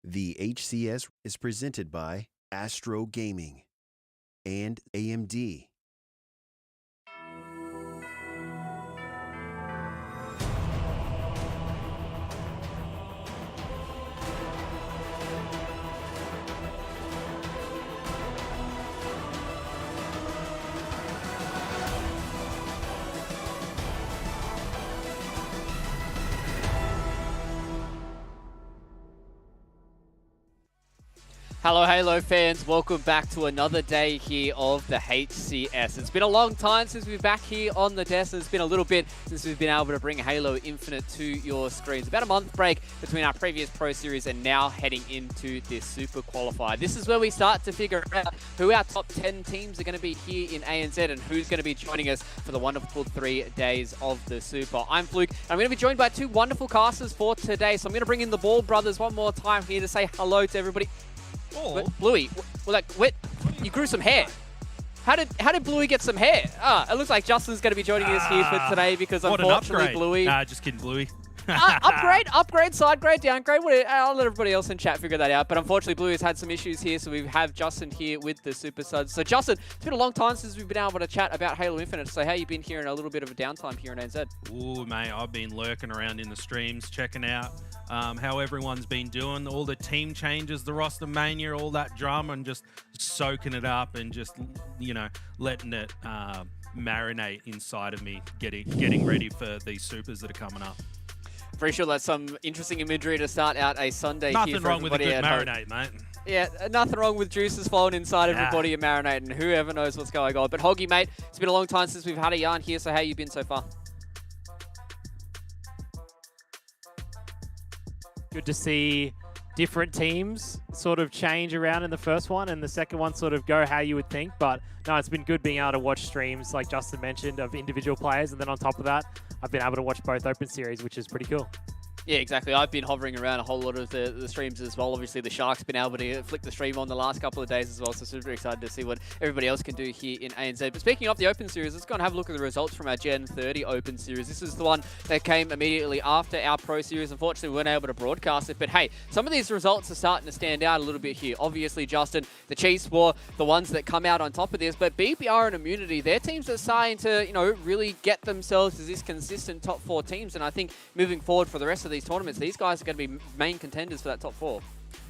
The HCS is presented by Astro Gaming and AMD. Hello Halo fans, welcome back to another day here of the HCS. It's been a long time since we've been back here on the desk, and it's been a little bit since we've been able to bring Halo Infinite to your screens. About a month break between our previous Pro Series and now heading into this Super Qualifier. This is where we start to figure out who our top 10 teams are going to be here in ANZ and who's going to be joining us for the wonderful 3 days of the Super. I'm Fluke, and I'm going to be joined by two wonderful casters for today, so I'm going to bring in the Ball brothers one more time here to say hello to everybody. Oh. Bluey, you grew some hair. How did Bluey get some hair? It looks like Justin's going to be joining us here for today because unfortunately Bluey... Nah, just kidding, Bluey. Upgrade, side grade, downgrade. I'll let everybody else in chat figure that out. But unfortunately, Bluey has had some issues here, so we have Justin here with the Super Suds. So Justin, it's been a long time since we've been able to chat about Halo Infinite. So how you been here in a little bit of a downtime here in ANZ? Ooh, mate, I've been lurking around in the streams, checking out how everyone's been doing, all the team changes, the roster mania, all that drama, and just soaking it up and just, you know, letting it marinate inside of me, getting ready for these supers that are coming up. Pretty sure that's some interesting imagery to start out a Sunday nothing here for wrong with a good marinate, mate. Yeah, nothing wrong with juices flowing inside everybody and marinating. Whoever knows what's going on. But Hoggy, mate, it's been a long time since we've had a yarn here, so how you been so far? Good to see different teams sort of change around in the first one and the second one sort of go how you would think. But no, it's been good being able to watch streams, like Justin mentioned, of individual players. And then on top of that, I've been able to watch both Open Series, which is pretty cool. Yeah, exactly. I've been hovering around a whole lot of the streams as well. Obviously, the Sharks been able to flick the stream on the last couple of days as well, so super excited to see what everybody else can do here in ANZ. But speaking of the Open Series, let's go and have a look at the results from our Gen 30 Open Series. This is the one that came immediately after our Pro Series. Unfortunately, we weren't able to broadcast it, but hey, some of these results are starting to stand out a little bit here. Obviously, Justin, the Chiefs were the ones that come out on top of this, but BPR and Immunity, their teams are starting to, you know, really get themselves as this consistent top 4 teams, and I think moving forward for the rest of these tournaments, these guys are going to be main contenders for that top 4.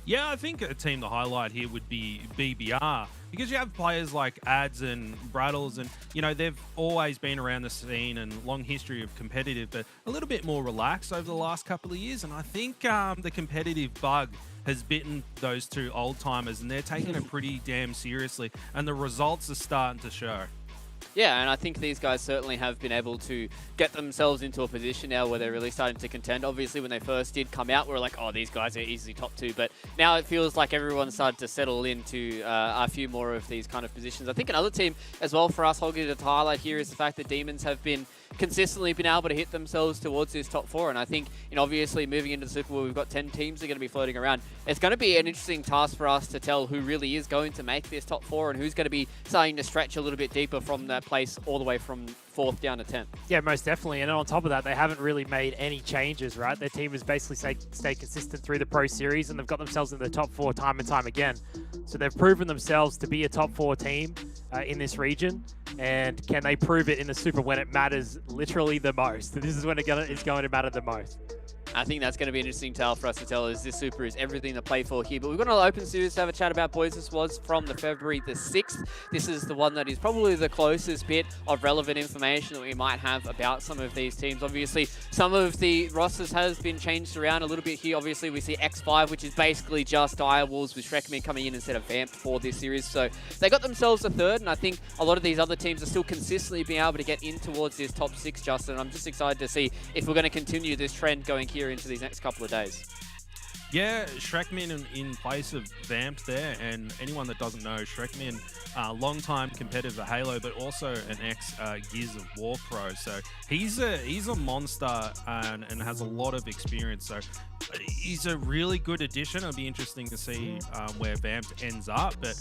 Yeah, I think a team to highlight here would be BBR, because you have players like Ads and Braddles, and they've always been around the scene and long history of competitive, but a little bit more relaxed over the last couple of years. And I think the competitive bug has bitten those two old timers, and they're taking it pretty damn seriously, and the results are starting to show. Yeah, and I think these guys certainly have been able to get themselves into a position now where they're really starting to contend. Obviously, when they first did come out, we were like, oh, these guys are easily top 2. But now it feels like everyone's started to settle into a few more of these kind of positions. I think another team as well for us, Hoggy, to highlight here is the fact that Demons have been consistently been able to hit themselves towards this top 4. And I think, obviously moving into the Super where we've got 10 teams that are going to be floating around, it's going to be an interesting task for us to tell who really is going to make this top 4 and who's going to be starting to stretch a little bit deeper from that place all the way from 4th down to 10th. Yeah, most definitely. And on top of that, they haven't really made any changes, right? Their team has basically stayed consistent through the Pro Series, and they've got themselves in the top 4 time and time again. So they've proven themselves to be a top 4 team in this region. And can they prove it in the Super when it matters literally the most? This is when it's going to matter the most. I think that's going to be an interesting tale for us to tell, as this Super is everything to play for here. But we've got an open series to have a chat about, boys. This was from the February the 6th. This is the one that is probably the closest bit of relevant information that we might have about some of these teams. Obviously, some of the rosters has been changed around a little bit here. Obviously, we see X5, which is basically just Direwolves with Shrekman coming in instead of Vamp for this series. So they got themselves a 3rd, and I think a lot of these other teams are still consistently being able to get in towards this top 6, Justin. I'm just excited to see if we're going to continue this trend going here into these next couple of days. Yeah, Shrekman in place of Vamp there, and anyone that doesn't know, Shrekman, long-time competitor Halo, but also an ex-Gears of War pro. So he's a monster and has a lot of experience. So he's a really good addition. It'll be interesting to see where Vamp ends up, but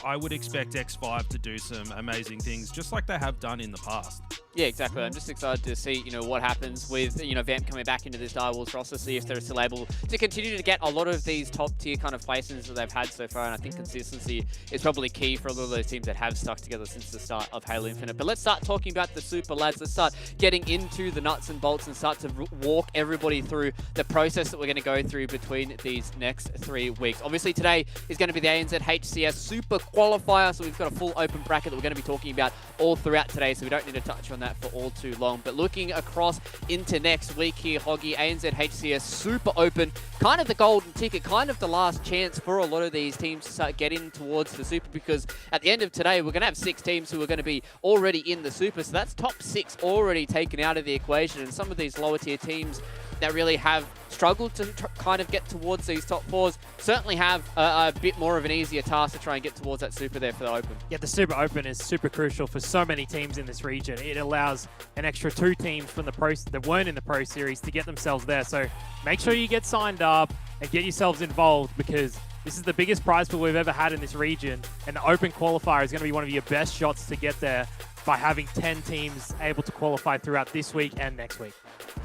I would expect X5 to do some amazing things, just like they have done in the past. Yeah, exactly. I'm just excited to see, what happens with, Vamp coming back into this Direwolves roster, see if they're still able to continue to get a lot of these top tier kind of placements that they've had so far. And I think consistency is probably key for a lot of those teams that have stuck together since the start of Halo Infinite. But let's start talking about the Super, lads. Let's start getting into the nuts and bolts and start to walk everybody through the process that we're going to go through between these next 3 weeks. Obviously, today is going to be the ANZ HCS Super Qualifier, so we've got a full open bracket that we're going to be talking about all throughout today, so we don't need to touch on that for all too long. But looking across into next week here, Hoggy, ANZ HCS Super Open, kind of the golden ticket, kind of the last chance for a lot of these teams to start getting towards the Super, because at the end of today, we're going to have 6 teams who are going to be already in the Super, so that's top 6 already taken out of the equation, and some of these lower tier teams that really have struggled to kind of get towards these top 4s certainly have a bit more of an easier task to try and get towards that Super there for the Open. Yeah, the Super Open is super crucial for so many teams in this region. It allows an extra 2 teams from the Pro that weren't in the Pro Series to get themselves there. So make sure you get signed up and get yourselves involved, because this is the biggest prize pool we've ever had in this region, and the Open Qualifier is going to be one of your best shots to get there by having 10 teams able to qualify throughout this week and next week.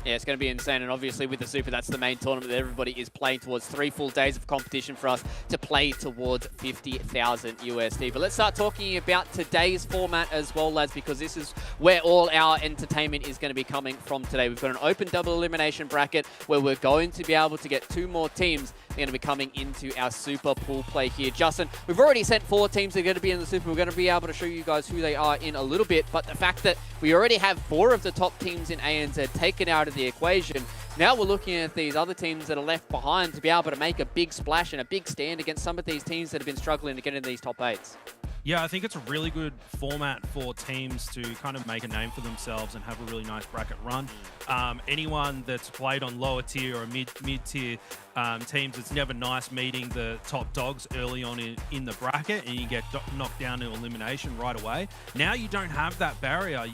Yeah, it's going to be insane, and obviously with the Super, that's the main tournament that everybody is playing towards. 3 full days of competition for us to play towards 50,000 USD. But let's start talking about today's format as well, lads, because this is where all our entertainment is going to be coming from today. We've got an open double elimination bracket where we're going to be able to get 2 more teams that are going to be coming into our Super pool play here. Justin, we've already sent 4 teams that are going to be in the Super. We're going to be able to show you guys who they are in a little bit, but the fact that we already have 4 of the top teams in ANZ taken out of the equation, now we're looking at these other teams that are left behind to be able to make a big splash and a big stand against some of these teams that have been struggling to get into these top 8s. Yeah, I think it's a really good format for teams to kind of make a name for themselves and have a really nice bracket run. Anyone that's played on lower tier or mid-tier teams, it's never nice meeting the top dogs early on in the bracket and you get knocked down to elimination right away. Now you don't have that barrier.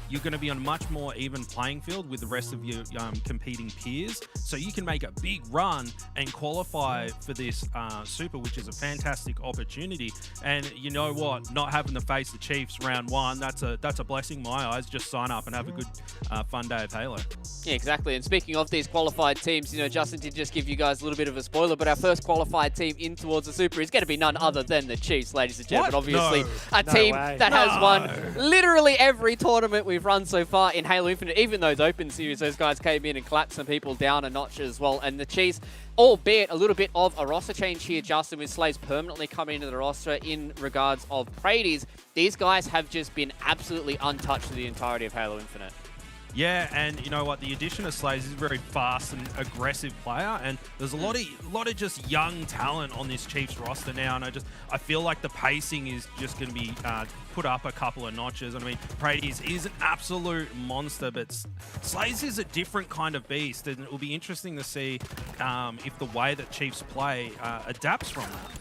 You're going to be on a much more even playing field with the rest of your competing peers. So you can make a big run and qualify for this Super, which is a fantastic opportunity. And you know what? Not having to face the Chiefs round 1, that's a blessing in my eyes. Just sign up and have a good fun day of Halo. Yeah, exactly. And speaking of these qualified teams, Justin did just give you guys guys a little bit of a spoiler, but our first qualified team in towards the Super is going to be none other than the Chiefs, ladies and gentlemen. What? Obviously, No. a No team way. that has won literally every tournament we've run so far in Halo Infinite. Even those open series, those guys came in and clapped some people down a notch as well. And the Chiefs, albeit a little bit of a roster change here, Justin, with Slaves permanently coming into the roster in regards of Prades, these guys have just been absolutely untouched for the entirety of Halo Infinite. Yeah, and you know what? The addition of Slays is a very fast and aggressive player, and there's a lot of just young talent on this Chiefs roster now. And I feel like the pacing is just going to be put up a couple of notches. I mean, Prades is an absolute monster, but Slays is a different kind of beast, and it will be interesting to see if the way that Chiefs play adapts from that.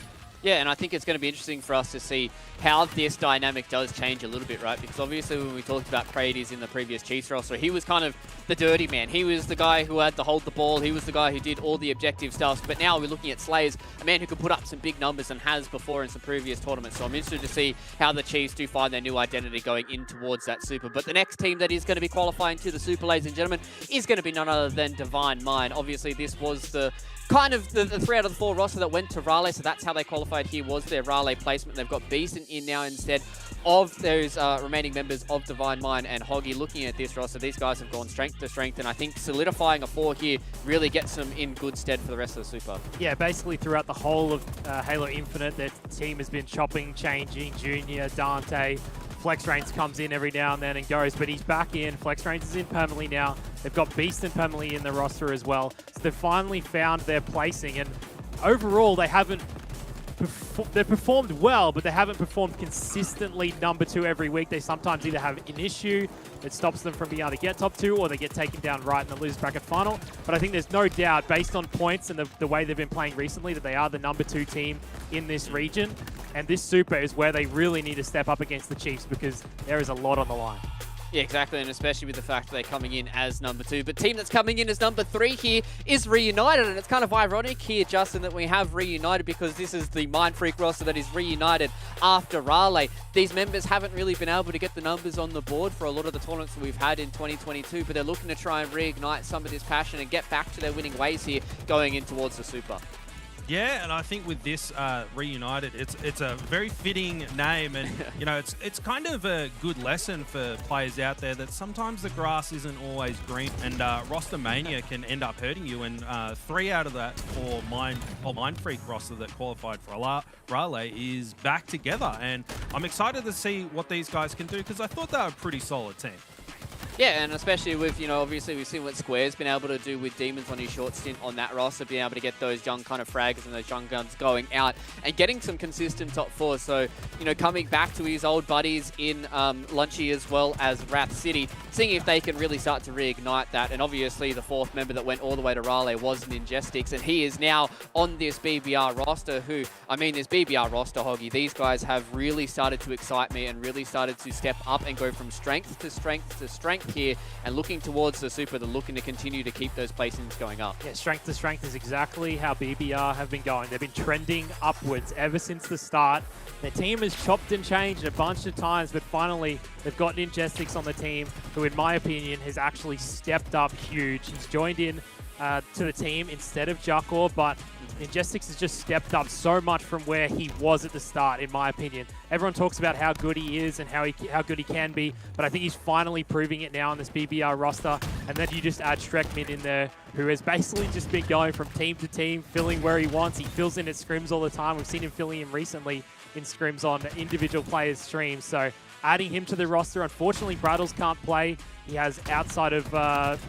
Yeah, and I think it's going to be interesting for us to see how this dynamic does change a little bit, right? Because obviously when we talked about Prades in the previous Chiefs roster, he was kind of the dirty man. He was the guy who had to hold the ball. He was the guy who did all the objective stuff. But now we're looking at Slays, a man who could put up some big numbers and has before in some previous tournaments. So I'm interested to see how the Chiefs do find their new identity going in towards that Super. But the next team that is going to be qualifying to the Super, ladies and gentlemen, is going to be none other than Divine Mind. Obviously, this was the kind of the 3 out of the 4 roster that went to Raleigh, so that's how they qualified here, was their Raleigh placement. They've got Beeson in now instead of those remaining members of Divine Mind and Hoggy. Looking at this roster, these guys have gone strength to strength, and I think solidifying a 4 here really gets them in good stead for the rest of the Super. Yeah, basically throughout the whole of Halo Infinite, their team has been chopping, changing. Junior, Dante, Flex Reigns comes in every now and then and goes, but he's back in. Flex Reigns is in permanently now. They've got Beaston permanently in the roster as well. So they've finally found their placing, and overall they haven't they've performed well, but they haven't performed consistently number 2 every week. They sometimes either have an issue that stops them from being able to get top 2, or they get taken down right in the losers bracket final. But I think there's no doubt, based on points and the way they've been playing recently, that they are the number 2 team in this region. And this Super is where they really need to step up against the Chiefs, because there is a lot on the line. Yeah, exactly, and especially with the fact that they're coming in as number 2. But team that's coming in as number 3 here is Reunited, and it's kind of ironic here, Justin, that we have Reunited, because this is the Mind Freak roster that is reunited after Raleigh. These members haven't really been able to get the numbers on the board for a lot of the tournaments that we've had in 2022, but they're looking to try and reignite some of this passion and get back to their winning ways here going in towards the Super. Yeah, and I think with this Reunited, it's a very fitting name, and you know, it's kind of a good lesson for players out there that sometimes the grass isn't always green, and roster mania can end up hurting you. And 3 out of that 4 Mind Freak roster that qualified for Raleigh is back together, and I'm excited to see what these guys can do, because I thought they were a pretty solid team. Yeah, and especially with, you know, obviously we've seen what Square's been able to do with Demons on his short stint on that roster, being able to get those young kind of fraggers and those young guns going out and getting some consistent top 4. So, you know, coming back to his old buddies in Lunchy as well as Wrath City, seeing if they can really start to reignite that. And obviously the 4th member that went all the way to Raleigh was Ninjestix, and he is now on this BBR roster who, I mean, this BBR roster, Hoggy, these guys have really started to excite me and really started to step up and go from strength to strength to strength here, and looking towards the Super, they're looking to continue to keep those placings going up. Yeah, strength to strength is exactly how BBR have been going. They've been trending upwards ever since the start. Their team has chopped and changed a bunch of times, but finally they've got Ninjestix on the team, who in my opinion has actually stepped up huge. He's joined in to the team instead of Jakor, but Ninjestix has just stepped up so much from where he was at the start, in my opinion. Everyone talks about how good he is and how good he can be, but I think he's finally proving it now on this BBR roster. And then you just add Streckman in there, who has basically just been going from team to team, filling where he wants. He fills in at scrims all the time. We've seen him filling in recently in scrims on individual players' streams. So adding him to the roster, unfortunately, Braddles can't play. He has outside of,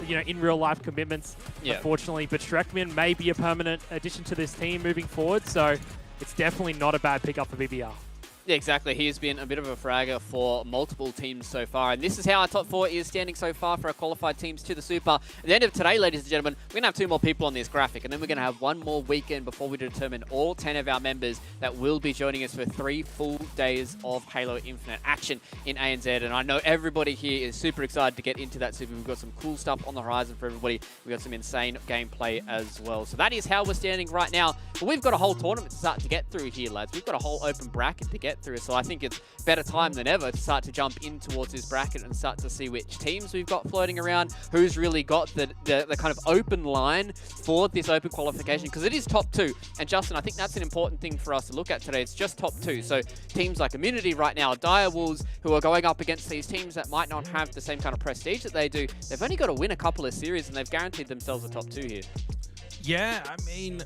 you know, in real life commitments, unfortunately. But Streckman may be a permanent addition to this team moving forward. So it's definitely not a bad pickup for BBR. Yeah, exactly. He has been a bit of a fragger for multiple teams so far. And this is how our top 4 is standing so far for our qualified teams to the Super. At the end of today, ladies and gentlemen, we're going to have 2 more people on this graphic. And then we're going to have 1 more weekend before we determine all 10 of our members that will be joining us for 3 full days of Halo Infinite action in ANZ. And I know everybody here is super excited to get into that Super. We've got some cool stuff on the horizon for everybody. We've got some insane gameplay as well. So that is how we're standing right now. But we've got a whole tournament to start to get through here, lads. We've got a whole open bracket to get get through. So I think it's better time than ever to start to jump in towards this bracket and start to see which teams we've got floating around, who's really got the kind of open line for this open qualification, because it is top 2. And Justin, I think that's an important thing for us to look at today. It's just top 2. So teams like Immunity right now, Direwolves, who are going up against these teams that might not have the same kind of prestige that they do, they've only got to win a couple of series and they've guaranteed themselves a top 2 here. Yeah, I mean,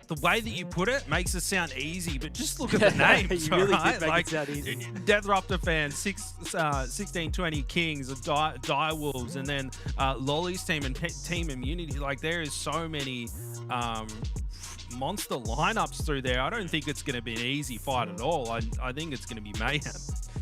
the way that you put it makes it sound easy, but just look at the names, you really right? did make it sound easy. Deathruptor fans, 1620 Kings, Direwolves, and then Lolly's team and Team Immunity. Like, there is so many monster lineups through there. I don't think it's going to be an easy fight at all. I think it's going to be mayhem.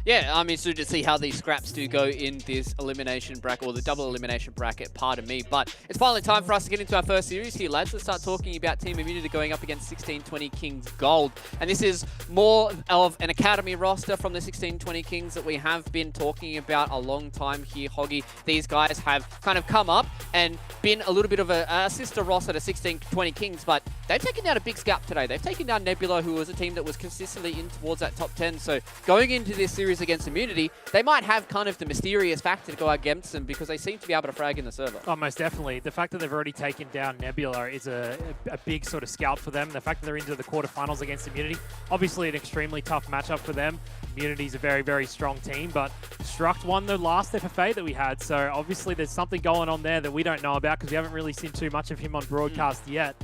Yeah, I'm interested to see how these scraps do go in this elimination bracket, or the double elimination bracket, pardon me. But it's finally time for us to get into our first series here, lads. Let's start talking about Team Immunity going up against 1620 Kings Gold. And this is more of an academy roster from the 1620 Kings that we have been talking about a long time here, Hoggy. These guys have kind of come up and been a little bit of a sister roster to 1620 Kings, but they've taken down a big scalp today. They've taken down Nebula, who was a team that was consistently in towards that top 10. So going into this series against Immunity, they might have kind of the mysterious factor to go against them, because they seem to be able to frag in the server. Oh, most definitely. The fact that they've already taken down Nebula is a big sort of scalp for them. The fact that they're into the quarterfinals against Immunity, obviously an extremely tough matchup for them. Immunity's a very, very strong team, but Struct won the last FFA that we had, so obviously there's something going on there that we don't know about, because we haven't really seen too much of him on broadcast yet.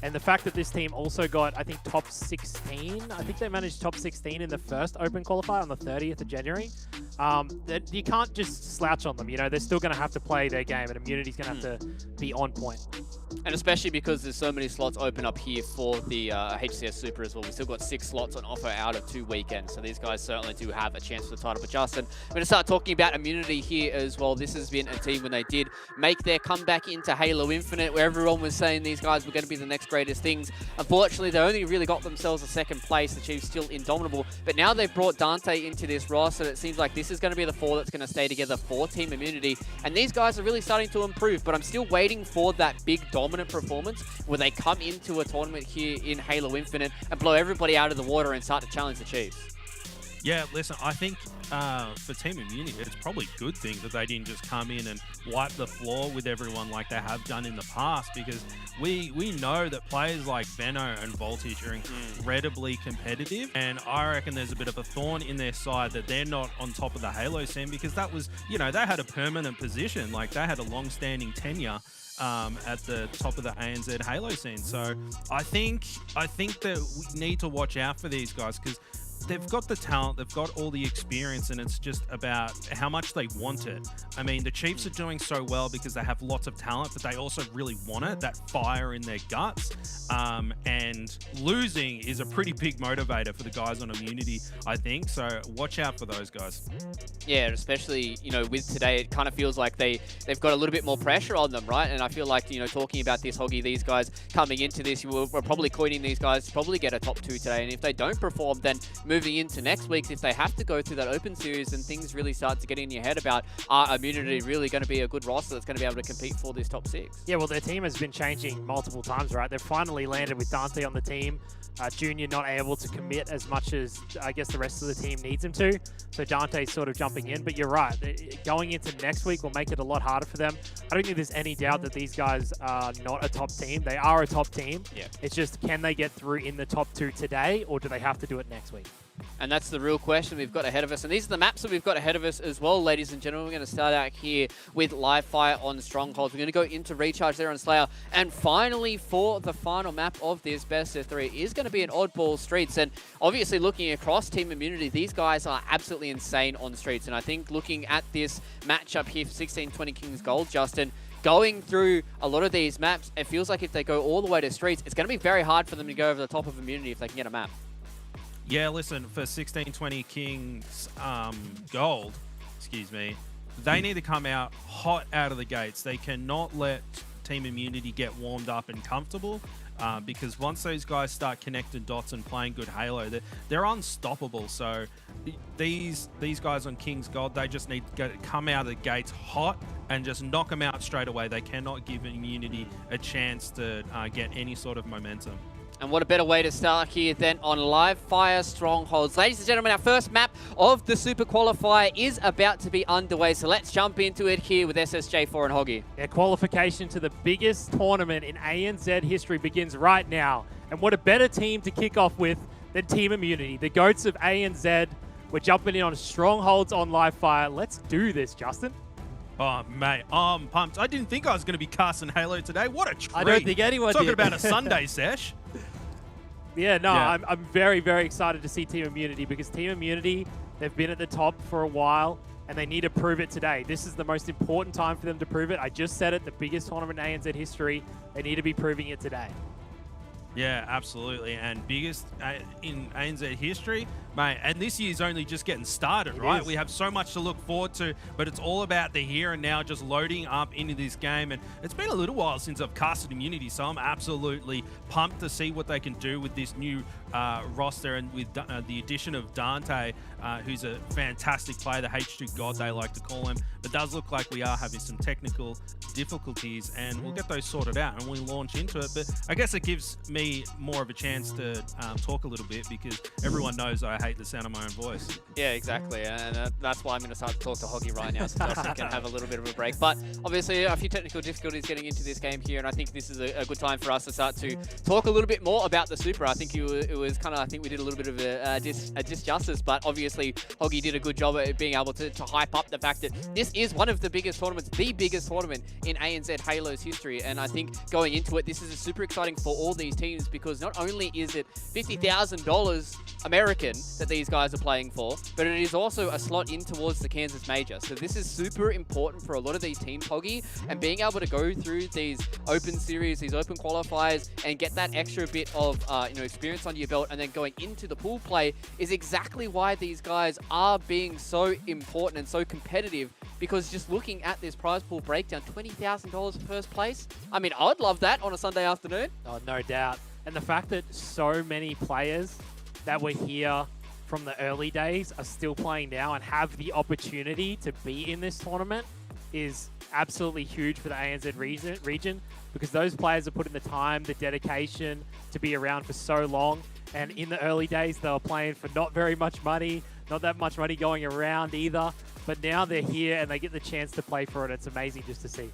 And the fact that this team also got, I think, top 16. I think they managed top 16 in the first open qualifier on the 30th of January. You can't just slouch on them. You know, they're still going to have to play their game, and Immunity's going to have to be on point. And especially because there's so many slots open up here for the HCS Super as well. We've still got 6 slots on offer out of 2 weekends. So these guys certainly do have a chance for the title. But Justin, we're going to start talking about Immunity here as well. This has been a team when they did make their comeback into Halo Infinite, where everyone was saying these guys were going to be the next greatest things. Unfortunately, they only really got themselves a 2nd place. The Chiefs still indomitable. But now they've brought Dante into this roster. It seems like this is going to be the 4 that's going to stay together for Team Immunity. And these guys are really starting to improve. But I'm still waiting for that big dominant performance where they come into a tournament here in Halo Infinite and blow everybody out of the water and start to challenge the Chiefs. Yeah, listen, I think for Team Immunity, it's probably a good thing that they didn't just come in and wipe the floor with everyone like they have done in the past, because we know that players like Benno and Voltage are incredibly competitive, and I reckon there's a bit of a thorn in their side that they're not on top of the Halo scene, because that was, you know, they had a permanent position, like they had a long-standing tenure at the top of the ANZ Halo scene. So I think that we need to watch out for these guys, because they've got the talent, they've got all the experience, and it's just about how much they want it. I mean, the Chiefs are doing so well because they have lots of talent, but they also really want it, that fire in their guts. And losing is a pretty big motivator for the guys on Immunity, I think. So watch out for those guys. Yeah, especially, you know, with today, it kind of feels like they've got a little bit more pressure on them, right? And I feel like, you know, talking about this, Hoggy, these guys coming into this, we're probably coining these guys to probably get a top 2 today. And if they don't perform, then moving into next week, if they have to go through that open series and things really start to get in your head about, are Immunity really going to be a good roster that's going to be able to compete for this top 6? Yeah, well, their team has been changing multiple times, right? They've finally landed with Dante on the team. Junior not able to commit as much as, I guess, the rest of the team needs him to. So Dante's sort of jumping in. But you're right. Going into next week will make it a lot harder for them. I don't think there's any doubt that these guys are not a top team. They are a top team. Yeah. It's just, can they get through in the top 2 today, or do they have to do it next week? And that's the real question we've got ahead of us. And these are the maps that we've got ahead of us as well, ladies and gentlemen. We're going to start out here with Live Fire on Strongholds. We're going to go into Recharge there on Slayer. And finally, for the final map of this best of 3 is going to be an Oddball Streets. And obviously, looking across Team Immunity, these guys are absolutely insane on Streets. And I think looking at this matchup here for 1620 Kings Gold, Justin, going through a lot of these maps, it feels like if they go all the way to Streets, it's going to be very hard for them to go over the top of Immunity if they can get a map. Yeah, listen, for 1620 Kings Gold, excuse me, they need to come out hot out of the gates. They cannot let Team Immunity get warmed up and comfortable, because once those guys start connecting dots and playing good Halo, they're unstoppable. So these guys on Kings Gold, they just need to come out of the gates hot and just knock them out straight away. They cannot give Immunity a chance to get any sort of momentum. And what a better way to start here than on Live Fire Strongholds. Ladies and gentlemen, our first map of the Super Qualifier is about to be underway, so let's jump into it here with SSJ4 and Hoggy. Yeah, qualification to the biggest tournament in ANZ history begins right now. And what a better team to kick off with than Team Immunity, the GOATs of ANZ. We're jumping in on Strongholds on Live Fire. Let's do this, Justin. Oh, mate, I'm pumped. I didn't think I was going to be casting Halo today. What a treat. I don't think anyone Talking did. about a Sunday sesh. Yeah, no, yeah. I'm very, very excited to see Team Immunity because Team Immunity, they've been at the top for a while and they need to prove it today. This is the most important time for them to prove it. I just said it, the biggest tournament in ANZ history. They need to be proving it today. Yeah, absolutely. And biggest in ANZ history, mate. And this year's only just getting started, right? We have so much to look forward to, but it's all about the here and now, just loading up into this game. And it's been a little while since I've casted Immunity, so I'm absolutely pumped to see what they can do with this new roster and with the addition of Dante, who's a fantastic player, the H2 God they like to call him. But it does look like we are having some technical difficulties, and we'll get those sorted out and we'll launch into it. But I guess it gives me more of a chance to talk a little bit because everyone knows I hate the sound of my own voice. Yeah, exactly, and that's why I'm going to start to talk to Hoggy right now so Justin can have a little bit of a break. But obviously a few technical difficulties getting into this game here, and I think this is a good time for us to start to talk a little bit more about the Super. I think it was kind of, I think we did a little bit of a disjustice, but obviously Hoggy did a good job at being able to hype up the fact that this is one of the biggest tournaments, the biggest tournament in ANZ Halo's history. And I think going into it, this is super exciting for all these teams because not only is it $50,000 American that these guys are playing for, but it is also a slot in towards the Kansas Major. So this is super important for a lot of these teams, Hoggy, and being able to go through these open series, these open qualifiers, and get that extra bit of experience under your belt, and then going into the pool play is exactly why these guys are being so important and so competitive. Because just looking at this prize pool breakdown, $20,000 for first place. I mean, I'd love that on a Sunday afternoon. Oh, no doubt. And the fact that so many players that were here from the early days are still playing now and have the opportunity to be in this tournament is absolutely huge for the ANZ region because those players are putting the time, the dedication to be around for so long. And in the early days, they were playing for not very much money, not that much money going around either. But now they're here and they get the chance to play for it. It's amazing just to see.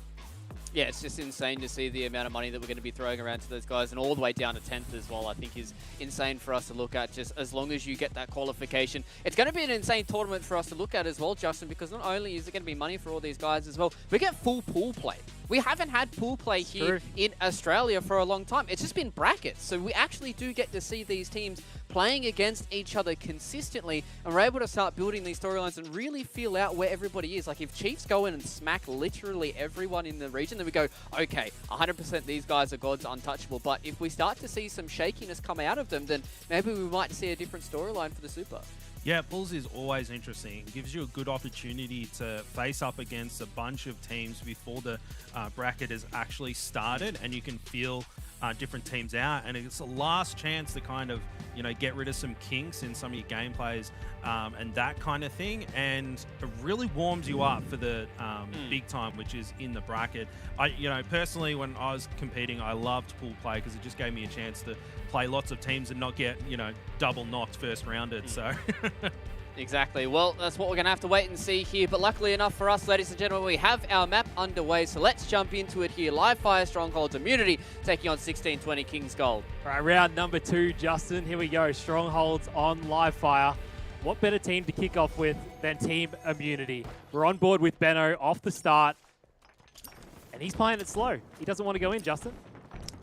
Yeah, it's just insane to see the amount of money that we're going to be throwing around to those guys, and all the way down to 10th as well, I think is insane for us to look at, just as long as you get that qualification. It's going to be an insane tournament for us to look at as well, Justin, because not only is it going to be money for all these guys as well, we get full pool play. We haven't had pool play here in Australia for a long time. It's just been brackets, so we actually do get to see these teams playing against each other consistently, and we're able to start building these storylines and really feel out where everybody is. Like if Chiefs go in and smack literally everyone in the region, then we go, okay, 100% these guys are gods, untouchable. But if we start to see some shakiness come out of them, then maybe we might see a different storyline for the Super. Yeah, pools is always interesting. It gives you a good opportunity to face up against a bunch of teams before the bracket has actually started, and you can feel different teams out. And it's a last chance to kind of, get rid of some kinks in some of your gameplays and that kind of thing. And it really warms you up for the big time, which is in the bracket. Personally, when I was competing, I loved pool play because it just gave me a chance to play lots of teams and not get, double knocked first rounded. So Exactly. Well, that's what we're going to have to wait and see here. But luckily enough for us, ladies and gentlemen, we have our map underway. So let's jump into it here. Live Fire Strongholds Immunity taking on 1620 Kings Gold. All right, round number 2, Justin. Here we go. Strongholds on Live Fire. What better team to kick off with than Team Immunity? We're on board with Benno off the start. And he's playing it slow. He doesn't want to go in, Justin.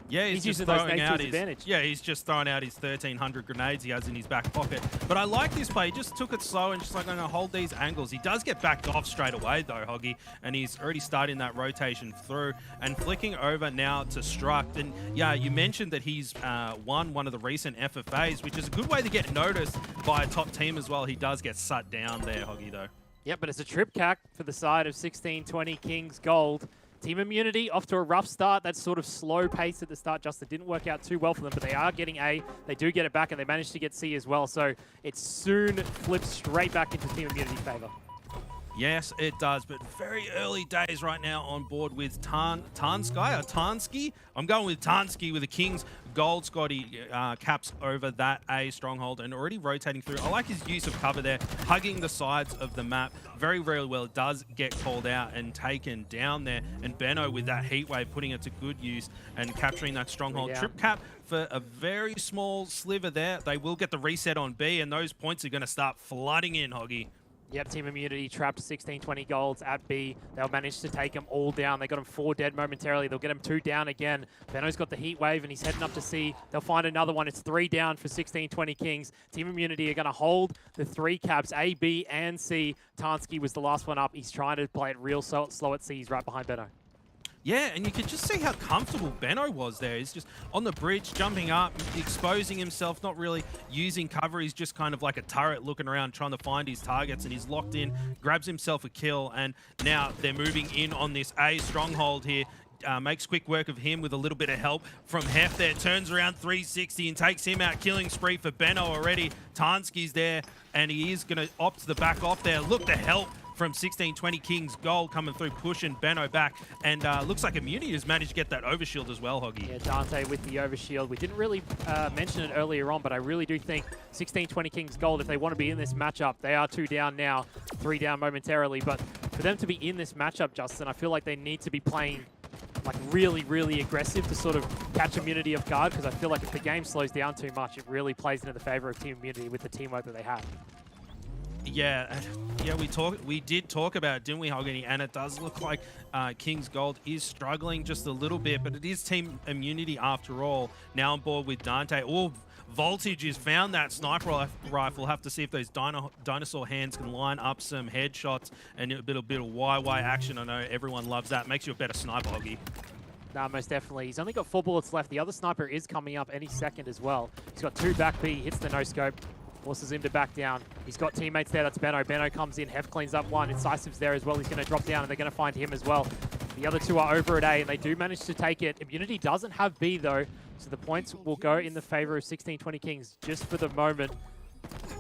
Yeah, he's just throwing out he's just throwing out his 1,300 grenades he has in his back pocket. But I like this play. He just took it slow and just like, I'm going to hold these angles. He does get backed off straight away though, Hoggy, and he's already starting that rotation through and flicking over now to Struct. And yeah, you mentioned that he's won one of the recent FFAs, which is a good way to get noticed by a top team as well. He does get shut down there, Hoggy, though. Yep, but it's a trip cack for the side of 1620 Kings Gold. Team Immunity off to a rough start. That sort of slow pace at the start, Justin, didn't work out too well for them, but they are getting A. They do get it back, and they managed to get C as well. So it soon flips straight back into Team Immunity's favor. Yes, it does, but very early days right now on board with Tansky. I'm going with Tansky with the Kings Gold squad. He caps over that A stronghold and already rotating through. I like his use of cover there, hugging the sides of the map very, very well. It does get called out and taken down there. And Benno with that heat wave, putting it to good use and capturing that stronghold. Trip cap for a very small sliver there. They will get the reset on B, and those points are going to start flooding in, Hoggy. Yep, Team Immunity trapped 16-20 golds at B. They'll manage to take them all down. They got him 4 dead momentarily. They'll get him 2 down again. Benno's got the heat wave and he's heading up to C. They'll find another one. It's 3 down for 16-20 Kings. Team Immunity are going to hold the 3 caps, A, B, and C. Tansky was the last one up. He's trying to play it real slow at C. He's right behind Benno. Yeah, and you can just see how comfortable Benno was there. He's just on the bridge, jumping up, exposing himself, not really using cover. He's just kind of like a turret looking around, trying to find his targets, and he's locked in, grabs himself a kill, and now they're moving in on this A stronghold here. Makes quick work of him with a little bit of help from Hef there. Turns around 360 and takes him out. Killing spree for Benno already. Tansky's there, and he is going to opt to back off there. Look to help from 16-20 Kings Gold coming through, pushing Benno back. And looks like Immunity has managed to get that overshield as well, Hoggy. Yeah, Dante with the overshield. We didn't really mention it earlier on, but I really do think 16-20 Kings Gold, if they want to be in this matchup, they are 2 down now, 3 down momentarily. But for them to be in this matchup, Justin, I feel like they need to be playing like really, really aggressive to sort of catch Immunity off guard, because I feel like if the game slows down too much, it really plays into the favor of Team Immunity with the teamwork that they have. Yeah, we did talk about it, didn't we, Hogany? And it does look like Kings Gold is struggling just a little bit, but it is Team Immunity after all. Now on board with Dante. Oh, Voltage has found that sniper rifle. Have to see if those dinosaur hands can line up some headshots and a bit of YY action. I know everyone loves that. Makes you a better sniper, Hoggy. Nah, most definitely. He's only got 4 bullets left. The other sniper is coming up any second as well. He's got 2 back B, hits the no-scope, forces him to back down. He's got teammates there. That's Benno. Benno comes in. Hef cleans up 1. Incisive's there as well. He's going to drop down, and they're going to find him as well. The other 2 are over at A, and they do manage to take it. Immunity doesn't have B, though, so the points will go in the favor of 16-20 Kings just for the moment.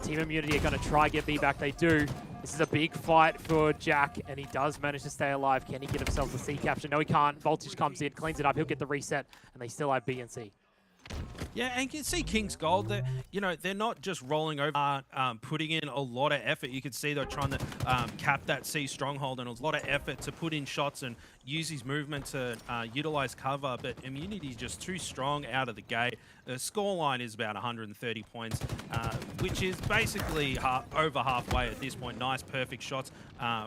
Team Immunity are going to try get B back. They do. This is a big fight for Jack, and he does manage to stay alive. Can he get himself the C capture? No, he can't. Voltage comes in, cleans it up. He'll get the reset, and they still have B and C. Yeah, and you can see Kings Gold, they're not just rolling over, putting in a lot of effort. You can see they're trying to cap that C stronghold, and a lot of effort to put in shots and use his movement to utilize cover, but Immunity is just too strong out of the gate. The scoreline is about 130 points, which is basically over halfway at this point. Nice, perfect shots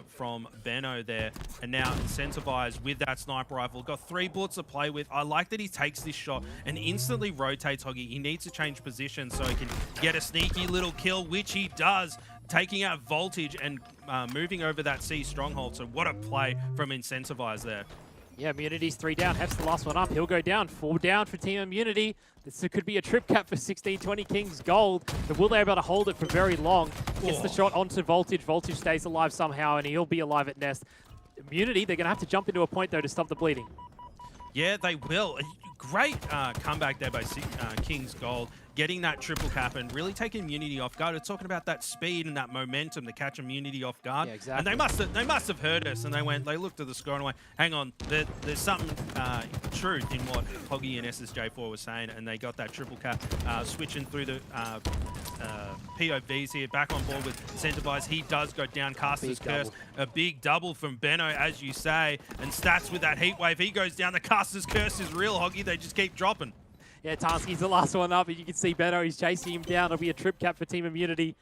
from Benno there. And now incentivized with that sniper rifle. Got 3 bullets to play with. I like that he takes this shot and instantly rotates, Hoggy. He needs to change position so he can get a sneaky little kill, which he does, taking out Voltage and moving over that C stronghold. So what a play from Incentivize there. Yeah, Immunity's 3 down. Hef's the last one up. He'll go down. 4 down for Team Immunity. This could be a trip cap for 16-20 Kings Gold. But will they be able to hold it for very long? Gets the shot onto Voltage. Voltage stays alive somehow, and he'll be alive at Nest. Immunity, they're going to have to jump into a point, though, to stop the bleeding. Yeah, they will. Great comeback there by Kings Gold, getting that triple cap and really taking Immunity off guard. It's talking about that speed and that momentum to catch Immunity off guard. Yeah, exactly. And they must have heard us, and they looked at the score and went, hang on, there's something truth in what Hoggy and SSJ4 was saying, and they got that triple cap, switching through the POVs here, back on board with Incentivize. He does go down, Caster's Curse. A big double from Benno, as you say, and Stats with that heat wave. He goes down. The Caster's Curse is real, Hoggy. They just keep dropping. Yeah, Tansky's the last one up, and you can see Benno, he's chasing him down. It'll be a trip cap for Team Immunity.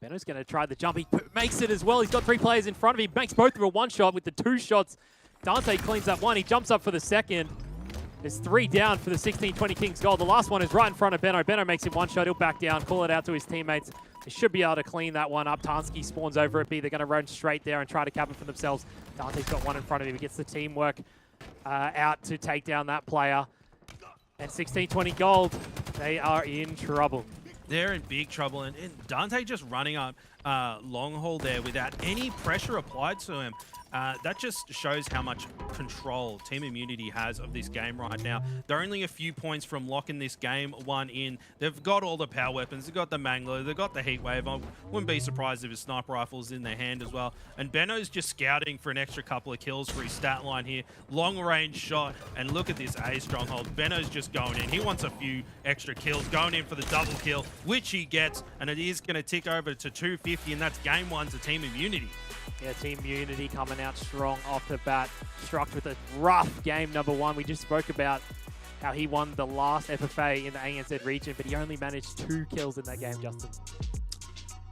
Benno's going to try the jump. He makes it as well. He's got 3 players in front of him. Makes both of a 1-shot with the 2 shots. Dante cleans up 1. He jumps up for the second. There's 3 down for the 16-20 Kings Gold. The last one is right in front of Benno. Benno makes him 1-shot. He'll back down, call it out to his teammates. They should be able to clean that one up. Tansky spawns over at B. They're going to run straight there and try to cap it for themselves. Dante's got 1 in front of him. He gets the teamwork out to take down that player. And 16-20 Gold, they are in trouble. They're in big trouble, and Dante just running up long haul there without any pressure applied to him. that just shows how much control Team Immunity has of this game right now. They're only a few points from locking this game 1 in. They've got all the power weapons. They've got the Mangler. They've got the Heatwave. I wouldn't be surprised if his sniper rifle's in their hand as well. And Benno's just scouting for an extra couple of kills for his stat line here. Long range shot. And look at this A Stronghold. Benno's just going in. He wants a few extra kills, going in for the double kill, which he gets. And it is going to tick over to 250, and that's game 1 to Team Immunity. Yeah, Team Immunity coming out strong off the bat. Struck with a rough game number 1. We just spoke about how he won the last FFA in the ANZ region, but he only managed 2 kills in that game, Justin.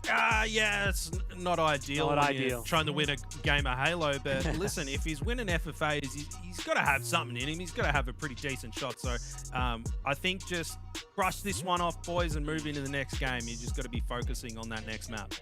Yeah, it's not ideal. Not ideal. Trying to win a game of Halo, but listen, if he's winning FFAs, he's got to have something in him. He's got to have a pretty decent shot. So I think just brush this one off, boys, and move into the next game. You just got to be focusing on that next map.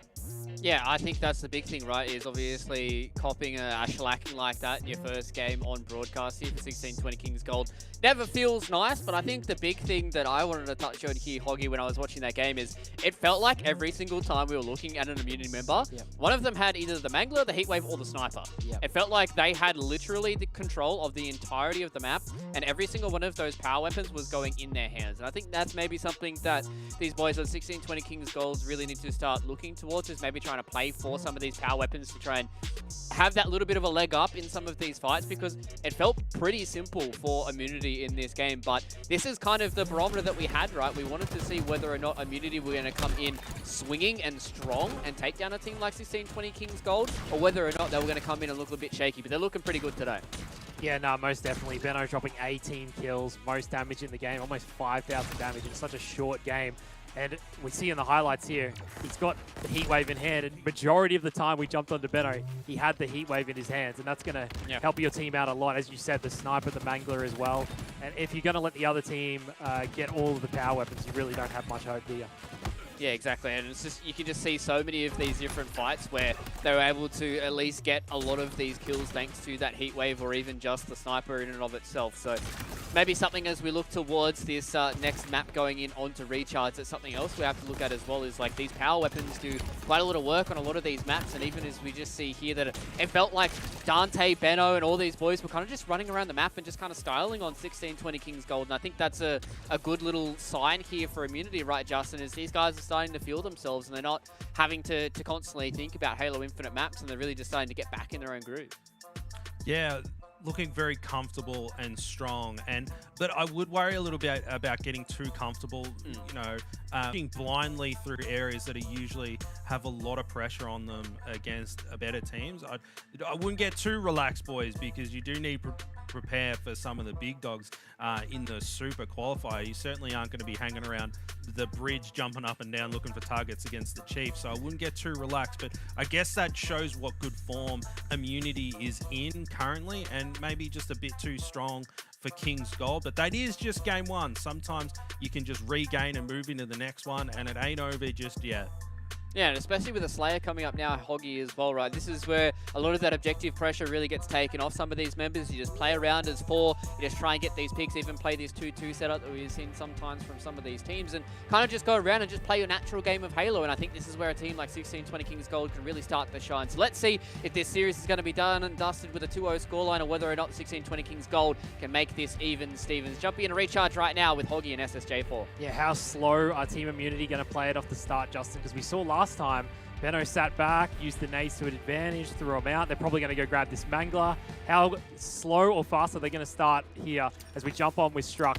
Yeah, I think that's the big thing, right, is obviously copping a shellacking like that in your first game on broadcast here for 1620 Kings Gold. Never feels nice, but I think the big thing that I wanted to touch on here, Hoggy, when I was watching that game is it felt like every single time we were looking at an immunity member, one of them had either the Mangler, the Heatwave, or the Sniper. It felt like they had literally the control of the entirety of the map, and every single one of those power weapons was going in their hands. And I think that's maybe something that these boys on 1620 Kings Gold really need to start looking towards, is maybe trying to play for some of these power weapons to try and have that little bit of a leg up in some of these fights, because it felt pretty simple for immunity in this game. But this is kind of the barometer that we had, right? We wanted to see whether or not immunity were going to come in swinging and strong and take down a team like 1620 Kings Gold, or whether or not they were going to come in and look a bit shaky. But they're looking pretty good today. Yeah, no, most definitely. Benno dropping 18 kills, most damage in the game, almost 5,000 damage in such a short game. And we see in the highlights here, he's got the Heatwave in hand, and majority of the time we jumped onto Benno, he had the Heatwave in his hands, and that's going to help your team out a lot. As you said, the Sniper, the Mangler as well. And if you're going to let the other team get all of the power weapons, you really don't have much hope, do you? Yeah, exactly. And it's just, you can just see so many of these different fights where they were able to at least get a lot of these kills thanks to that Heatwave or even just the Sniper in and of itself. So maybe something as we look towards this next map going in onto Recharge, that's something else we have to look at as well, is like these power weapons do quite a lot of work on a lot of these maps. And even as we just see here that it felt like Dante, Benno and all these boys were kind of just running around the map and just kind of styling on 1620 Kings Gold. And I think that's a good little sign here for Immunity, right, Justin, is these guys are starting to feel themselves and they're not having to constantly think about Halo Infinite maps, and they're really just starting to get back in their own groove. Yeah, looking very comfortable and strong. But I would worry a little bit about getting too comfortable, you know, getting blindly through areas that are usually have a lot of pressure on them against better teams. I wouldn't get too relaxed, boys, because you do need prepare for some of the big dogs in the Super Qualifier. You certainly aren't going to be hanging around the bridge, jumping up and down, looking for targets against the Chiefs. So I wouldn't get too relaxed, but I guess that shows what good form Immunity is in currently, and maybe just a bit too strong for King's Gold. But that is just game 1. Sometimes you can just regain and move into the next one, and it ain't over just yet. Yeah, and especially with the Slayer coming up now, Hoggy as well, right? This is where a lot of that objective pressure really gets taken off some of these members. You just play around as 4, you just try and get these picks, even play this 2-2 setup that we've seen sometimes from some of these teams, and kind of just go around and just play your natural game of Halo. And I think this is where a team like 1620 Kings Gold can really start to shine. So let's see if this series is going to be done and dusted with a 2-0 scoreline, or whether or not 1620 Kings Gold can make this even Stevens. Jumping in a Recharge right now with Hoggy and SSJ4. Yeah, how slow are Team Immunity going to play it off the start, Justin? Because we saw last time, Benno sat back, used the nades to an advantage, threw them out. They're probably going to go grab this Mangler. How slow or fast are they going to start here as we jump on with Struck?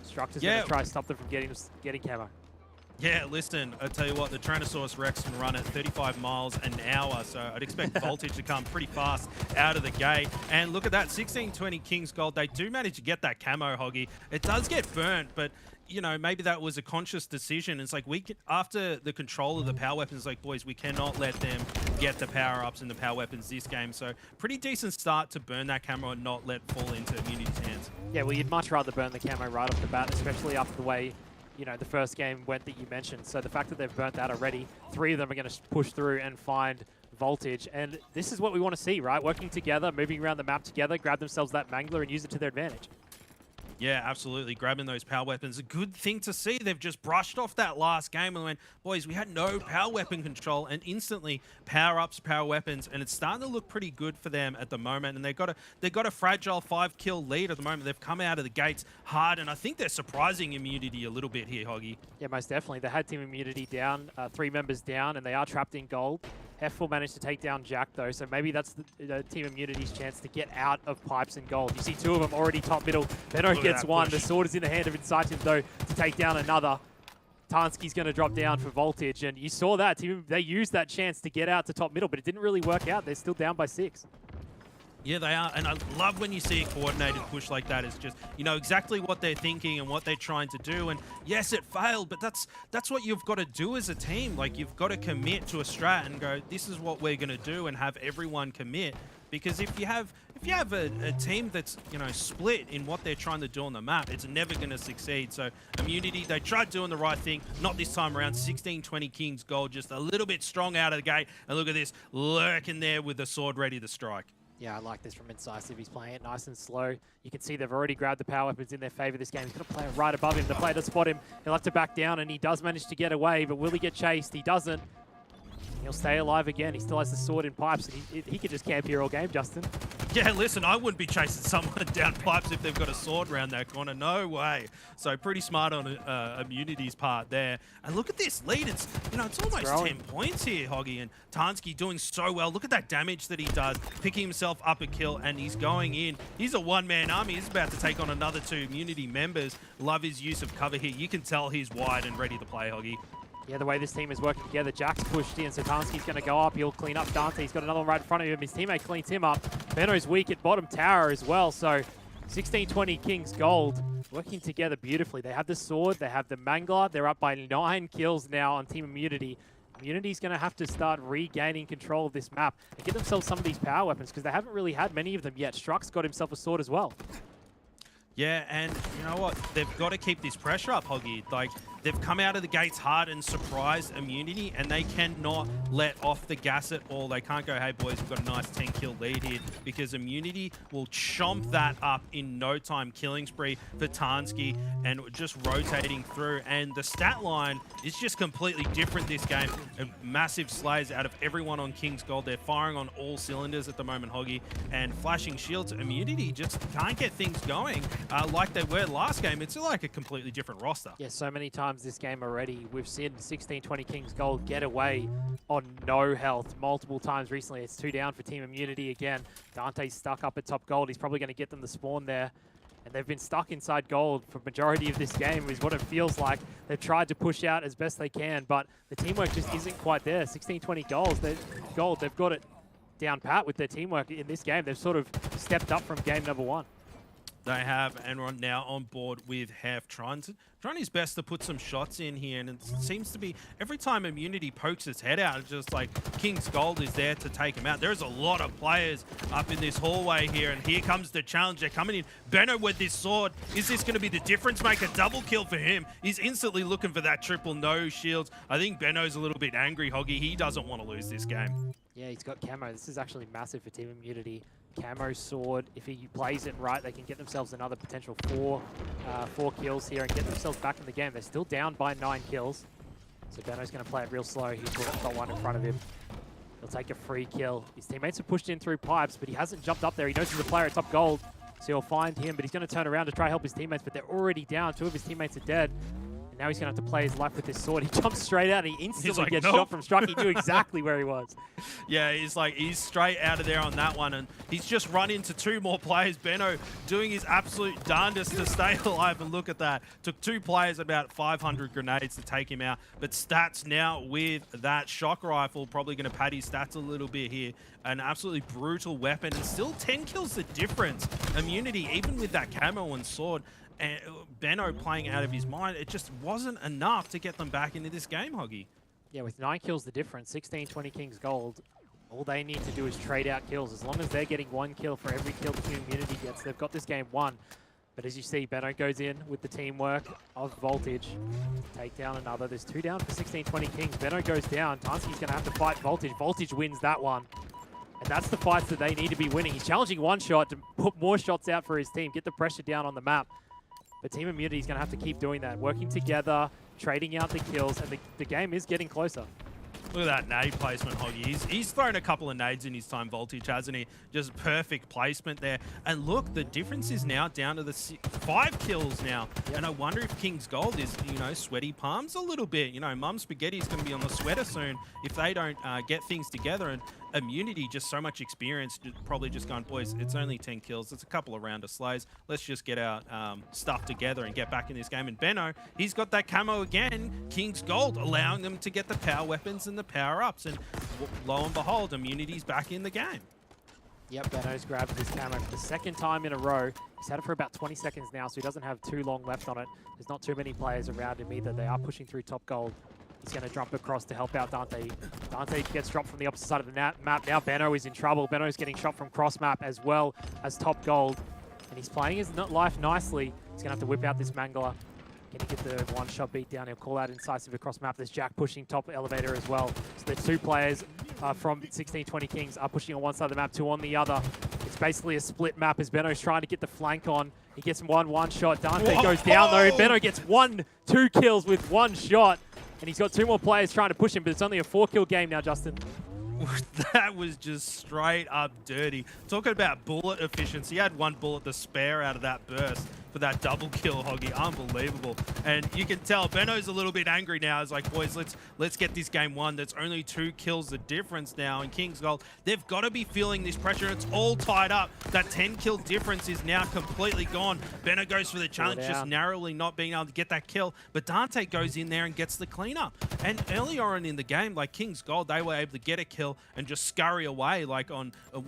Struck is going to try to stop them from getting camo. Yeah, listen, I tell you what, the Tyrannosaurus Rex can run at 35 miles an hour, so I'd expect Voltage to come pretty fast out of the gate. And look at that, 1620 Kings Gold, they do manage to get that camo, Hoggy. It does get burnt, but you know, maybe that was a conscious decision. It's like after the control of the power weapons, like, boys, we cannot let them get the power-ups and the power weapons this game. So pretty decent start to burn that camo and not let fall into Immunity's hands. Yeah, well, you'd much rather burn the camo right off the bat, especially after the way, you know, the first game went that you mentioned. So the fact that they've burnt that already, 3 of them are going to push through and find Voltage. And this is what we want to see, right? Working together, moving around the map together, grab themselves that Mangler and use it to their advantage. Yeah, absolutely. Grabbing those power weapons. A good thing to see. They've just brushed off that last game and went, boys, we had no power weapon control, and instantly power-ups, power weapons, and it's starting to look pretty good for them at the moment. And they've got a fragile 5-kill lead at the moment. They've come out of the gates hard, and I think they're surprising Immunity a little bit here, Hoggy. Yeah, most definitely. They had Team Immunity down, 3 members down, and they are trapped in gold. Heffel managed to take down Jack, though, so maybe that's the Team Immunity's chance to get out of pipes and gold. You see 2 of them already top middle. Benno gets one. Push. The sword is in the hand of Incitive, though, to take down another. Tansky's going to drop down for Voltage, and you saw that. They used that chance to get out to top middle, but it didn't really work out. They're still down by 6. Yeah, they are, and I love when you see a coordinated push like that. It's just, you know, exactly what they're thinking and what they're trying to do. And yes, it failed, but that's what you've got to do as a team. Like, you've got to commit to a strat and go, this is what we're going to do, and have everyone commit. Because if you have a team that's, you know, split in what they're trying to do on the map, it's never going to succeed. So Immunity, they tried doing the right thing, not this time around. 16-20 Kings gold, just a little bit strong out of the gate. And look at this, lurking there with the sword ready to strike. Yeah, I like this from Incisive. He's playing it nice and slow. You can see they've already grabbed the power weapons in their favor this game. He's got a player right above him. The player does spot him. He'll have to back down, and he does manage to get away, but will he get chased? He doesn't. He'll stay alive again. He still has the sword in pipes, and he could just camp here all game, Justin. Yeah, listen, I wouldn't be chasing someone down pipes if they've got a sword around that corner. No way. So pretty smart on Immunity's part there. And look at this lead. It's, you know, it's almost 10 points here, Hoggy. And Tansky doing so well. Look at that damage that he does, picking himself up a kill, and he's going in. He's a one-man army. He's about to take on another 2 Immunity members. Love his use of cover here. You can tell he's wide and ready to play, Hoggy. Yeah, the way this team is working together, Jack's pushed in, so Tansky's going to go up. He'll clean up Dante. He's got another one right in front of him. His teammate cleans him up. Benno's weak at bottom tower as well, so 16-20 Kings gold working together beautifully. They have the sword, they have the Mangler. They're up by 9 kills now on Team Immunity. Immunity's going to have to start regaining control of this map and get themselves some of these power weapons, because they haven't really had many of them yet. Struck's got himself a sword as well. Yeah, and you know what? They've got to keep this pressure up, Hoggy. Like, they've come out of the gates hard and surprised Immunity, and they cannot let off the gas at all. They can't go, hey, boys, we've got a nice 10-kill lead here, because Immunity will chomp that up in no time. Killing spree for Tansky and just rotating through. And the stat line is just completely different this game. Massive slays out of everyone on King's Gold. They're firing on all cylinders at the moment, Hoggy. And flashing shields. Immunity just can't get things going like they were last game. It's like a completely different roster. Yeah, so many times this game already, we've seen 16-20 Kings Gold get away on no health multiple times recently. It's 2 down for Team Immunity again. Dante's stuck up at top gold. He's probably going to get them the spawn there. And they've been stuck inside gold for majority of this game, is what it feels like. They've tried to push out as best they can, but the teamwork just isn't quite there. 16-20 gold, they've got it down pat with their teamwork in this game. They've sort of stepped up from game number 1. They have, and are now on board with Hef, trying his best to put some shots in here, and it seems to be every time Immunity pokes its head out, it's just like King's Gold is there to take him out. There's a lot of players up in this hallway here, and here comes the challenge. They're coming in. Benno with this sword. Is this going to be the difference maker? Double kill for him. He's instantly looking for that triple no shields. I think Benno's a little bit angry, Hoggy. He doesn't want to lose this game. Yeah, he's got camo. This is actually massive for Team Immunity. Camo sword, if he plays it right, they can get themselves another potential 4 kills here and get themselves back in the game. They're still down by 9 kills. So Benno's going to play it real slow. He's got one in front of him. He'll take a free kill. His teammates have pushed in through pipes, but he hasn't jumped up there. He knows he's a player at top gold, so he'll find him, but he's going to turn around to try to help his teammates, but they're already down. 2 of his teammates are dead. Now he's going to have to play his life with this sword. He jumps straight out and he instantly gets shot from Struck. He knew exactly where he was. Yeah, he's straight out of there on that one, and he's just run into 2 more players. Benno doing his absolute darndest to stay alive, and look at that. Took 2 players, about 500 grenades to take him out. But Stats now with that shock rifle, probably going to pad his stats a little bit here. An absolutely brutal weapon, and still 10 kills the difference. Immunity, even with that camo and sword, and Benno playing out of his mind, it just wasn't enough to get them back into this game, Hoggy. Yeah, with 9 kills the difference, 16-20 Kings Gold, all they need to do is trade out kills. As long as they're getting 1 kill for every kill the Team Immunity gets, they've got this game won. But as you see, Benno goes in with the teamwork of Voltage. Take down another. There's 2 down for 16-20 Kings. Benno goes down. Tansky's going to have to fight Voltage. Voltage wins that one. And that's the fights that they need to be winning. He's challenging one shot to put more shots out for his team, get the pressure down on the map. But Team Immunity is going to have to keep doing that, working together, trading out the kills, and the game is getting closer. Look at that nade placement, Hoggy. He's thrown a couple of nades in his time Voltage, hasn't he? Just perfect placement there. And look, the difference is now down to the 5 kills now. Yep. And I wonder if King's Gold is, sweaty palms a little bit. Mum Spaghetti is going to be on the sweater soon if they don't get things together. And Immunity, just so much experience, probably just gone, boys, it's only 10 kills. It's a couple of round of slays. Let's just get our stuff together and get back in this game. And Benno, he's got that camo again. King's Gold, allowing them to get the power weapons and the power-ups. And lo and behold, Immunity's back in the game. Yep, Benno's grabbed his camo for the second time in a row. He's had it for about 20 seconds now, so he doesn't have too long left on it. There's not too many players around him either. They are pushing through top gold. He's going to jump across to help out Dante. Dante gets dropped from the opposite side of the map. Now Benno is in trouble. Benno's getting shot from cross map as well as top gold. And he's playing his life nicely. He's going to have to whip out this Mangler. Can he get the one-shot beat down? He'll call out incisive across map. There's Jack pushing top elevator as well. So the 2 players from 1620 Kings are pushing on one side of the map, 2 on the other. It's basically a split map as Benno's trying to get the flank on. He gets one shot. Dante goes down though. Benno gets 2 kills with 1 shot. And he's got 2 more players trying to push him, but it's only a 4-kill game now, Justin. That was just straight up dirty. Talking about bullet efficiency, he had 1 bullet to spare out of that burst for that double kill, Hoggy. Unbelievable. And you can tell Benno's a little bit angry now. He's like, boys, let's get this game won. There's only 2 kills the difference now in King's Gold. They've got to be feeling this pressure. It's all tied up. That 10-kill difference is now completely gone. Benno goes for the challenge, just narrowly not being able to get that kill. But Dante goes in there and gets the cleanup. And earlier on in the game, like King's Gold, they were able to get a kill and just scurry away like on a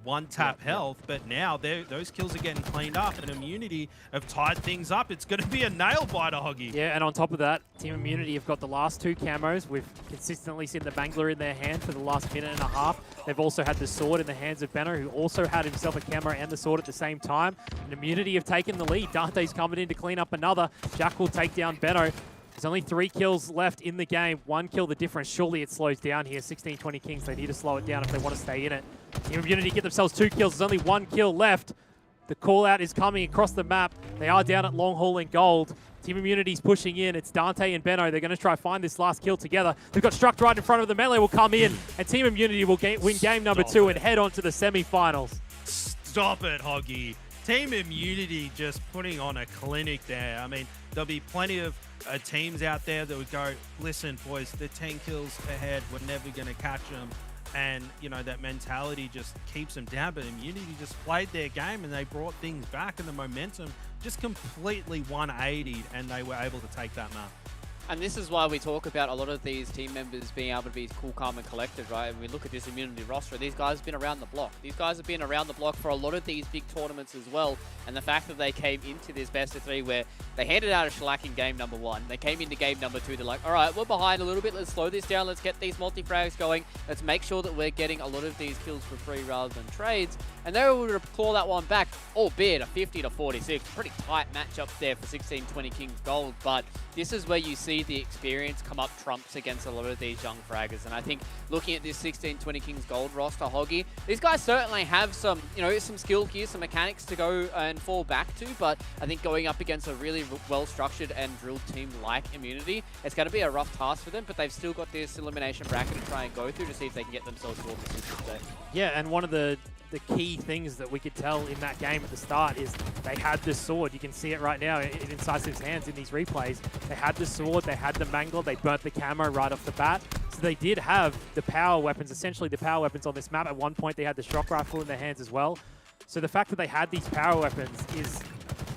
1-tap health. But now those kills are getting cleaned up, and Immunity have tied things up. It's going to be a nail-biter, Hoggy. Yeah, and on top of that, Team Immunity have got the last 2 camos. We've consistently seen the Mangler in their hand for the last minute and a half. They've also had the sword in the hands of Benno, who also had himself a camo and the sword at the same time. And Immunity have taken the lead. Dante's coming in to clean up another. Jack will take down Benno. There's only 3 kills left in the game. 1 kill the difference. Surely it slows down here. 1620 Kings, they need to slow it down if they want to stay in it. Team Immunity get themselves 2 kills. There's only 1 kill left. The call-out is coming across the map. They are down at long haul in gold. Team Immunity's pushing in. It's Dante and Benno. They're going to try to find this last kill together. They've got Struck right in front of them. Melee will come in, and Team Immunity will win game number 2 and head on to the semi-finals. Stop it, Hoggy. Team Immunity just putting on a clinic there. I mean, there'll be plenty of teams out there that would go, listen, boys, they're 10 kills ahead. We're never going to catch them. And, that mentality just keeps them down. But Immunity just played their game and they brought things back, and the momentum just completely 180'd, and they were able to take that map. And this is why we talk about a lot of these team members being able to be cool, calm, and collected, right? And we look at this Immunity roster. These guys have been around the block. These guys have been around the block for a lot of these big tournaments as well. And the fact that they came into this best of 3 where they handed out a shellac in game number 1. They came into game number 2. They're like, all right, we're behind a little bit. Let's slow this down. Let's get these multi-frags going. Let's make sure that we're getting a lot of these kills for free rather than trades. And they were able to claw that one back, albeit a 50-46. Pretty tight matchup there for 1620 Kings Gold. But this is where you see the experience come up trumps against a lot of these young fraggers. And I think looking at this 1620 Kings Gold roster, Hoggy, these guys certainly have some, some skill here, some mechanics to go and fall back to. But I think going up against a really well-structured and drilled team like Immunity, it's going to be a rough task for them. But they've still got this elimination bracket to try and go through to see if they can get themselves to all positions there. Yeah, and one of the key things that we could tell in that game at the start is they had the sword. You can see it right now in Incisive's hands in these replays. They had the sword, they had the Mangler, they burnt the camo right off the bat. So they did have the power weapons, essentially the power weapons on this map. At one point they had the shock rifle in their hands as well. So the fact that they had these power weapons is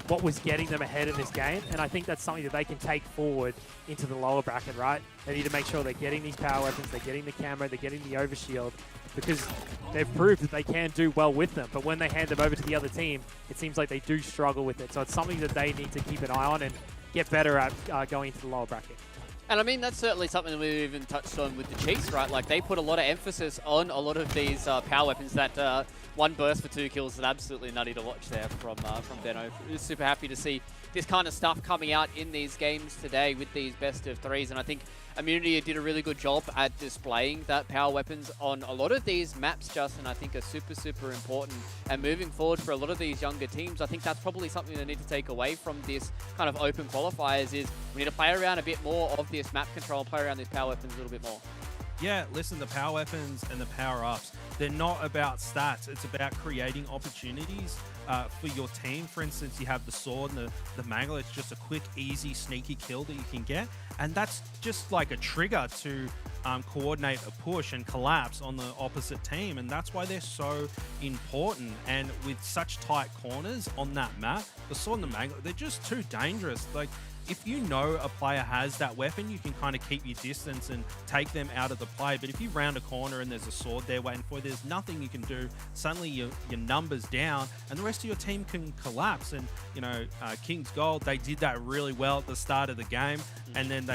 what was getting them ahead in this game, and I think that's something that they can take forward into the lower bracket, right? They need to make sure they're getting these power weapons, they're getting the camo, they're getting the overshield, because they've proved that they can do well with them. But when they hand them over to the other team, it seems like they do struggle with it. So it's something that they need to keep an eye on and get better at going into the lower bracket. And I mean, that's certainly something that we've even touched on with the Chiefs, right? Like, they put a lot of emphasis on a lot of these power weapons. That one burst for 2 kills is absolutely nutty to watch there from Benno. Super happy to see this kind of stuff coming out in these games today with these best of 3s. And I think Immunity did a really good job at displaying that power weapons on a lot of these maps, Justin. I think are super, super important. And moving forward for a lot of these younger teams, I think that's probably something they need to take away from this kind of open qualifiers is we need to play around a bit more of this map control, play around these power weapons a little bit more. Yeah, listen, the power weapons and the power-ups, they're not about stats. It's about creating opportunities for your team. For instance, you have the sword and the Mangler. It's just a quick, easy, sneaky kill that you can get. And that's just like a trigger to coordinate a push and collapse on the opposite team. And that's why they're so important. And with such tight corners on that map, the sword and the Mangler, they're just too dangerous. Like, if you know a player has that weapon, you can kind of keep your distance and take them out of the play. But if you round a corner and there's a sword there waiting for you, there's nothing you can do. Suddenly your number's down and the rest of your team can collapse. And, you know, King's Gold, they did that really well at the start of the game. And then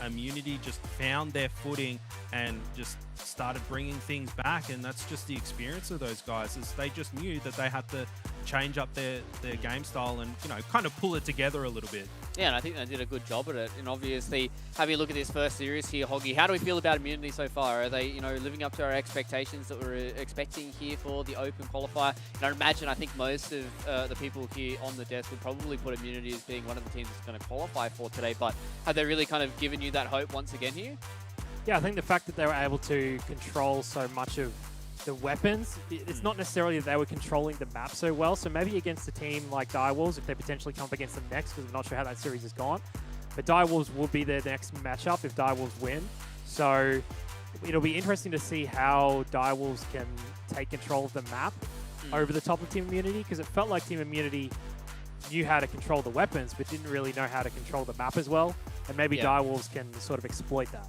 Immunity just found their footing and just started bringing things back. And that's just the experience of those guys, is they just knew that they had to change up their game style and, you know, kind of pull it together a little bit. Yeah, and I think they did a good job at it. And obviously, having a look at this first series here, Hoggy, how do we feel about Immunity so far? Are they, you know, living up to our expectations that we're expecting here for the open qualifier? And I imagine, I think most of the people here on the desk would probably put Immunity as being one of the teams that's going to qualify for today. But have they really kind of given you that hope once again here? Yeah, I think the fact that they were able to control so much of the weapons, it's not necessarily that they were controlling the map so well. So maybe against a team like Direwolves, if they potentially come up against them next, because I'm not sure how that series has gone. But Direwolves will be their next matchup if Direwolves win. So it'll be interesting to see how Direwolves can take control of the map over the top of Team Immunity, because it felt like Team Immunity knew how to control the weapons, but didn't really know how to control the map as well. And maybe Direwolves can sort of exploit that.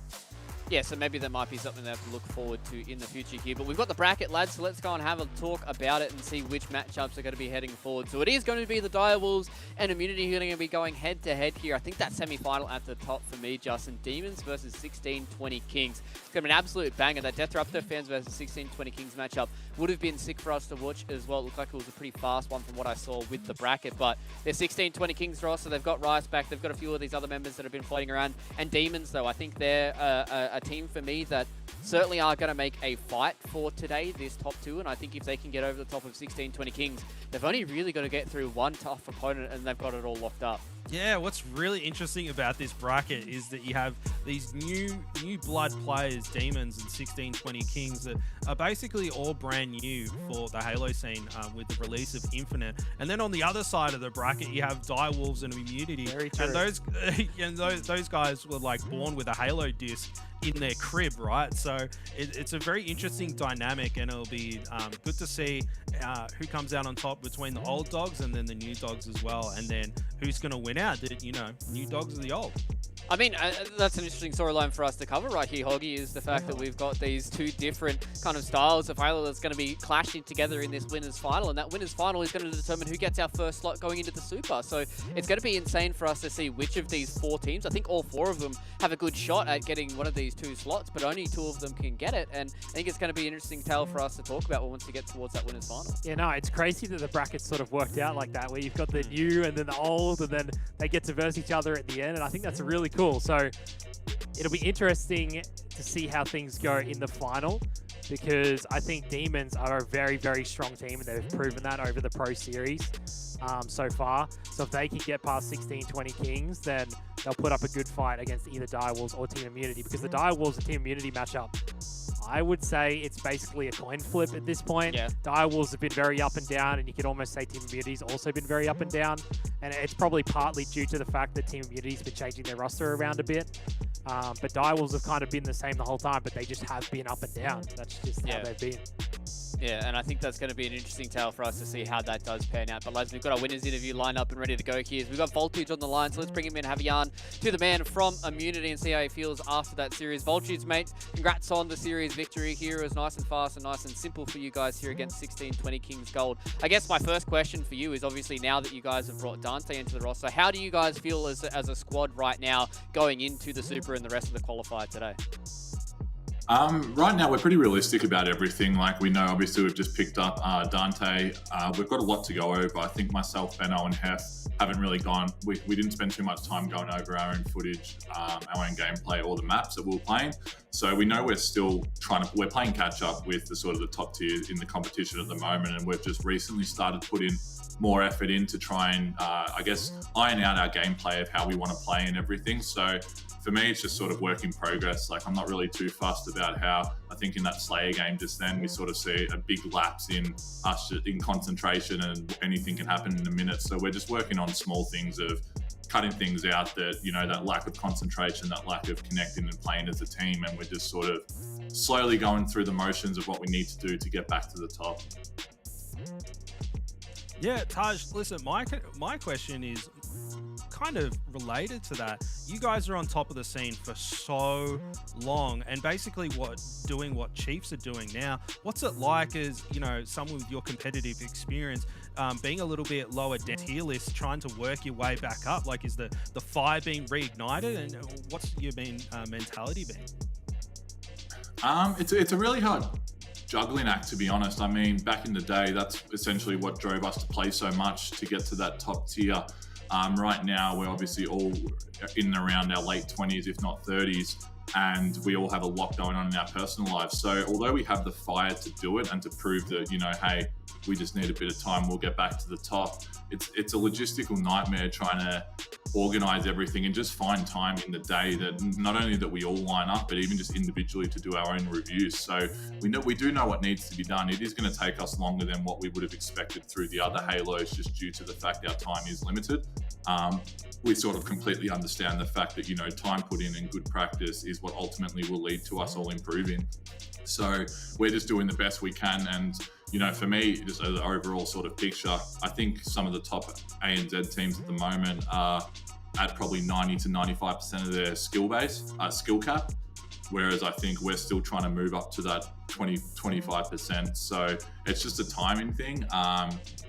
Yeah, so maybe that might be something they have to look forward to in the future here. But we've got the bracket, lads, so let's go and have a talk about it and see which matchups are going to be heading forward. So it is going to be the Direwolves and Immunity who are going to be going head-to-head here. I think that semi-final at the top for me, Justin. Demons versus 1620 Kings. It's going to be an absolute banger. That Death Raptor fans versus 1620 Kings matchup would have been sick for us to watch as well. It looked like it was a pretty fast one from what I saw with the bracket. But they're 1620 Kings draw, so they've got Rice back. They've got a few of these other members that have been floating around. And Demons, though, I think they're a team for me that certainly are going to make a fight for today, this top two. And I think if they can get over the top of 1620 Kings, they've only really got to get through one tough opponent and they've got it all locked up. Yeah, what's really interesting about this bracket is that you have these new blood players, Demons and 1620 Kings, that are basically all brand new for the Halo scene with the release of Infinite. And then on the other side of the bracket, you have Direwolves and Immunity. Very true. And those guys were like born with a Halo disc in their crib, right? So it's a very interesting dynamic, and it'll be good to see who comes out on top between the old dogs and then the new dogs as well, and then who's going to win out. You know, new dogs or the old. I mean, that's an interesting storyline for us to cover right here, Hoggy, is the fact that we've got these two different kind of styles of Halo that's going to be clashing together in this winners final, and that winners final is going to determine who gets our first slot going into the Super. So it's going to be insane for us to see which of these four teams, I think all four of them have a good shot at getting one of these two slots, but only two of them can get it, and I think it's going to be an interesting tale for us to talk about once we get towards that winners final. Yeah, no, it's crazy that the brackets sort of worked out like that, where you've got the new and then the old, and then they get to verse each other at the end, and I think that's really cool. So it'll be interesting to see how things go in the final, because I think Demons are a very, very strong team, and they've proven that over the Pro Series so far. So if they can get past 1620 Kings, then they'll put up a good fight against either Direwolves or Team Immunity, because the Direwolves and Team Immunity matchup, I would say it's basically a coin flip at this point. Yeah. Direwolves have been very up and down, and you could almost say Team Immunity's also been very up and down. And it's probably partly due to the fact that Team Immunity's been changing their roster around a bit. But Direwolves have kind of been the same the whole time, but they just have been up and down. That's just how they've been. Yeah, and I think that's going to be an interesting tale for us to see how that does pan out. But lads, we've got our winners interview lined up and ready to go here. We've got Voltage on the line, so let's bring him in and have a yarn to the man from Immunity and see how he feels after that series. Voltage, mate, congrats on the series victory here. It was nice and fast and nice and simple for you guys here against 16-20 Kings Gold. I guess my first question for you is obviously now that you guys have brought Dante into the roster, how do you guys feel as a squad right now going into the Super and the rest of the qualifier today? Right now, we're pretty realistic about everything. Like, we know, obviously, we've just picked up Dante. We've got a lot to go over. I think myself, Benno, and Hef haven't really gone. We didn't spend too much time going over our own footage, our own gameplay, or the maps that we were playing. So we know we're still we're playing catch up with the sort of the top tier in the competition at the moment. And we've just recently started putting more effort in to try and, I guess, iron out our gameplay of how we want to play and everything. So for me, it's just sort of work in progress. Like, I'm not really too fussed about how, I think in that Slayer game just then, we sort of see a big lapse in us in concentration, and anything can happen in a minute. So we're just working on small things of cutting things out that, you know, that lack of concentration, that lack of connecting and playing as a team. And we're just sort of slowly going through the motions of what we need to do to get back to the top. Yeah, Taj, listen, my question is kind of related to that. You guys are on top of the scene for so long, and basically doing what Chiefs are doing now. What's it like as, you know, someone with your competitive experience, being a little bit lower down tier list, trying to work your way back up? Like, is the fire being reignited, and what's your mentality been? It's a really hard juggling act, to be honest. I mean, back in the day, that's essentially what drove us to play so much, to get to that top tier. Right now, we're obviously all in and around our late 20s, if not 30s, and we all have a lot going on in our personal lives. So although we have the fire to do it and to prove that, you know, hey, we just need a bit of time, we'll get back to the top, it's a logistical nightmare trying to organize everything and just find time in the day that not only that we all line up, but even just individually to do our own reviews. So we do know what needs to be done. It is going to take us longer than what we would have expected through the other Halos, just due to the fact our time is limited. We sort of completely understand the fact that, you know, time put in and good practice is what ultimately will lead to us all improving. So we're just doing the best we can. And, you know, for me, just as an overall sort of picture, I think some of the top ANZ teams at the moment are at probably 90 to 95% of their skill cap. Whereas I think we're still trying to move up to that 20-25%. So it's just a timing thing.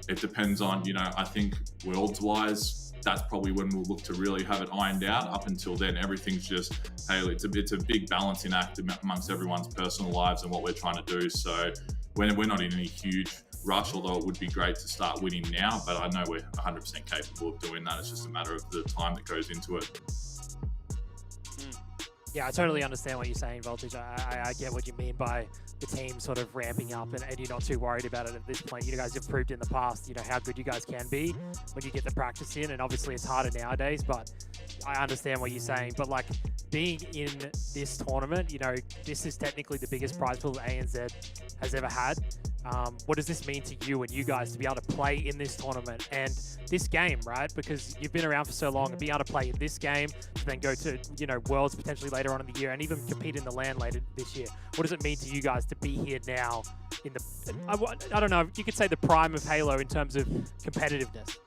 It depends on, you know, I think worlds wise, that's probably when we'll look to really have it ironed out. Up until then, everything's just, hey, it's a big balancing act amongst everyone's personal lives and what we're trying to do. So we're not in any huge rush, although it would be great to start winning now, but I know we're 100% capable of doing that. It's just a matter of the time that goes into it. Yeah, I totally understand what you're saying, Voltage. I get what you mean by the team sort of ramping up, and you're not too worried about it at this point. You guys have proved in the past, you know, how good you guys can be when you get the practice in, and obviously it's harder nowadays, but I understand what you're saying. But like, being in this tournament, you know, this is technically the biggest prize pool ANZ has ever had. What does this mean to you and you guys to be able to play in this tournament and this game, right? Because you've been around for so long, and being able to play in this game to then go to, you know, Worlds potentially later on in the year, and even compete in the LAN later this year. What does it mean to you guys to be here now in the, I don't know, you could say the prime of Halo in terms of competitiveness?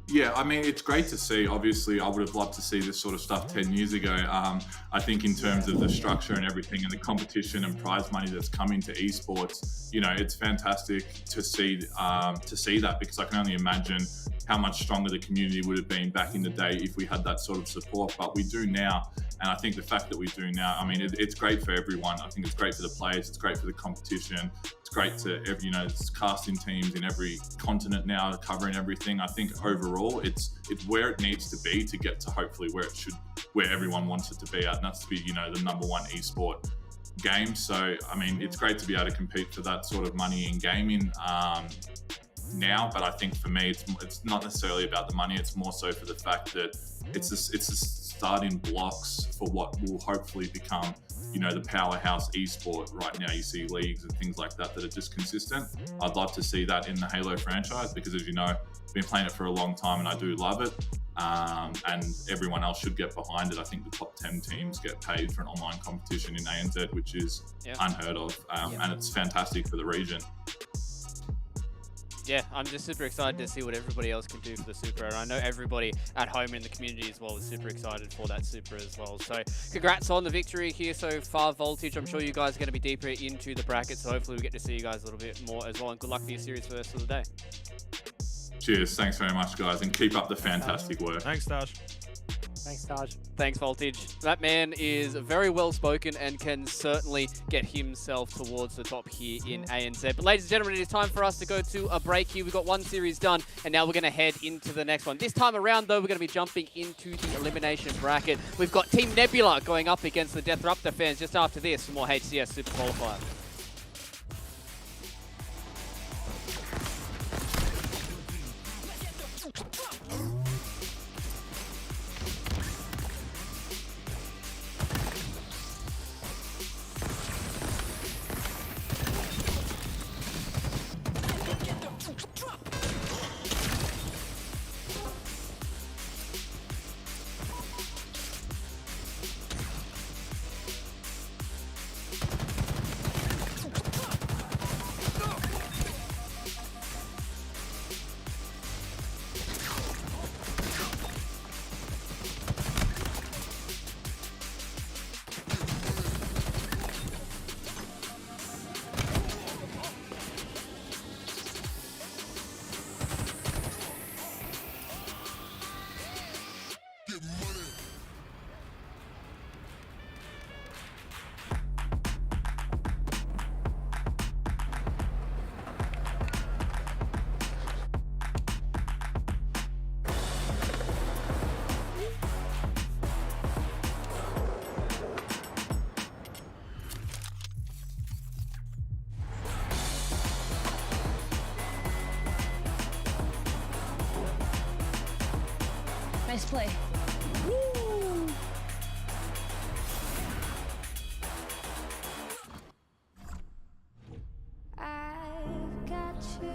Yeah, I mean, it's great to see. Obviously, I would have loved to see this sort of stuff 10 years ago. I think in terms of the structure and everything and the competition and prize money that's come into esports, you know, it's fantastic to see that, because I can only imagine how much stronger the community would have been back in the day if we had that sort of support. But we do now, and I think the fact that we do now, I mean, it's great for everyone. I think it's great for the players, it's great for the competition, it's great to, you know, it's casting teams in every continent now, covering everything. I think overall, it's where it needs to be to get to hopefully where everyone wants it to be at, and that's to be, you know, the #1 esport game. So, I mean, it's great to be able to compete for that sort of money in gaming now, but I think for me, it's not necessarily about the money. It's more so for the fact that it's the starting blocks for what will hopefully become, you know, the powerhouse esport. Right now, you see leagues and things like that are just consistent. I'd love to see that in the Halo franchise, because, as you know, I've been playing it for a long time and I do love it. and everyone else should get behind it. I think the top 10 teams get paid for an online competition in ANZ, which is unheard of, and it's fantastic for the region. Yeah, I'm just super excited to see what everybody else can do for the Super, and I know everybody at home in the community as well is super excited for that Super as well. So congrats on the victory here so far, Voltage. I'm sure you guys are going to be deeper into the bracket, so hopefully we get to see you guys a little bit more as well, and good luck for your series for the rest of the day. Cheers, thanks very much, guys, and keep up the fantastic work. Thanks, Taj. Thanks, Taj. Thanks, Voltage. That man is very well spoken and can certainly get himself towards the top here in ANZ. But ladies and gentlemen, it is time for us to go to a break here. We've got one series done, and now we're going to head into the next one. This time around, though, we're going to be jumping into the elimination bracket. We've got Team Nebula going up against the Deathruptor fans just after this for more HCS Super Qualifier. Nice play. Woo! I've got you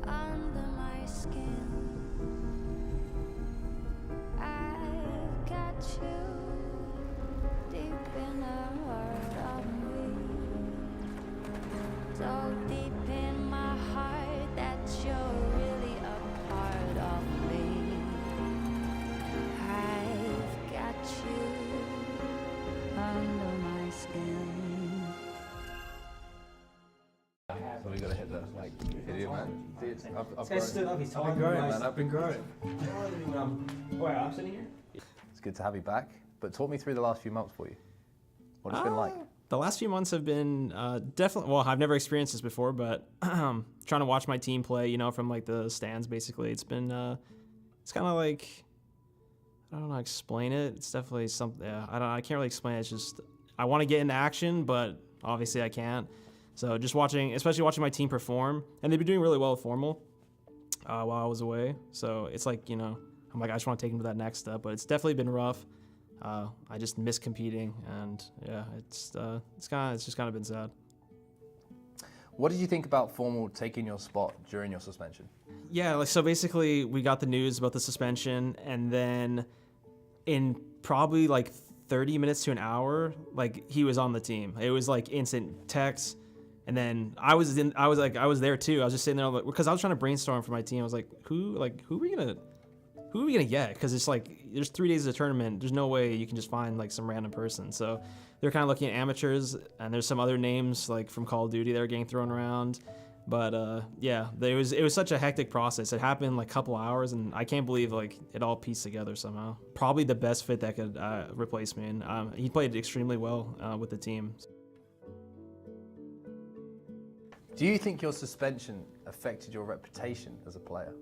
under my skin. I've got you deep in the heart of me. So deep in my heart that you're really a part of me. I've got you under my skin. So we gotta hit the video, man. I've This guy stood up, he's talking. been growing, man. I've been growing. Wait, I'm sitting here? It's good to have you back. But talk me through the last few months for you. What it's been like. The last few months have been definitely, well, I've never experienced this before, but trying to watch my team play, you know, from like the stands, basically. It's been, it's kind of like, I don't know how to explain it. It's definitely something, I can't really explain it. It's just, I want to get into action, but obviously I can't. So just watching, especially watching my team perform, and they've been doing really well with Formal while I was away. So it's like, you know, I'm like, I just want to take them to that next step, but it's definitely been rough. I just miss competing, and yeah, it's just kind of been sad. What did you think about Formal taking your spot during your suspension? Yeah, like, so basically we got the news about the suspension, and then in probably like 30 minutes to an hour, like he was on the team. It was like instant text. And then I was there too. I was just sitting there because I was trying to brainstorm for my team. I was like, who are we gonna get? Because it's like there's 3 days of the tournament. There's no way you can just find like some random person. So they're kind of looking at amateurs, and there's some other names like from Call of Duty that are getting thrown around. But yeah, it was such a hectic process. It happened like a couple hours, and I can't believe like it all pieced together somehow. Probably the best fit that could replace me, and he played extremely well with the team. Do you think your suspension affected your reputation as a player?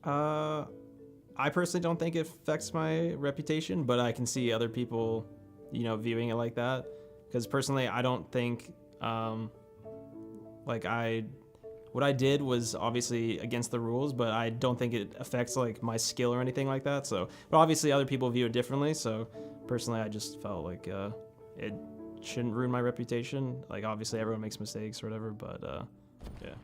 I personally don't think it affects my reputation, but I can see other people, you know, viewing it like that. Because personally, I don't think, what I did was obviously against the rules, but I don't think it affects like my skill or anything like that. So, but obviously other people view it differently. So personally, I just felt like it shouldn't ruin my reputation. Like obviously everyone makes mistakes or whatever, but yeah.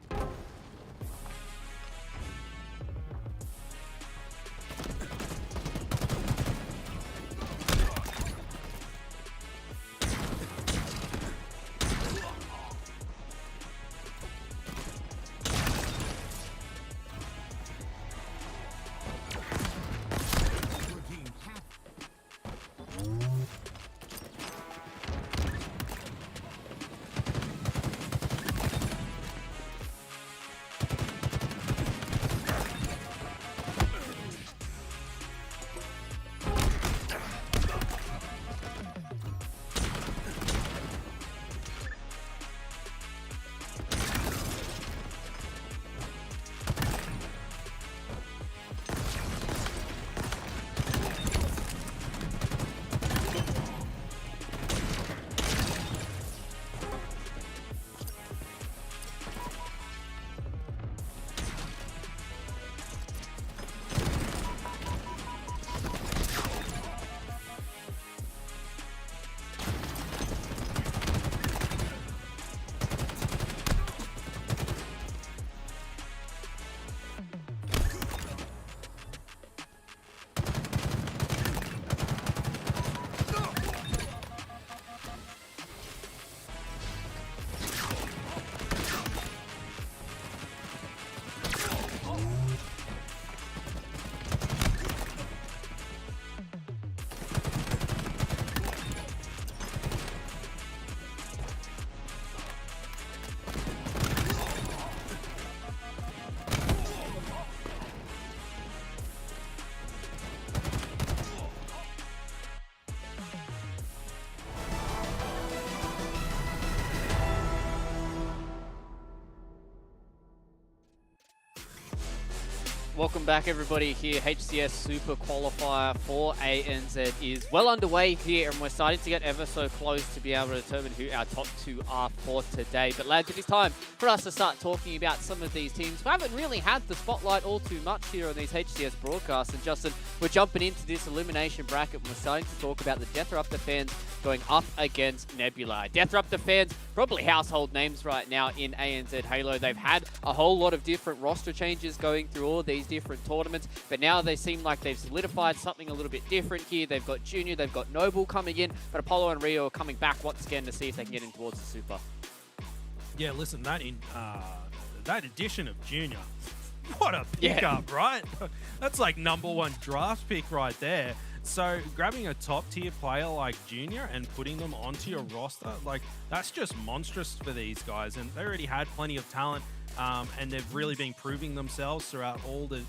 Welcome back, everybody. Here, HCS Super Qualifier for ANZ is well underway here, and we're starting to get ever so close to be able to determine who our top two are for today. But lads, it is time for us to start talking about some of these teams who haven't really had the spotlight all too much here on these HCS broadcasts. And Justin, we're jumping into this elimination bracket, and we're starting to talk about the Deathruptor fans going up against Nebula. Deathruptor fans, probably household names right now in ANZ Halo. They've had a whole lot of different roster changes going through all these different tournaments, but now they seem like they've solidified something a little bit different here. They've got Junior, they've got Noble coming in, but Apollo and Rio are coming back once again to see if they can get in towards the Super. Yeah, listen, that addition of Junior, what a pickup, right? That's like #1 draft pick right there. So grabbing a top tier player like Junior and putting them onto your roster, like that's just monstrous for these guys. And they already had plenty of talent. And they've really been proving themselves throughout all the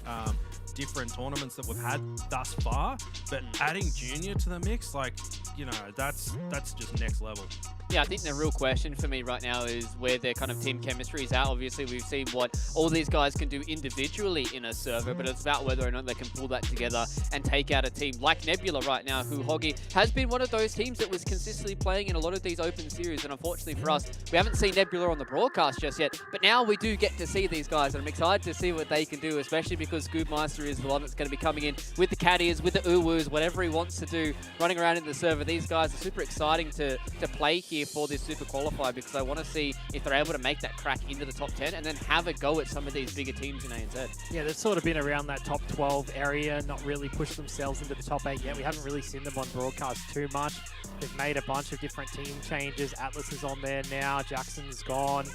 different tournaments that we've had thus far. But adding Junior to the mix, like, you know, that's just next level. Yeah, I think the real question for me right now is where their kind of team chemistry is at. Obviously, we've seen what all these guys can do individually in a server, but it's about whether or not they can pull that together and take out a team like Nebula right now, who, Hoggy, has been one of those teams that was consistently playing in a lot of these open series. And unfortunately for us, we haven't seen Nebula on the broadcast just yet, but now we do get to see these guys, and I'm excited to see what they can do, especially because Scoobmeister is the one that's going to be coming in with the caddies, with the uwus, whatever he wants to do, running around in the server. These guys are super exciting to play here for this Super Qualifier, because I want to see if they're able to make that crack into the top 10 and then have a go at some of these bigger teams in ANZ. Yeah, they've sort of been around that top 12 area, not really pushed themselves into the top 8 yet. We haven't really seen them on broadcast too much. They've made a bunch of different team changes. Atlas is on there now. Jackson's gone.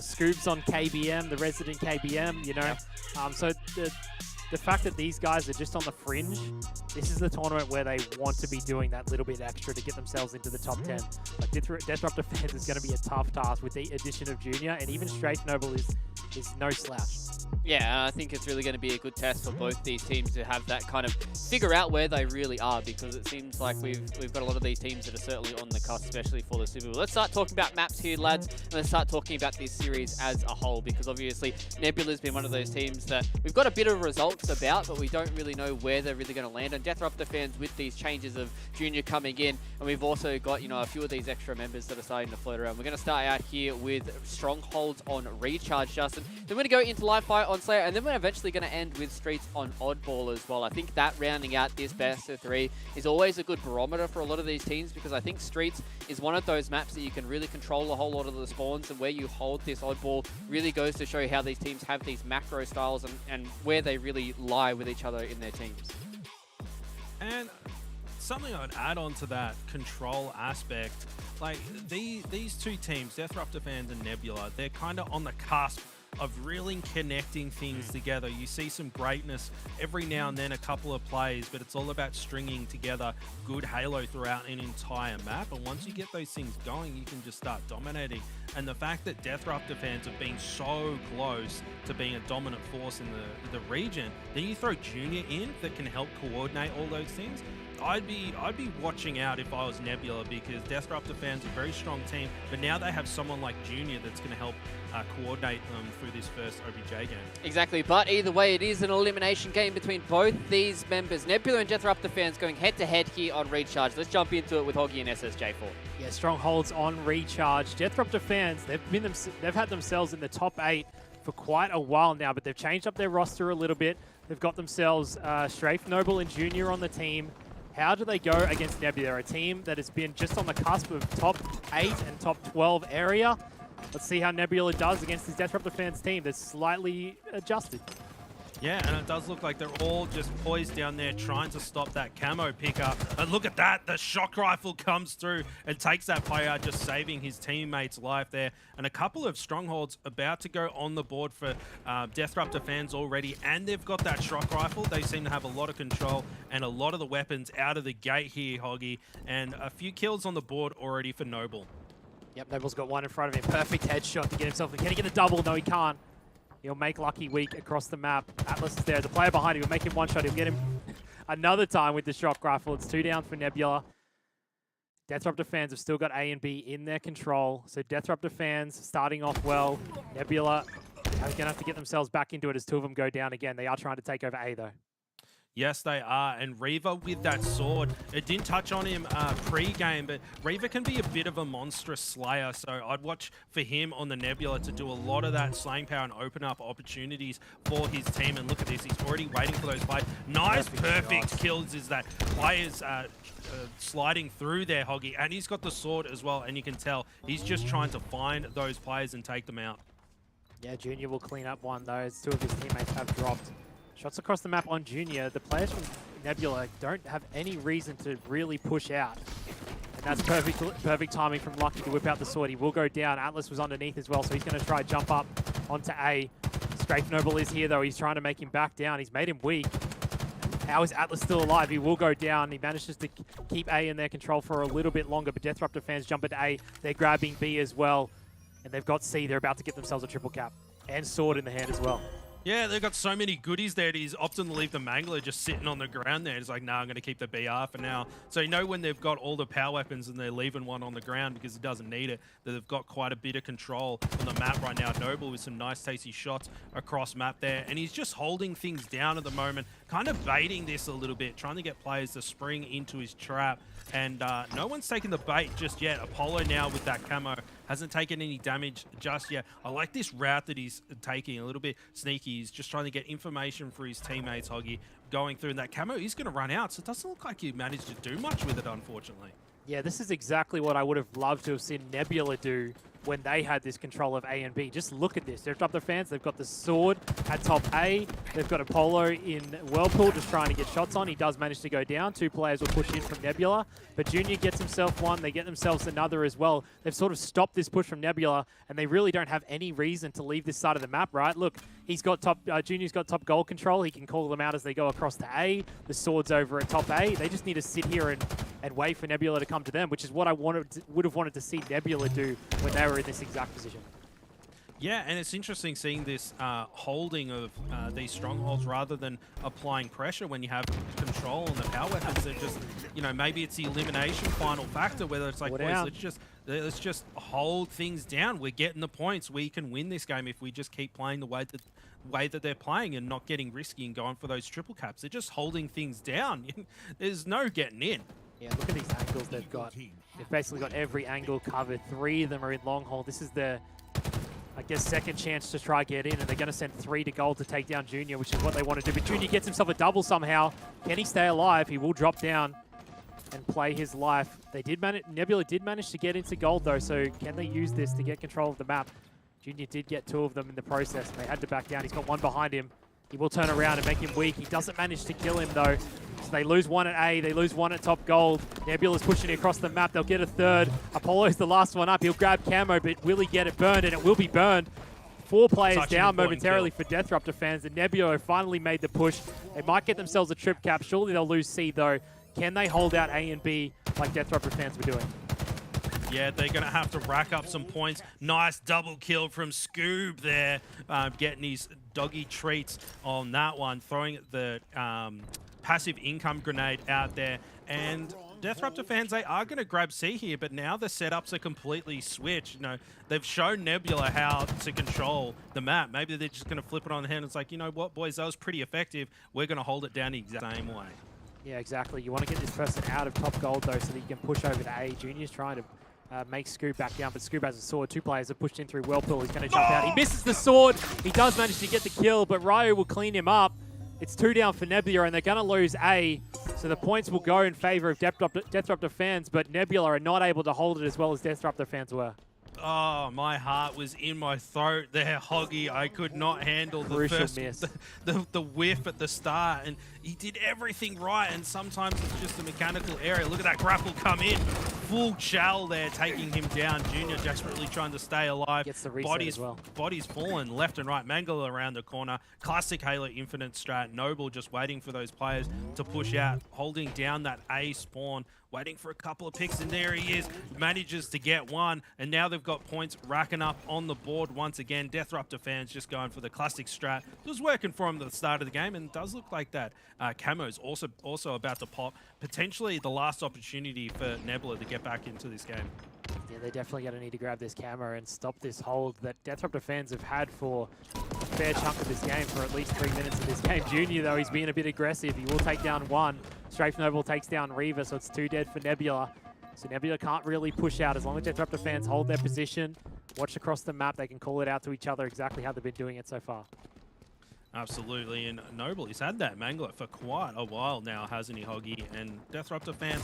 Scoob's on KBM, the resident KBM, you know. So the fact that these guys are just on the fringe, this is the tournament where they want to be doing that little bit extra to get themselves into the top 10. Like Deathruptor fans is going to be a tough task with the addition of Junior, and even Strafe Noble is no slouch. Yeah, I think it's really going to be a good test for both these teams to have that kind of figure out where they really are, because it seems like we've got a lot of these teams that are certainly on the cusp, especially for the Super Bowl. Let's start talking about maps here, lads, and let's start talking about this series as a whole, because obviously Nebula's been one of those teams that we've got a bit of results about, but we don't really know where they're really going to land. And Deathruptor fans, with these changes of Junior coming in, and we've also got, you know, a few of these extra members that are starting to float around. We're going to start out here with Strongholds on Recharge, Justin. Then we're going to go into Live Fire on Slayer, and then we're eventually going to end with Streets on Oddball as well. I think that rounding out this best of 3 is always a good barometer for a lot of these teams, because I think Streets is one of those maps that you can really control a whole lot of the spawns, and where you hold this Oddball really goes to show how these teams have these macro styles and where they really lie with each other in their teams. And something I'd add on to that control aspect, like these two teams, Deathruptor fans and Nebula, they're kind of on the cusp of really connecting things together. You see some greatness every now and then, a couple of plays, but it's all about stringing together good Halo throughout an entire map. And once you get those things going, you can just start dominating. And the fact that Deathruptor fans have been so close to being a dominant force in the region, then you throw Junior in that can help coordinate all those things. I'd be watching out if I was Nebula, because Deathruptor fans are a very strong team, but now they have someone like Junior that's going to help coordinate them through this first OBJ game. Exactly, but either way, it is an elimination game between both these members. Nebula and Deathruptor fans going head-to-head here on Recharge. Let's jump into it with Hoggy and SSJ4. Yeah, Strongholds on Recharge. Deathruptor fans, they've had themselves in the top 8 for quite a while now, but they've changed up their roster a little bit. They've got themselves Strafe Noble and Junior on the team. How do they go against Nebula, a team that has been just on the cusp of top 8 and top 12 area? Let's see how Nebula does against this Deathruptor fans team that's slightly adjusted. Yeah, and it does look like they're all just poised down there trying to stop that camo pickup. And look at that, the shock rifle comes through and takes that player, just saving his teammate's life there. And a couple of Strongholds about to go on the board for Deathruptor fans already, and they've got that shock rifle. They seem to have a lot of control and a lot of the weapons out of the gate here, Hoggy. And a few kills on the board already for Noble. Yep, Noble's got one in front of him. Perfect headshot to get himself. Can he get the double? No, he can't. He'll make Lucky weak across the map. Atlas is there. The player behind him will make him one shot. He'll get him another time with the shock rifle. It's 2 down for Nebula. Deathruptor fans have still got A and B in their control. So Deathruptor fans starting off well. Nebula They're going to have to get themselves back into it as two of them go down again. They are trying to take over A, though. Yes, they are. And Reaver with that sword, it didn't touch on him pre-game, but Reaver can be a bit of a monstrous slayer. So I'd watch for him on the Nebula to do a lot of that slaying power and open up opportunities for his team. And look at this, he's already waiting for those plays. Nice, perfect kills is that players sliding through there, Hoggy. And he's got the sword as well, and you can tell he's just trying to find those players and take them out. Yeah, Junior will clean up one, though, as two of his teammates have dropped. Shots across the map on Junior. The players from Nebula don't have any reason to really push out. And that's perfect timing from Lucky to whip out the sword. He will go down. Atlas was underneath as well, so he's going to try to jump up onto A. Strafe Noble is here, though. He's trying to make him back down. He's made him weak. How is Atlas still alive? He will go down. He manages to keep A in their control for a little bit longer, but Deathruptor fans jump into A. They're grabbing B as well. And they've got C. They're about to get themselves a triple cap. And sword in the hand as well. Yeah, they've got so many goodies there. He's opting to leave the Mangler just sitting on the ground there. He's like, nah, I'm going to keep the BR for now. So you know when they've got all the power weapons and they're leaving one on the ground because he doesn't need it, that they've got quite a bit of control on the map right now. Noble with some nice tasty shots across map there. And he's just holding things down at the moment, kind of baiting this a little bit, trying to get players to spring into his trap. And no one's taken the bait just yet. Apollo now with that camo hasn't taken any damage just yet. I like this route that he's taking, a little bit sneaky. He's just trying to get information for his teammates, Hoggy, going through. And that camo is going to run out, so it doesn't look like he managed to do much with it, unfortunately. Yeah, this is exactly what I would have loved to have seen Nebula do when they had this control of A and B. Just look at this. They've dropped their fans. They've got the sword at top A. They've got Apollo in Whirlpool just trying to get shots on. He does manage to go down. Two players will push in from Nebula. But Junior gets himself one. They get themselves another as well. They've sort of stopped this push from Nebula, and they really don't have any reason to leave this side of the map, right? Look, he's got top. Junior's got top goal control. He can call them out as they go across to A. The sword's over at top A. They just need to sit here and wait for Nebula to come to them, which is what I would have wanted to see Nebula do when they were in this exact position. Yeah, and it's interesting seeing this holding of these strongholds rather than applying pressure when you have control on the power weapons. They're just, you know, maybe it's the elimination final factor, whether it's like, boys, let's just hold things down. We're getting the points. We can win this game if we just keep playing the way that they're playing and not getting risky and going for those triple caps. They're just holding things down. There's no getting in. Yeah, look at these angles they've got. They've basically got every angle covered. 3 of them are in long haul. This is the, I guess, second chance to try get in, and they're going to send 3 to gold to take down Junior, which is what they want to do. But Junior gets himself a double somehow. Can he stay alive? He will drop down and play his life. They did Nebula did manage to get into gold, though, so can they use this to get control of the map? Junior did get 2 of them in the process, and they had to back down. He's got 1 behind him. He will turn around and make him weak. He doesn't manage to kill him, though. So they lose 1 at A, they lose 1 at top gold. Nebula's pushing it across the map. They'll get a 3rd. Apollo's the last one up. He'll grab camo, but will he get it burned? And it will be burned. 4 players down momentarily for Deathruptor fans. And Nebula finally made the push. They might get themselves a trip cap. Surely they'll lose C, though. Can they hold out A and B like Deathruptor fans were doing? Yeah, they're going to have to rack up some points. Nice double kill from Scoob there, getting his doggy treats on that one, throwing the passive income grenade out there. And Deathruptor fans, they are going to grab C here, but now the setups are completely switched. You know, they've shown Nebula how to control the map. Maybe they're just going to flip it on the hand. It's like, you know what, boys, that was pretty effective. We're going to hold it down the exact same way. Yeah, exactly. You want to get this person out of top gold, though, so that you can push over to A. Junior's trying to make Scoob back down, but Scoob has a sword. 2 players have pushed in through Whirlpool. He's going to jump out. He misses the sword. He does manage to get the kill, but Ryo will clean him up. It's 2 down for Nebula, and they're going to lose A. So the points will go in favor of Deathruptor fans, but Nebula are not able to hold it as well as Deathruptor fans were. Oh, my heart was in my throat there, Hoggy. I could not handle the whiff at the start, and he did everything right, and sometimes it's just a mechanical area. Look at that grapple come in. Full shell there, taking him down. Junior desperately trying to stay alive. Gets the reset as well. Body's fallen left and right. Mangle around the corner. Classic Halo Infinite strat. Noble just waiting for those players to push out, holding down that A spawn, waiting for a couple of picks, and there he is. Manages to get 1, and now they've got points racking up on the board once again. Deathruptor fans just going for the classic strat. It was working for him at the start of the game, and it does look like that camo's also about to pop. Potentially the last opportunity for Nebula to get back into this game. Yeah, they're definitely going to need to grab this camera and stop this hold that Deathruptor fans have had for a fair chunk of this game, for at least 3 minutes of this game. Junior, though, he's being a bit aggressive. He will take down one. Strafe Noble takes down Reaver, so it's 2 dead for Nebula. So Nebula can't really push out. As long as Deathruptor fans hold their position, watch across the map, they can call it out to each other exactly how they've been doing it so far. Absolutely, and Noble, he's had that Mangler for quite a while now, hasn't he, Hoggy? And Deathruptor fans,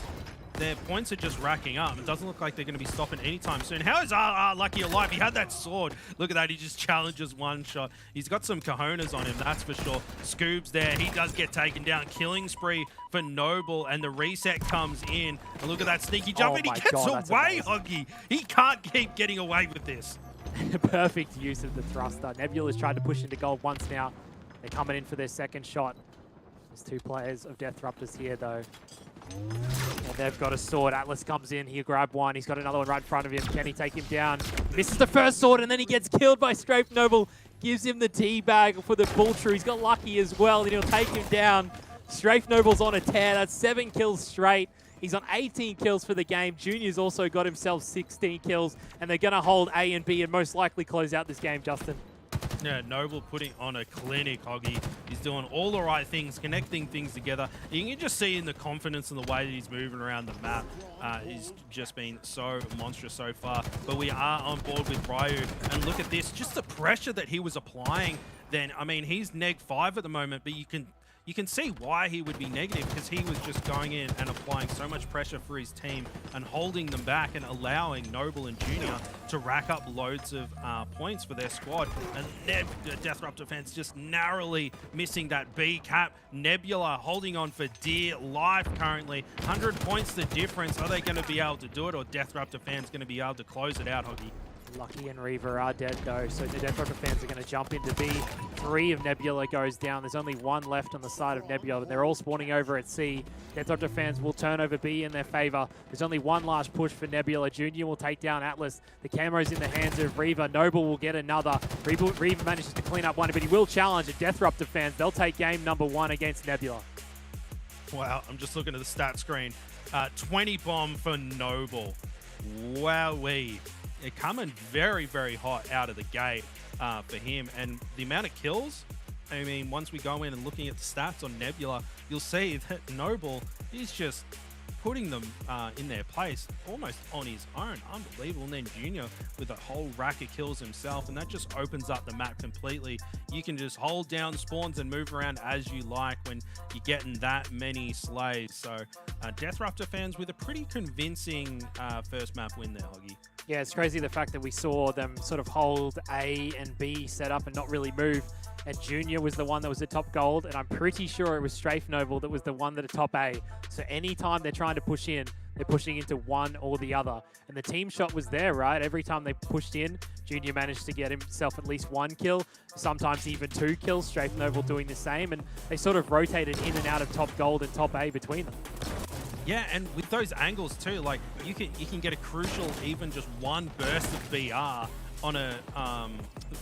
their points are just racking up. It doesn't look like they're going to be stopping anytime soon. How is RR lucky alive? He had that sword. Look at that, he just challenges one shot. He's got some cojones on him, that's for sure. Scoob's there, he does get taken down. Killing spree for Noble, and the reset comes in. And look at that sneaky jump, and he gets away, Hoggy. He can't keep getting away with this. Perfect use of the thruster. Nebula's tried to push into gold once now. They're coming in for their second shot. There's 2 players of Deathruptors here, though. And they've got a sword. Atlas comes in. He'll grab one. He's got another one right in front of him. Can he take him down? He misses the first sword, and then he gets killed by Strafe Noble. Gives him the teabag for the bull true. He's got lucky as well, and he'll take him down. Strafe Noble's on a tear. That's 7 kills straight. He's on 18 kills for the game. Junior's also got himself 16 kills, and they're going to hold A and B and most likely close out this game, Justin. Yeah, Noble putting on a clinic, Hoggy. He's doing all the right things, connecting things together. You can just see in the confidence and the way that he's moving around the map. He's just been so monstrous so far. But we are on board with Ryu. And look at this, just the pressure that he was applying then. I mean, he's neg 5 at the moment, but you can see why he would be negative, because he was just going in and applying so much pressure for his team and holding them back and allowing Noble and Junior to rack up loads of points for their squad. And Deathruptor fans just narrowly missing that B cap. Nebula holding on for dear life currently. 100 points the difference. Are they going to be able to do it, or Deathruptor fans going to be able to close it out, Hoggy? Lucky and Reaver are dead, though, so the Deathruptor fans are going to jump into B. 3 of Nebula goes down. There's only 1 left on the side of Nebula, and they're all spawning over at C. Deathruptor fans will turn over B in their favor. There's only 1 last push for Nebula. Junior will take down Atlas. The camera's in the hands of Reaver. Noble will get another. Reaver manages to clean up one, but he will challenge it. Deathruptor fans, they'll take game number 1 against Nebula. Wow, I'm just looking at the stat screen. 20 bomb for Noble. Wowee. It coming very, very hot out of the gate for him. And the amount of kills, I mean, once we go in and looking at the stats on Nebula, you'll see that Noble is just putting them in their place almost on his own. Unbelievable. And then Junior with a whole rack of kills himself, and that just opens up the map completely. You can just hold down spawns and move around as you like when you're getting that many slays. So Deathruptor fans with a pretty convincing first map win there, Hoggy. Yeah, it's crazy the fact that we saw them sort of hold A and B set up and not really move. And Junior was the one that was at top gold, and I'm pretty sure it was Strafe Noble that was the one that at top A. So anytime they're trying to push in, they're pushing into one or the other. And the team shot was there, right? Every time they pushed in, Junior managed to get himself at least 1 kill, sometimes even 2 kills. Strafe Noble doing the same, and they sort of rotated in and out of top gold and top A between them. Yeah, and with those angles too, like you can get a crucial, even just 1 burst of BR on a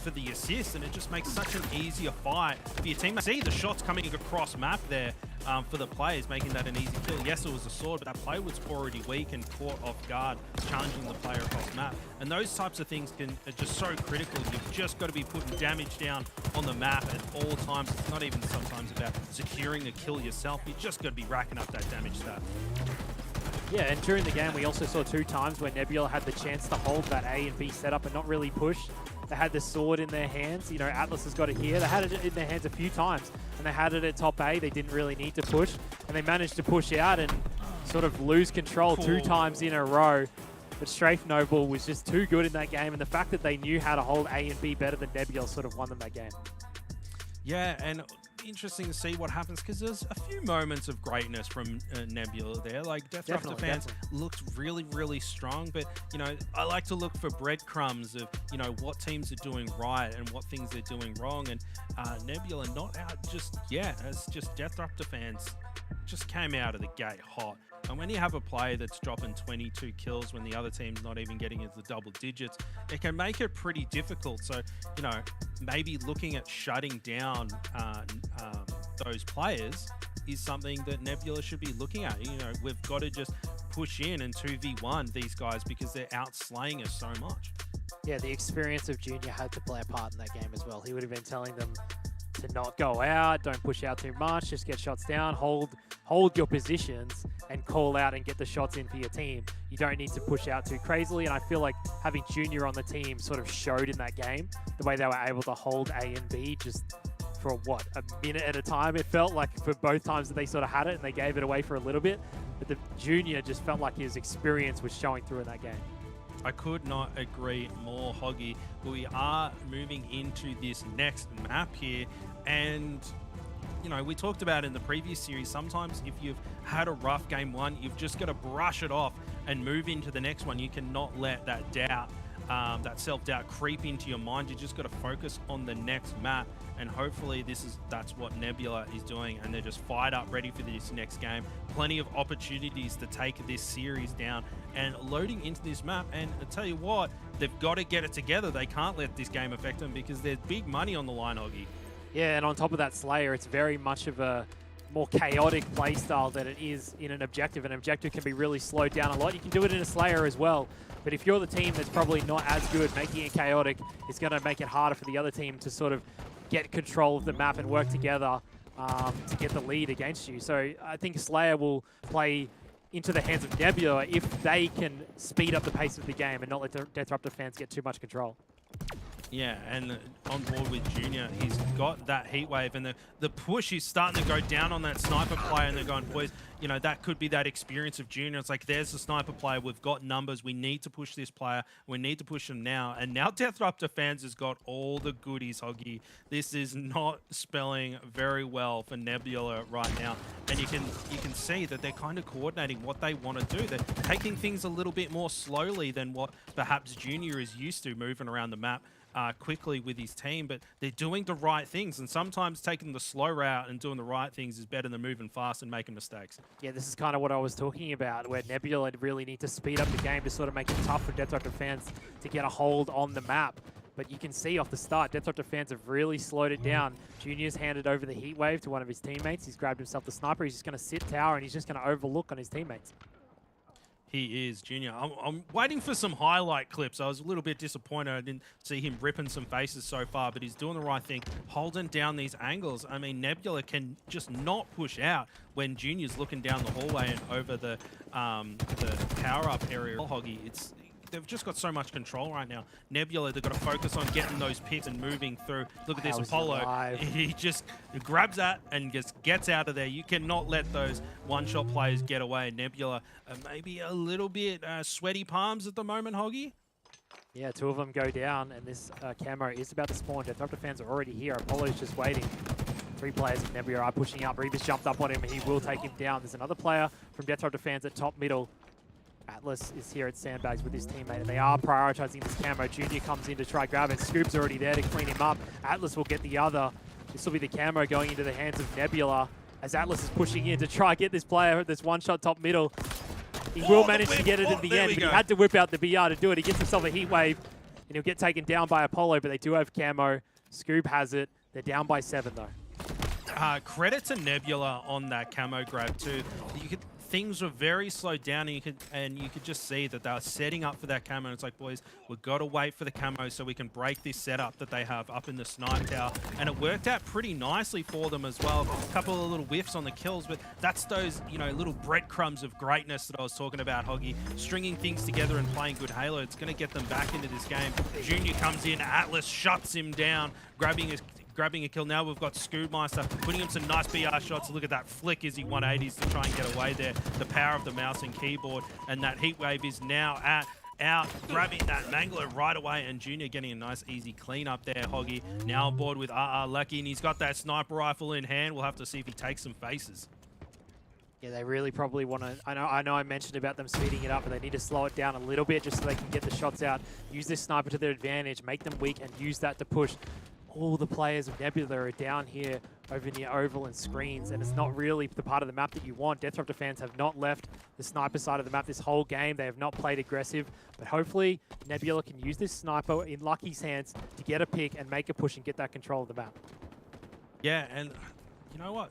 for the assist, and it just makes such an easier fight for your team. See the shots coming across map there for the players, making that an easy kill. Yes, it was a sword, but that player was already weak and caught off guard, challenging the player across map. And those types of things are just so critical. You've just got to be putting damage down on the map at all times. It's not even sometimes about securing the kill yourself. You just got to be racking up that damage stat. Yeah, and during the game, we also saw 2 times where Nebula had the chance to hold that A and B setup and not really push. They had the sword in their hands. You know, Atlas has got it here. They had it in their hands a few times, and they had it at top A. They didn't really need to push, and they managed to push out and sort of lose control 2 times in a row. But Strafe Noble was just too good in that game, and the fact that they knew how to hold A and B better than Nebula sort of won them that game. Yeah, and interesting to see what happens, because there's a few moments of greatness from Nebula there. Like Deathruptor fans looked really, really strong, but you know, I like to look for breadcrumbs of, you know, what teams are doing right and what things they're doing wrong. And Nebula not out just yet. It's just Deathruptor fans just came out of the gate hot. And when you have a player that's dropping 22 kills when the other team's not even getting into the double digits, it can make it pretty difficult. So, you know, maybe looking at shutting down those players is something that Nebula should be looking at. You know, we've got to just push in and 2v1 these guys because they're outslaying us so much. Yeah, the experience of Junior had to play a part in that game as well. He would have been telling them to not go out, don't push out too much, just get shots down, hold your positions and call out and get the shots in for your team. You don't need to push out too crazily, and I feel like having Junior on the team sort of showed in that game, the way they were able to hold A and B just for what, a minute at a time. It felt like for both times that they sort of had it and they gave it away for a little bit, but the Junior just felt like his experience was showing through in that game. I could not agree more, Hoggy. We are moving into this next map here, and you know, we talked about in the previous series, sometimes if you've had a rough game one, you've just got to brush it off and move into the next one. You cannot let that doubt, that self-doubt creep into your mind. You just got to focus on the next map, and hopefully that's what Nebula is doing, and they're just fired up, ready for this next game. Plenty of opportunities to take this series down and loading into this map, and I tell you what, they've got to get it together. They can't let this game affect them because there's big money on the line, Hoggy. Yeah, and on top of that, Slayer, it's very much of a more chaotic playstyle than it is in an objective. An objective can be really slowed down a lot. You can do it in a Slayer as well, but if you're the team that's probably not as good, making it chaotic is going to make it harder for the other team to sort of get control of the map and work together to get the lead against you. So I think Slayer will play into the hands of Nebula if they can speed up the pace of the game and not let the Disruptor fans get too much control. Yeah, and on board with Junior, he's got that heat wave, and the push is starting to go down on that sniper player, and they're going, boys, you know, that could be that experience of Junior. It's like, there's the sniper player, we've got numbers, we need to push this player, we need to push him now. And now Disruptor fans has got all the goodies, Hoggy. This is not spelling very well for Nebula right now, and you can see that they're kind of coordinating what they want to do. They're taking things a little bit more slowly than what perhaps Junior is used to, moving around the map quickly with his team, but they're doing the right things, and sometimes taking the slow route and doing the right things is better than moving fast and making mistakes. Yeah, this is kind of what I was talking about, where Nebula really need to speed up the game to sort of make it tough for Disruptor fans to get a hold on the map. But you can see off the start, Disruptor fans have really slowed it down. Junior's handed over the heat wave to one of his teammates. He's grabbed himself the sniper. He's just going to sit tower, and he's just going to overlook on his teammates. He is, Junior. I'm waiting for some highlight clips. I was a little bit disappointed I didn't see him ripping some faces so far, but he's doing the right thing, holding down these angles. I mean, Nebula can just not push out when Junior's looking down the hallway and over the power-up area. Hoggy, they've just got so much control right now. Nebula, they've got to focus on getting those picks and moving through. Look at this, Apollo. He just grabs that and just gets out of there. You cannot let those one-shot players get away. Nebula, maybe a little bit sweaty palms at the moment, Hoggy. Yeah, two of them go down, and this camo is about to spawn. Disruptor fans are already here. Apollo's just waiting. Three players of Nebula are pushing up. Revis jumped up on him, and he will take him down. There's another player from Disruptor fans at top middle. Atlas is here at Sandbags with his teammate, and they are prioritizing this camo. Junior comes in to try grab it. Scoop's already there to clean him up. Atlas will get the other. This will be the camo going into the hands of Nebula as Atlas is pushing in to try get this player, this one-shot top middle. He will manage to get it in the end, but he had to whip out the BR to do it. He gets himself a heat wave, and he'll get taken down by Apollo, but they do have camo. Scoop has it. They're down by 7, though. Credit to Nebula on that camo grab, too. Things were very slowed down, and you could just see that they were setting up for that camo. And it's like, boys, we've got to wait for the camo so we can break this setup that they have up in the snipe tower. And it worked out pretty nicely for them as well. A couple of little whiffs on the kills, but that's those, you know, little breadcrumbs of greatness that I was talking about, Hoggy. Stringing things together and playing good Halo. It's going to get them back into this game. Junior comes in, Atlas shuts him down, grabbing a kill. Now we've got Scoodmeister putting him some nice BR shots. Look at that flick as he 180s to try and get away there. The power of the mouse and keyboard, and that heat wave is now out, grabbing that Mangler right away, and Junior getting a nice easy clean up there, Hoggy. Now on board with Lucky, and he's got that sniper rifle in hand. We'll have to see if he takes some faces. Yeah, they really probably want to... I know I mentioned about them speeding it up, but they need to slow it down a little bit just so they can get the shots out, use this sniper to their advantage, make them weak, and use that to push. All the players of Nebula are down here over near Oval and Screens, and it's not really the part of the map that you want. Disruptor fans have not left the sniper side of the map this whole game. They have not played aggressive, but hopefully Nebula can use this sniper in Lucky's hands to get a pick and make a push and get that control of the map. Yeah, and you know what?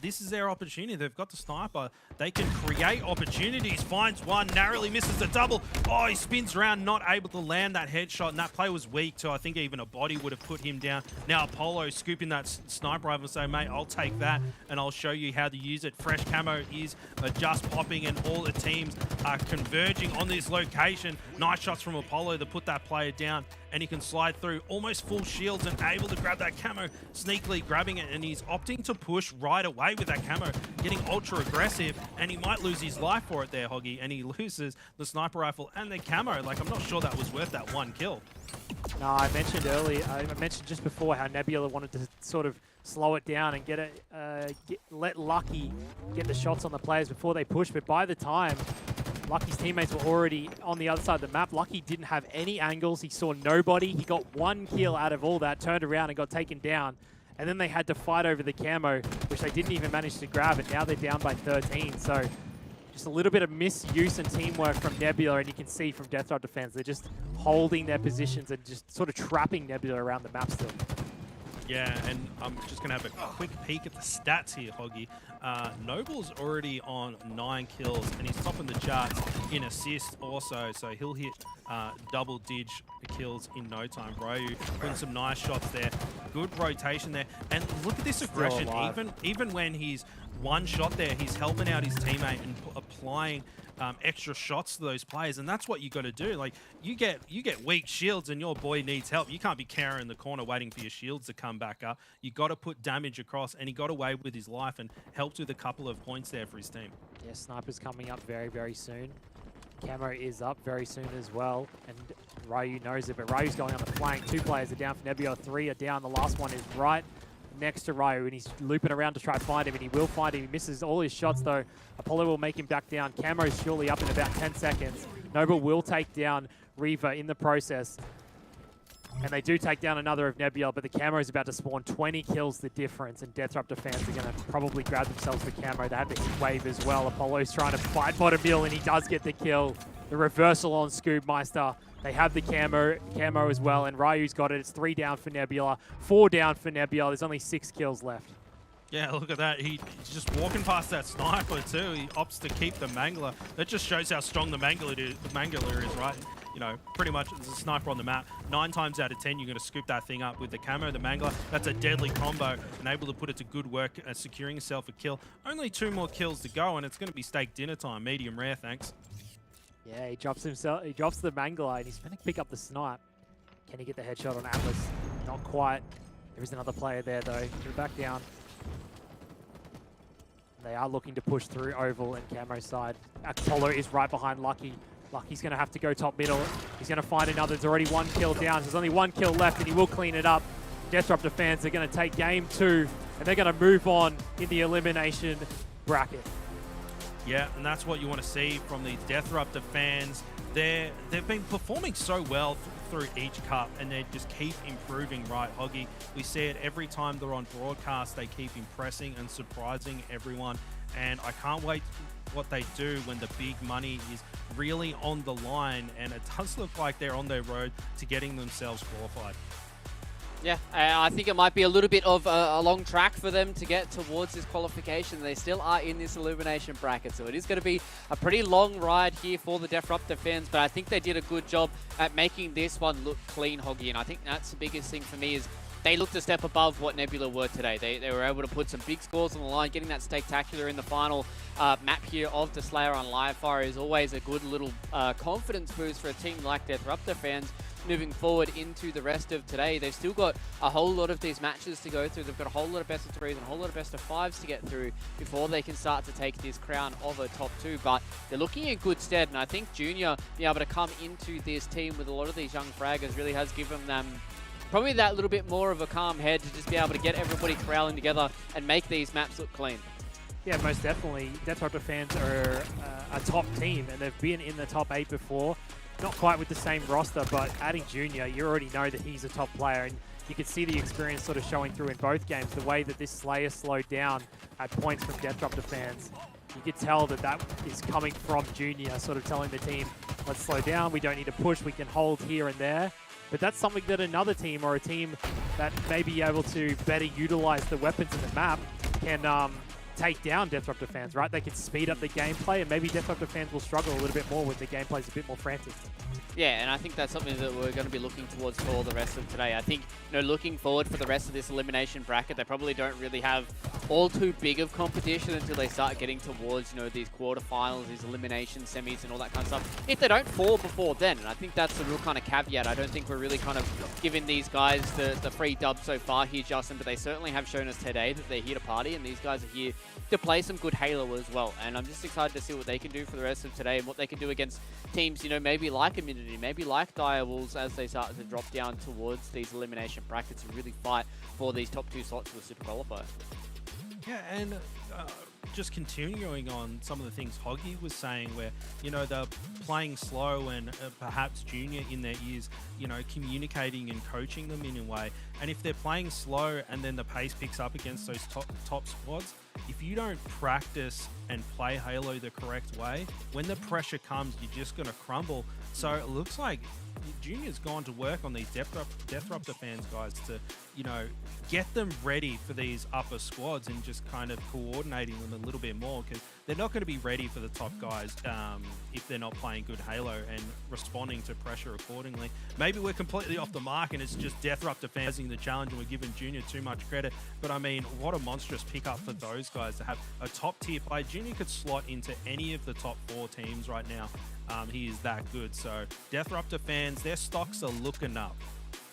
this is their opportunity. They've got the sniper. They can create opportunities. Finds one, narrowly misses the double. Oh, he spins around, not able to land that headshot, and that play was weak too. I think even a body would have put him down. Now Apollo scooping that sniper rifle and saying, mate, I'll take that, and I'll show you how to use it. Fresh camo is just popping, and all the teams are converging on this location. Nice shots from Apollo to put that player down, and he can slide through almost full shields and able to grab that camo, sneakily grabbing it, and he's opting to push right away with that camo, getting ultra aggressive, and he might lose his life for it there, Hoggy, and he loses the sniper rifle and the camo. Like, I'm not sure that was worth that one kill. No, I mentioned earlier, I mentioned just before how Nebula wanted to sort of slow it down and get it, let Lucky get the shots on the players before they push, but by the time Lucky's teammates were already on the other side of the map, Lucky didn't have any angles, he saw nobody, he got one kill out of all that, turned around and got taken down, and then they had to fight over the camo, which they didn't even manage to grab, and now they're down by 13, so just a little bit of misuse and teamwork from Nebula, and you can see from Death Drop Defense, they're just holding their positions and just sort of trapping Nebula around the map still. Yeah, and I'm just going to have a quick peek at the stats here, Hoggy. Noble's already on 9 kills, and he's topping the charts in assists also, so he'll hit double-dig kills in no time. Ryu putting some nice shots there. Good rotation there. And look at this aggression. Even when he's one shot there, he's helping out his teammate and applying extra shots to those players, and that's what you got to do. Like, you get weak shields and your boy needs help. You can't be carrying the corner waiting for your shields to come back up. You got to put damage across, and he got away with his life and helped with a couple of points there for his team. Yeah, Sniper's coming up very, very soon. Camo is up very soon as well, and Ryu knows it, but Ryu's going on the flank. 2 players are down for Nebula, 3 are down. The last one is right next to Ryu, and he's looping around to try to find him, and he will find him. He misses all his shots, though. Apollo will make him back down. Camo's surely up in about 10 seconds. Noble will take down Reaver in the process, and they do take down another of Nebula, but the Camo is about to spawn. 20 kills the difference, and Death Drop fans are going to probably grab themselves the Camo. They have the hit wave as well. Apollo's trying to fight bottom mill, and he does get the kill. The reversal on Scoobmeister. They have the camo as well, and Ryu's got it. It's 3 down for Nebula, 4 down for Nebula. There's only 6 kills left. Yeah, look at that. He's just walking past that sniper too. He opts to keep the Mangler. That just shows how strong the Mangler is, right? You know, pretty much there's a sniper on the map. 9 times out of 10, you're going to scoop that thing up with the camo, the Mangler. That's a deadly combo, and able to put it to good work, securing himself a kill. Only 2 more kills to go, and it's going to be steak dinner time. Medium rare, thanks. Yeah, he drops himself. He drops the Mangler, and he's going to pick up the snipe. Can he get the headshot on Atlas? Not quite. There is another player there, though. They're back down. They are looking to push through Oval and Camo side. Apollo is right behind Lucky. Lucky's going to have to go top middle. He's going to find another. There's already 1 kill down. There's only 1 kill left, and he will clean it up. Death Drop fans are going to take game 2, and they're going to move on in the elimination bracket. Yeah, and that's what you want to see from these Death Raptor fans. They've been performing so well through each cup, and they just keep improving, right, Hoggy? We see it every time they're on broadcast. They keep impressing and surprising everyone, and I can't wait what they do when the big money is really on the line, and it does look like they're on their road to getting themselves qualified. Yeah, I think it might be a little bit of a long track for them to get towards this qualification. They still are in this elimination bracket, so it is going to be a pretty long ride here for the Death Raptor fans, but I think they did a good job at making this one look clean, Hoggy, and I think that's the biggest thing for me is they looked a step above what Nebula were today. They were able to put some big scores on the line. Getting that spectacular in the final map here of the Slayer on Livefire is always a good little confidence boost for a team like Death Raptor fans moving forward into the rest of today. They've still got a whole lot of these matches to go through. They've got a whole lot of best of 3s and a whole lot of best of 5s to get through before they can start to take this crown of a top 2. But they're looking in good stead, and I think Junior being able to come into this team with a lot of these young fraggers really has given them probably that little bit more of a calm head to just be able to get everybody corralling together and make these maps look clean. Yeah, most definitely. Death Raptor fans are a top team, and they've been in the top 8 before. Not quite with the same roster, but adding Junior, you already know that he's a top player, and you can see the experience sort of showing through in both games. The way that this Slayer slowed down at points from Death Raptor fans, you could tell that that is coming from Junior, sort of telling the team, let's slow down, we don't need to push, we can hold here and there. But that's something that another team or a team that may be able to better utilize the weapons in the map take down Disruptor fans, right? They can speed up the gameplay, and maybe Disruptor fans will struggle a little bit more when the gameplay's a bit more frantic. Yeah, and I think that's something that we're going to be looking towards for the rest of today. I think, looking forward for the rest of this elimination bracket, they probably don't really have all too big of competition until they start getting towards, these quarterfinals, these elimination semis and all that kind of stuff. If they don't fall before then, and I think that's the real kind of caveat. I don't think we're really kind of giving these guys the free dub so far here, Justin, but they certainly have shown us today that they're here to party, and these guys are here to play some good Halo as well. And I'm just excited to see what they can do for the rest of today and what they can do against teams, maybe like Immunity, maybe like Direwolves, as they start to drop down towards these elimination brackets and really fight for these top 2 slots for the Super Qualifier. Yeah, and just continuing on some of the things Hoggy was saying, where they're playing slow and perhaps Junior in their ears, communicating and coaching them in a way. And if they're playing slow and then the pace picks up against those top squads, if you don't practice and play Halo the correct way, when the pressure comes, you're just going to crumble. So it looks like Junior's gone to work on these Disruptor fans, guys, to, get them ready for these upper squads and just kind of coordinating them a little bit more, because they're not going to be ready for the top guys if they're not playing good Halo and responding to pressure accordingly. Maybe we're completely off the mark and it's just Disruptor fans in the challenge and we're giving Junior too much credit. But I mean, what a monstrous pickup for those guys to have a top tier play. Junior could slot into any of the top 4 teams right now. He is that good. So Disruptor fans, their stocks are looking up.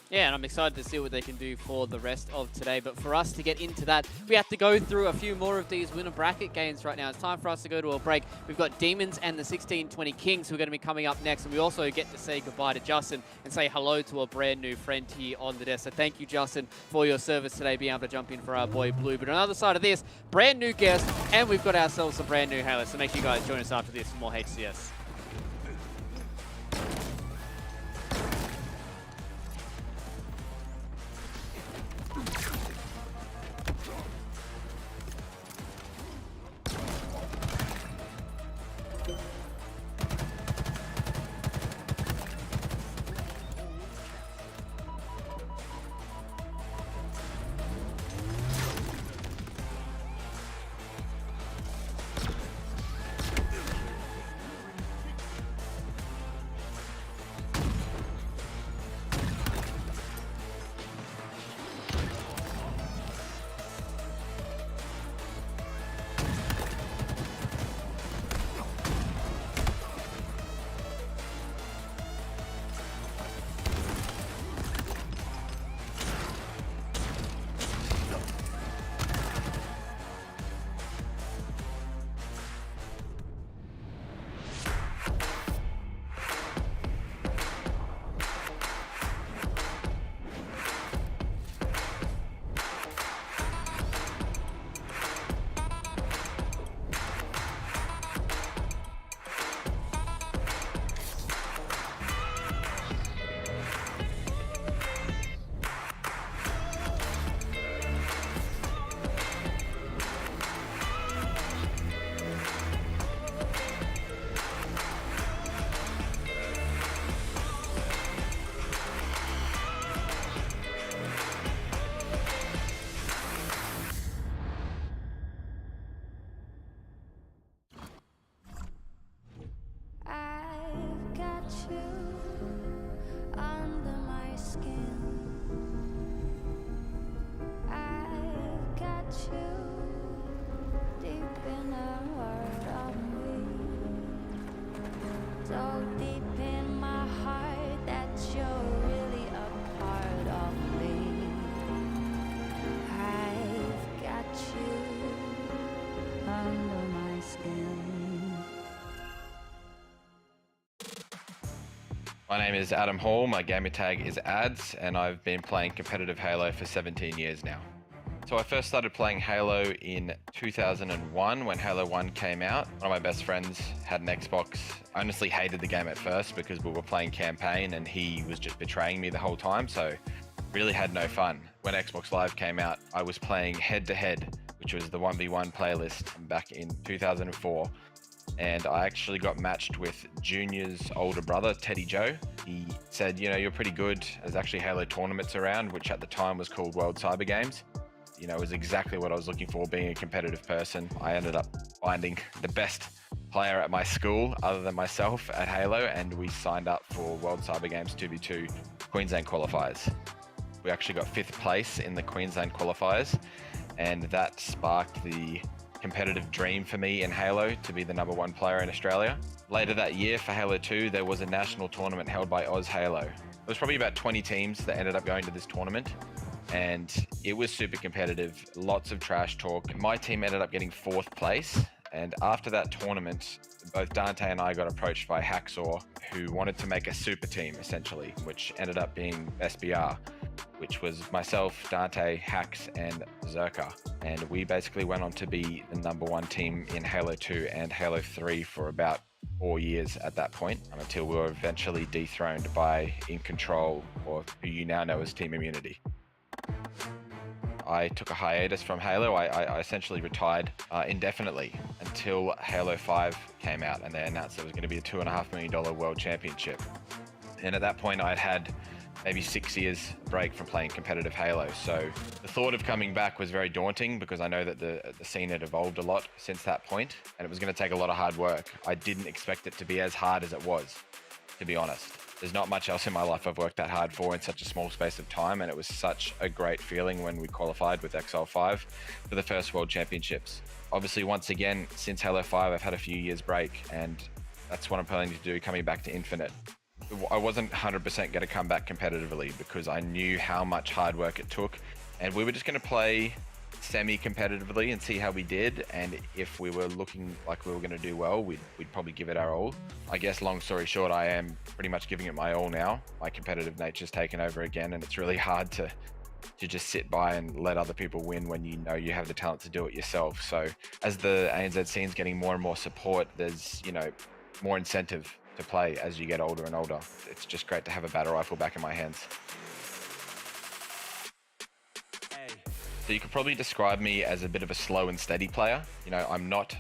Yeah, and I'm excited to see what they can do for the rest of today. But for us to get into that, we have to go through a few more of these winner bracket games right now. It's time for us to go to a break. We've got Demons and the 1620 Kings who are going to be coming up next. And we also get to say goodbye to Justin and say hello to a brand new friend here on the desk. So thank you, Justin, for your service today, being able to jump in for our boy Blue. But on the other side of this, brand new guest, and we've got ourselves some brand new Halo. So make sure you guys join us after this for more HCS. My name is Adam Hall, my gamer tag is Ads, and I've been playing competitive Halo for 17 years now. So I first started playing Halo in 2001 when Halo 1 came out. One of my best friends had an Xbox. I honestly hated the game at first because we were playing campaign and he was just betraying me the whole time, so really had no fun. When Xbox Live came out, I was playing head-to-head, which was the 1v1 playlist back in 2004. And I actually got matched with Junior's older brother, Teddy Joe. He said, you know, you're pretty good. There's actually Halo tournaments around, which at the time was called World Cyber Games. You know, it was exactly what I was looking for, being a competitive person. I ended up finding the best player at my school other than myself at Halo, and we signed up for World Cyber Games 2v2 Queensland qualifiers. We actually got 5th place in the Queensland qualifiers, and that sparked the competitive dream for me in Halo to be the #1 player in Australia. Later that year for Halo 2, there was a national tournament held by Oz Halo. There was probably about 20 teams that ended up going to this tournament, and it was super competitive, lots of trash talk. My team ended up getting 4th place, and after that tournament, both Dante and I got approached by Hacksaw, who wanted to make a super team, essentially, which ended up being SBR, which was myself, Dante, Hax, and Zerka. And we basically went on to be the #1 team in Halo 2 and Halo 3 for about 4 years at that point, until we were eventually dethroned by In Control, or who you now know as Team Immunity. I took a hiatus from Halo. I essentially retired indefinitely until Halo 5 came out, and they announced there was going to be a $2.5 million World Championship. And at that point, I'd had maybe 6 years break from playing competitive Halo. So the thought of coming back was very daunting, because I know that the scene had evolved a lot since that point, and it was going to take a lot of hard work. I didn't expect it to be as hard as it was, to be honest. There's not much else in my life I've worked that hard for in such a small space of time, and it was such a great feeling when we qualified with XL5 for the first World Championships. Obviously, once again, since Halo 5, I've had a few years break, and that's what I'm planning to do coming back to Infinite. I wasn't 100% going to come back competitively, because I knew how much hard work it took, and we were just going to play semi-competitively and see how we did, and if we were looking like we were going to do well, we'd probably give it our all. I guess, long story short, I am pretty much giving it my all now. My competitive nature's taken over again, and it's really hard to just sit by and let other people win when you know you have the talent to do it yourself. So as the ANZ scene's getting more and more support, there's, you know, more incentive to play as you get older and older. It's just great to have a battle rifle back in my hands. So you could probably describe me as a bit of a slow and steady player. You know, I'm not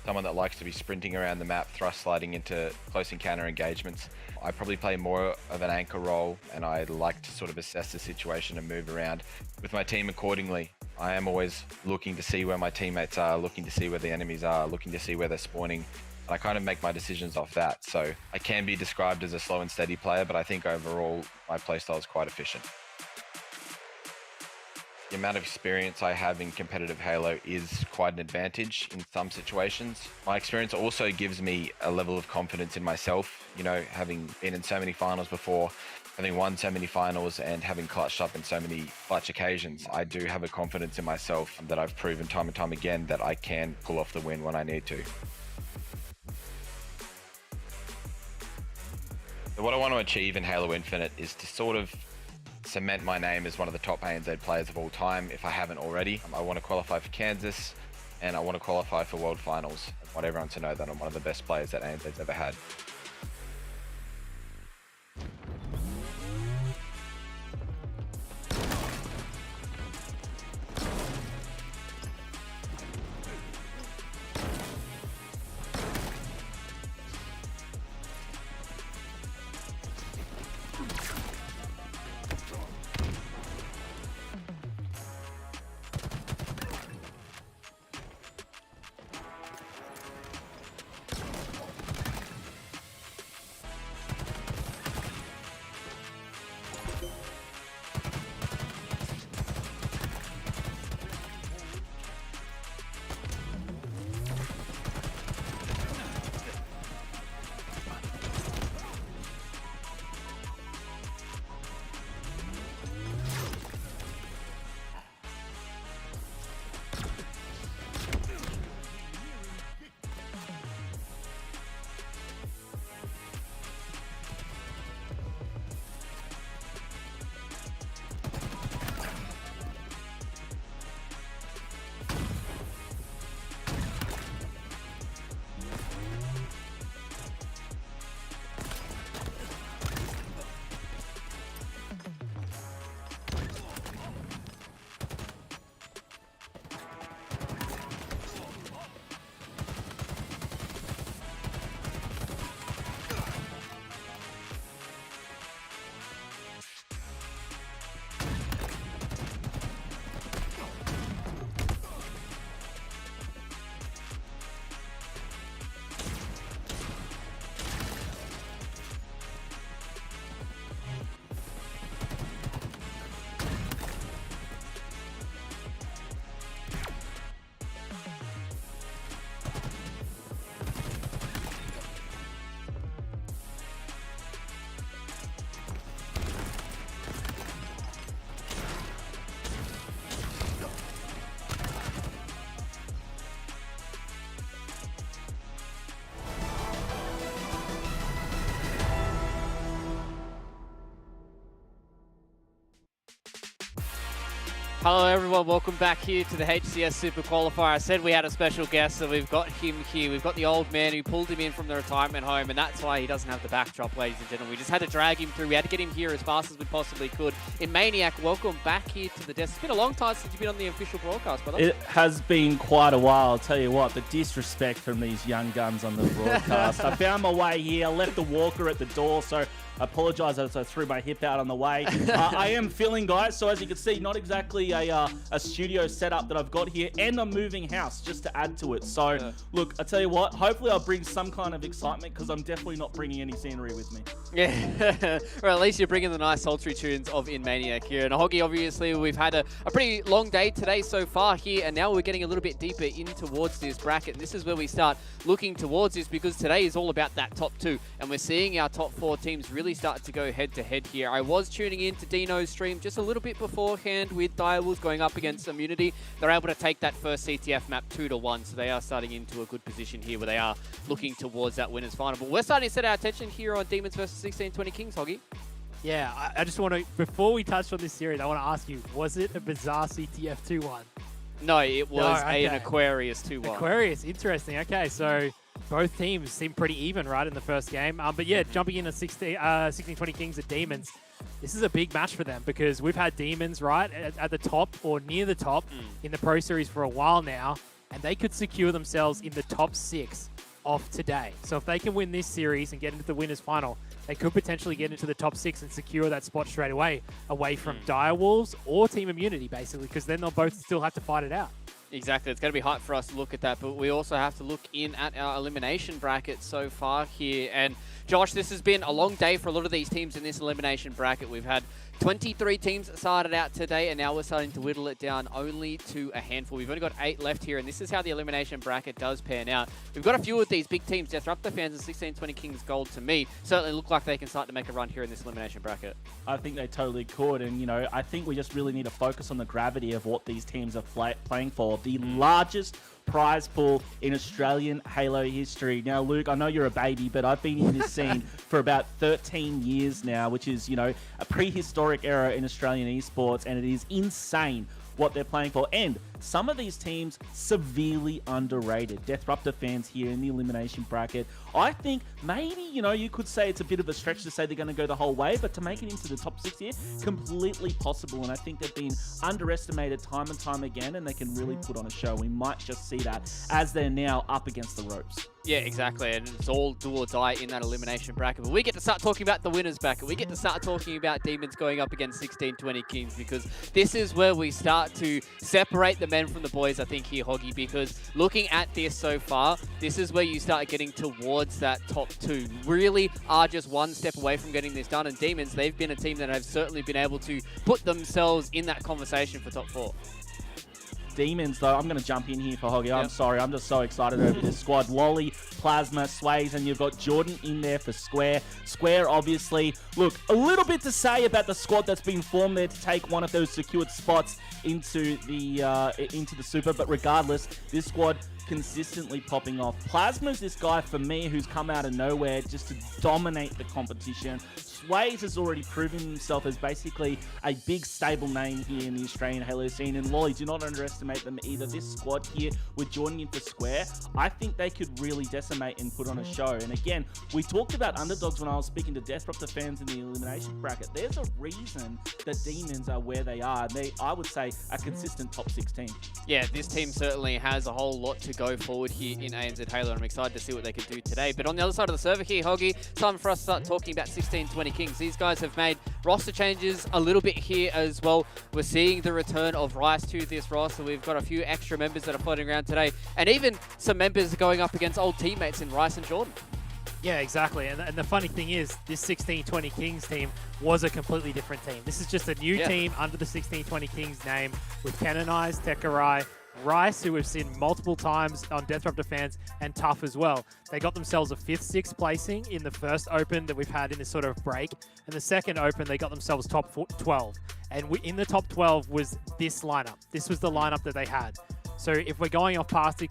someone that likes to be sprinting around the map, thrust sliding into close encounter engagements. I probably play more of an anchor role, and I like to sort of assess the situation and move around with my team accordingly. I am always looking to see where my teammates are, looking to see where the enemies are, looking to see where they're spawning. And I kind of make my decisions off that. So I can be described as a slow and steady player, but I think overall my playstyle is quite efficient. The amount of experience I have in competitive Halo is quite an advantage in some situations. My experience also gives me a level of confidence in myself, you know, having been in so many finals before, having won so many finals, and having clutched up in so many clutch occasions. I do have a confidence in myself that I've proven time and time again that I can pull off the win when I need to. So what I want to achieve in Halo Infinite is to sort of cement my name as one of the top ANZ players of all time, if I haven't already. I want to qualify for Kansas, and I want to qualify for World Finals. I want everyone to know that I'm one of the best players that ANZ's ever had. Hello everyone, welcome back here to the HCS Super Qualifier. I said we had a special guest, so we've got him here. We've got the old man who pulled him in from the retirement home, and that's why he doesn't have the backdrop, ladies and gentlemen. We just had to drag him through. We had to get him here as fast as we possibly could. In Maniac, welcome back here to the desk. It's been a long time since you've been on the official broadcast, brother. It has been quite a while. I'll tell you what, the disrespect from these young guns on the broadcast. I found my way here, left the walker at the door, so I apologise as I threw my hip out on the way. I am filling, guys, so as you can see, not exactly a studio setup that I've got here, and I'm moving house just to add to it. So, look, I tell you what, hopefully I'll bring some kind of excitement, because I'm definitely not bringing any scenery with me. Yeah, or at least you're bringing the nice sultry tunes of In Maniac here. And Hoggy, obviously, we've had a pretty long day today so far here, and now we're getting a little bit deeper in towards this bracket. And this is where we start looking towards this, because today is all about that top 2, and we're seeing our top 4 teams really start to go head-to-head here. I was tuning in to Dino's stream just a little bit beforehand with Direwolves going up against Immunity. They're able to take that first CTF map 2-1, so they are starting into a good position here where they are looking towards that winners final. But we're starting to set our attention here on Demons versus 1620 Kings, Hoggy. Yeah, I just want to, before we touch on this series, I want to ask you, was it a bizarre CTF 2-1? No, it was an Aquarius 2-1. Aquarius, interesting. Okay, so both teams seem pretty even, right, in the first game. But yeah, jumping in at 1620 Kings at Demons, this is a big match for them, because we've had Demons, right, at the top or near the top in the Pro Series for a while now, and they could secure themselves in the top 6 of today. So if they can win this series and get into the winners final, they could potentially get into the top 6 and secure that spot straight away from Direwolves or Team Immunity, basically, because then they'll both still have to fight it out. Exactly. It's going to be hard for us to look at that, but we also have to look in at our elimination bracket so far here. And Josh, this has been a long day for a lot of these teams in this elimination bracket. We've had 23 teams started out today, and now we're starting to whittle it down only to a handful. We've only got 8 left here, and this is how the elimination bracket does pan out. We've got a few of these big teams, Disruptor fans and 1620 Kings Gold, to me, certainly look like they can start to make a run here in this elimination bracket. I think they totally could, and, you know, I think we just really need to focus on the gravity of what these teams are playing for. The largest prize pool in Australian Halo history. Now, Luke, I know you're a baby, but I've been in this scene for about 13 years now, which is, you know, a prehistoric era in Australian esports, and it is insane what they're playing for. And some of these teams severely underrated. Disruptor fans here in the elimination bracket. I think maybe, you know, you could say it's a bit of a stretch to say they're going to go the whole way, but to make it into the top 6 here, completely possible. And I think they've been underestimated time and time again, and they can really put on a show. We might just see that as they're now up against the ropes. Yeah, exactly, and it's all do or die in that elimination bracket. But we get to start talking about the winners bracket. We get to start talking about Demons going up against 1620 Kings, because this is where we start to separate the men from the boys, I think, here, Hoggy, because looking at this so far, this is where you start getting towards that top 2. Really are just one step away from getting this done, and Demons, they've been a team that have certainly been able to put themselves in that conversation for top 4. Demons, though, I'm going to jump in here for Hoggy. I'm sorry, I'm just so excited over this squad. Lolly, Plasma, Sways, and you've got Jordan in there for Square. Square, obviously, look, a little bit to say about the squad that's been formed there to take one of those secured spots into the Super, but regardless, this squad consistently popping off. Plasma's this guy for me who's come out of nowhere just to dominate the competition. Sways has already proven himself as basically a big stable name here in the Australian Halo scene, and Lolly, do not underestimate them either. This squad here with Jordan in for Square, I think they could really decimate and put on a show. And again, we talked about underdogs when I was speaking to Disruptor fans in the elimination bracket. There's a reason that Demons are where they are. They, I would say, a consistent top 6 team. Yeah, this team certainly has a whole lot to go forward here in ANZ Halo, and I'm excited to see what they can do today. But on the other side of the server here, Hoggy, time for us to start talking about 1620 Kings. These guys have made roster changes a little bit here as well. We're seeing the return of Rice to this roster. We've got a few extra members that are floating around today, and even some members going up against old teammates in Rice and Jordan. Yeah, exactly. And the funny thing is, this 1620 Kings team was a completely different team. This is just a new team under the 1620 Kings name with Canonized, Tekarai, Rice, who we've seen multiple times on Disruptor fans, and Tough as well. They got themselves a 5th, 6th placing in the first Open that we've had in this sort of break. And the second Open, they got themselves top 12. And in the top 12 was this lineup. This was the lineup that they had. So if we're going off past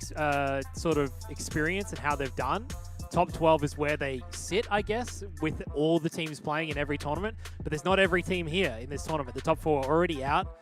sort of experience and how they've done, top 12 is where they sit, I guess, with all the teams playing in every tournament. But there's not every team here in this tournament. The top 4 are already out.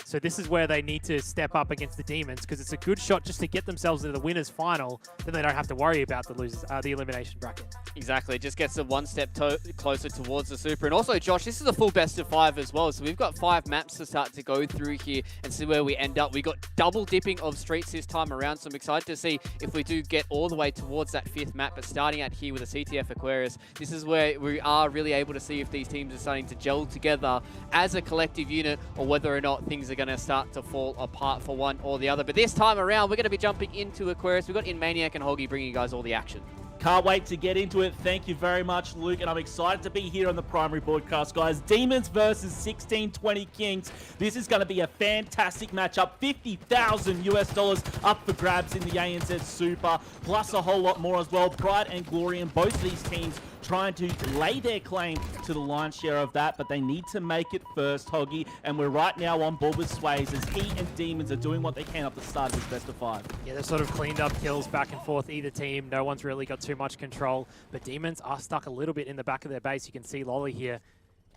So this is where they need to step up against the Demons, because it's a good shot just to get themselves into the winners final. Then they don't have to worry about the losers, the elimination bracket. Exactly, it just gets them one step closer towards the Super. And also, Josh, this is a full best of 5 as well. So we've got 5 maps to start to go through here and see where we end up. We got double dipping of streets this time around, so I'm excited to see if we do get all the way towards that 5th map. But starting out here with a CTF Aquarius, this is where we are really able to see if these teams are starting to gel together as a collective unit, or whether or not things are going to start to fall apart for one or the other. But this time around, we're going to be jumping into Aquarius. We've got InManiac and Hoggy bringing you guys all the action. Can't wait to get into it. Thank you very much, Luke, and I'm excited to be here on the primary broadcast, guys. Demons versus 1620 Kings. This is going to be a fantastic matchup. $50,000 up for grabs in the ANZ Super, plus a whole lot more as well. Pride and glory in both of these teams trying to lay their claim to the lion's share of that, but they need to make it first, Hoggy. And we're right now on board with Sways as he and Demons are doing what they can at the start of this best of 5. Yeah, they've sort of cleaned up kills back and forth, either team. No one's really got too much control, but Demons are stuck a little bit in the back of their base. You can see Lolly here.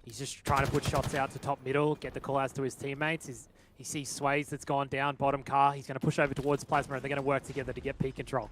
He's just trying to put shots out to top middle, get the call-outs to his teammates. He sees Sways that's gone down, bottom car. He's going to push over towards Plasma, and they're going to work together to get peak control.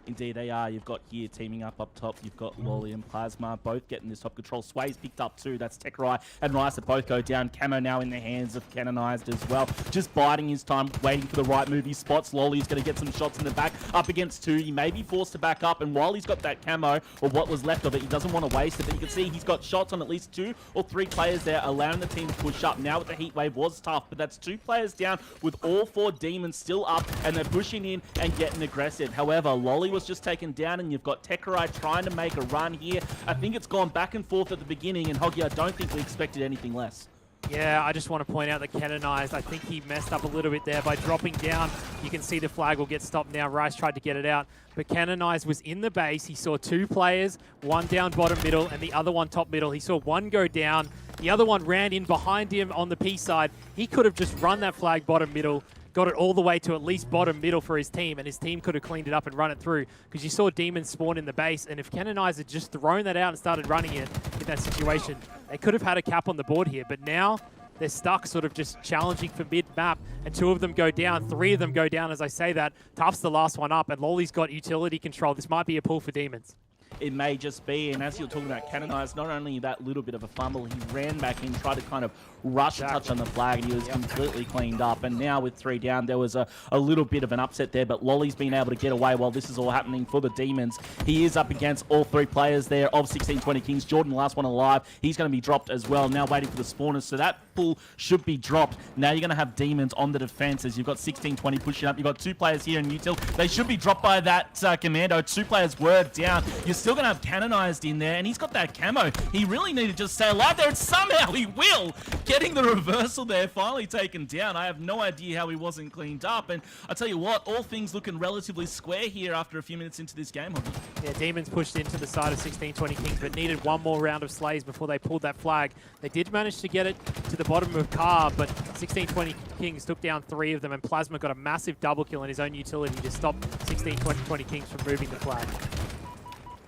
Indeed they are. You've got here teaming up top. You've got Lolly and Plasma both getting this top control. Sway's picked up too. That's Tekrai and Rice that both go down. Camo now in the hands of Canonized as well. Just biding his time, waiting for the right move. He spots Lolly's going to get some shots in the back. Up against 2. He may be forced to back up. And while he's got that camo, or what was left of it, he doesn't want to waste it. But you can see he's got shots on at least 2 or 3 players there, allowing the team to push up. Now with the heat wave was tough, but that's 2 players down with all 4 Demons still up. And they're pushing in and getting aggressive. However, Lolly was just taken down, and you've got Tekrai trying to make a run here. I think it's gone back and forth at the beginning, and Hoggy, I don't think we expected anything less. Yeah, I just want to point out that Canonized, I think he messed up a little bit there by dropping down. You can see the flag will get stopped now. Rice tried to get it out, but Canonized was in the base. He saw 2 players, one down bottom middle and the other one top middle. He saw one go down. The other one ran in behind him on the P side. He could have just run that flag bottom middle, got it all the way to at least bottom middle for his team, and his team could have cleaned it up and run it through, because you saw Demons spawn in the base, and if Canonized had just thrown that out and started running it in that situation, they could have had a cap on the board here. But now they're stuck sort of just challenging for mid-map, and 2 of them go down, 3 of them go down as I say that. Tuff's the last one up, and Lolly's got utility control. This might be a pull for Demons. It may just be, and as you're talking about Canonized, not only that little bit of a fumble, he ran back in, tried to kind of rush a touch on the flag, and he was completely cleaned up. And now with 3 down, there was a little bit of an upset there, but Lolly's been able to get away while this is all happening for the Demons. He is up against all 3 players there of 1620 Kings. Jordan, the last one alive, he's going to be dropped as well, now waiting for the spawners, so that pull should be dropped. Now you're going to have Demons on the defenses. You've got 1620 pushing up. You've got 2 players here in Util. They should be dropped by that Commando. 2 players were down. You're still going to have Canonized in there, and he's got that camo. He really needed to just stay alive there, and somehow he will. Getting the reversal there, finally taken down. I have no idea how he wasn't cleaned up, and I tell you what, all things looking relatively square here after a few minutes into this game. Yeah, Demons pushed into the side of 1620 Kings, but needed one more round of slays before they pulled that flag. They did manage to get it to the bottom of car, but 1620 Kings took down 3 of them, and Plasma got a massive double kill in his own utility to stop 1620 Kings from moving the flag.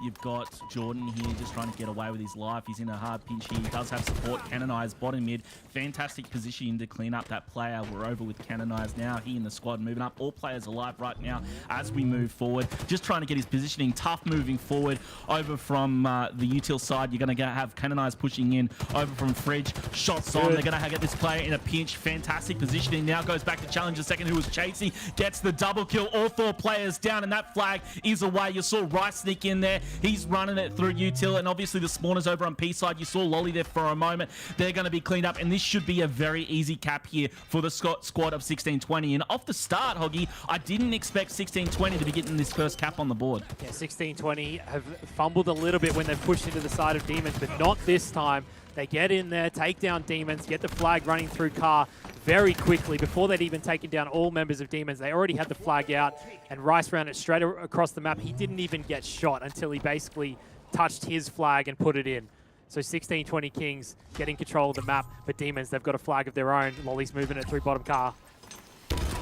You've got Jordan here just trying to get away with his life. He's in a hard pinch here. He does have support. Canonized bottom mid. Fantastic position to clean up that player. We're over with Canonized now. He in the squad moving up. All players alive right now as we move forward. Just trying to get his positioning. Tough moving forward. Over from the util side, you're going to have Canonized pushing in. Over from Fridge. Shots on. They're going to get this player in a pinch. Fantastic positioning. Now goes back to challenge the second who was chasing. Gets the double kill. All 4 players down, and that flag is away. You saw Rice sneak in there. He's running it through util, and obviously the spawners over on P side. You saw Lolly there for a moment. They're going to be cleaned up, and this should be a very easy cap here for the squad of 1620. And off the start, Hoggy, I didn't expect 1620 to be getting this first cap on the board. Yeah, 1620 have fumbled a little bit when they've pushed into the side of Demons, but not this time. They get in there, take down Demons, get the flag running through car very quickly. Before they'd even taken down all members of Demons, they already had the flag out, and Rice ran it straight across the map. He didn't even get shot until he basically touched his flag and put it in. So 1620 Kings getting control of the map, but Demons, they've got a flag of their own. Lolly's moving it through bottom car.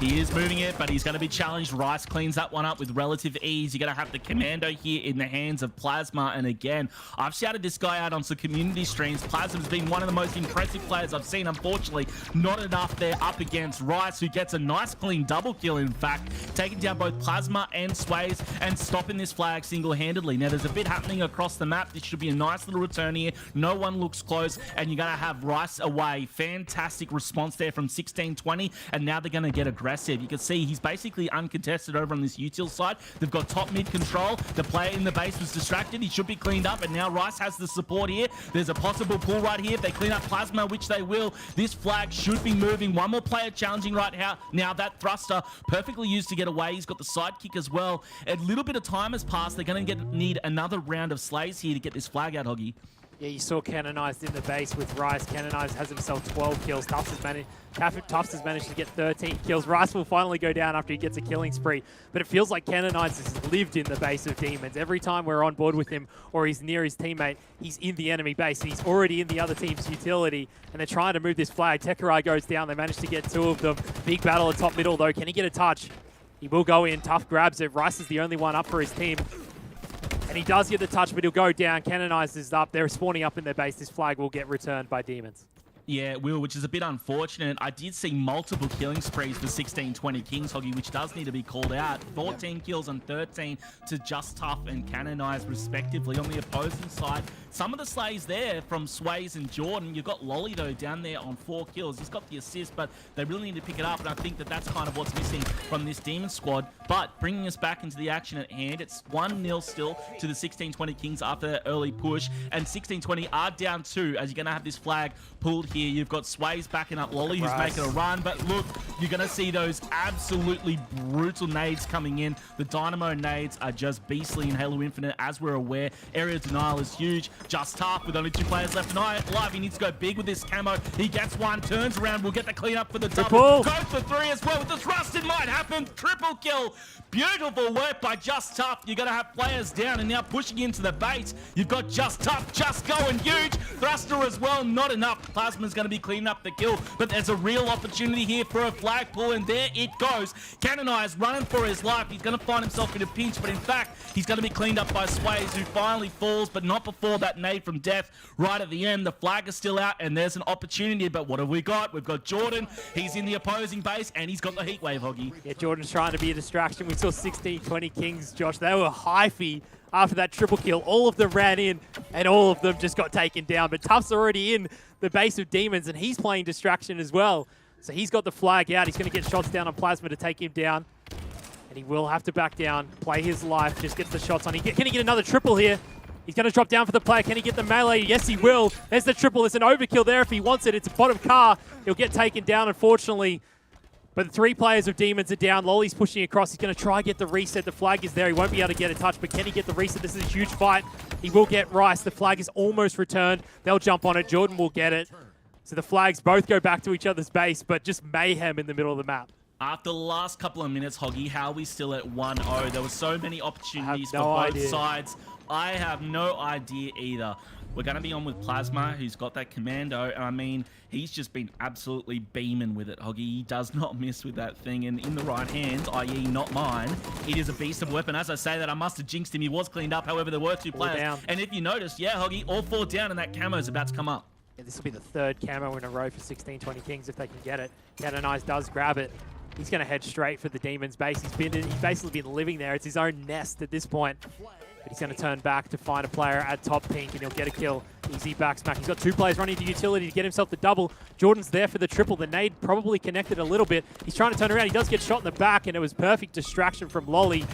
He is moving it, but he's going to be challenged. Rice cleans that one up with relative ease. You're going to have the commando here in the hands of Plasma. And again, I've shouted this guy out on some community streams. Plasma's been one of the most impressive players I've seen. Unfortunately, not enough there up against Rice, who gets a nice clean double kill, in fact, taking down both Plasma and Sways and stopping this flag single-handedly. Now, there's a bit happening across the map. This should be a nice little return here. No one looks close, and you're going to have Rice away. Fantastic response there from 1620, and now they're going to get aggressive. You can see he's basically uncontested over on this util side. They've got top mid control. The player in the base was distracted. He should be cleaned up, and now Rice has the support here. There's a possible pull right here. If they clean up Plasma, which they will, this flag should be moving. One more player challenging right now. That thruster perfectly used to get away. He's got the side kick as well. A little bit of time has passed. They're going to need another round of slays here to get this flag out, Hoggy. Yeah, you saw Canonized in the base with Rice. Canonized has himself 12 kills. Tufts has managed to get 13 kills. Rice will finally go down after he gets a killing spree. But it feels like Canonized has lived in the base of Demons. Every time we're on board with him or he's near his teammate, he's in the enemy base. And he's already in the other team's utility. And they're trying to move this flag. Tekarai goes down. They managed to get 2 of them. Big battle at top middle, though. Can he get a touch? He will go in. Tough grabs it. Rice is the only one up for his team. And he does get the touch, but he'll go down. Canonized is up. They're spawning up in their base. This flag will get returned by Demons. Yeah, it will, which is a bit unfortunate. I did see multiple killing sprees for 1620 Kings, Hoggy, which does need to be called out. 14 kills and 13 to Just Tough and Canonized, respectively. On the opposing side, some of the slays there from Sways and Jordan. You've got Lolly, though, down there on 4 kills. He's got the assist, but they really need to pick it up, and I think that that's kind of what's missing from this Demon squad. But bringing us back into the action at hand, it's 1-0 still to the 1620 Kings after that early push, and 1620 are down 2 as you're going to have this flag pulled here. You've got Sways backing up Lolly, who's making a run, but look, you're going to see those absolutely brutal nades coming in. The Dynamo nades are just beastly in Halo Infinite, as we're aware. Area denial is huge. Just Tough with only 2 players left alive. He needs to go big with this camo. He gets one, turns around, will get the clean up for the double. Goes for 3 as well with the thrust. It might happen. Triple kill. Beautiful work by Just Tough. You're going to have players down and now pushing into the base. You've got Just Tough just going huge. Thruster as well, not enough. Plasma's going to be cleaning up the kill, but there's a real opportunity here for a flag pull, and there it goes. Canonized running for his life. He's going to find himself in a pinch, but in fact, he's going to be cleaned up by Sways, who finally falls, but not before that nade from Death right at the end. The flag is still out, and there's an opportunity, but what have we got? We've got Jordan. He's in the opposing base, and he's got the heat wave, Hoggy. Yeah, Jordan's trying to be a distraction. We saw 1620 Kings, Josh. They were hyphy after that triple kill. All of them ran in, and all of them just got taken down. But Tuff's already in the base of Demons, and he's playing distraction as well. So he's got the flag out. He's going to get shots down on Plasma to take him down. And he will have to back down, play his life, just gets the shots on. Can he get another triple here? He's going to drop down for the player. Can he get the melee? Yes, he will. There's the triple. There's an overkill there if he wants it. It's a bottom car. He'll get taken down, unfortunately. But the 3 players of Demons are down. Lolly's pushing across. He's going to try and get the reset. The flag is there. He won't be able to get a touch, but can he get the reset? This is a huge fight. He will get Rice. The flag is almost returned. They'll jump on it. Jordan will get it. So the flags both go back to each other's base, but just mayhem in the middle of the map. After the last couple of minutes, Hoggy, how are we still at 1-0? There were so many opportunities for both sides. I have no idea either. We're going to be on with Plasma, who's got that commando. And I mean, he's just been absolutely beaming with it, Hoggy. He does not miss with that thing. And in the right hands, i.e. not mine, it is a beast of a weapon. As I say that, I must have jinxed him. He was cleaned up. However, there were 2 players. Down. And if you notice, yeah, Hoggy, all 4 down, and that camo is about to come up. Yeah, this will be the 3rd camo in a row for 1620 Kings if they can get it. Canonized does grab it. He's going to head straight for the Demons base. He's basically been living there. It's his own nest at this point. But he's going to turn back to find a player at top pink, and he'll get a kill. Easy back smack. He's got 2 players running to utility to get himself the double. Jordan's there for the triple. The nade probably connected a little bit. He's trying to turn around. He does get shot in the back, and it was perfect distraction from Lolly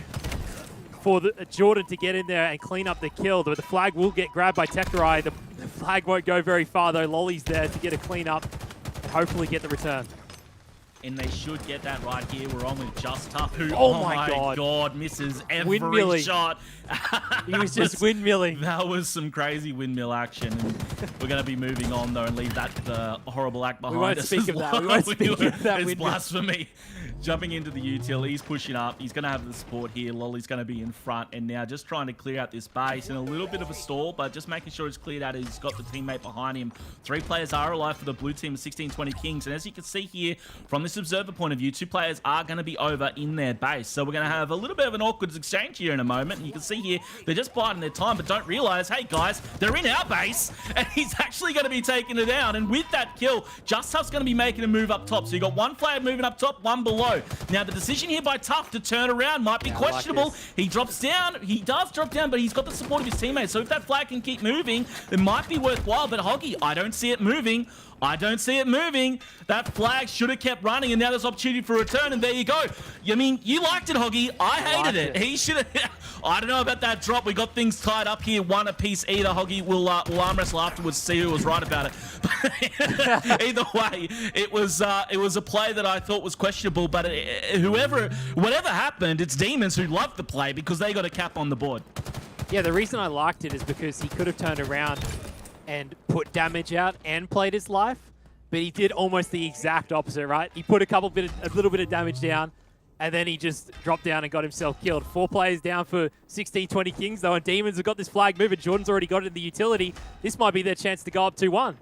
for Jordan to get in there and clean up the kill. But the flag will get grabbed by Tekarai. The flag won't go very far, though. Lolly's there to get a clean up and hopefully get the return. And they should get that right here. We're on with Just Tough, who, oh my God, misses every shot. He was just windmilling. That was some crazy windmill action. And we're going to be moving on, though, and leave that horrible act behind us. We won't speak of that. It's blasphemy. Jumping into the util, he's pushing up. He's going to have the support here. Lolly's going to be in front, and now just trying to clear out this base. And a little bit of a stall, but just making sure it's cleared out. He's got the teammate behind him. 3 players are alive for the blue team of 1620 Kings. And as you can see here from this honest observer point of view, 2 players are going to be over in their base. So we're going to have a little bit of an awkward exchange here in a moment. And you can see here, they're just biding their time, but don't realize, hey guys, they're in our base, and he's actually going to be taking it down. And with that kill, Just Tough's going to be making a move up top. So you got 1 player moving up top, 1 below. Now the decision here by Tough to turn around might be questionable. He drops down. He does drop down, but he's got the support of his teammates. So if that flag can keep moving, it might be worthwhile. But Hoggy, I don't see it moving. I don't see it moving. That flag should have kept running, and now there's opportunity for a return, and there you go. I mean, you liked it, Hoggy. I hated it. He should have... I don't know about that drop. We got things tied up here, 1 apiece either. Hoggy will arm wrestle afterwards to see who was right about it. Either way, it was a play that I thought was questionable, but whatever happened, it's Demons who loved the play because they got a cap on the board. Yeah, the reason I liked it is because he could have turned around and put damage out and played his life, but he did almost the exact opposite, right? He put a little bit of damage down, and then he just dropped down and got himself killed. 4 players down for 16-20 Kings, though, and Demons have got this flag moving. Jordan's already got it in the utility. This might be their chance to go up 2-1.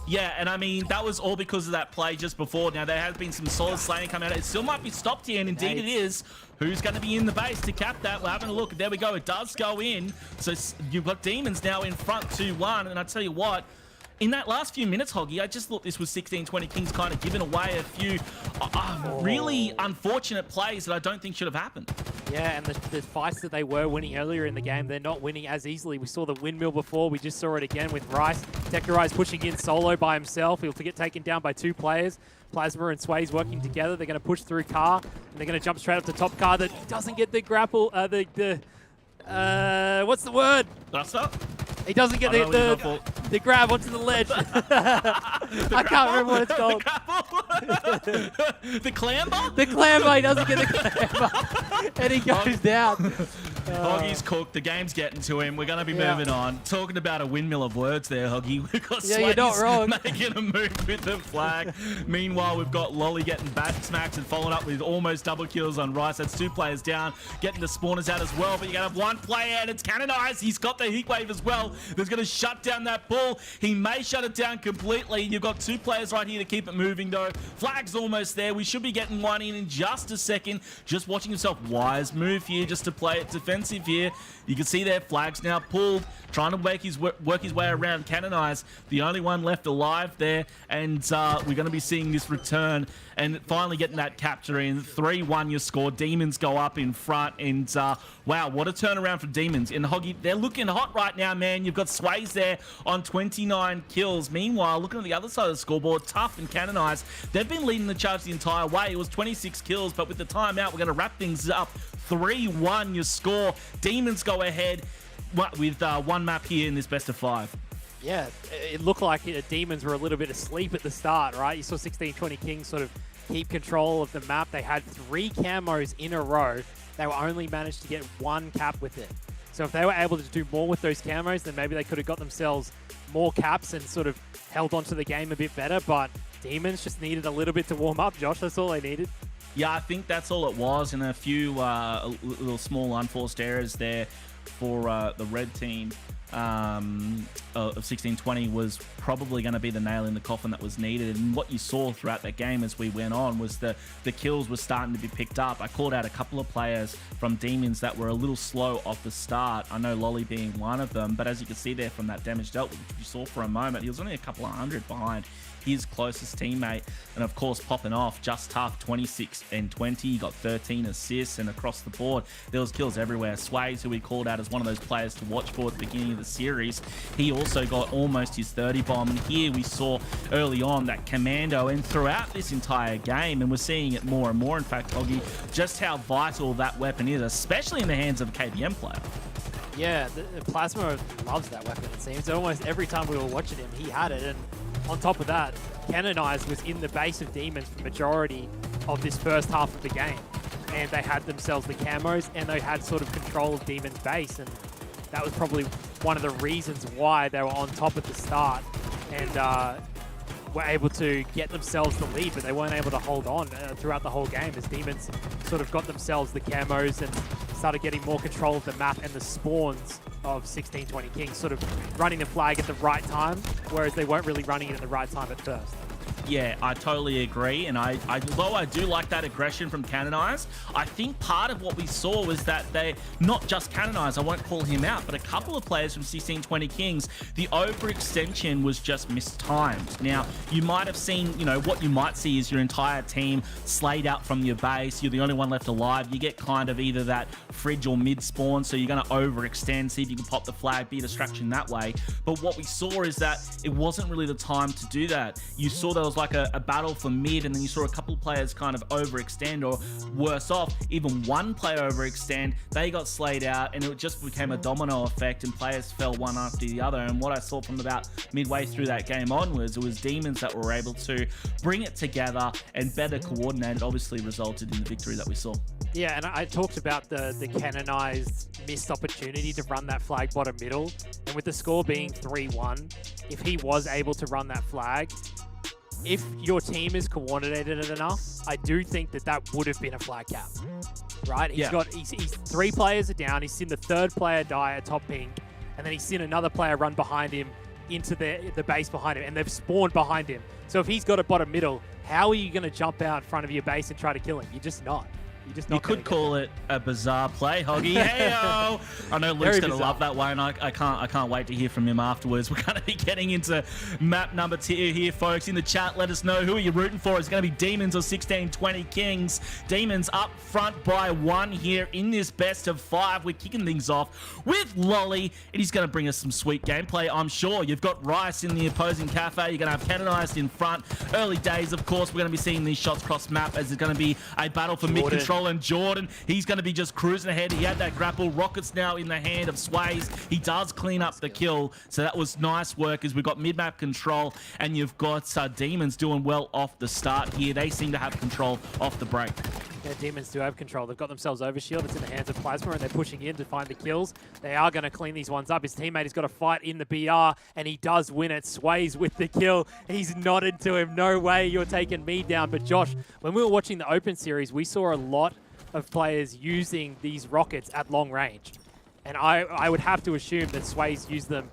Yeah, and I mean, that was all because of that play just before. Now, there has been some solid slaying coming out. It still might be stopped here, and indeed it is. Who's going to be in the base to cap that? We're having a look. There we go. It does go in. So you've got Demons now in front 2-1, and I tell you what, in that last few minutes, Hoggy, I just thought this was 16-20 Kings kind of giving away a few really unfortunate plays that I don't think should have happened. Yeah, and the fights that they were winning earlier in the game, they're not winning as easily. We saw the windmill before. We just saw it again with Rice. Deckerize pushing in solo by himself. He'll get taken down by 2 players. Plasma and Sways working together. They're going to push through Car, and they're going to jump straight up to top Car that doesn't get the grapple. What's the word? Buster? He doesn't get the grab onto the ledge. I can't remember what it's called. The clamber? The clamber. He doesn't get the clamber. And he goes down. Hoggy's cooked. The game's getting to him. We're going to be moving on. Talking about a windmill of words there, Hoggy. We've got you're not wrong. making a move with the flag. Meanwhile, we've got Lolly getting back smacks and following up with almost double kills on Rice. That's 2 players down. Getting the spawners out as well. But you're going to have 1 player, and it's Canonized. He's got the heat wave as well. That's going to shut down that bull. He may shut it down completely. You've got 2 players right here to keep it moving, though. Flag's almost there. We should be getting 1 in just a second. Just watching himself. Wise move here just to play it defensive here. You can see their flags now pulled, trying to work his way around Canonize, the only one left alive there, and we're going to be seeing this return and finally getting that capture in. 3-1 your score. Demons go up in front, and wow, what a turnaround for Demons. And Hoggy, they're looking hot right now, man. You've got Sways there on 29 kills. Meanwhile, looking at the other side of the scoreboard, Tough and Canonize, they've been leading the charge the entire way. It was 26 kills, but with the timeout, we're going to wrap things up. 3-1 your score. Demons go ahead with 1 map here in this best of 5. Yeah, it looked like Demons were a little bit asleep at the start, right? You saw 16-20 Kings sort of keep control of the map. They had 3 camos in a row. They were only managed to get 1 cap with it. So if they were able to do more with those camos, then maybe they could have got themselves more caps and sort of held onto the game a bit better. But Demons just needed a little bit to warm up, Josh. That's all they needed. Yeah, I think that's all it was, and a few little small unforced errors there for the red team of 16-20 was probably going to be the nail in the coffin that was needed. And what you saw throughout that game as we went on was the kills were starting to be picked up. I called out a couple of players from Demons that were a little slow off the start. I know Lolly being one of them, but as you can see there from that damage dealt, which you saw for a moment, he was only a couple of hundred behind his closest teammate, and of course popping off Just Tough 26 and 20. He got 13 assists, and across the board there was kills everywhere. Sways, who we called out as one of those players to watch for at the beginning of the series, he also got almost his 30 bomb, and here we saw early on that commando, and throughout this entire game, and we're seeing it more and more, in fact, Hoggy, just how vital that weapon is, especially in the hands of a KBM player. Yeah, the Plasma loves that weapon, it seems. Almost every time we were watching him, he had it. And on top of that, Canonize was in the base of Demons for the majority of this first half of the game. And they had themselves the camos, and they had sort of control of Demon's base. And that was probably one of the reasons why they were on top at the start. And were able to get themselves the lead, but they weren't able to hold on throughout the whole game as Demons sort of got themselves the camos and started getting more control of the map and the spawns of 16-20 Kings, sort of running the flag at the right time, whereas they weren't really running it at the right time at first. Yeah, I totally agree. And although I do like that aggression from Canonized, I think part of what we saw was that they, not just Canonized, I won't call him out, but a couple of players from 1620 Kings, the overextension was just mistimed. Now, you might have seen, you know, what you might see is your entire team slayed out from your base. You're the only one left alive. You get kind of either that fridge or mid spawn, so you're going to overextend, see if you can pop the flag, be a distraction that way. But what we saw is that it wasn't really the time to do that. You saw there was like a battle for mid, and then you saw a couple of players kind of overextend, or worse off, even one player overextend. They got slayed out, and it just became a domino effect, and players fell one after the other. And what I saw from about midway through that game onwards, it was Demons that were able to bring it together and better coordinate. It obviously resulted in the victory that we saw. Yeah, and I talked about the Canonized missed opportunity to run that flag bottom middle, and with the score being 3-1, if he was able to run that flag, if your team is coordinated enough, I do think that that would have been a flag cap, right? He's three players are down. He's seen the third player die at top pink, and then he's seen another player run behind him into the base behind him, and they've spawned behind him. So if he's got a bottom middle, how are you going to jump out in front of your base and try to kill him? You're just not. You could call it a bizarre play, Hoggy. Hey-o! I know Luke's going to love that one. I can't wait to hear from him afterwards. We're going to be getting into map number 2 here, folks. In the chat, let us know who are you rooting for. Is it going to be Demons or 1620 Kings? Demons up front by 1 here in this best of 5. We're kicking things off with Lolly, and he's going to bring us some sweet gameplay, I'm sure. You've got Rice in the opposing cafe. You're going to have Canonized in front. Early days, of course. We're going to be seeing these shots cross map as there's going to be a battle for mid control. And Jordan, he's going to be just cruising ahead. He had that grapple. Rockets now in the hand of Sways. He does clean up the kill, so that was nice work as we've got mid-map control, and you've got Demons doing well off the start here. They seem to have control off the break. Yeah, Demons do have control. They've got themselves overshield. It's in the hands of Plasma, and they're pushing in to find the kills. They are going to clean these ones up. His teammate has got a fight in the BR, and he does win it. Sways with the kill. He's nodded to him. No way you're taking me down. But Josh, when we were watching the Open Series, we saw a lot of players using these rockets at long range. And I would have to assume that Sways used them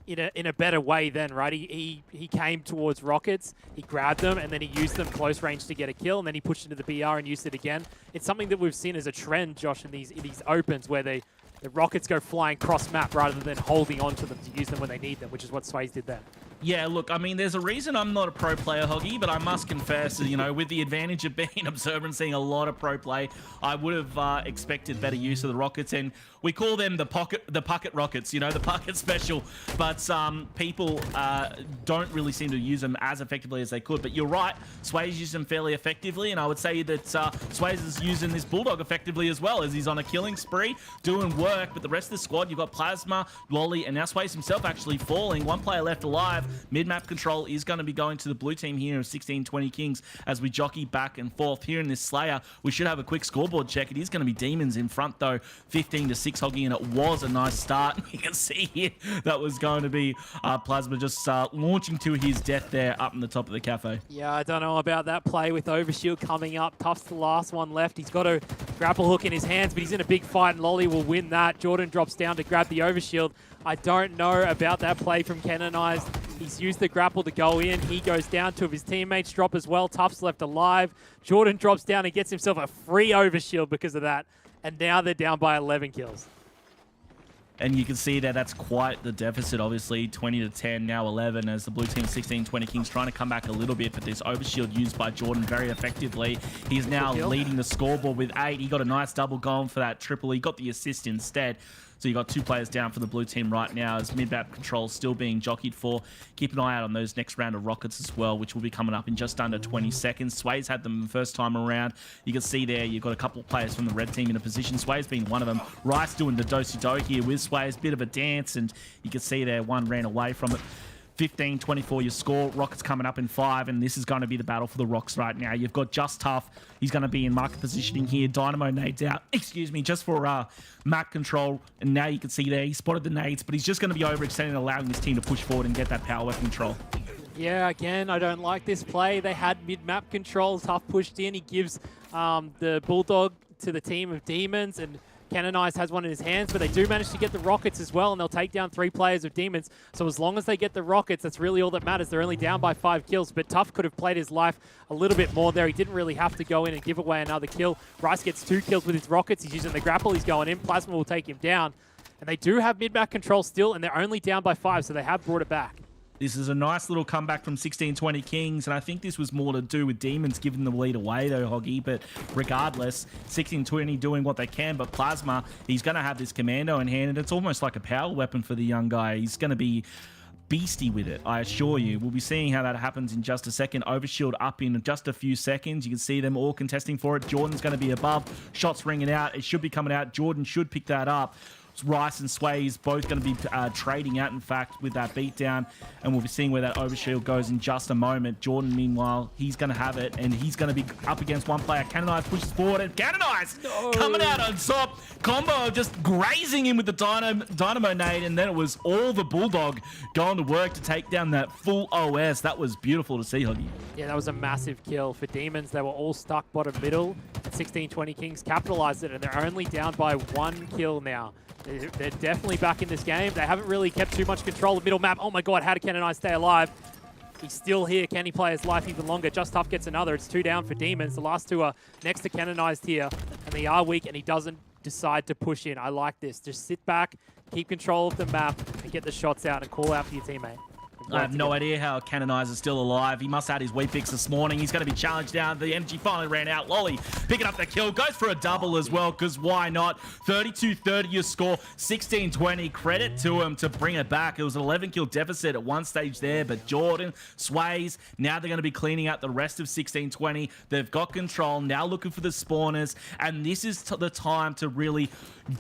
in a better way then, right? He came towards rockets, he grabbed them, and then he used them close range to get a kill, and then he pushed into the BR and used it again. It's something that we've seen as a trend, Josh, in these opens where the rockets go flying cross map rather than holding on to them to use them when they need them, which is what Sways did then. Yeah, look, I mean, there's a reason I'm not a pro player, Hoggy, but I must confess, you know, with the advantage of being an observer and seeing a lot of pro play, I would have expected better use of the rockets, and we call them the pocket rockets, you know, the pocket special, but people don't really seem to use them as effectively as they could. But you're right, Sways used them fairly effectively, and I would say that Sways is using this Bulldog effectively as well, as he's on a killing spree, doing work, but the rest of the squad, you've got Plasma, Lolly, and now Sways himself actually falling. One player left alive. Mid-map control is going to be going to the blue team here of 1620 Kings as we jockey back and forth here in this Slayer. We should have a quick scoreboard check. It is going to be Demons in front though, 15-6, Hoggy, and it was a nice start. You can see here that was going to be Plasma just launching to his death there up in the top of the cafe. Yeah, I don't know about that play with Overshield coming up. Tuff's the last one left. He's got a grapple hook in his hands, but he's in a big fight, and Lolly will win that. Jordan drops down to grab the Overshield. I don't know about that play from Canonized. He's used the grapple to go in. He goes down. Two of his teammates drop as well. Tuff's left alive. Jordan drops down and gets himself a free Overshield because of that. And now they're down by 11 kills. And you can see that that's quite the deficit, obviously, 20-10, now 11, as the blue team 16-20 Kings trying to come back a little bit, but this overshield used by Jordan very effectively. He's now leading the scoreboard with 8. He got a nice double going for that triple. He got the assist instead. So you got 2 players down for the blue team right now as mid-map control still being jockeyed for. Keep an eye out on those next round of rockets as well, which will be coming up in just under 20 seconds. Sways had them the first time around. You can see there you've got a couple of players from the red team in a position. Sways being one of them. Rice doing the do-si-do here with Sways. Bit of a dance, and you can see there one ran away from it. 15-24 your score. Rockets coming up in 5, and this is going to be the battle for the Rocks right now. You've got Just Tough. He's going to be in market positioning here. Dynamo nades out, just for map control. And now you can see there, he spotted the nades, but he's just going to be overextending, allowing this team to push forward and get that power control. Yeah, again, I don't like this play. They had mid-map control. Tough pushed in. He gives the Bulldog to the team of Demons, and Canonized has one in his hands, but they do manage to get the rockets as well, and they'll take down 3 players of Demons. So as long as they get the rockets, that's really all that matters. They're only down by 5 kills, but Tough could have played his life a little bit more there. He didn't really have to go in and give away another kill. Rice gets 2 kills with his rockets. He's using the grapple. He's going in. Plasma will take him down. And they do have mid-map control still, and they're only down by 5, so they have brought it back. This is a nice little comeback from 1620 Kings, and I think this was more to do with Demons giving the lead away, though, Hoggy. But regardless, 1620 doing what they can, but Plasma, he's going to have this commando in hand, and it's almost like a power weapon for the young guy. He's going to be beastie with it, I assure you. We'll be seeing how that happens in just a second. Overshield up in just a few seconds. You can see them all contesting for it. Jordan's going to be above. Shots ringing out. It should be coming out. Jordan should pick that up. Rice and Sways both going to be trading out, in fact, with that beatdown, and we'll be seeing where that overshield goes in just a moment. Jordan, meanwhile, he's going to have it, and he's going to be up against one player. Canonized pushes forward, and Canonized coming out on top. Combo just grazing him with the Dynamo nade, and then it was all the Bulldog going to work to take down that full OS. That was beautiful to see, Huggy. Yeah, that was a massive kill for Demons. They were all stuck bottom middle. 1620 Kings capitalized it, and they're only down by 1 kill now. They're definitely back in this game. They haven't really kept too much control of middle map. Oh my god, how did Canonized stay alive? He's still here. Can he play his life even longer? Just Tough gets another. It's 2 down for Demons. The last 2 are next to Canonized here, and they are weak, and he doesn't decide to push in. I like this. Just sit back, keep control of the map, and get the shots out and call out for your teammate. I have no idea how Canonized is still alive. He must have had his wheat picks this morning. He's going to be challenged down. The energy finally ran out. Lolly picking up the kill. Goes for a double as well, because why not? 32-30 your score. 16-20. Credit to him to bring it back. It was an 11-kill deficit at one stage there, but Jordan, Sways, now they're going to be cleaning out the rest of 16-20. They've got control. Now looking for the spawners, and this is the time to really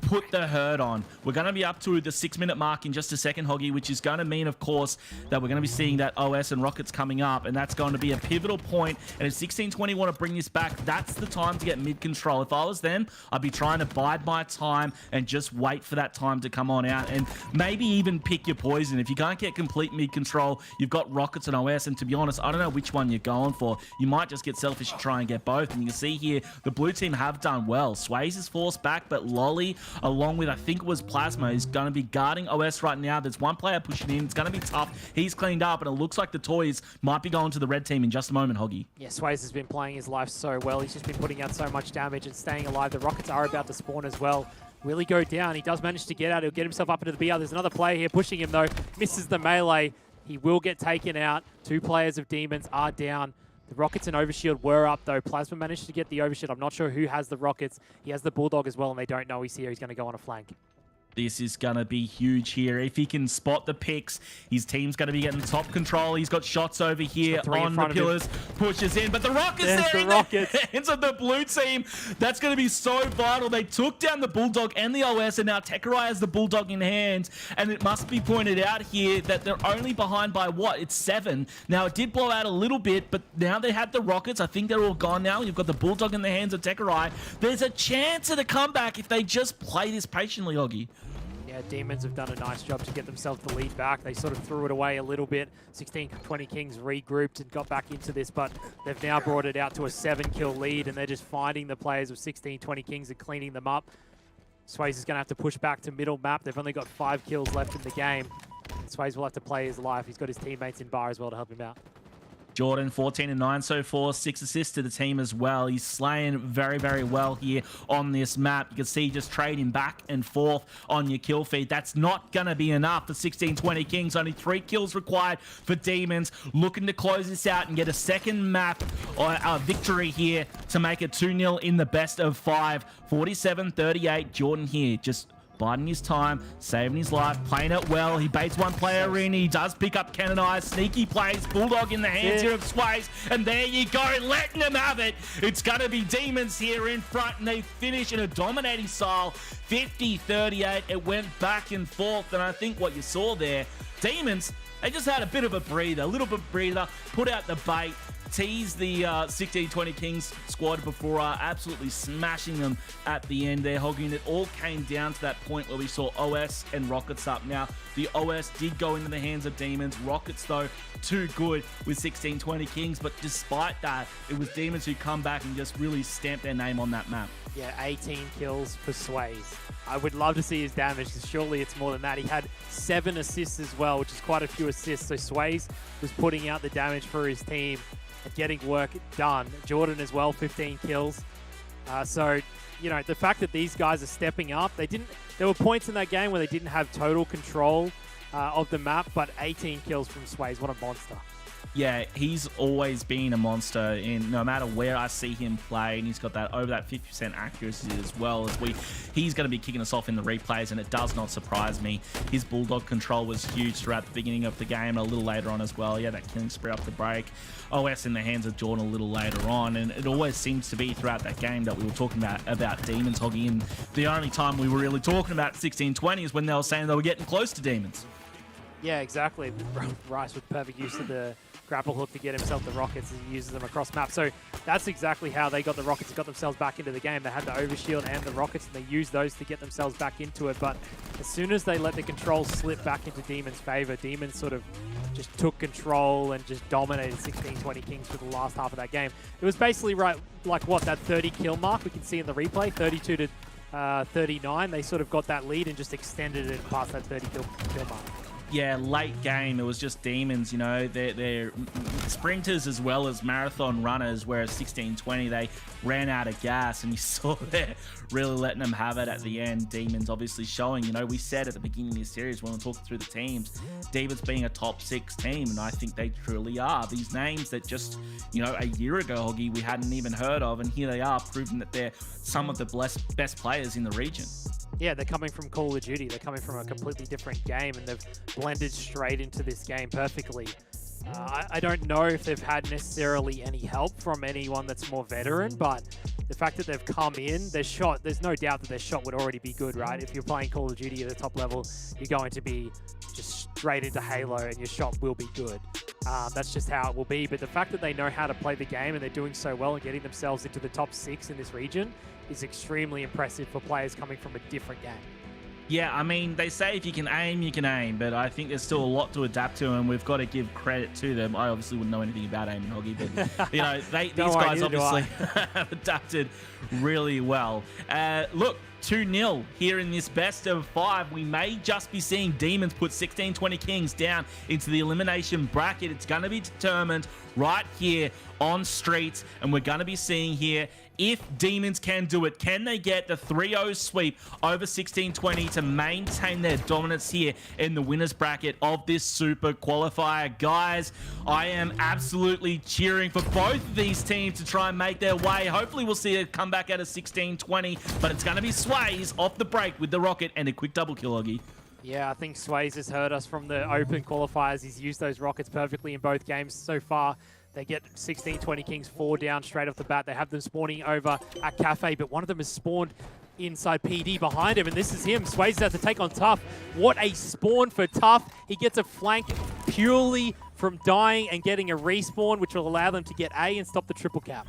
put the herd on. We're going to be up to the 6-minute mark in just a second, Hoggy, which is going to mean, of course, that we're going to be seeing that OS and Rockets coming up, and that's going to be a pivotal point. And if 1620 want to bring this back, that's the time to get mid control. If I was them, I'd be trying to bide my time and just wait for that time to come on out, and maybe even pick your poison. If you can't get complete mid control, you've got Rockets and OS, and to be honest, I don't know which one you're going for. You might just get selfish and try and get both. And you can see here, the blue team have done well. Sways is forced back, but Lolly, along with, I think it was Plasma, is going to be guarding OS right now. There's one player pushing in. It's going to be tough. He's cleaned up, and it looks like the toys might be going to the red team in just a moment, Hoggy. Yeah, Sways has been playing his life so well. He's just been putting out so much damage and staying alive. The Rockets are about to spawn as well. Will he go down? He does manage to get out. He'll get himself up into the BR. There's another player here pushing him, though. Misses the melee. He will get taken out. 2 players of Demons are down. The Rockets and Overshield were up, though. Plasma managed to get the Overshield. I'm not sure who has the Rockets. He has the Bulldog as well, and they don't know he's here. He's going to go on a flank. This is going to be huge here. If he can spot the picks, his team's going to be getting top control. He's got shots over here on the pillars. Pushes in, but the Rockets there in the hands of the blue team. That's going to be so vital. They took down the Bulldog and the OS, and now Tekerai has the Bulldog in hand. And it must be pointed out here that they're only behind by what? It's 7. Now, it did blow out a little bit, but now they had the Rockets. I think they're all gone now. You've got the Bulldog in the hands of Tekerai. There's a chance at a comeback if they just play this patiently, Oggy. Yeah, Demons have done a nice job to get themselves the lead back. They sort of threw it away a little bit. 1620 Kings regrouped and got back into this, but they've now brought it out to a 7-kill lead, and they're just finding the players of 1620 Kings and cleaning them up. Sways is going to have to push back to middle map. They've only got 5 kills left in the game. Sways will have to play his life. He's got his teammates in bar as well to help him out. Jordan, 14-9 so far, 6 assists to the team as well. He's slaying very, very well here on this map. You can see just trading back and forth on your kill feed. That's not going to be enough for 1620 Kings. Only 3 kills required for Demons. Looking to close this out and get a second map or victory here to make it 2-0 in the best of 5. 47-38. Jordan here just biding his time, saving his life, playing it well. He baits one player in. He does pick up Canonized. Sneaky plays. Bulldog in the hands here of Sways. And there you go, letting them have it. It's going to be Demons here in front, and they finish in a dominating style. 50-38. It went back and forth, and I think what you saw there, Demons, they just had a bit of a breather, put out the bait, teased the 16-20 Kings squad before, absolutely smashing them at the end there, Hoggy. And it all came down to that point where we saw OS and Rockets up. Now, the OS did go into the hands of Demons. Rockets, though, too good with 16-20 Kings. But despite that, it was Demons who come back and just really stamped their name on that map. Yeah, 18 kills for Sways. I would love to see his damage, because surely it's more than that. He had 7 assists as well, which is quite a few assists. So Sways was putting out the damage for his team and getting work done. Jordan as well, 15 kills. So, you know, the fact that these guys are stepping up, there were points in that game where they didn't have total control of the map, but 18 kills from Sways, what a monster. Yeah, he's always been a monster in no matter where I see him play, and he's got that over that 50% accuracy as well. He's going to be kicking us off in the replays, and it does not surprise me. His bulldog control was huge throughout the beginning of the game, and a little later on as well. Yeah, that killing spree up the break. OS in the hands of Jordan a little later on, and it always seems to be throughout that game that we were talking about Demons, Hoggy, and the only time we were really talking about 16-20 is when they were saying they were getting close to Demons. Yeah, exactly. Rice with perfect use of the grapple hook to get himself the rockets as he uses them across map. So that's exactly how they got the rockets, got themselves back into the game. They had the overshield and the rockets, and they used those to get themselves back into it. But as soon as they let the control slip back into Demon's favor, Demons sort of just took control and just dominated 16-20 Kings for the last half of that game. It was basically that 30 kill mark we can see in the replay, 32 to 39. They sort of got that lead and just extended it past that 30 kill mark. Yeah, late game, it was just Demons, you know, they're sprinters as well as marathon runners, whereas 16-20, they ran out of gas, and you saw there really letting them have it at the end. Demons obviously showing, you know, we said at the beginning of this series when we were talking through the teams, Demons being a top 6 team, and I think they truly are. These names that just, you know, a year ago, Hoggy, we hadn't even heard of, and here they are proving that they're some of the best players in the region. Yeah, they're coming from Call of Duty. They're coming from a completely different game, and they've blended straight into this game perfectly. I don't know if they've had necessarily any help from anyone that's more veteran, but the fact that they've come in, there's no doubt that their shot would already be good, right? If you're playing Call of Duty at the top level, you're going to be just straight into Halo, and your shot will be good. That's just how it will be. But the fact that they know how to play the game, and they're doing so well and getting themselves into the top 6 in this region, is extremely impressive for players coming from a different game. Yeah, I mean, they say if you can aim, you can aim, but I think there's still a lot to adapt to, and we've got to give credit to them. I obviously wouldn't know anything about aiming, Hoggy, but, you know, these guys obviously have adapted really well. Look, 2-0 here in this best of 5. We may just be seeing Demons put 16-20 Kings down into the elimination bracket. It's going to be determined right here on Streets, and we're going to be seeing here if Demons can do it. Can they get the 3-0 sweep over 16-20 to maintain their dominance here in the winner's bracket of this Super Qualifier? Guys, I am absolutely cheering for both of these teams to try and make their way. Hopefully we'll see a comeback out of 16-20, but it's going to be Sways off the break with the rocket and a quick double kill, Hoggy. Yeah, I think Sways has heard us from the open qualifiers. He's used those rockets perfectly in both games so far. They get 16-20 Kings 4 down straight off the bat. They have them spawning over at Cafe, but one of them is spawned inside PD behind him, and this is him. Sways has to take on Tough. What a spawn for Tough. He gets a flank purely from dying and getting a respawn, which will allow them to get A and stop the triple cap.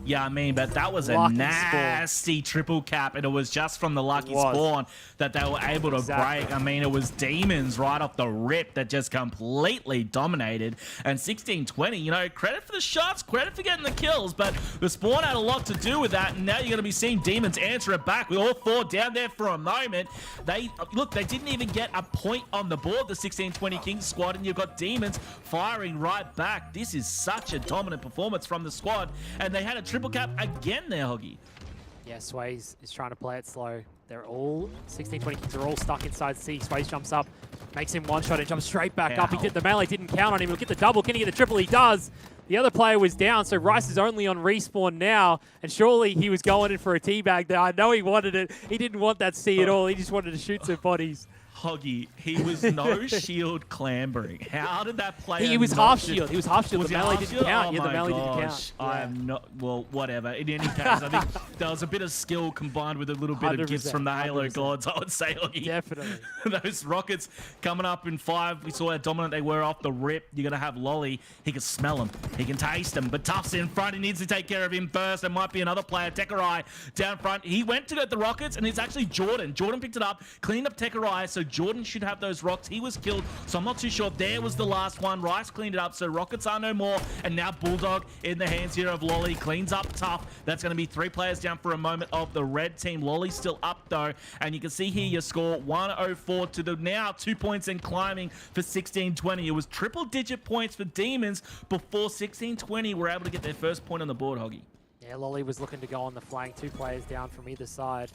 Yeah, I mean, but that was a nasty triple cap, and it was just from the lucky spawn that they were able to break. I mean, it was Demons right off the rip that just completely dominated. And 16-20, you know, credit for the shots, credit for getting the kills, but the spawn had a lot to do with that, and now you're going to be seeing Demons answer it back with all 4 down there for a moment. They didn't even get a point on the board, the 16-20 Kings squad, and you've got Demons firing right back. This is such a dominant performance from the squad, and they had a triple cap again there, Hoggy. Yeah, Sways is trying to play it slow. They're all, 16-20 Kings are all stuck inside C. Sways jumps up, makes him one shot and jumps straight back up. He did the melee, didn't count on him. He'll get the double. Can he get the triple? He does. The other player was down, so Rice is only on respawn now, and surely he was going in for a teabag there. I know he wanted it. He didn't want that C at all. He just wanted to shoot some bodies. Hoggy, he was no shield clambering. How did that player? He was half shield. He was half shield. Was The he melee half didn't shield? count. Oh Yeah, the my melee didn't gosh. count. Yeah. I'm not. Well, whatever. In any case, I think there was a bit of skill combined with a little bit of gifts from the Halo 100%. gods, I would say, Hoggy. Definitely. Those rockets coming up in 5. We saw how dominant they were off the rip. You're going to have Lolly. He can smell them. He can taste them. But Tuff's in front. He needs to take care of him first. There might be another player. Tekerai down front. He went to get the rockets, and it's actually Jordan. Jordan picked it up, cleaned up Tekerai, so Jordan should have those rocks. He was killed, so I'm not too sure. There was the last one. Rice cleaned it up, so rockets are no more. And now Bulldog in the hands here of Lolly. Cleans up Tuff. That's going to be 3 players down for a moment of the red team. Lolly's still up, though. And you can see here your score, 104 to the now 2 points and climbing for 16-20. It was triple-digit points for Demons before 16-20 were able to get their first point on the board, Hoggy. Yeah, Lolly was looking to go on the flank. 2 players down from either side.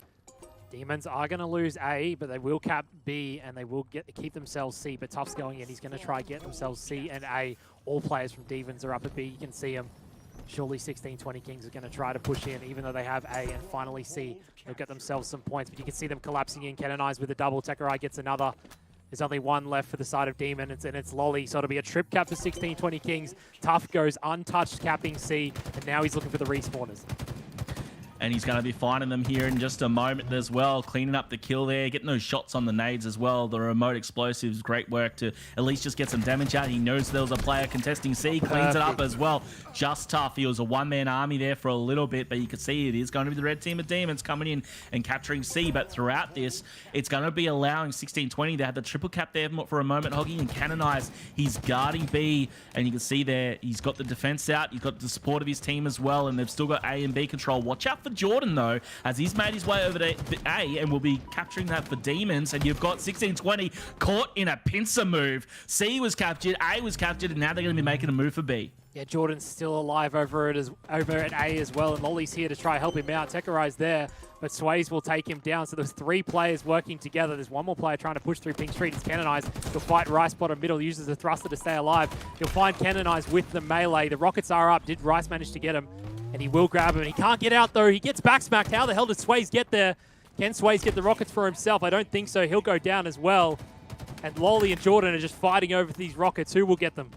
Demons are going to lose A, but they will cap B, and they will keep themselves C. But Tuff's going in. He's going to try get themselves C and A. All players from Demons are up at B. You can see them. Surely 16-20 Kings are going to try to push in, even though they have A and finally C. They'll get themselves some points, but you can see them collapsing in. Canonized with a double. Tekerai gets another. There's only one left for the side of Demon, and it's Lolly. So it'll be a trip cap for 16-20 Kings. Tuff goes untouched, capping C, and now he's looking for the respawners. And he's going to be finding them here in just a moment as well. Cleaning up the kill there, getting those shots on the nades as well. The remote explosives, great work to at least just get some damage out. He knows there was a player contesting C, cleans it up as well. Just Tuff. He was a one-man army there for a little bit, but you can see it is going to be the red team of Demons coming in and capturing C. But throughout this, it's going to be allowing 16-20. They had the triple cap there for a moment. Hoggy and Canonized. He's guarding B, and you can see there he's got the defense out. He's got the support of his team as well, and they've still got A and B control. Watch out for Jordan, though, as he's made his way over to A and will be capturing that for Demons. And you've got 16-20 caught in a pincer move. C was captured, A was captured, and now they're going to be making a move for B. Yeah, Jordan's still alive over at A as well, and Lolly's here to try help him out. Tekerai's there, but Sways will take him down. So there's 3 players working together. There's one more player trying to push through Pink Street. It's Canonized. He'll fight Rice bottom middle, uses the thruster to stay alive. He'll find Canonized with the melee. The rockets are up. Did Rice manage to get him? And he will grab him. He can't get out, though. He gets back smacked. How the hell did Sways get there? Can Sways get the rockets for himself? I don't think so. He'll go down as well. And Lolly and Jordan are just fighting over these rockets. Who will get them?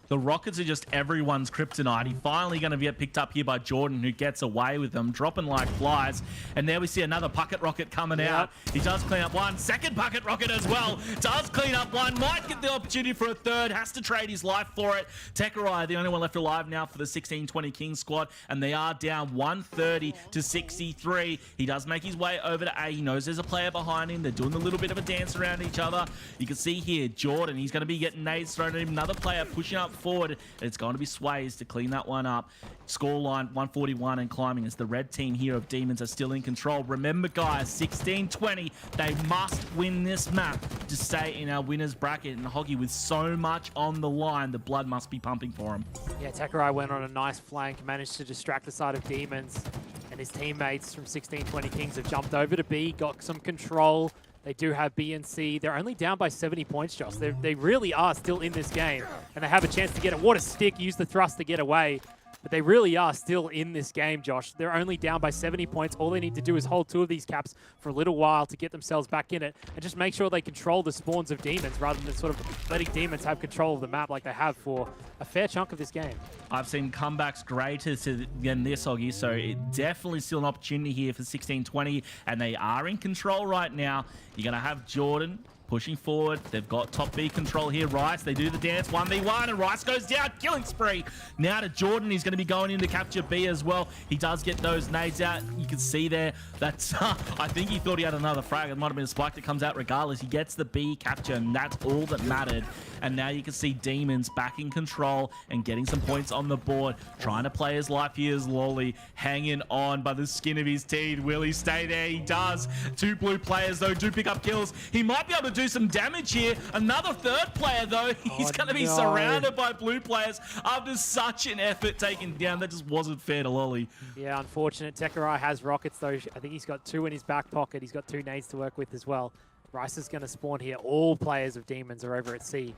The rockets are just everyone's kryptonite. He's finally going to get picked up here by Jordan, who gets away with them, dropping like flies. And there we see another bucket rocket coming out. He does clean up one. Second bucket rocket as well. Does clean up one. Might get the opportunity for a third. Has to trade his life for it. Tekerai, the only one left alive now for the 16-20 King squad. And they are down 130 to 63. He does make his way over to A. He knows there's a player behind him. They're doing a little bit of a dance around each other. You can see here, Jordan, he's going to be getting nades thrown at him. Another player pushing up forward, and it's going to be Sways to clean that one up. Scoreline 141 and climbing as the red team here of Demons are still in control. Remember, guys, 16-20, they must win this map to stay in our winners bracket. And Hoggy, with so much on the line, the blood must be pumping for him. Yeah, Tekerai went on a nice flank, managed to distract the side of Demons, and his teammates from 16-20 Kings have jumped over to B, got some control. They do have B and C. They're only down by 70 points, Josh. They really are still in this game, and they have a chance to get it. What a stick. Use the thrust to get away. But they really are still in this game, Josh. They're only down by 70 points. All they need to do is hold 2 of these caps for a little while to get themselves back in it and just make sure they control the spawns of Demons rather than sort of letting Demons have control of the map like they have for a fair chunk of this game. I've seen comebacks greater than this, Hoggy, so it definitely still an opportunity here for 16-20, and they are in control right now. You're going to have Jordan pushing forward. They've got top B control here. Rice, they do the dance 1v1, and Rice goes down. Killing spree. Now to Jordan. He's going to be going in to capture B as well. He does get those nades out. You can see there. That's, I think he thought he had another frag. It might have been a spike that comes out regardless. He gets the B capture, and that's all that mattered. And now you can see Demons back in control and getting some points on the board. Trying to play his life here is Lolly, hanging on by the skin of his teeth. Will he stay there? He does. 2 blue players, though, do pick up kills. He might be able to do some damage here. Another third player, though. He's going to be surrounded by blue players after such an effort taken down. That just wasn't fair to Lolly. Yeah, unfortunate. Tekerai has rockets, though. I think he's got 2 in his back pocket. He's got 2 nades to work with as well. Rice is going to spawn here. All players of Demons are over at C.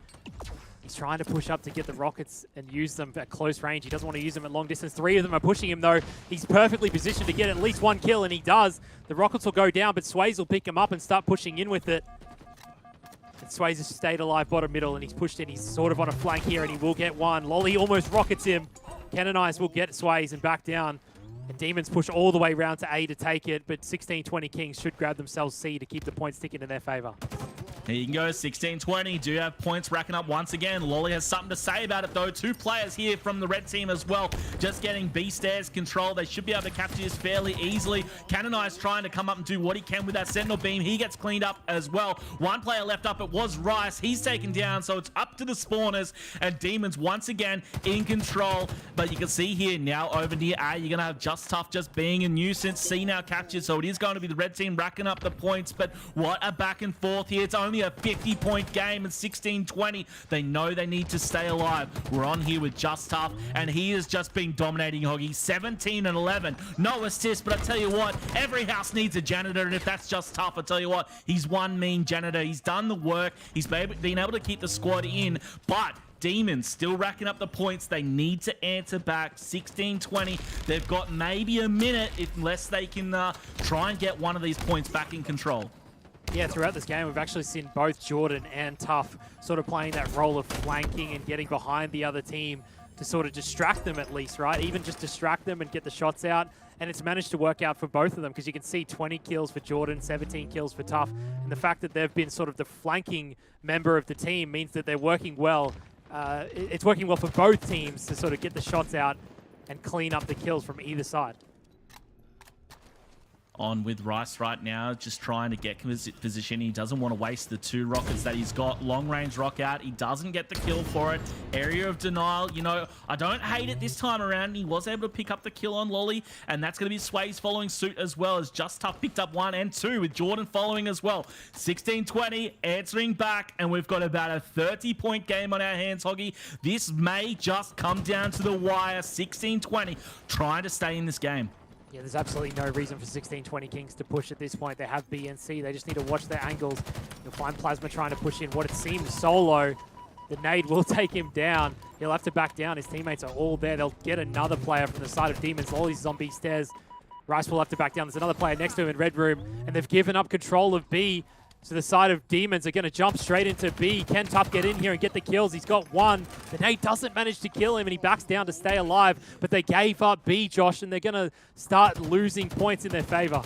He's trying to push up to get the rockets and use them at close range. He doesn't want to use them at long distance. 3 of them are pushing him, though. He's perfectly positioned to get at least 1 kill, and he does. The rockets will go down, but Sways will pick him up and start pushing in with it. And Sways has stayed alive bottom middle, and he's pushed in. He's sort of on a flank here, and he will get one. Lolly almost rockets him. Canonize will get Sways and back down. And Demons push all the way round to A to take it, but 16-20 Kings should grab themselves C to keep the points sticking in their favor. Here you can go, 16-20. Do have points racking up once again. Lolly has something to say about it, though. 2 players here from the red team as well. Just getting B stairs control. They should be able to capture this fairly easily. Canonize trying to come up and do what he can with that sentinel beam. He gets cleaned up as well. 1 player left up. It was Rice. He's taken down, so it's up to the spawners. And Demons once again in control. But you can see here now over near A, you're going to have Just Tough just being a nuisance. C now captured, so it is going to be the red team racking up the points. But what a back and forth here. It's only a 50-point game and 16-20. They know they need to stay alive. We're on here with Just Tough, and he has just been dominating Hoggy. 17-11. No assist, but I tell you what, every house needs a janitor, and if that's Just Tough, I tell you what, he's one mean janitor. He's done the work. He's been able to keep the squad in, but Demons still racking up the points. They need to answer back. 16-20. They've got maybe a minute unless they can try and get one of these points back in control. Yeah, throughout this game, we've actually seen both Jordan and Tough sort of playing that role of flanking and getting behind the other team to sort of distract them at least, right? Even just distract them and get the shots out. And it's managed to work out for both of them because you can see 20 kills for Jordan, 17 kills for Tough. And the fact that they've been sort of the flanking member of the team means that they're working well. It's working well for both teams to sort of get the shots out and clean up the kills from either side. On with Rice right now, just trying to get position. He doesn't want to waste the 2 rockets that he's got. Long range rock out. He doesn't get the kill for it. Area of denial. You know, I don't hate it this time around. He was able to pick up the kill on Lolly, and that's going to be Sways following suit as well, as Just Tough picked up 1 and 2 with Jordan following as well. 16-20, answering back, and we've got about a 30-point game on our hands, Hoggy. This may just come down to the wire. 16-20, trying to stay in this game. Yeah, there's absolutely no reason for 16-20 Kings to push at this point. They have B and C. They just need to watch their angles. You'll find Plasma trying to push in what it seems solo. The nade will take him down. He'll have to back down. His teammates are all there. They'll get another player from the side of Demons. Lolly's zombie stairs. Rice will have to back down. There's another player next to him in Red Room, and they've given up control of B. So the side of Demons are going to jump straight into B. Can Tough get in here and get the kills? He's got 1. The nade doesn't manage to kill him, and he backs down to stay alive. But they gave up B, Josh, and they're going to start losing points in their favor.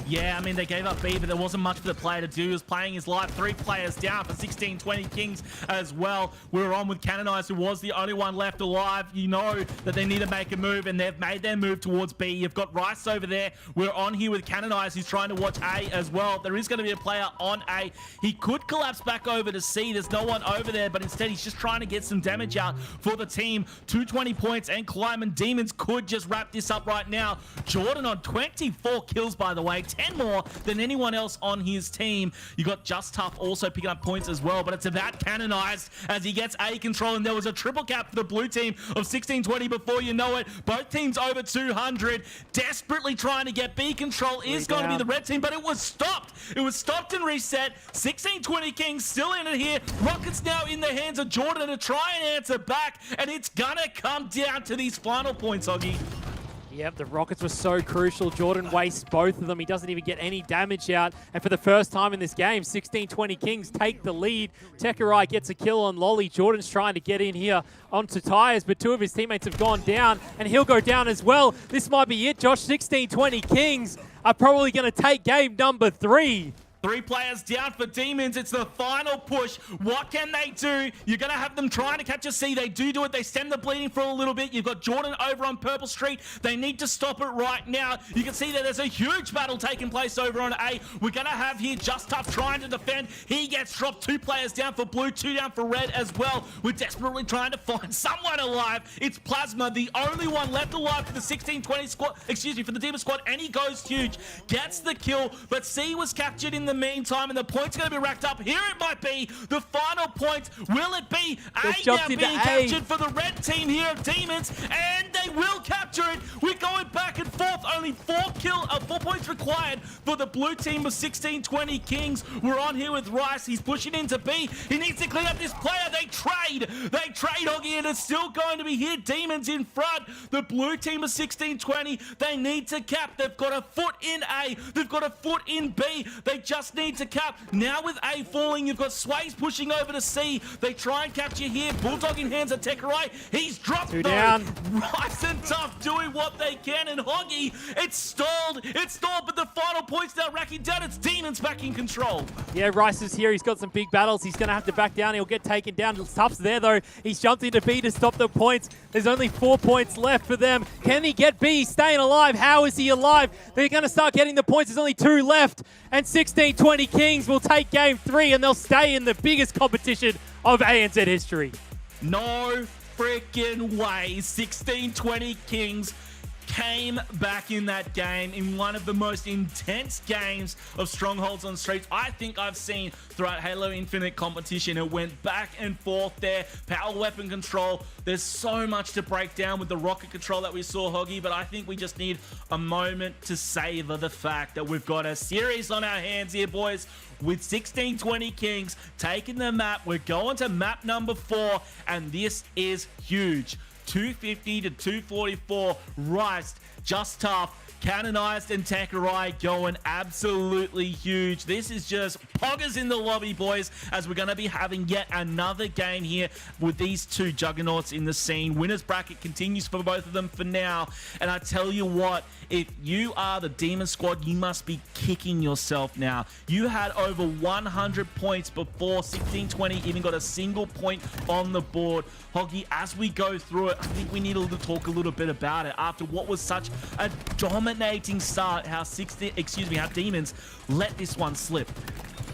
Yeah, I mean, they gave up B, but there wasn't much for the player to do. He was playing his life. 3 players down for 16-20 Kings as well. We were on with Canonize, who was the only one left alive. You know that they need to make a move, and they've made their move towards B. You've got Rice over there. We're on here with Canonize, who's trying to watch A as well. There is going to be a player on A. He could collapse back over to C. There's no one over there, but instead he's just trying to get some damage out for the team. 220 points, and Climb and Demons could just wrap this up right now. Jordan on 24 kills, by the way. 10 more than anyone else on his team. You got Just Tough also picking up points as well, but it's about Canonized as he gets A control, and there was a triple cap for the blue team of 16-20 before you know it. Both teams over 200, desperately trying to get B control is going to be the red team, but it was stopped. It was stopped and reset. 16-20 Kings still in it here. Rockets now in the hands of Jordan to try and answer back, and it's gonna come down to these final points, Oggy. Yep, the Rockets were so crucial. Jordan wastes both of them. He doesn't even get any damage out. And for the first time in this game, 16-20 Kings take the lead. Tekerai gets a kill on Lolly. Jordan's trying to get in here onto Tyres, but 2 of his teammates have gone down, and he'll go down as well. This might be it, Josh. 16-20 Kings are probably going to take game number 3. 3 players down for Demons. It's the final push. What can they do? You're going to have them trying to capture C. They do it. They stem the bleeding for a little bit. You've got Jordan over on Purple Street. They need to stop it right now. You can see that there's a huge battle taking place over on A. We're going to have here Just Tough trying to defend. He gets dropped. 2 players down for blue, 2 down for red as well. We're desperately trying to find someone alive. It's Plasma, the only one left alive for the 16-20 squad. Excuse me, for the Demon squad, and he goes huge. Gets the kill, but C was captured in the meantime, and the points going to be racked up. Here it might be the final point. Will it be A now being captured for the red team here of Demons? And they will capture it. We're going back and forth. Only 4 points required for the blue team of 16-20 Kings. We're on here with Rice. He's pushing into B. He needs to clean up this player. They trade, Hoggy, and it's still going to be here. Demons in front. The blue team of 16-20. They need to cap. They've got a foot in A. They've got a foot in B. They just just need to cap. Now with A falling, you've got Sways pushing over to C. They try and capture here. Bulldog in hands at Tekerai. He's dropped Two though. down. Rice and Tough doing what they can, and Hoggy, it's stalled, but the final point's now racking down. It's Demons back in control. Yeah, Rice is here. He's got some big battles. He's going to have to back down. He'll get taken down. Tuff's there, though. He's jumped into B to stop the points. There's only 4 points left for them. Can he get B? He's staying alive. How is he alive? They're going to start getting the points. There's only 2 left. And 16-20 Kings will take game 3, and they'll stay in the biggest competition of ANZ history. No freaking way. 16-20 Kings came back in that game in one of the most intense games of Strongholds on Streets I think I've seen throughout Halo Infinite competition. It went back and forth there. Power weapon control. There's so much to break down with the rocket control that we saw, Hoggy, but I think we just need a moment to savor the fact that we've got a series on our hands here, boys. With 16-20 Kings taking the map, we're going to map number 4, and this is huge. 250 to 244, Rice, Just Tough, Canonized, and Tekerai going absolutely huge. This is just poggers in the lobby, boys, as we're going to be having yet another game here with these two juggernauts in the scene. Winners bracket continues for both of them for now, and I tell you what, if you are the Demon Squad, you must be kicking yourself now. You had over 100 points before 16-20 even got a single point on the board. Hoggy, as we go through it, I think we need to talk a little bit about it. After what was such a dominating start, how Demons let this one slip.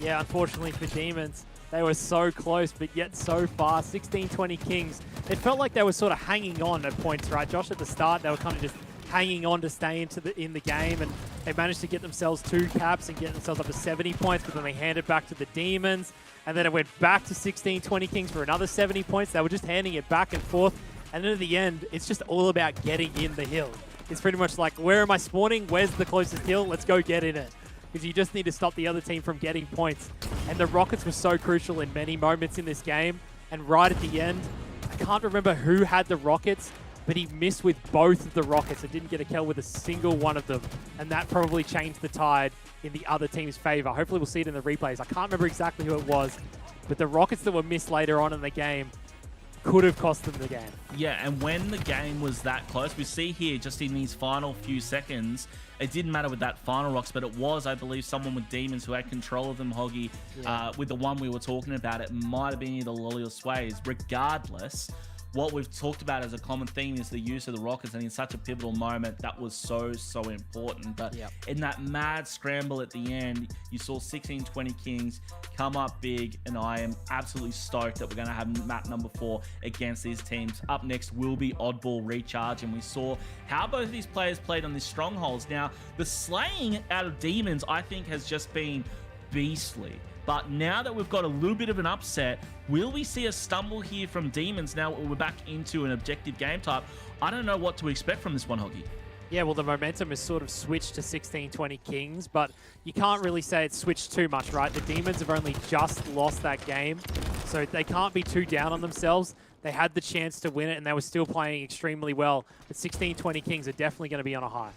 Yeah, unfortunately for Demons, they were so close, but yet so far. 16-20 Kings. It felt like they were sort of hanging on at points, right? Josh, at the start, they were kind of just hanging on to stay in the game, and they managed to get themselves 2 caps and get themselves up to 70 points, but then they handed back to the Demons, and then it went back to 16-20 Kings for another 70 points. They were just handing it back and forth, and then at the end, it's just all about getting in the hill. It's pretty much like, where am I spawning? Where's the closest hill? Let's go get in it. Because you just need to stop the other team from getting points. And the Rockets were so crucial in many moments in this game. And right at the end, I can't remember who had the Rockets, but he missed with both of the Rockets and didn't get a kill with a single one of them. And that probably changed the tide in the other team's favor. Hopefully we'll see it in the replays. I can't remember exactly who it was, but the Rockets that were missed later on in the game could have cost them the game. Yeah, and when the game was that close, we see here just in these final few seconds, it didn't matter with that final rocks, but it was, I believe, someone with Demons who had control of them, Hoggy. Yeah. With the one we were talking about, it might have been either Lolly or Sways. Regardless, what we've talked about as a common theme is the use of the Rockets, and in such a pivotal moment, that was so important. But in that mad scramble at the end, you saw 16-20 Kings come up big, and I am absolutely stoked that we're going to have map number 4 against these teams. Up next will be Oddball Recharge, and we saw how both of these players played on these Strongholds. Now, the slaying out of Demons, I think, has just been beastly. But now that we've got a little bit of an upset, will we see a stumble here from Demons now we're back into an objective game type? I don't know what to expect from this one, Hoggy. Yeah, well, the momentum has sort of switched to 16-20 Kings, but you can't really say it's switched too much, right? The Demons have only just lost that game, so they can't be too down on themselves. They had the chance to win it, and they were still playing extremely well. But 16-20 Kings are definitely going to be on a high.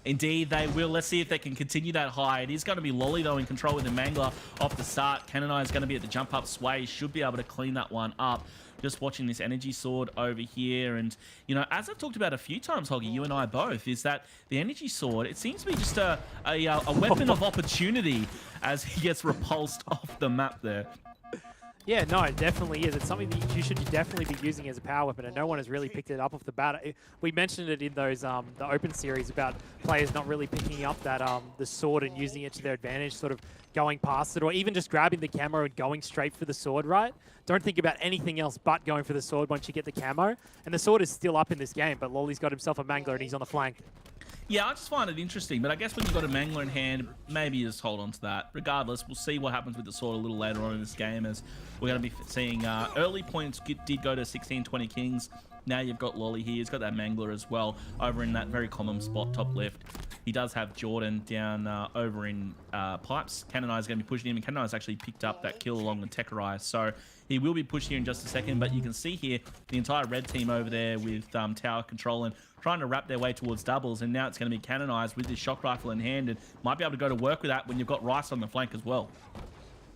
Indeed, they will. Let's see if they can continue that high. It is going to be Lolly, though, in control with the Mangler off the start. Canonai is going to be at the jump up. Sway should be able to clean that one up. Just watching this energy sword over here. And, you know, as I've talked about a few times, Hoggy, you and I both, is that the energy sword, it seems to be just a weapon of opportunity as he gets repulsed off the map there. Yeah, no, it definitely is. It's something that you should definitely be using as a power weapon, and no one has really picked it up off the bat. We mentioned it in those the open series about players not really picking up that the sword and using it to their advantage, sort of going past it, or even just grabbing the camo and going straight for the sword, right? Don't think about anything else but going for the sword once you get the camo. And the sword is still up in this game, but Lolly's got himself a Mangler and he's on the flank. Yeah, I just find it interesting, but I guess when you've got a Mangler in hand, maybe you just hold on to that. Regardless, we'll see what happens with the sword a little later on in this game, as we're going to be seeing early points did go to 16-20 Kings. Now you've got Lolly here. He's got that Mangler as well over in that very common spot, top left. He does have Jordan down over in pipes. Kananai's going to be pushing him, and Kananai's actually picked up that kill along with Tekerai. So he will be pushed here in just a second, but you can see here the entire red team over there with tower control and trying to wrap their way towards doubles, and now it's going to be Kananai's with his shock rifle in hand, and might be able to go to work with that when you've got Rice on the flank as well.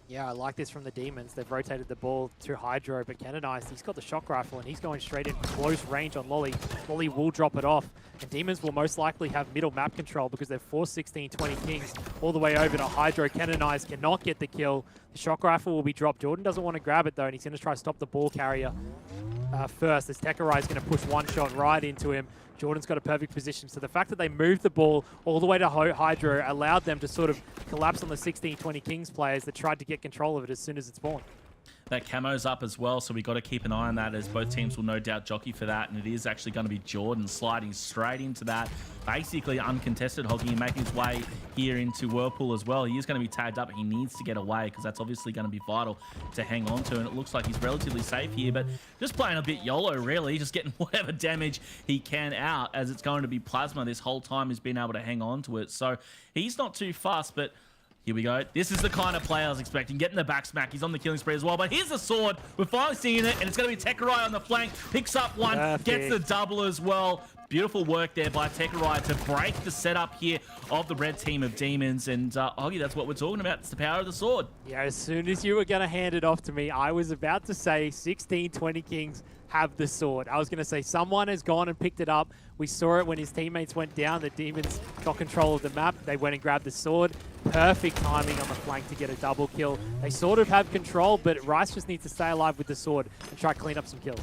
Yeah, I like this from the Demons. They've rotated the ball to Hydro, but Kananai's, he's got the shock rifle, and he's going straight in close range on Lolly. Lolly will drop it off, and Demons will most likely have middle map control because they've forced 16-20 Kings all the way over to Hydro. Kananai's cannot get the kill. The shock rifle will be dropped. Jordan doesn't want to grab it, though, and he's going to try to stop the ball carrier first, as Tekerai is going to push one shot right into him. Jordan's got a perfect position. So the fact that they moved the ball all the way to Hydro allowed them to sort of collapse on the 16-20 Kings players that tried to get control of it as soon as it spawned. That camo's up as well, so we got to keep an eye on that, as both teams will no doubt jockey for that, and it is actually going to be Jordan sliding straight into that, basically uncontested Hoggy, and making his way here into Whirlpool as well. He is going to be tagged up. He needs to get away because that's obviously going to be vital to hang on to, and it looks like he's relatively safe here, but just playing a bit YOLO really, just getting whatever damage he can out, as it's going to be Plasma this whole time. He's been able to hang on to it, so he's not too fast, but here we go. This is the kind of play I was expecting. Getting the back smack. He's on the killing spree as well. But here's the sword. We're finally seeing it. And it's going to be Tekerai on the flank. Picks up one. Perfect. Gets the double as well. Beautiful work there by Tekerai to break the setup here of the red team of Demons. And, Hoggy, that's what we're talking about. It's the power of the sword. Yeah, as soon as you were going to hand it off to me, I was about to say 16-20 Kings have the sword. I was going to say someone has gone and picked it up. We saw it when his teammates went down. The Demons got control of the map. They went and grabbed the sword. Perfect timing on the flank to get a double kill. They sort of have control, but Rice just needs to stay alive with the sword and try to clean up some kills.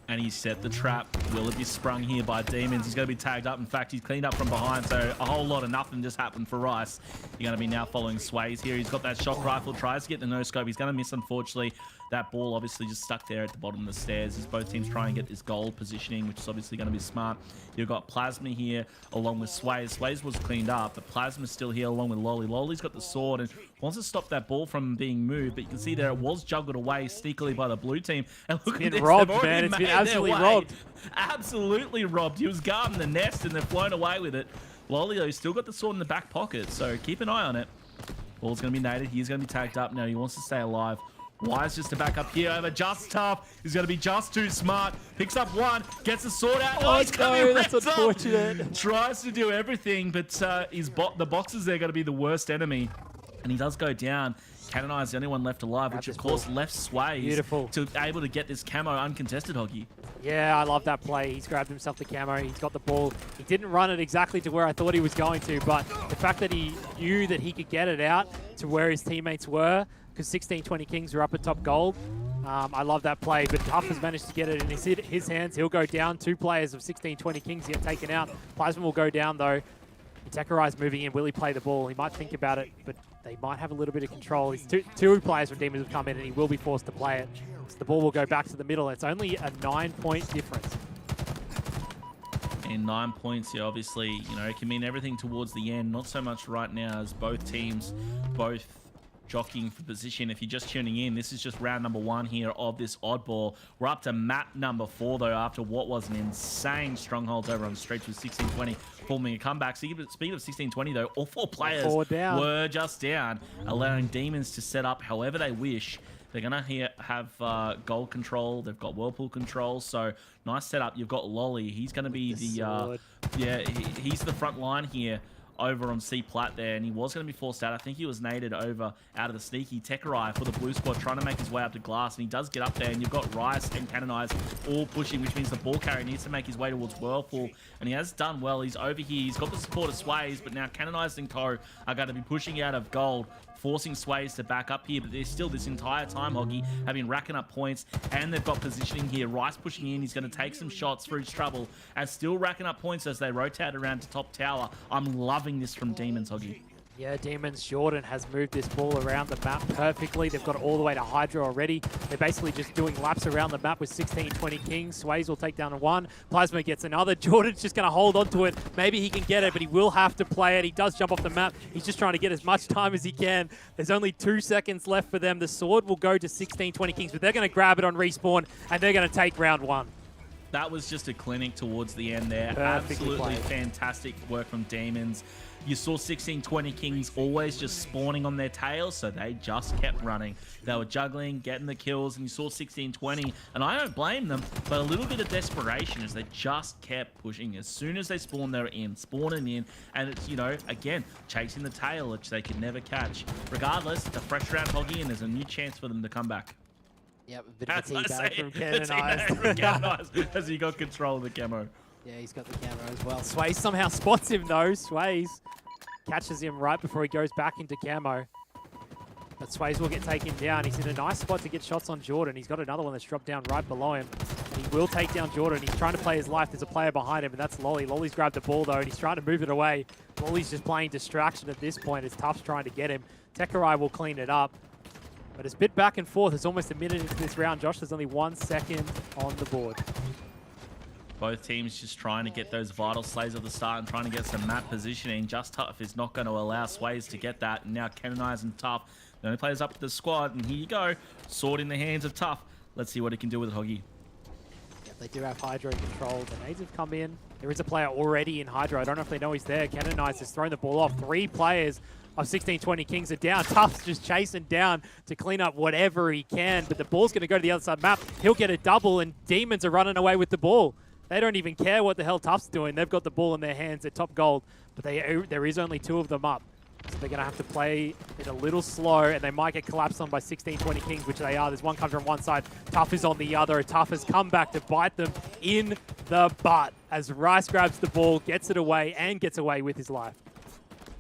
And he set the trap. Will it be sprung here by Demons? He's going to be tagged up. In fact, he's cleaned up from behind, so a whole lot of nothing just happened for Rice. You're going to be now following Sways here. He's got that shock rifle, tries to get the no-scope. He's going to miss, unfortunately. That ball obviously just stuck there at the bottom of the stairs as both teams try and get this gold positioning, which is obviously going to be smart. You've got Plasma here along with Sways. Sways was cleaned up, but Plasma's still here along with Lolly. Lolly's got the sword and wants to stop that ball from being moved, but you can see there it was juggled away sneakily by the blue team. And look at this, robbed, man. It's been absolutely robbed. Absolutely robbed. He was guarding the nest and they've flown away with it. Lolly, though, still got the sword in the back pocket, so keep an eye on it. Ball's going to be naded. He's going to be tagged up now. He wants to stay alive. Wise just to back up here over Just Tough. He's going to be just too smart. Picks up one, gets the sword out. Oh, he's going to be that's unfortunate. up. Tries to do everything, but the boxes there are going to be the worst enemy. And he does go down. Kananai is the only one left alive, which of course left Sways to able to get this camo uncontested, Hoggy. Yeah, I love that play. He's grabbed himself the camo. He's got the ball. He didn't run it exactly to where I thought he was going to, but the fact that he knew that he could get it out to where his teammates were, because 16-20 Kings are up at top gold. I love that play, but Huff has managed to get it in his hands. He'll go down. 2 players of 16-20 Kings get taken out. Plasma will go down, though. Tekerai's moving in. Will he play the ball? He might think about it, but they might have a little bit of control. Two players from Demons have come in, and he will be forced to play it. So the ball will go back to the middle. It's only a 9-point difference. And 9 points, yeah, obviously, you know, it can mean everything towards the end. Not so much right now, as both teams, both jockeying for position. If you're just tuning in, this is just round number 1 here of this oddball. We're up to map number 4, though, after what was an insane Strongholds over on the streets with 16-20 forming a comeback. Speaking of 16-20, though, all 4 players were just down, allowing Demons to set up however they wish. They're going to have gold control. They've got Whirlpool control. So nice setup. You've got Lolly. He's going to be he's the front line here over on C Plat there, and he was going to be forced out. I think he was naded over out of the sneaky. Tekerai for the blue squad trying to make his way up to glass, and he does get up there, and you've got Rice and Kananai's all pushing, which means the ball carrier needs to make his way towards Whirlpool, and he has done well. He's over here. He's got the support of Sways, but now Kananai's and Co are going to be pushing out of gold, forcing Sways to back up here, but they're still this entire time, Hoggy, have been racking up points, and they've got positioning here. Rice pushing in. He's going to take some shots for his trouble, and still racking up points as they rotate around to top tower. I'm loving this from Demons, Hoggy. Yeah, Demons, Jordan has moved this ball around the map perfectly. They've got it all the way to Hydra already. They're basically just doing laps around the map with 16-20 Kings. Sways will take down 1. Plasma gets another. Jordan's just going to hold on to it. Maybe he can get it, but he will have to play it. He does jump off the map. He's just trying to get as much time as he can. There's only 2 seconds left for them. The sword will go to 16-20 Kings, but they're going to grab it on respawn, and they're going to take round 1. that was just a clinic towards the end there. Perfectly Absolutely played. fantastic work from Demons. You saw 16-20 Kings always just spawning on their tails, so they just kept running. They were juggling, getting the kills, and you saw 16-20, and I don't blame them, but a little bit of desperation as they just kept pushing. As soon as they spawned, they were in, spawning in, and it's, you know, again, chasing the tail, which they could never catch. Regardless, it's a fresh round Hoggy, and there's a new chance for them to come back. Yep, a bit of a As I teabag say, from the Canonized. teabag from Canonized as he got control of the camo. Yeah, he's got the camera as well. Sways somehow spots him though. Sways catches him right before he goes back into camo. But Sways will get taken down. He's in a nice spot to get shots on Jordan. He's got another one that's dropped down right below him. And he will take down Jordan. He's trying to play his life. There's a player behind him, and that's Lolly. Lolly's grabbed the ball though, and he's trying to move it away. Lolly's just playing distraction at this point as Tuff's trying to get him. Tekerai will clean it up. But it's a bit back and forth. It's almost a minute into this round. Josh, there's only 1 second on the board. Both teams just trying to get those vital slays at the start and trying to get some map positioning. Just Tuff is not going to allow Sways to get that. And now Canonized and Tuff, the only players up to the squad. And here you go, sword in the hands of Tuff. Let's see what he can do with it, Hoggy. Yep, they do have Hydro control. The nades have come in. There is a player already in Hydro. I don't know if they know he's there. Canonized has thrown the ball off. 3 players of 16-20 Kings are down. Tuff's just chasing down to clean up whatever he can. But the ball's going to go to the other side of the map. He'll get a double, and Demons are running away with the ball. They don't even care what the hell Tuff's doing. They've got the ball in their hands. They're top gold. But there is only 2 of them up. So they're going to have to play it a little slow, and they might get collapsed on by 16-20 Kings, which they are. There's one coming from one side. Tuff is on the other. Tuff has come back to bite them in the butt as Rice grabs the ball, gets it away, and gets away with his life.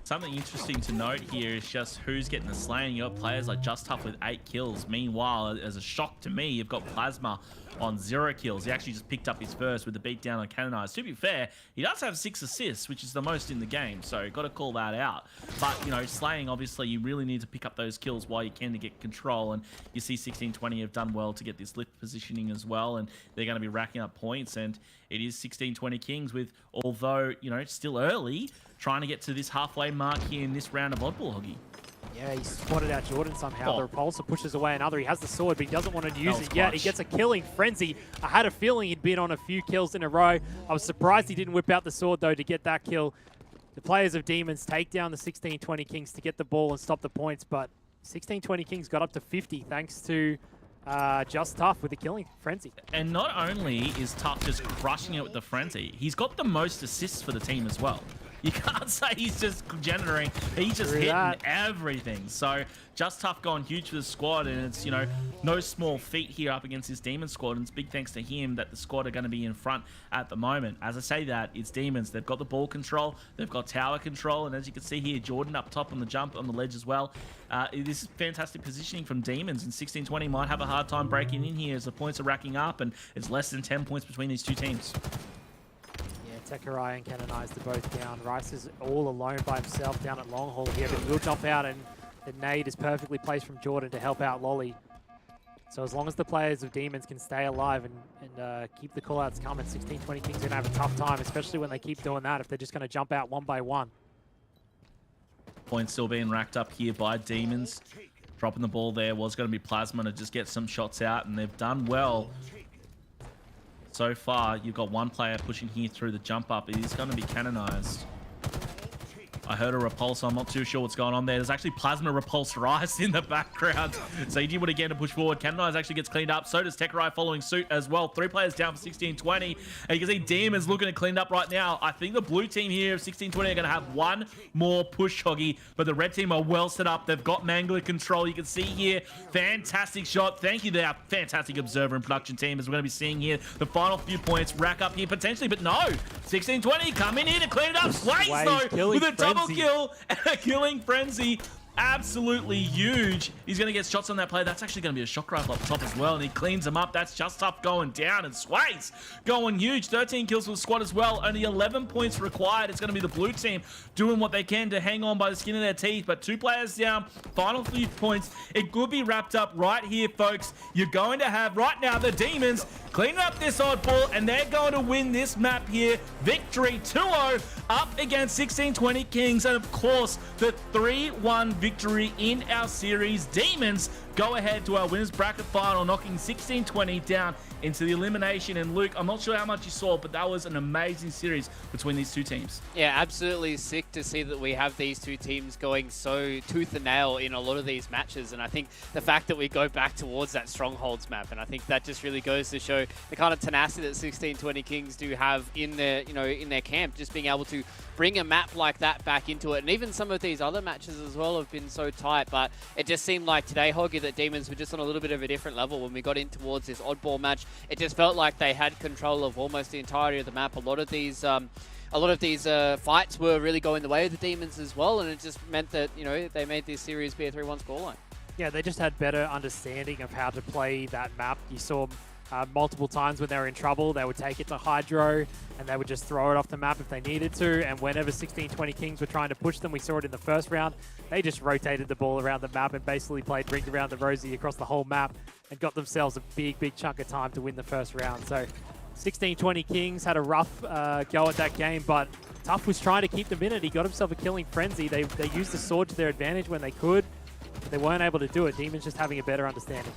Something interesting to note here is just who's getting the slaying. You got players like Just Tuff with 8 kills. Meanwhile, as a shock to me, you've got Plasma on 0 kills. He actually just picked up his first with the beatdown on Canonized. To be fair, he does have 6 assists, which is the most in the game, so got to call that out. But, you know, slaying, obviously, you really need to pick up those kills while you can to get control, and you see 16-20 have done well to get this lift positioning as well, and they're going to be racking up points, and it is 16-20 Kings with, although, you know, still early, trying to get to this halfway mark here in this round of Oddball, Hoggy. Yeah, he spotted out Jordan somehow. Oh. The repulsor pushes away another. He has the sword, but he doesn't want to use was it yet. He clutch. gets a killing frenzy. I had a feeling he'd been on a few kills in a row. I was surprised he didn't whip out the sword, though, to get that kill. The players of Demons take down the 16-20 Kings to get the ball and stop the points, but 16-20 Kings got up to 50 thanks to Just Tuff with the killing frenzy. And not only is Tuff just crushing it with the frenzy, he's got the most assists for the team as well. You can't say he's just generating, he's just hitting everything. So Just Tuff going huge for the squad, and it's, you know, no small feat here up against this Demon squad, and it's big thanks to him that the squad are going to be in front at the moment. As I say that, it's Demons. They've got the ball control, they've got tower control, and as you can see here, Jordan up top on the jump on the ledge as well. This is fantastic positioning from Demons, and 16-20 might have a hard time breaking in here as the points are racking up, and it's less than 10 points between these two teams. Tekerai and Canonized are both down. Rice is all alone by himself down at long haul here, but he will jump out, and the nade is perfectly placed from Jordan to help out Lolly. So as long as the players of Demons can stay alive and keep the callouts coming, 16-20 Kings are going to have a tough time, especially when they keep doing that if they're just going to jump out one by one. Points still being racked up here by Demons. Dropping the ball there was going to be Plasma to just get some shots out, and they've done well. So far, you've got one player pushing here through the jump up. It is going to be Canonized. I heard a repulse. I'm not too sure what's going on there. There's actually Plasma Repulse Rice in the background. So he did what again to push forward. Canonized actually gets cleaned up. So does Tekerai following suit as well. 3 players down for 16-20. And you can see Demons looking to clean up right now. I think the blue team here of 16-20 are going to have one more push, Hoggy. But the red team are well set up. They've got Mangler control. You can see here, fantastic shot. Thank you to our fantastic observer and production team, as we're going to be seeing here the final few points rack up here potentially. But no, 16-20 come in here to clean it up. Sways though with a double kill and a killing frenzy. Absolutely huge. He's going to get shots on that play. That's actually going to be a shock rifle up top as well, and he cleans them up. That's Just Tuff going down, and Sways going huge. 13 kills for the squad as well. Only 11 points required. It's going to be the blue team doing what they can to hang on by the skin of their teeth, but 2 players down. Final few points. It could be wrapped up right here, folks. You're going to have right now the Demons cleaning up this oddball, and they're going to win this map here. Victory 2-0 up against 16-20 Kings, and of course, the 3-1 victory in our series. Demons go ahead to our winners bracket final, knocking 16-20 down into the elimination. And Luke, I'm not sure how much you saw, but that was an amazing series between these two teams. Yeah, absolutely sick to see that we have these two teams going so tooth and nail in a lot of these matches. And I think the fact that we go back towards that Strongholds map, and I think that just really goes to show the kind of tenacity that 1620 Kings do have in their, in their camp, just being able to bring a map like that back into it. And even some of these other matches as well have been so tight, but it just seemed like today, Hoggy, that Demons were just on a little bit of a different level. When we got in towards this Oddball match, it just felt like they had control of almost the entirety of the map. A lot of these fights were really going the way of the Demons as well, and it just meant that, they made this series be a 3-1 scoreline. Yeah, they just had better understanding of how to play that map. You saw multiple times when they were in trouble, they would take it to Hydro and they would just throw it off the map if they needed to. And whenever 1620 Kings were trying to push them, we saw it in the first round, they just rotated the ball around the map and basically played Ring Around the Rosie across the whole map and got themselves a big chunk of time to win the first round. So 1620 Kings had a rough go at that game, but Tough was trying to keep them in it. He got himself a killing frenzy. They used the sword to their advantage when they could. They weren't able to do it. Demons just having a better understanding.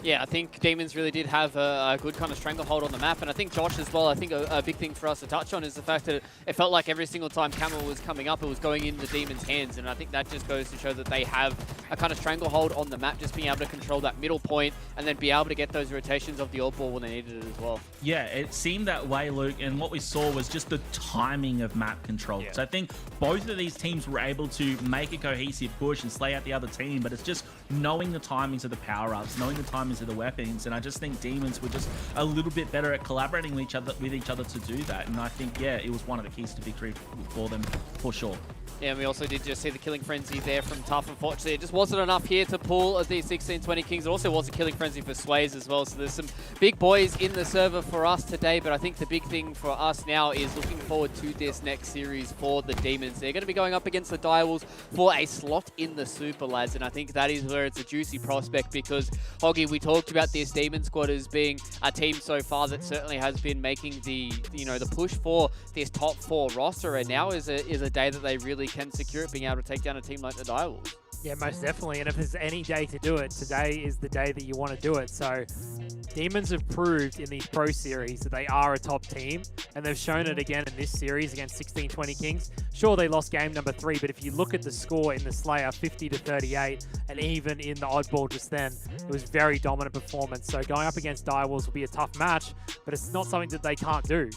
Yeah, I think Demons really did have a good kind of stranglehold on the map, and I think Josh as well. I think a big thing for us to touch on is the fact that it felt like every single time Camel was coming up, it was going into Demons' hands, and I think that just goes to show that they have a kind of stranglehold on the map, just being able to control that middle point and then be able to get those rotations of the Oddball when they needed it as well. Yeah, it seemed that way, Luke, and what we saw was just the timing of map control. Yeah. So I think both of these teams were able to make a cohesive push and slay out the other team, but it's just knowing the timings of the power-ups, knowing the timings of the weapons, and I just think Demons were just a little bit better at collaborating with each other to do that, and I think, yeah, it was one of the keys to victory for them, for sure. Yeah, and we also did just see the killing frenzy there from Tough. Unfortunately, it just wasn't enough here to pull the 1620 Kings. It also was a killing frenzy for Sways as well. So there's some big boys in the server for us today. But I think the big thing for us now is looking forward to this next series for the Demons. They're going to be going up against the Direwolves for a slot in the Super, lads. And I think that is where it's a juicy prospect because, Hoggy, we talked about this Demon squad as being a team so far that certainly has been making the push for this top 4 roster. And now is a day that they really can secure it, being able to take down a team like the Direwolves. Yeah, most definitely. And if there's any day to do it, today is the day that you want to do it. So Demons have proved in these Pro Series that they are a top team, and they've shown it again in this series against 1620 Kings. Sure, they lost game number 3, but if you look at the score in the Slayer, 50-38, and even in the Oddball just then, it was very dominant performance. So going up against Direwolves will be a tough match, but it's not something that they can't do.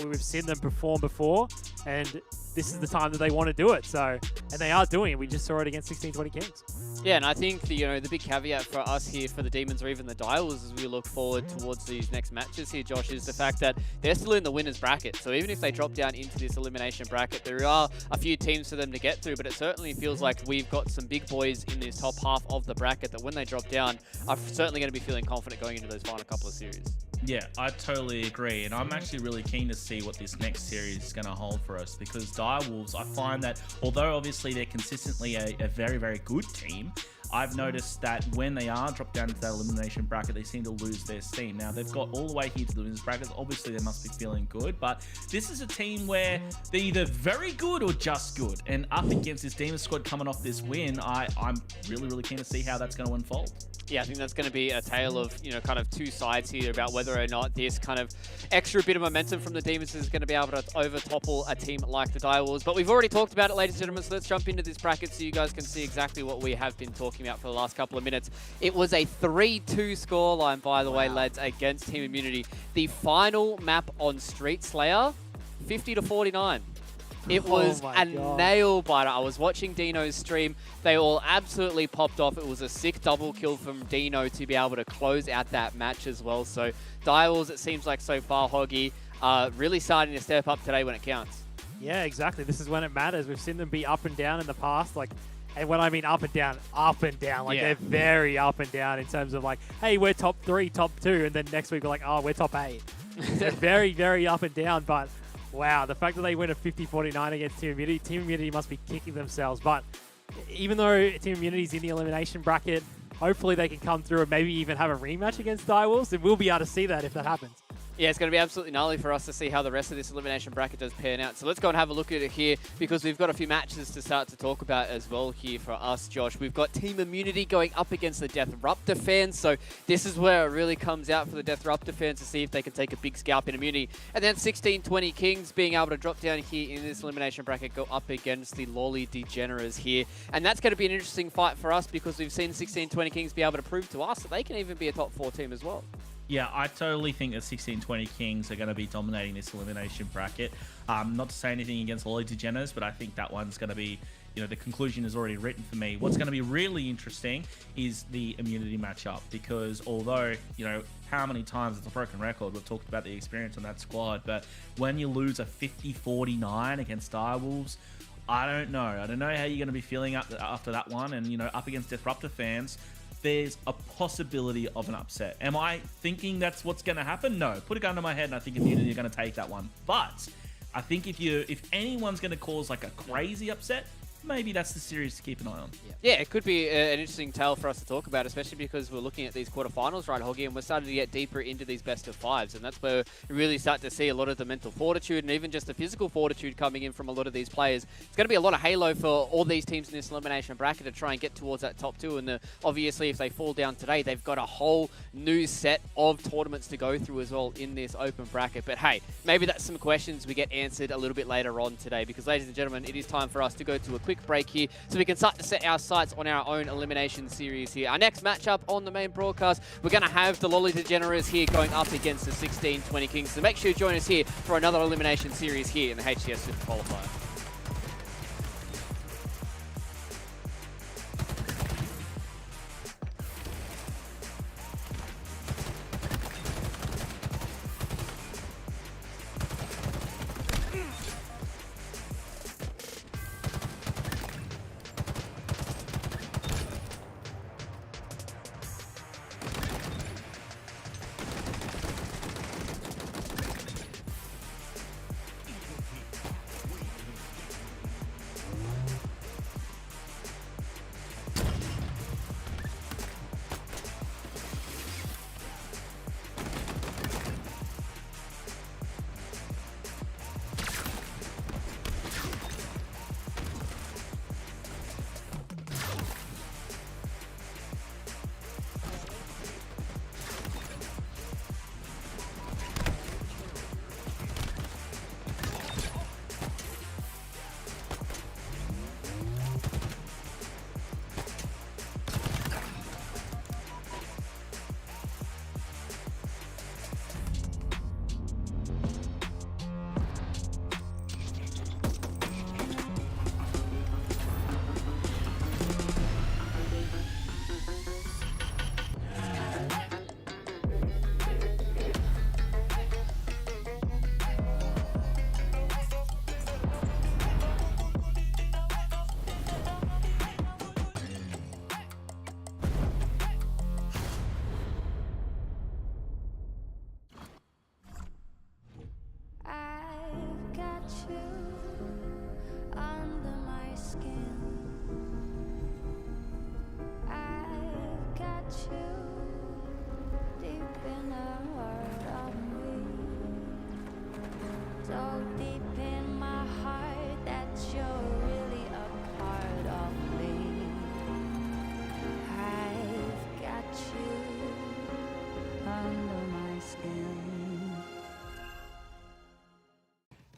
We've seen them perform before, and this is the time that they want to do it. So, and they are doing it. We just saw it against 1620 Kings. Yeah, and I think the big caveat for us here for the Demons or even the Direwolves as we look forward towards these next matches here, Josh, is the fact that they're still in the winners bracket. So even if they drop down into this elimination bracket, there are a few teams for them to get through, but it certainly feels like we've got some big boys in this top half of the bracket that when they drop down are certainly going to be feeling confident going into those final couple of series. Yeah, I totally agree, and I'm actually really keen to see what this next series is going to hold for us because Direwolves, I find that although obviously they're consistently a very, very good team, I've noticed that when they are dropped down into that elimination bracket, they seem to lose their steam. Now, they've got all the way here to the winners bracket. Obviously, they must be feeling good, but this is a team where they're either very good or just good, and up against this Demon squad coming off this win, I'm really, really keen to see how that's going to unfold. Yeah, I think that's going to be a tale of, kind of two sides here about whether or not this kind of extra bit of momentum from the Demons is going to be able to over-topple a team like the Direwolves. But we've already talked about it, ladies and gentlemen, so let's jump into this bracket so you guys can see exactly what we have been talking about for the last couple of minutes. It was a 3-2 scoreline, by the way, lads, against Team Immunity. The final map on Street Slayer, 50-49. It was a nail-biter. I was watching Dino's stream. They all absolutely popped off. It was a sick double kill from Dino to be able to close out that match as well. So Direwolves, it seems like so far, Hoggy, really starting to step up today when it counts. Yeah, exactly. This is when it matters. We've seen them be up and down in the past. And when I mean up and down. They're very up and down in terms of hey, we're top 3, top 2. And then next week we're like, oh, we're top 8. They're very, very up and down. But wow, the fact that they win a 50-49 against Team Immunity must be kicking themselves. But even though Team Immunity's in the elimination bracket, hopefully they can come through and maybe even have a rematch against Direwolves, and we'll be able to see that if that happens. Yeah, it's going to be absolutely gnarly for us to see how the rest of this elimination bracket does pan out. So let's go and have a look at it here, because we've got a few matches to start to talk about as well here for us, Josh. We've got Team Immunity going up against the Deathruptor fans. So this is where it really comes out for the Deathruptor fans to see if they can take a big scalp in Immunity. And then 1620 Kings being able to drop down here in this elimination bracket, go up against the Lolly Degenerers here. And that's going to be an interesting fight for us, because we've seen 1620 Kings be able to prove to us that they can even be a top 4 team as well. Yeah, I totally think that 1620 Kings are going to be dominating this elimination bracket. Not to say anything against Lolly Degeners, but I think that one's going to be, the conclusion is already written for me. What's going to be really interesting is the immunity matchup, because although, how many times, it's a broken record, we've talked about the experience on that squad, but when you lose a 50-49 against Direwolves, I don't know. I don't know how you're going to be feeling after that one, and, up against Deathruptor fans, there's a possibility of an upset. Am I thinking that's what's going to happen? No. Put a gun to my head and I think Immunity are going to take that one. But I think if anyone's going to cause like a crazy upset, maybe that's the series to keep an eye on. Yeah, it could be an interesting tale for us to talk about, especially because we're looking at these quarterfinals, right, Hoggy, and we're starting to get deeper into these best of fives, and that's where we really start to see a lot of the mental fortitude and even just the physical fortitude coming in from a lot of these players. It's going to be a lot of Halo for all these teams in this elimination bracket to try and get towards that top 2, and obviously if they fall down today, they've got a whole new set of tournaments to go through as well in this open bracket. But hey, maybe that's some questions we get answered a little bit later on today, because ladies and gentlemen, it is time for us to go to a quick break here so we can start to set our sights on our own elimination series here. Our next matchup on the main broadcast, we're going to have the Lolly Degenerers here going up against the 1620 Kings. So make sure you join us here for another elimination series here in the HCS Super Qualifier.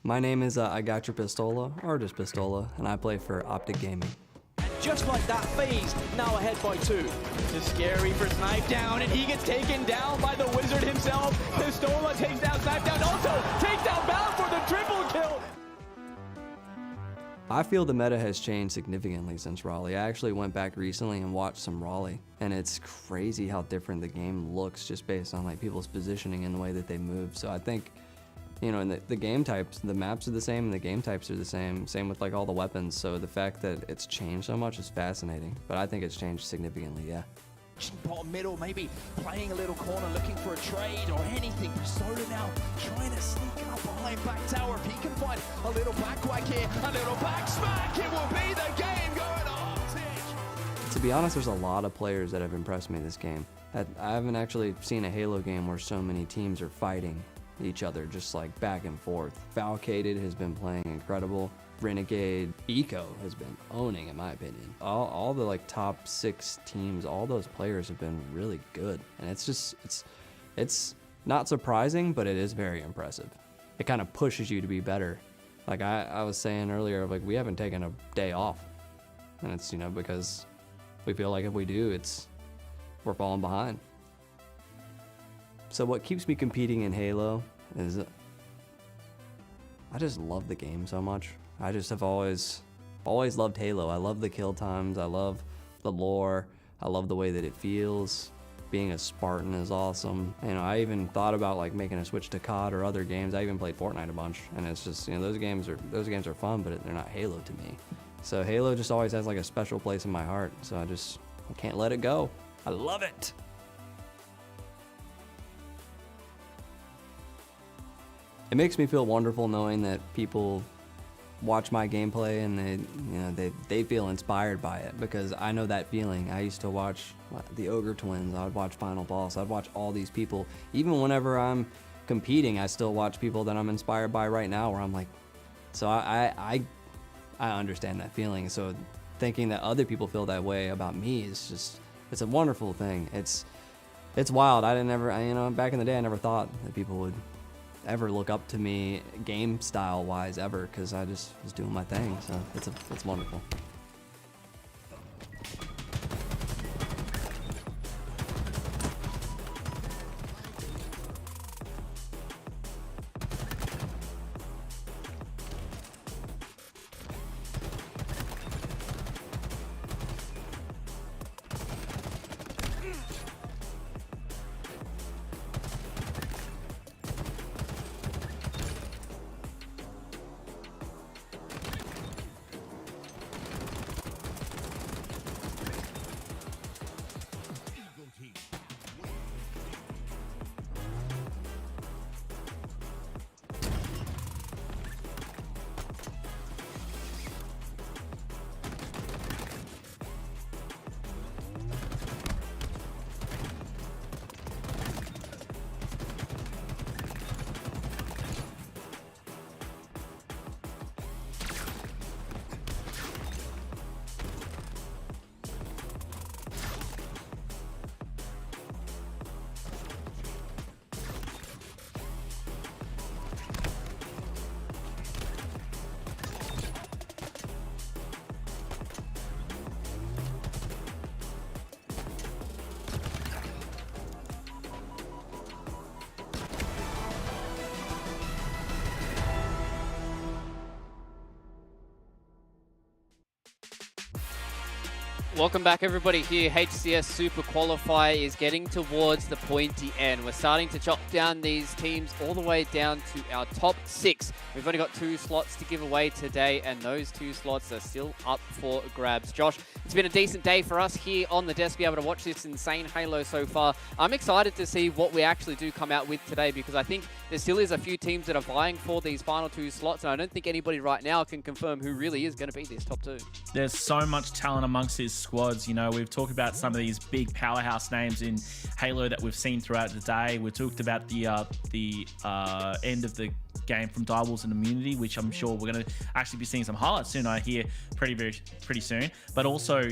My name is I Got Your Pistola, or just Pistola, and I play for Optic Gaming. Just like that, FaZe now ahead by 2. This is scary for Snipe down, and he gets taken down by the Wizard himself. Pistola takes down Snipe down, also takes down Bound for the triple kill. I feel the meta has changed significantly since Raleigh. I actually went back recently and watched some Raleigh, and it's crazy how different the game looks just based on like people's positioning and the way that they move. So I think, and the game types, the maps are the same and the game types are the same with like all the weapons. So the fact that it's changed so much is fascinating, but I think it's changed significantly, yeah. Bottom middle, maybe playing a little corner, looking for a trade or anything. Pistola now trying to sneak up behind back tower. If he can find a little back whack here, a little back smack, it will be the game going on. To be honest, there's a lot of players that have impressed me this game. I haven't actually seen a Halo game where so many teams are fighting each other, just like back and forth. Falcated has been playing incredible. Renegade, Eco has been owning, in my opinion. All the like top 6 teams, all those players have been really good. And it's not surprising, but it is very impressive. It kind of pushes you to be better. Like I was saying earlier, like we haven't taken a day off. And it's, because we feel like if we do, we're falling behind. So what keeps me competing in Halo is I just love the game so much. I just have always loved Halo. I love the kill times. I love the lore. I love the way that it feels. Being a Spartan is awesome. I even thought about like making a switch to COD or other games. I even played Fortnite a bunch, and it's just those games are fun, but they're not Halo to me. So Halo just always has like a special place in my heart. So I can't let it go. I love it. It makes me feel wonderful knowing that people watch my gameplay and they feel inspired by it, because I know that feeling. I used to watch the Ogre Twins, I would watch Final Boss, I'd watch all these people. Even whenever I'm competing, I still watch people that I'm inspired by right now, where I'm like, so I understand that feeling. So thinking that other people feel that way about me is just, it's a wonderful thing. It's wild. Back in the day, I never thought that people would ever look up to me game style wise ever, because I just was doing my thing. So it's wonderful. Welcome back, everybody. Here, HCS Super Qualifier is getting towards the pointy end. We're starting to chop down these teams all the way down to our top 6. We've only got 2 slots to give away today, and those 2 slots are still up for grabs. Josh, it's been a decent day for us here on the desk, be able to watch this insane Halo so far. I'm excited to see what we actually do come out with today, because I think there still is a few teams that are vying for these final 2 slots, and I don't think anybody right now can confirm who really is going to be this top 2. There's so much talent amongst these squads. We've talked about some of these big powerhouse names in Halo that we've seen throughout the day. We talked about the end of the game from Direwolves and Immunity, which I'm sure we're going to actually be seeing some highlights soon, I hear, pretty soon. But also,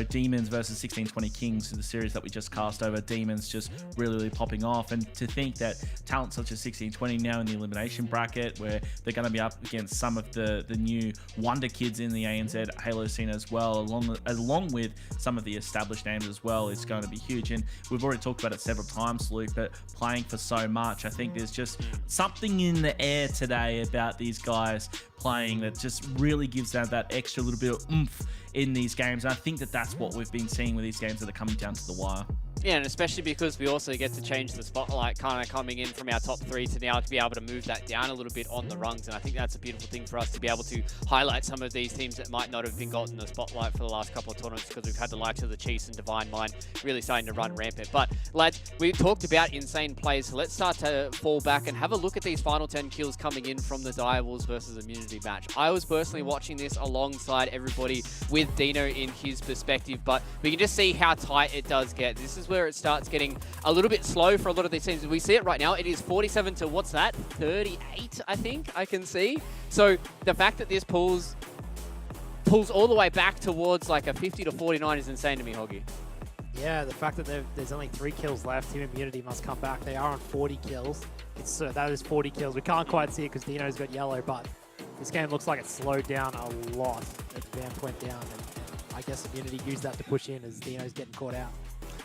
Demons versus 1620 Kings, the series that we just cast over. Demons just really popping off, and to think that talent such as 1620 now in the elimination bracket, where they're going to be up against some of the new wonder kids in the ANZ Halo scene as well, along with some of the established names as well, is going to be huge. And we've already talked about it several times, Luke, but playing for so much, I think there's just something in the air today about these guys playing that just really gives them that extra little bit of oomph in these games. And I think that that's what we've been seeing with these games that are coming down to the wire. Yeah, and especially because we also get to change the spotlight, kind of coming in from our top 3 to now to be able to move that down a little bit on the rungs. And I think that's a beautiful thing for us to be able to highlight some of these teams that might not have been gotten the spotlight for the last couple of tournaments, because we've had the likes of the Chiefs and Divine Mind really starting to run rampant. But lads, we talked about insane plays, so let's start to fall back and have a look at these final 10 kills coming in from the Direwolves versus Immunity match. I was personally watching this alongside everybody with with Dino in his perspective, but we can just see how tight it does get. This is where it starts getting a little bit slow for a lot of these teams. We see it right now. It is 47 to, what's that, 38, I think I can see. So the fact that this pulls all the way back towards like a 50 to 49 is insane to me, Hoggy. Yeah, the fact that there's only 3 kills left, Team Immunity must come back. They are on 40 kills. That is 40 kills. We can't quite see it because Dino's got yellow, but this game looks like it slowed down a lot as Vamp went down, and I guess Immunity used that to push in as Dino's getting caught out.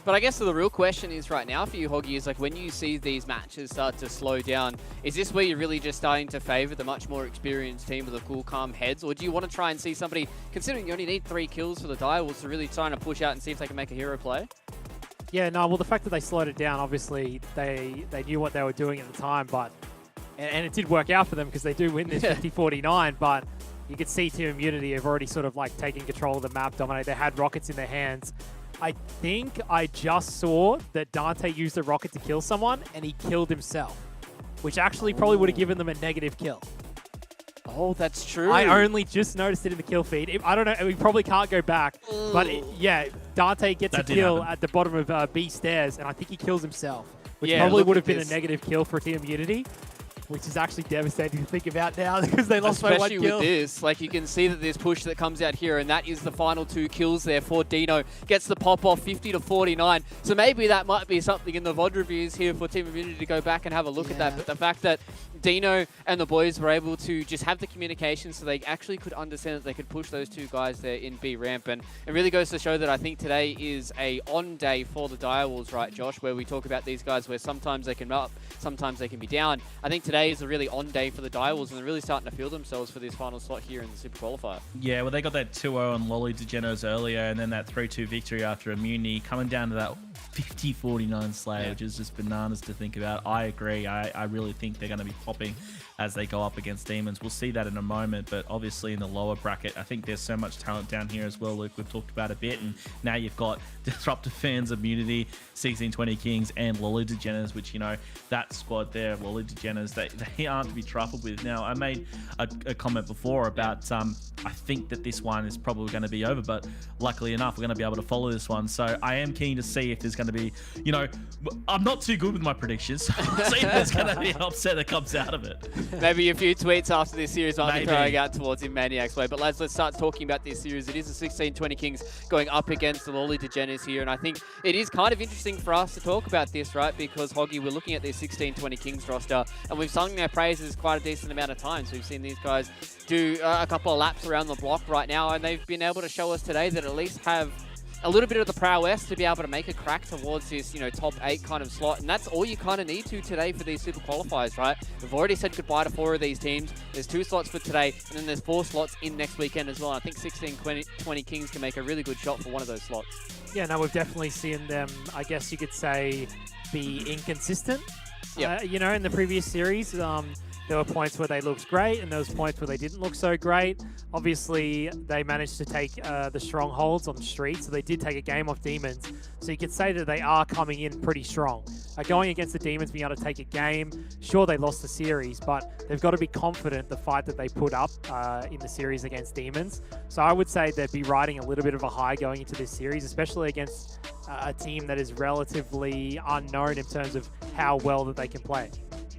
But I guess the real question is right now for you, Hoggy, is like when you see these matches start to slow down, is this where you're really just starting to favor the much more experienced team with the cool, calm heads? Or do you want to try and see somebody, considering you only need 3 kills for the Direwolves, to really try and push out and see if they can make a hero play? Yeah, no, well, the fact that they slowed it down, obviously, they knew what they were doing at the time, but and it did work out for them because they do win this 50-49, but you could see Team Immunity have already sort of like taken control of the map, dominate. They had rockets in their hands. I think I just saw that Dante used a rocket to kill someone, and he killed himself, which actually probably would have given them a negative kill. Oh, that's true. I only just noticed it in the kill feed. I don't know. We probably can't go back. But yeah, Dante gets a kill at the bottom of B stairs, and I think he kills himself, which probably would have been a negative kill for Team Immunity, which is actually devastating to think about now because they lost by 1 kill. Especially with this, like you can see that there's push that comes out here, and that is the final 2 kills there for Dino. Gets the pop off 50 to 49. So maybe that might be something in the VOD reviews here for Team Immunity to go back and have a look at that. But the fact that Dino and the boys were able to just have the communication so they actually could understand that they could push those 2 guys there in B ramp. And it really goes to show that I think today is a on day for the Direwolves, right, Josh, where we talk about these guys where sometimes they can up, sometimes they can be down. I think today is a really on day for the Direwolves, and they're really starting to feel themselves for this final slot here in the Super Qualifier. Yeah, well, they got that 2-0 on Lolly DeGenos earlier, and then that 3-2 victory after Immunity, coming down to that 50-49 slay, which is just bananas to think about. I agree. I really think they're going to be popping as they go up against Demons. We'll see that in a moment, but obviously in the lower bracket, I think there's so much talent down here as well, Luke. We've talked about a bit, and now you've got Disruptive Fans, Immunity, 1620 Kings, and Lolly DeGenos, which, you know, that squad there, Lolly DeGenos, they aren't to be trifled with. Now, I made a comment before about I think that this one is probably going to be over, but luckily enough, we're going to be able to follow this one. So I am keen to see if there's going to be, you know, I'm not too good with my predictions, so I'll see if there's going to be an upset that comes out of it. Maybe a few tweets after this series might be throwing out towards him Maniac's way. But lads, let's start talking about this series. It is the 1620 Kings going up against the Lolly DeGenos here, and I think it is kind of interesting for us to talk about this, right? Because, Hoggy, we're looking at this 1620 Kings roster, and we've sung their praises quite a decent amount of times. We've seen these guys do a couple of laps around the block right now, and they've been able to show us today that at least have a little bit of the prowess to be able to make a crack towards this, you know, top 8 kind of slot. And that's all you kind of need to today for these Super Qualifiers, right? We've already said goodbye to 4 of these teams. There's 2 slots for today, and then there's 4 slots in next weekend as well. And I think 1620 Kings can make a really good shot for one of those slots. Yeah, no, we've definitely seen them, I guess you could say, be inconsistent. You know, in the previous series, there were points where they looked great, and there was points where they didn't look so great. Obviously, they managed to take the Strongholds on the street, so they did take a game off Demons. So you could say that they are coming in pretty strong. Going against the Demons, being able to take a game, sure, they lost the series, but they've got to be confident the fight that they put up in the series against Demons. So I would say they'd be riding a little bit of a high going into this series, especially against a team that is relatively unknown in terms of how well that they can play.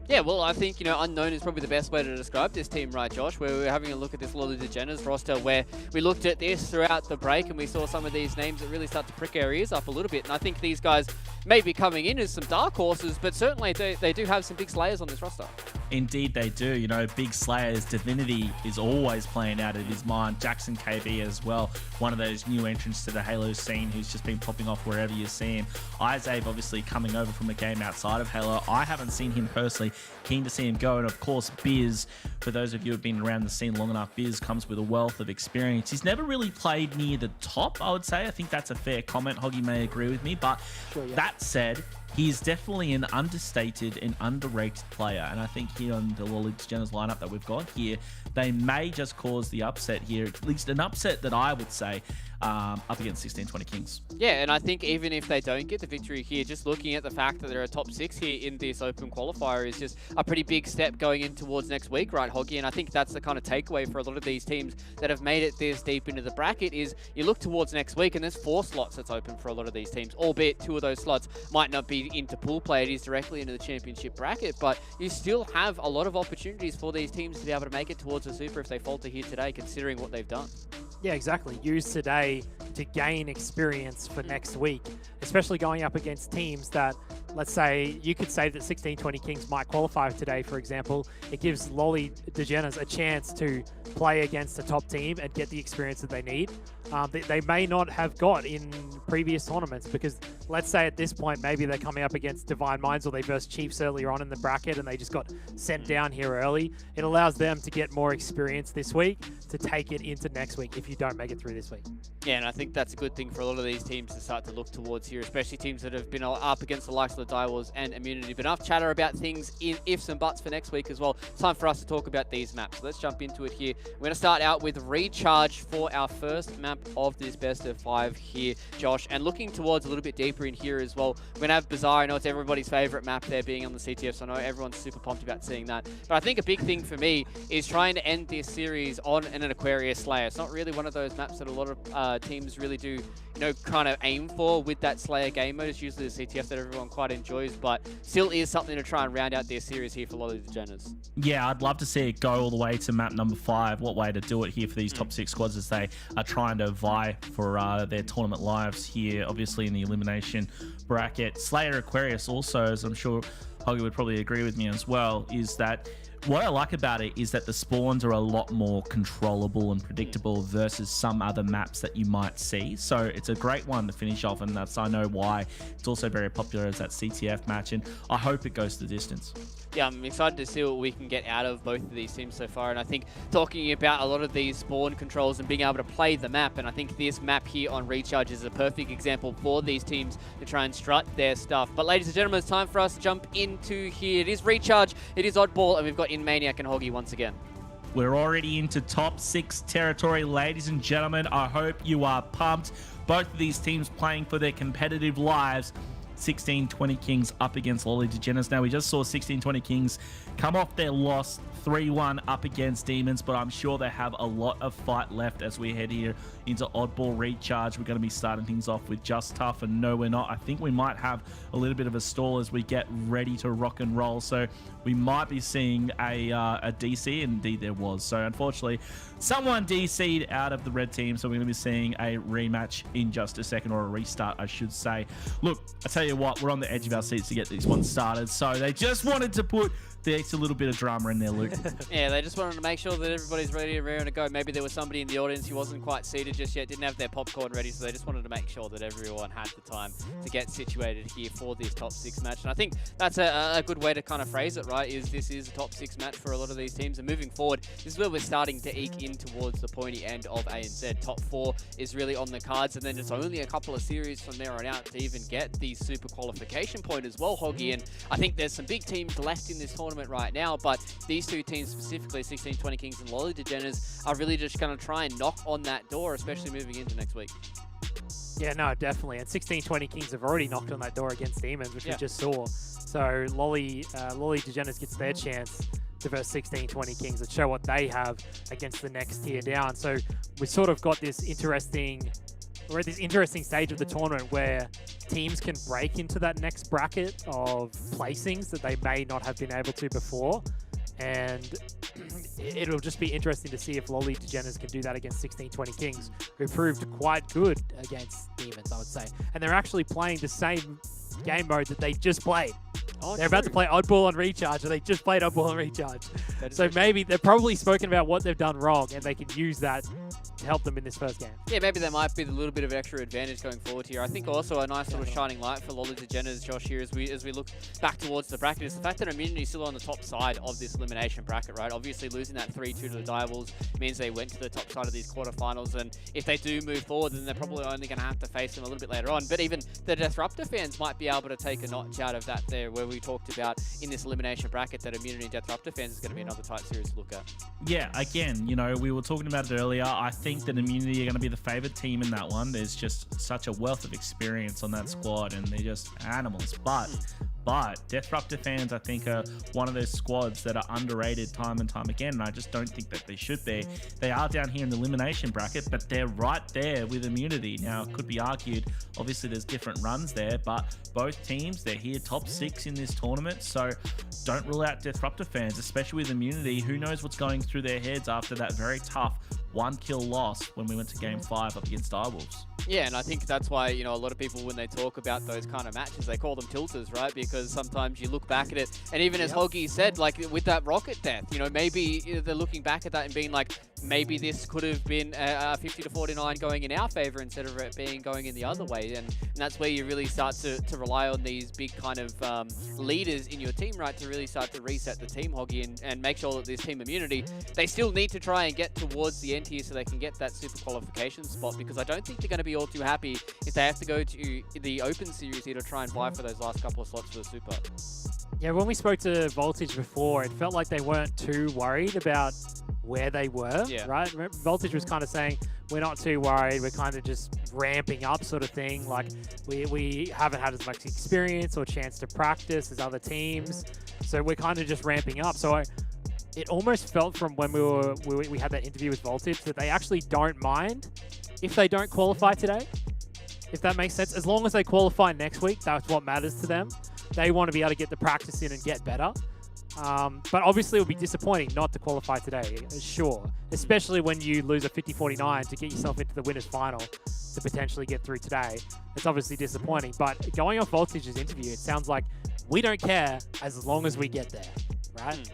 Yeah, well, I think, you know, unknown is probably the best way to describe this team, right, Josh? Where we were having a look at this Lolly DeGenos roster, where we looked at this throughout the break and we saw some of these names that really start to prick our ears up a little bit. And I think these guys may be coming in as some dark horses, but certainly they do have some big slayers on this roster. Indeed they do. You know, big slayers. Divinity is always playing out of his mind. Jackson KB as well, one of those new entrants to the Halo scene who's just been popping off wherever you see him. Isaac obviously coming over from a game outside of Halo. I haven't seen him personally. Keen to see him go. And of course, Biz, for those of you who have been around the scene long enough, Biz comes with a wealth of experience. He's never really played near the top, I would say. I think that's a fair comment. Hoggy may agree with me, but that said, he is definitely an understated and underrated player. And I think here on the Lolly DeGenos lineup that we've got here, they may just cause the upset here, at least an upset that I would say, up against 1620 Kings. Yeah, and I think even if they don't get the victory here, just looking at the fact that they're a top 6 here in this open qualifier is just a pretty big step going in towards next week, right, Hoggy? And I think that's the kind of takeaway for a lot of these teams that have made it this deep into the bracket is you look towards next week and there's 4 slots that's open for a lot of these teams, albeit 2 of those slots might not be into pool play, it is directly into the championship bracket, but you still have a lot of opportunities for these teams to be able to make it towards the Super if they falter here today, considering what they've done. Yeah, exactly. Use today to gain experience for next week, especially going up against teams that, let's say, you could say that 1620 Kings might qualify today, for example. It gives Lolly DeGeneres a chance to play against a top team and get the experience that they need. They may not have got in previous tournaments because, let's say at this point, maybe they're coming up against Divine Minds or they versed Chiefs earlier on in the bracket and they just got sent down here early. It allows them to get more experience this week to take it into next week if you don't make it through this week. Yeah, and I think that's a good thing for a lot of these teams to start to look towards here, especially teams that have been up against the likes of the Direwolves and Immunity. But enough chatter about things in ifs and buts for next week as well. It's time for us to talk about these maps. So let's jump into it here. We're going to start out with Recharge for our first map of this best of 5 here, Josh. And looking towards a little bit deeper in here as well, we're going to have Bazaar. I know it's everybody's favorite map there being on the CTF, so I know everyone's super pumped about seeing that. But I think a big thing for me is trying to end this series on an Aquarius Slayer. It's not really one of those maps that a lot of teams really do, you know, kind of aim for with that Slayer game mode. It's usually the CTF that everyone quite enjoys, but still is something to try and round out their series here for a lot of the Degeners. Yeah, I'd love to see it go all the way to map number 5. What way to do it here for these top 6 squads as they are trying to vie for their tournament lives here, obviously in the elimination bracket. Slayer Aquarius also, as I'm sure Hoggy would probably agree with me as well, is that what I like about it is that the spawns are a lot more controllable and predictable versus some other maps that you might see. So it's a great one to finish off, and that's, I know why it's also very popular as that CTF match, and I hope it goes the distance. Yeah, I'm excited to see what we can get out of both of these teams so far, and I think talking about a lot of these spawn controls and being able to play the map, and I think this map here on Recharge is a perfect example for these teams to try and strut their stuff. But ladies and gentlemen, it's time for us to jump into here. It is Recharge, it is Oddball, and we've got in Maniac and Hoggy once again. We're already into top 6 territory, ladies and gentlemen. I hope you are pumped. Both of these teams playing for their competitive lives. 1620 Kings up against Lolly DeGeneres. Now, we just saw 1620 Kings come off their loss 3-1 up against Demons, but I'm sure they have a lot of fight left as we head here into Oddball Recharge. We're going to be starting things off with Just Tough, and no, we're not. I think we might have a little bit of a stall as we get ready to rock and roll, so we might be seeing a DC, and indeed there was. So unfortunately, someone DC'd out of the red team, so we're going to be seeing a rematch in just a second, or a restart, I should say. Look, I tell you what, we're on the edge of our seats to get this one started, so they just wanted to put the extra little bit of drama in there, Luke. Yeah, they just wanted to make sure that everybody's ready and raring to go. Maybe there was somebody in the audience who wasn't quite seated just yet, didn't have their popcorn ready, so they just wanted to make sure that everyone had the time to get situated here for this top 6 match. And I think that's a good way to kind of phrase it, right, is this is a top 6 match for a lot of these teams. And moving forward, this is where we're starting to eke in towards the pointy end of ANZ. Top 4 is really on the cards, and then it's only a couple of series from there on out to even get the Super Qualification point as well, Hoggy. And I think there's some big teams left in this tournament right now, but these two teams specifically, 1620 Kings and Lolly DeGeneres, are really just going to try and knock on that door, especially moving into next week. Yeah, no, definitely. And 1620 Kings have already knocked on that door against Demons, which we just saw. So Lolly DeGeneres gets their chance to verse 1620 Kings and show what they have against the next tier down. So we sort of got this interesting... We're at this interesting stage of the tournament where teams can break into that next bracket of placings that they may not have been able to before. And it'll just be interesting to see if Lolly DeGeneres can do that against 1620 Kings, who proved quite good against Demons, I would say. And they're actually playing the same game mode that they just played. Oh, they're about to play Oddball on Recharge, and they just played Oddball on Recharge. So maybe they've probably spoken about what they've done wrong, and they can use that to help them in this first game. Yeah, maybe there might be a little bit of extra advantage going forward here. I think also a nice sort of shining light for Lolly Degeners, Josh, here as we look back towards the bracket is the fact that Immunity is still on the top side of this elimination bracket, right? Obviously losing that 3-2 to the Direwolves means they went to the top side of these quarterfinals, and if they do move forward, then they're probably only going to have to face them a little bit later on. But even the Disruptor fans might be able to take a notch out of that there, where we talked about in this elimination bracket that Immunity and Disruptor fans is going to be another tight series to look at. Yeah, again, you know, we were talking about it earlier. I think that Immunity are going to be the favored team in that one. There's just such a wealth of experience on that squad, and they're just animals. But Disruptor fans, I think, are one of those squads that are underrated time and time again, and I just don't think that they should be. They are down here in the elimination bracket, but they're right there with Immunity. Now, it could be argued, obviously there's different runs there, but both teams, they're here top 6 in this tournament, so don't rule out Disruptor fans, especially with Immunity. Who knows what's going through their heads after that very tough 1-kill loss when we went to Game 5 up against Direwolves. Yeah, and I think that's why, you know, a lot of people, when they talk about those kind of matches, they call them tilters, right? Because sometimes you look back at it, and even as Hoggy said, like with that rocket death, you know, maybe they're looking back at that and being like, maybe this could have been a 50-49 going in our favor instead of it being going in the other way. And that's where you really start to rely on these big kind of leaders in your team, right, to really start to reset the team, Hoggy, and make sure that this team Immunity, they still need to try and get towards the end here so they can get that super qualification spot, because I don't think they're going to be all too happy if they have to go to the open series here to try and vie for those last couple of slots for the super. Yeah, when we spoke to Voltage before, it felt like they weren't too worried about where they were, right? Voltage was kind of saying, we're not too worried, we're kind of just ramping up sort of thing. Like, we haven't had as much experience or chance to practice as other teams, so we're kind of just ramping up. So it almost felt from when we had that interview with Voltage that they actually don't mind if they don't qualify today, if that makes sense. As long as they qualify next week, that's what matters to them. They want to be able to get the practice in and get better. But obviously it would be disappointing not to qualify today, sure. Especially when you lose a 50-49 to get yourself into the winner's final to potentially get through today. It's obviously disappointing. But going off Voltage's interview, it sounds like we don't care as long as we get there, right?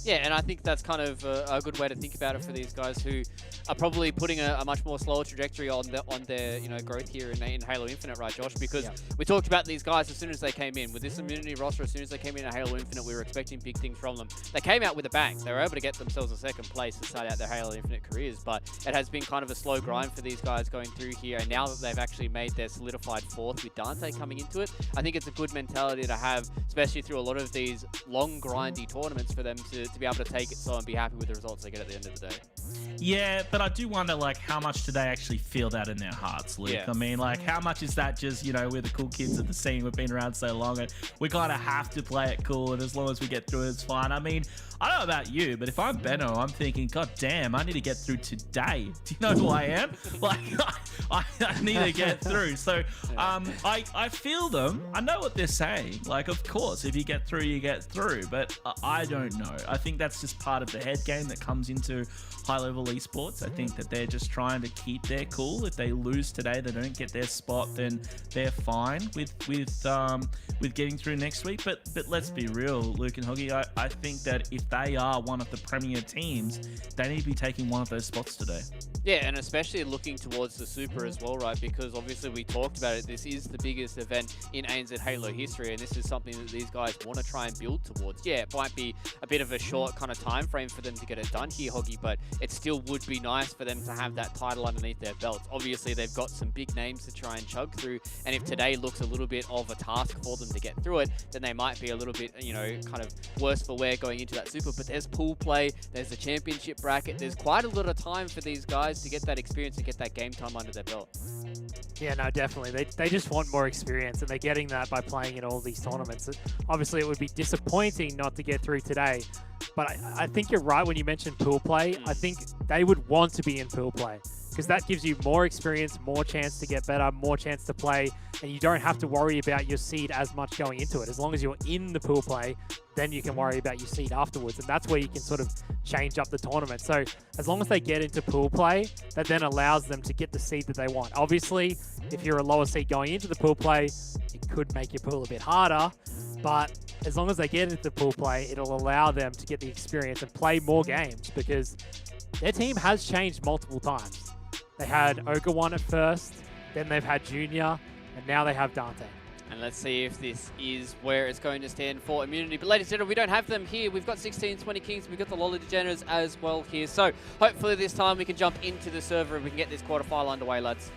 Yeah, and I think that's kind of a good way to think about it for these guys who are probably putting a much more slower trajectory on their you know, growth here in Halo Infinite, right, Josh? Because we talked about these guys as soon as they came in. With this Immunity roster, as soon as they came in at Halo Infinite, we were expecting big things from them. They came out with a bang. They were able to get themselves a second place to start out their Halo Infinite careers, but it has been kind of a slow grind for these guys going through here, and now that they've actually made their solidified 4th with Dante coming into it, I think it's a good mentality to have, especially through a lot of these long, grindy tournaments, for them to be able to take it so and be happy with the results they get at the end of the day. Yeah, but I do wonder, like, how much do they actually feel that in their hearts, Luke? Yeah. I mean, like, how much is that just, you know, we're the cool kids of the scene, we've been around so long, and we kind of have to play it cool, and as long as we get through it, it's fine. I mean, I don't know about you, but if I'm Benno, I'm thinking, God damn, I need to get through today. Do you know who I am? Like, I need to get through. So I feel them. I know what they're saying. Like, of course, if you get through, you get through. But I don't know. I think that's just part of the head game that comes into high-level esports. I think that they're just trying to keep their cool. If they lose today, they don't get their spot, then they're fine with getting through next week. But let's be real, Luke and Hoggy. I think that if they are one of the premier teams, they need to be taking one of those spots today. Yeah, and especially looking towards the Super as well, right? Because obviously we talked about it. This is the biggest event in ANZ Halo history, and this is something that these guys want to try and build towards. Yeah, it might be a bit of a short kind of time frame for them to get it done here, Hoggy, but it still would be nice for them to have that title underneath their belts. Obviously, they've got some big names to try and chug through, and if today looks a little bit of a task for them to get through it, then they might be a little bit, you know, kind of worse for wear going into that Super. But there's pool play, there's the championship bracket, there's quite a lot of time for these guys to get that experience and get that game time under their belt. Yeah, no, definitely. They just want more experience, and they're getting that by playing in all these tournaments. Obviously, it would be disappointing not to get through today, but I think you're right when you mentioned pool play. I think they would want to be in pool play, because that gives you more experience, more chance to get better, more chance to play, and you don't have to worry about your seed as much going into it. As long as you're in the pool play, then you can worry about your seed afterwards, and that's where you can sort of change up the tournament. So as long as they get into pool play, that then allows them to get the seed that they want. Obviously, if you're a lower seed going into the pool play, it could make your pool a bit harder, but as long as they get into the pool play, it'll allow them to get the experience and play more games, because their team has changed multiple times. They had Ogre 1 at first, then they've had Junior, and now they have Dante. And let's see if this is where it's going to stand for Immunity. But ladies and gentlemen, we don't have them here. We've got 1620 Kings. We've got the Lolly Degenerates as well here. So hopefully this time we can jump into the server and we can get this quarterfinal underway, lads.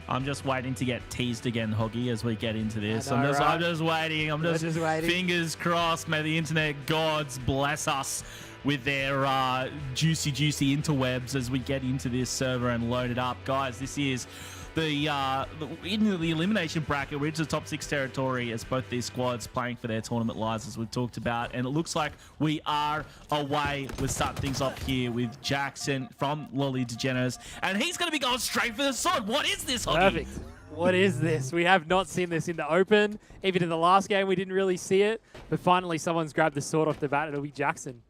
I'm just waiting to get teased again, Hoggy, as we get into this. I know, I'm just waiting. I'm just waiting. Fingers crossed. May the internet gods bless us with their juicy interwebs as we get into this server and load it up. Guys, this is in the elimination bracket. We're into the top 6 territory as both these squads playing for their tournament lives, as we've talked about. And it looks like we are away. We're starting things off here with Jackson from Lolly Degenerates. And he's going to be going straight for the sword. What is this, Hoggy? Perfect. What is this? We have not seen this in the open. Even in the last game, we didn't really see it. But finally, someone's grabbed the sword off the bat. It'll be Jackson.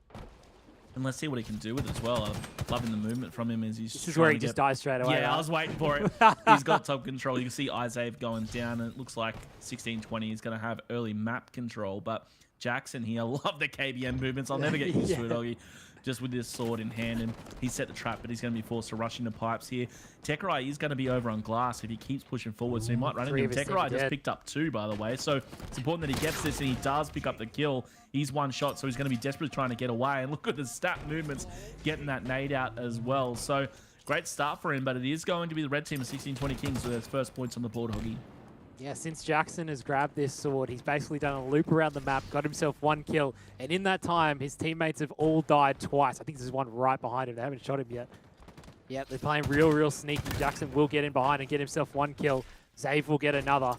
And let's see what he can do with it as well. I'm loving the movement from him as he's This is where he just dies straight away. Yeah, right? I was waiting for it. He's got top control. You can see Isaiah going down, and it looks like 1620 is going to have early map control. But Jackson here, love the KBM movements. I'll never get used to it, Oggy. Just with this sword in hand, and he set the trap, but he's going to be forced to rush into pipes here. Tekerai is going to be over on glass if he keeps pushing forward, so he might run into him. Tekerai just picked up 2, by the way, so it's important that he gets this, and he does pick up the kill. He's one shot, so he's going to be desperately trying to get away, and look at the stat movements, getting that nade out as well. So great start for him, but it is going to be the red team of 1620 Kings with his first points on the board, Hoggy. Yeah, since Jackson has grabbed this sword, he's basically done a loop around the map, got himself 1 kill, and in that time, his teammates have all died twice. I think there's one right behind him. They haven't shot him yet. Yeah, they're playing real sneaky. Jackson will get in behind and get himself 1 kill. Zave will get another.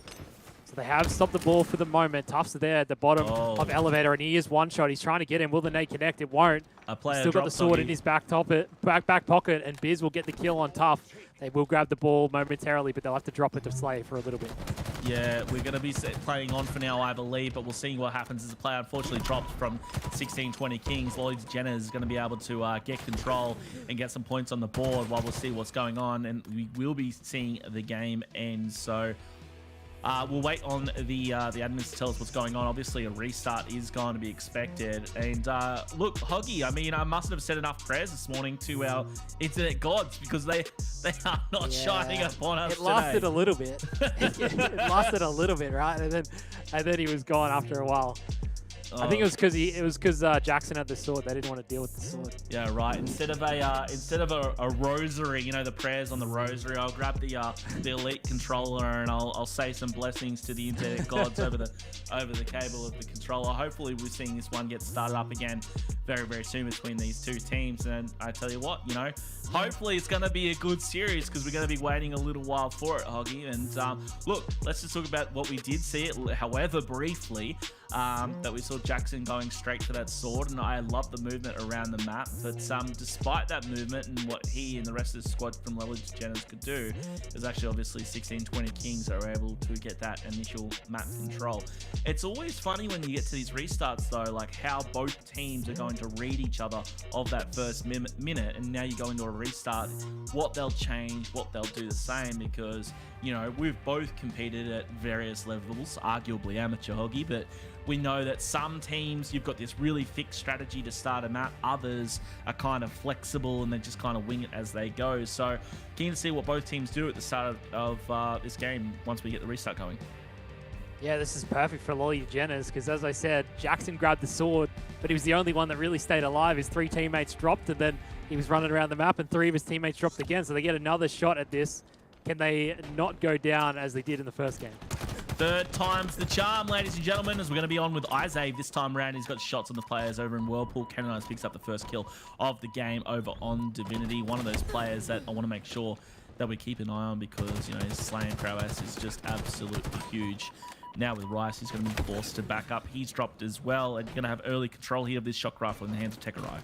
So they have stopped the ball for the moment. Tufts are there at the bottom of Elevator, and he is 1 shot. He's trying to get him. Will the nade connect? It won't. Still got the sword in his back pocket, and Biz will get the kill on Tuff. They will grab the ball momentarily, but they'll have to drop it to Slay for a little bit. Yeah, we're going to be playing on for now, I believe, but we'll see what happens as the player unfortunately drops from 1620 Kings. Lolly Degenerates is going to be able to get control and get some points on the board while we'll see what's going on, and we will be seeing the game end. So we'll wait on the admins to tell us what's going on. Obviously, a restart is going to be expected. And look, Hoggy, I mean, I mustn't have said enough prayers this morning to our internet gods because they are not shining upon us It lasted today. a little bit. It lasted a little bit, right? And then he was gone after a while. I think it was because Jackson had the sword. They didn't want to deal with the sword. Yeah, right. Instead of a rosary, you know, the prayers on the rosary, I'll grab the elite controller and I'll say some blessings to the internet gods over the cable of the controller. Hopefully, we're seeing this one get started up again very soon between these two teams. And I tell you what, you know, hopefully it's going to be a good series because we're going to be waiting a little while for it, Hoggy. And look, let's just talk about what we did see it, however briefly, that we saw Jackson going straight for that sword, and I love the movement around the map. But despite that movement and what he and the rest of the squad from Lolly Degenerates could do, is actually obviously 1620 Kings that are able to get that initial map control. It's always funny when you get to these restarts though, like how both teams are going to read each other of that first minute, and now you go into a restart, what they'll change, what they'll do the same, because you know we've both competed at various levels, arguably amateur, Hoggy, but we know that some teams, you've got this really fixed strategy to start a map. Others are kind of flexible and they just kind of wing it as they go. So keen to see what both teams do at the start of this game once we get the restart going. Yeah, this is perfect for Lolly Degenerates because, as I said, Jackson grabbed the sword, but he was the only one that really stayed alive. His 3 teammates dropped, and then he was running around the map, and 3 of his teammates dropped again. So they get another shot at this. Can they not go down as they did in the first game? Third time's the charm, ladies and gentlemen, as we're going to be on with Isaiah this time around. He's got shots on the players over in Whirlpool. Canonise picks up the first kill of the game over on Divinity. One of those players that I want to make sure that we keep an eye on because, you know, his slaying prowess is just absolutely huge. Now with Rice, he's going to be forced to back up. He's dropped as well, and going to have early control here of this shock rifle in the hands of Tekerai.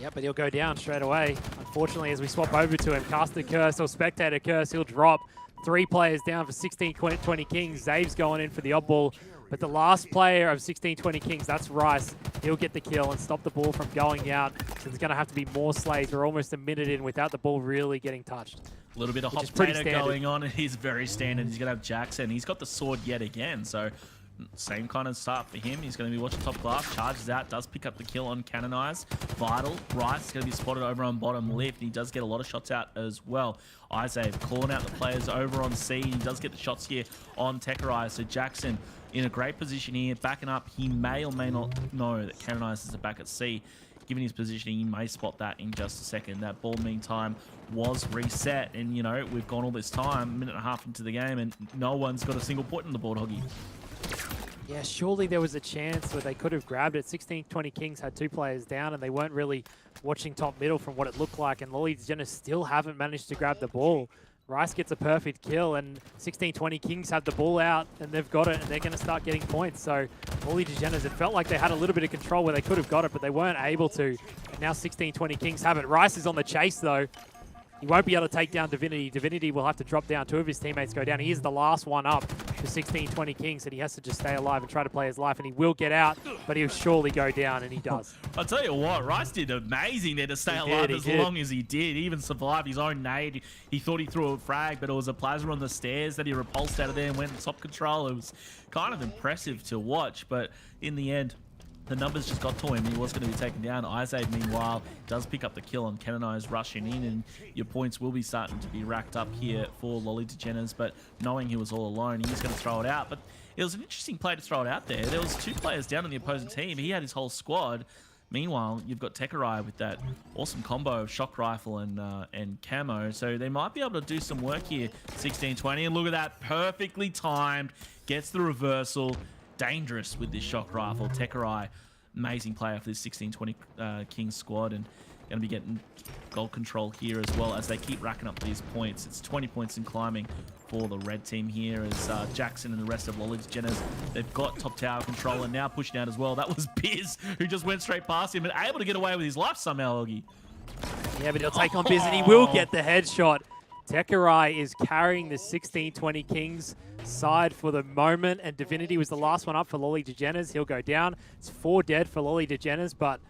Yep, but he'll go down straight away. Unfortunately, as we swap over to him, Caster Curse or Spectator Curse, he'll drop. 3 players down for 1620 Kings. Zave's going in for the oddball. But the last player of 1620 Kings, that's Rice. He'll get the kill and stop the ball from going out. So there's going to have to be more slays. We're almost a minute in without the ball really getting touched. A little bit of hot potato going on, and he's very standard. He's going to have Jackson. He's got the sword yet again, so Same kind of start for him. He's going to be watching top glass, charges out, does pick up the kill on Canonize. Vital, Rice is going to be spotted over on bottom left, and he does get a lot of shots out as well. Isaac calling out the players over on C. He does get the shots here on Tekerai. So Jackson in a great position here, backing up. He may or may not know that Canonize is back at C. Given his positioning, he may spot that in just a second. That ball, meantime, was reset. And, you know, we've gone all this time, a minute and a half into the game, and no one's got a single point on the board, Hoggy. Yeah, surely there was a chance where they could have grabbed it. 16-20 Kings had 2 players down, and they weren't really watching top middle from what it looked like, and Lolly DeGeneres still haven't managed to grab the ball. Rice gets a perfect kill, and 16-20 Kings have the ball out, and they've got it, and they're going to start getting points. So Lolly DeGeneres, it felt like they had a little bit of control where they could have got it, but they weren't able to. And now 16-20 Kings have it. Rice is on the chase, though. He won't be able to take down Divinity. Divinity will have to drop down. 2 of his teammates go down. He is the last one up for 16-20 Kings, and he has to just stay alive and try to play his life, and he will get out, but he'll surely go down, and he does. I'll tell you what, Rice did amazing there to stay alive as long as he did. He even survived his own nade. He thought he threw a frag, but it was a plasma on the stairs that he repulsed out of there and went top control. It was kind of impressive to watch, but in the end, the numbers just got to him. He was going to be taken down. Isaac, meanwhile, does pick up the kill on Canonize rushing in, and your points will be starting to be racked up here for Lolly DeGeneres, but knowing he was all alone, he's going to throw it out. But it was an interesting play to throw it out there. There was 2 players down on the opposing team. He had his whole squad. Meanwhile, you've got Tekerai with that awesome combo of shock rifle and camo, so they might be able to do some work here. 16-20, and look at that, perfectly timed, gets the reversal. Dangerous with this shock rifle. Tekerai, amazing player for this 16-20 Kings squad, and going to be getting goal control here as well as they keep racking up these points. It's 20 points and climbing for the red team here as Jackson and the rest of Lolly DeGeneres, they've got top tower control and now pushing out as well. That was Biz who just went straight past him and able to get away with his life somehow, Oggy. Yeah, but he'll take on Biz and he will get the headshot. Tekerai is carrying the 16-20 Kings side for the moment, and Divinity was the last one up for Lolly DeGeneres. He'll go down. It's 4 dead for Lolly DeGeneres, but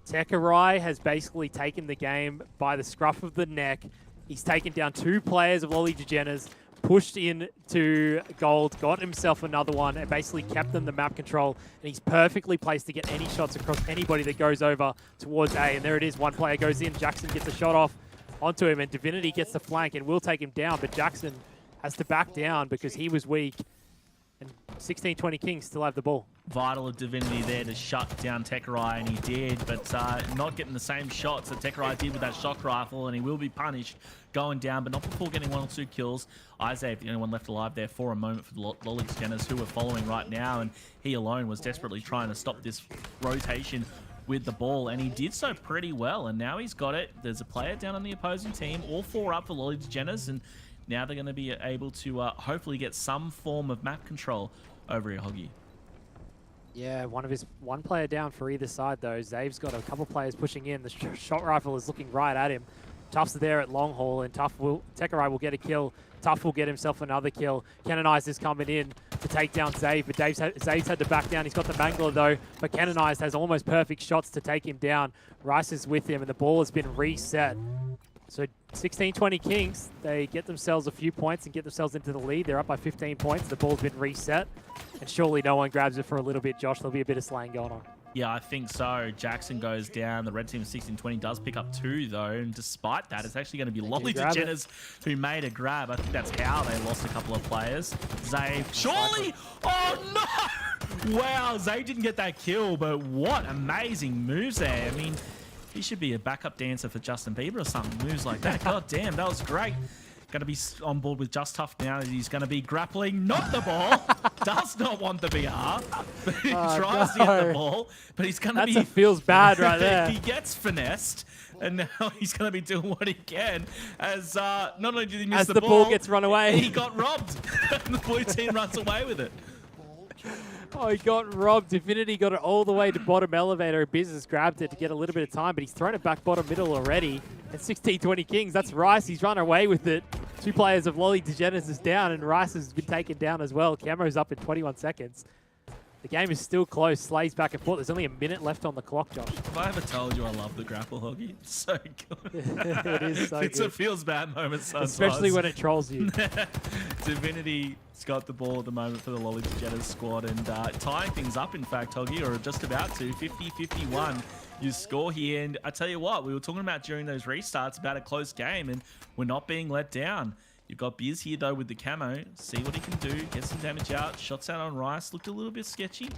Tekerai has basically taken the game by the scruff of the neck. He's taken down 2 players of Lolly DeGeneres, pushed into gold, got himself another one, and basically kept them the map control. And he's perfectly placed to get any shots across anybody that goes over towards A. And there it is. 1 player goes in. Jackson gets a shot off onto him, and Divinity gets the flank and will take him down, but Jackson has to back down because he was weak. And 16-20 Kings still have the ball. Vital of Divinity there to shut down Tekerai, and he did, but not getting the same shots that Tekerai did with that shock rifle, and he will be punished going down, but not before getting 1 or 2 kills. Isaac, the only one left alive there for a moment for the Lolly DeGeneres, who are following right now, and he alone was desperately trying to stop this rotation with the ball, and he did so pretty well, and now he's got it. There's a player down on the opposing team, all 4 up for Lolly DeGeneres, and now they're going to be able to hopefully get some form of map control over here, Hoggy. Yeah, one player down for either side, though. Zave's got a couple players pushing in. The shot rifle is looking right at him. Tuff's there at long haul, and Tekerai will get a kill. Tuff will get himself another kill. Canonize is coming in to take down Zave, but Zave's had to back down. He's got the Mangler, though, but Canonize has almost perfect shots to take him down. Rice is with him, and the ball has been reset. So 16-20 Kings, they get themselves a few points and get themselves into the lead. They're up by 15 points. The ball's been reset, and surely no one grabs it for a little bit, Josh. There'll be a bit of slaying going on. Yeah, I think so. Jackson goes down. The red team of 16-20 does pick up 2, though. And despite that, it's actually going to be Lolly DeGeneres who made a grab. I think that's how they lost a couple of players. Zave, surely! Oh, no! Wow, Zave didn't get that kill, but what amazing moves there. I mean, he should be a backup dancer for Justin Bieber or something. Moves like that. God damn, that was great. Going to be on board with Just Tough now. He's going to be grappling, not the ball. Does not want the BR. But he tries to get the ball, but he's going to be... That feels bad right there. He gets finessed, and now he's going to be doing what he can. As not only did he miss the ball gets run away, he got robbed. And the blue team runs away with it. Oh, he got robbed. Divinity got it all the way to bottom elevator. Business grabbed it to get a little bit of time, but he's thrown it back bottom middle already. And 16-20 Kings, that's Rice. He's run away with it. 2 players of Lolly DeGeneres is down, and Rice has been taken down as well. Camo's up in 21 seconds. The game is still close. Slay's back and forth. There's only a minute left on the clock, Josh. Have I ever told you I love the grapple hoggy? It's so good. It is so It's good. a feels bad moment sometimes. Especially when it trolls you. Divinity's got the ball at the moment for the Lolly Degenerates squad and tying things up, in fact, Hoggy, or just about to. 50-51. You score here, and I tell you what, we were talking about during those restarts about a close game, and we're not being let down. You've got Biz here, though, with the camo. See what he can do. Get some damage out. Shots out on Rice. Looked a little bit sketchy.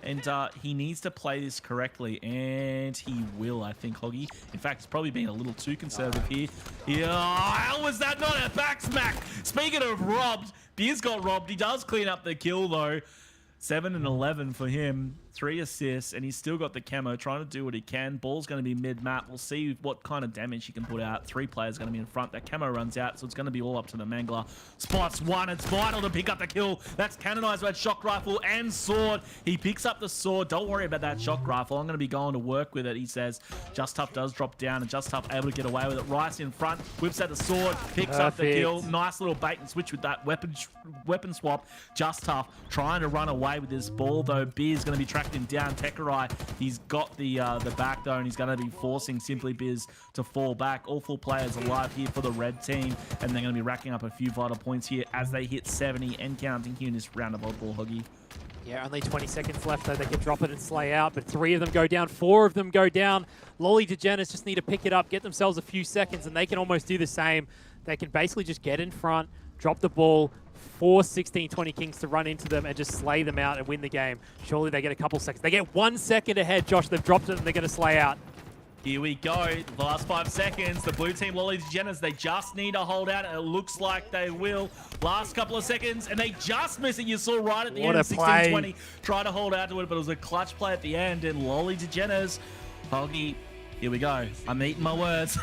And he needs to play this correctly. And he will, I think, Hoggy. In fact, he's probably being a little too conservative here. Yeah, how was that not a back smack? Speaking of robbed, Biz got robbed. He does clean up the kill, though. 7 and 11 for him. 3 assists, and he's still got the camo, trying to do what he can. Ball's going to be mid-map. We'll see what kind of damage he can put out. 3 players going to be in front. That camo runs out, so it's going to be all up to the Mangler. Spots 1. It's vital to pick up the kill. That's Canonized with shock rifle and sword. He picks up the sword. Don't worry about that shock rifle. I'm going to be going to work with it, he says. Just Tough does drop down, and Just Tough able to get away with it. Rice in front, whips out the sword, picks up the kill. Nice little bait and switch with that weapon swap. Just Tough trying to run away with this ball, though. Biz going to be tracked him down. He's got the back though, and he's going to be forcing Simply Biz to fall back. All 4 players alive here for the red team, and they're going to be racking up a few vital points here as they hit 70 and counting here in this round of Oddball, Hoggy. Yeah, only 20 seconds left, though. They can drop it and slay out, but 3 of them go down, 4 of them go down. Lolly Degenerates just need to pick it up, get themselves a few seconds, and they can almost do the same. They can basically just get in front, drop the ball, force 16-20 Kings to run into them and just slay them out and win the game. Surely they get a couple seconds. They get 1 second ahead, Josh. They've dropped it and they're going to slay out. Here we go. The last 5 seconds. The blue team, Lolly Degenerates, they just need to hold out, and it looks like they will. Last couple of seconds, and they just miss it. You saw right at the end of 16-20. Try to hold out to it, but it was a clutch play at the end, and Lolly Degenerates, Hoggy, here we go. I'm eating my words.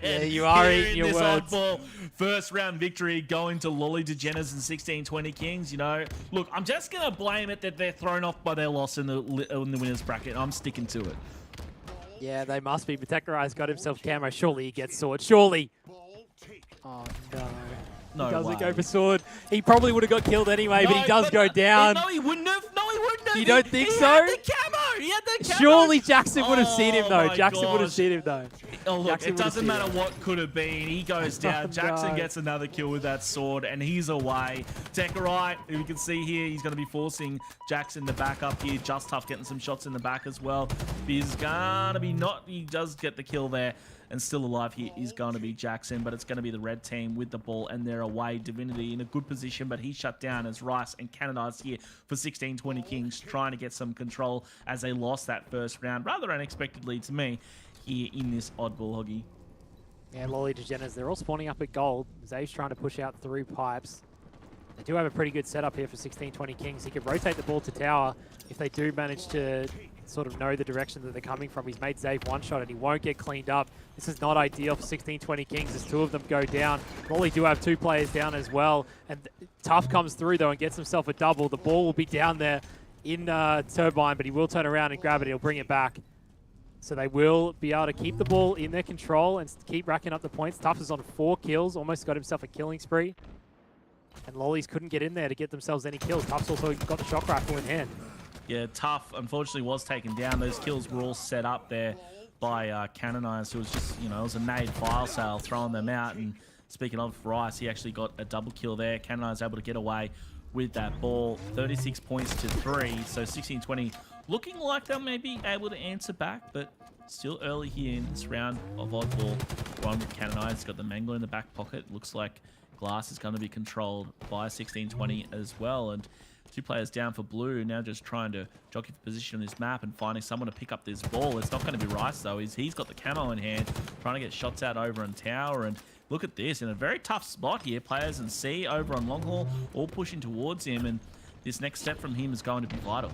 Yeah, you are eating your words. Oddball first round victory going to Lolly Degenerates and 16-20 Kings. You know, look, I'm just going to blame it that they're thrown off by their loss in the winners bracket. I'm sticking to it. Yeah, they must be. Technorized got himself camo. Surely he gets sword. Surely. Oh, no. No he doesn't way. go for sword. He probably would have got killed anyway, but he does go down. No, he wouldn't have. No, he wouldn't have. You don't think so? Had the camo. He had the camo. Surely Jackson would have seen him, though. my Jackson would have gosh. seen him, though. Oh, look, Jackson it would have doesn't seen matter him. what could have been. He goes down. Jackson gets another kill with that sword, and he's away. Tekarai, who you can see here, he's going to be forcing Jackson to back up here. Just Tough getting some shots in the back as well. He's going to be not... He does get the kill there. And still alive here is going to be Jackson, but it's going to be the red team with the ball, and they're away. Divinity in a good position, but he's shut down as Rice and Canonized here for 16-20 Kings, trying to get some control as they lost that first round, rather unexpectedly to me, here in this Oddball, Hoggy. Yeah, Lolly Degenerates, they're all spawning up at gold. Zave's trying to push out through pipes. They do have a pretty good setup here for 16-20 Kings. He could rotate the ball to tower if they do manage to sort of know the direction that they're coming from. He's made Zave one shot and he won't get cleaned up. This is not ideal for 16-20 Kings as 2 of them go down. Lolly do have 2 players down as well. And Tough comes through though and gets himself a double. The ball will be down there in Turbine, but he will turn around and grab it. He'll bring it back. So they will be able to keep the ball in their control and keep racking up the points. Tough is on 4 kills, almost got himself a killing spree. And Lollies couldn't get in there to get themselves any kills. Tough's also got the shock rifle in hand. Yeah, Tough unfortunately was taken down. Those kills were all set up there by Canonized, who was just, you know, it was a nade file sale throwing them out. And speaking of Rice, he actually got a double kill there. Canonized able to get away with that ball. 36 points to 3. So 16-20 looking like they'll maybe able to answer back, but still early here in this round of Oddball. One with Canonized, got the Mangler in the back pocket. Looks like Glass is going to be controlled by 16-20 as well. And 2 players down for blue, now just trying to jockey for position on this map and finding someone to pick up this ball. It's not going to be Rice though. He's got the camo in hand, trying to get shots out over on tower. And look at this, in a very tough spot here. Players in C over on long haul, all pushing towards him, and this next step from him is going to be vital.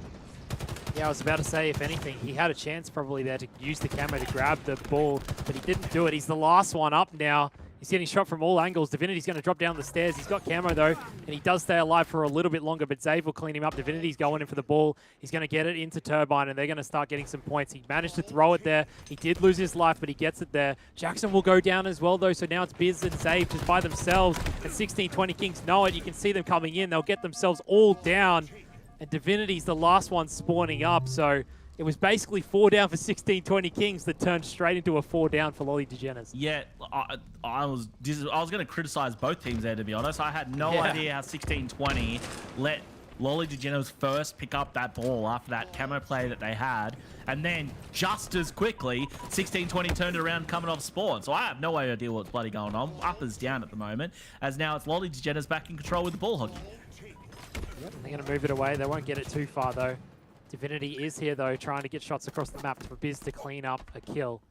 Yeah, I was about to say, if anything, he had a chance probably there to use the camo to grab the ball, but he didn't do it. He's the last one up now. He's getting shot from all angles. Divinity's going to drop down the stairs. He's got camo, though, and he does stay alive for a little bit longer, but Zave will clean him up. Divinity's going in for the ball. He's going to get it into Turbine, and they're going to start getting some points. He managed to throw it there. He did lose his life, but he gets it there. Jackson will go down as well, though, so now it's Biz and Zave just by themselves, and 16-20 Kings know it. You can see them coming in. They'll get themselves all down. and Divinity's the last one spawning up, so it was basically 4 down for 1620 Kings that turned straight into a 4 down for Lolly DeGeneres. Yeah, I was going to criticize both teams there, to be honest. I had no idea how 1620 let Lolly DeGeneres first pick up that ball after that camo play that they had, and then just as quickly 1620 turned it around coming off spawn. So I have no idea what's bloody going on. Up is down at the moment, as now it's Lolly DeGeneres back in control with the ball hockey. Yep, they're going to move it away. They won't get it too far, though. Divinity is here, though, trying to get shots across the map for Biz to clean up a kill.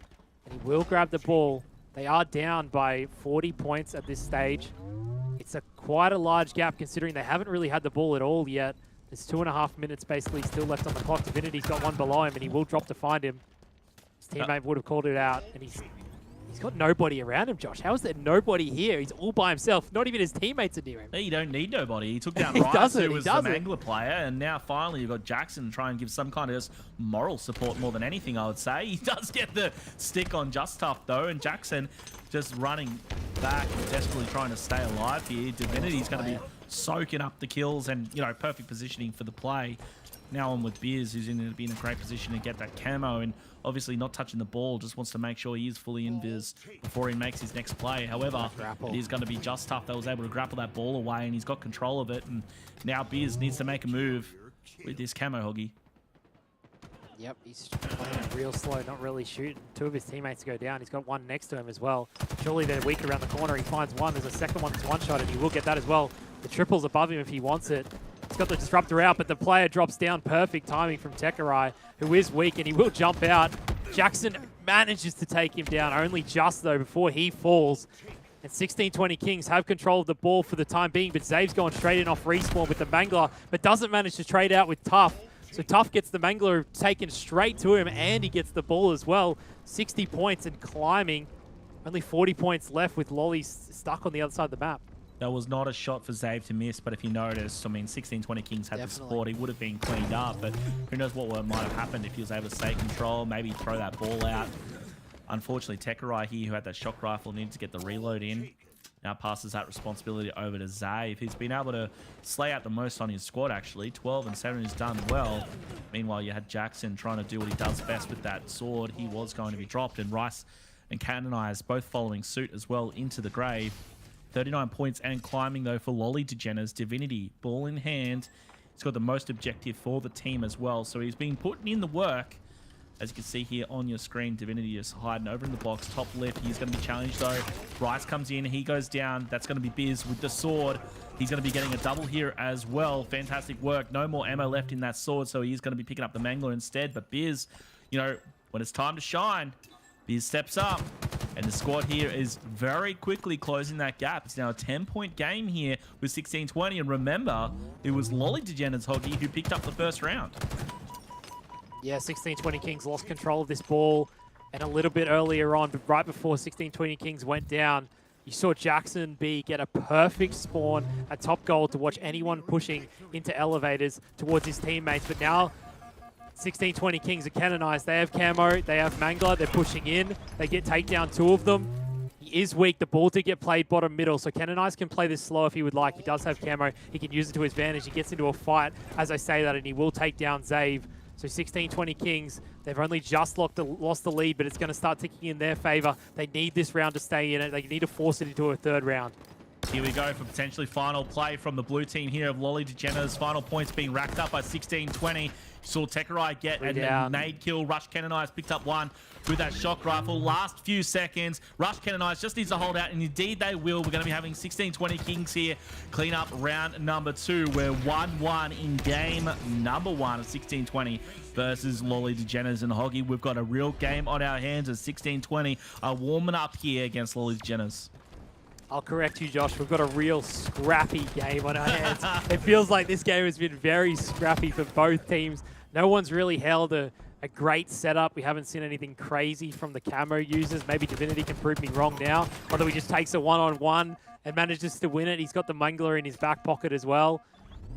And he will grab the ball. They are down by 40 points at this stage. It's quite a large gap, considering they haven't really had the ball at all yet. There's 2.5 minutes basically still left on the clock. Divinity's got one below him, and he will drop to find him. His teammate would have called it out, and he's got nobody around him, Josh. How is there nobody here? He's all by himself. Not even his teammates are near him. You don't need nobody. He took down He Rice, who doesn't, was the Mangler player, and now finally you've got Jackson to try and give some kind of just moral support more than anything, I would say. He does get the stick on Just Tough, though, and Jackson just running back and desperately trying to stay alive here. Divinity's going to be soaking up the kills and, you know, perfect positioning for the play. Now on with Beers, who's in a great position to get that camo, and obviously not touching the ball, just wants to make sure he is fully in Biz before he makes his next play. However, it is going to be Just Tough that was able to grapple that ball away, and he's got control of it, and now Beers needs to make a move with this camo hoggy. Yep, he's playing it real slow, not really shooting. 2 of his teammates go down. He's got one next to him as well. Surely they're weak around the corner. He finds one. There's a second one that's one-shot, and he will get that as well. The triple's above him if he wants it. He's got the disruptor out, but the player drops down. Perfect timing from Tekerai, who is weak, and he will jump out. Jackson manages to take him down, only just, though, before he falls. And 1620 Kings have control of the ball for the time being, but Zave's going straight in off respawn with the Mangler, but doesn't manage to trade out with Tough. So Tough gets the Mangler taken straight to him, and he gets the ball as well. 60 points and climbing. Only 40 points left with Lolly stuck on the other side of the map. That was not a shot for Zave to miss, but if you notice, I mean, 1620 Kings had the support. He would have been cleaned up, but who knows what might have happened if he was able to stay control, maybe throw that ball out. Unfortunately, Tekerai here, who had that shock rifle, needed to get the reload in. Now passes that responsibility over to Zave. He's been able to slay out the most on his squad, actually. 12 and 7 is done well. Meanwhile, you had Jackson trying to do what he does best with that sword. He was going to be dropped, and Rice and Canonized both following suit as well into the grave. 39 points and climbing, though, for Lolly DeGeneres. Divinity, ball in hand. He's got the most objective for the team as well. So he's been putting in the work. As you can see here on your screen, Divinity is hiding over in the box. Top left, he's going to be challenged, though. Rice comes in, he goes down. That's going to be Biz with the sword. He's going to be getting a double here as well. Fantastic work. No more ammo left in that sword, so he's going to be picking up the Mangler instead. But Biz, you know, when it's time to shine, Biz steps up, and the squad here is very quickly closing that gap. It's now a 10-point game here with 1620, and remember, it was Lolly DeGeneres Hoggy who picked up the first round. Yeah, 1620 Kings lost control of this ball, and a little bit earlier on, but right before 1620 Kings went down, you saw Jackson B get a perfect spawn, a top goal to watch anyone pushing into elevators towards his teammates, but now 1620 Kings are canonized. They have camo, they have Mangler, they're pushing in. They get takedown 2 of them. He is weak. The ball did get played bottom middle, so Canonized can play this slow if he would like. He does have camo. He can use it to his advantage. He gets into a fight, as I say that, and he will take down Zave. So 1620 Kings, they've only just lost the lead, but it's going to start ticking in their favor. They need this round to stay in it. They need to force it into a 3rd round. Here we go for potentially final play from the blue team here of Lolly DeGeneres. Final points being racked up by 1620. Saw Tekerai get a nade kill. Rush Canonized picked up one with that shock rifle. Last few seconds. Rush Canonized just needs to hold out, and indeed they will. We're going to be having 1620 Kings here clean up round number 2. We're 1-1 in game number 1 of 1620 versus Lolly DeGeneres and Hoggy. We've got a real game on our hands as 1620 are warming up here against Lolly DeGeneres. I'll correct you, Josh. We've got a real scrappy game on our hands. It feels like this game has been very scrappy for both teams. No one's really held a great setup. We haven't seen anything crazy from the camo users. Maybe Divinity can prove me wrong now. Although he just takes a one-on-one and manages to win it. He's got the Mangler in his back pocket as well.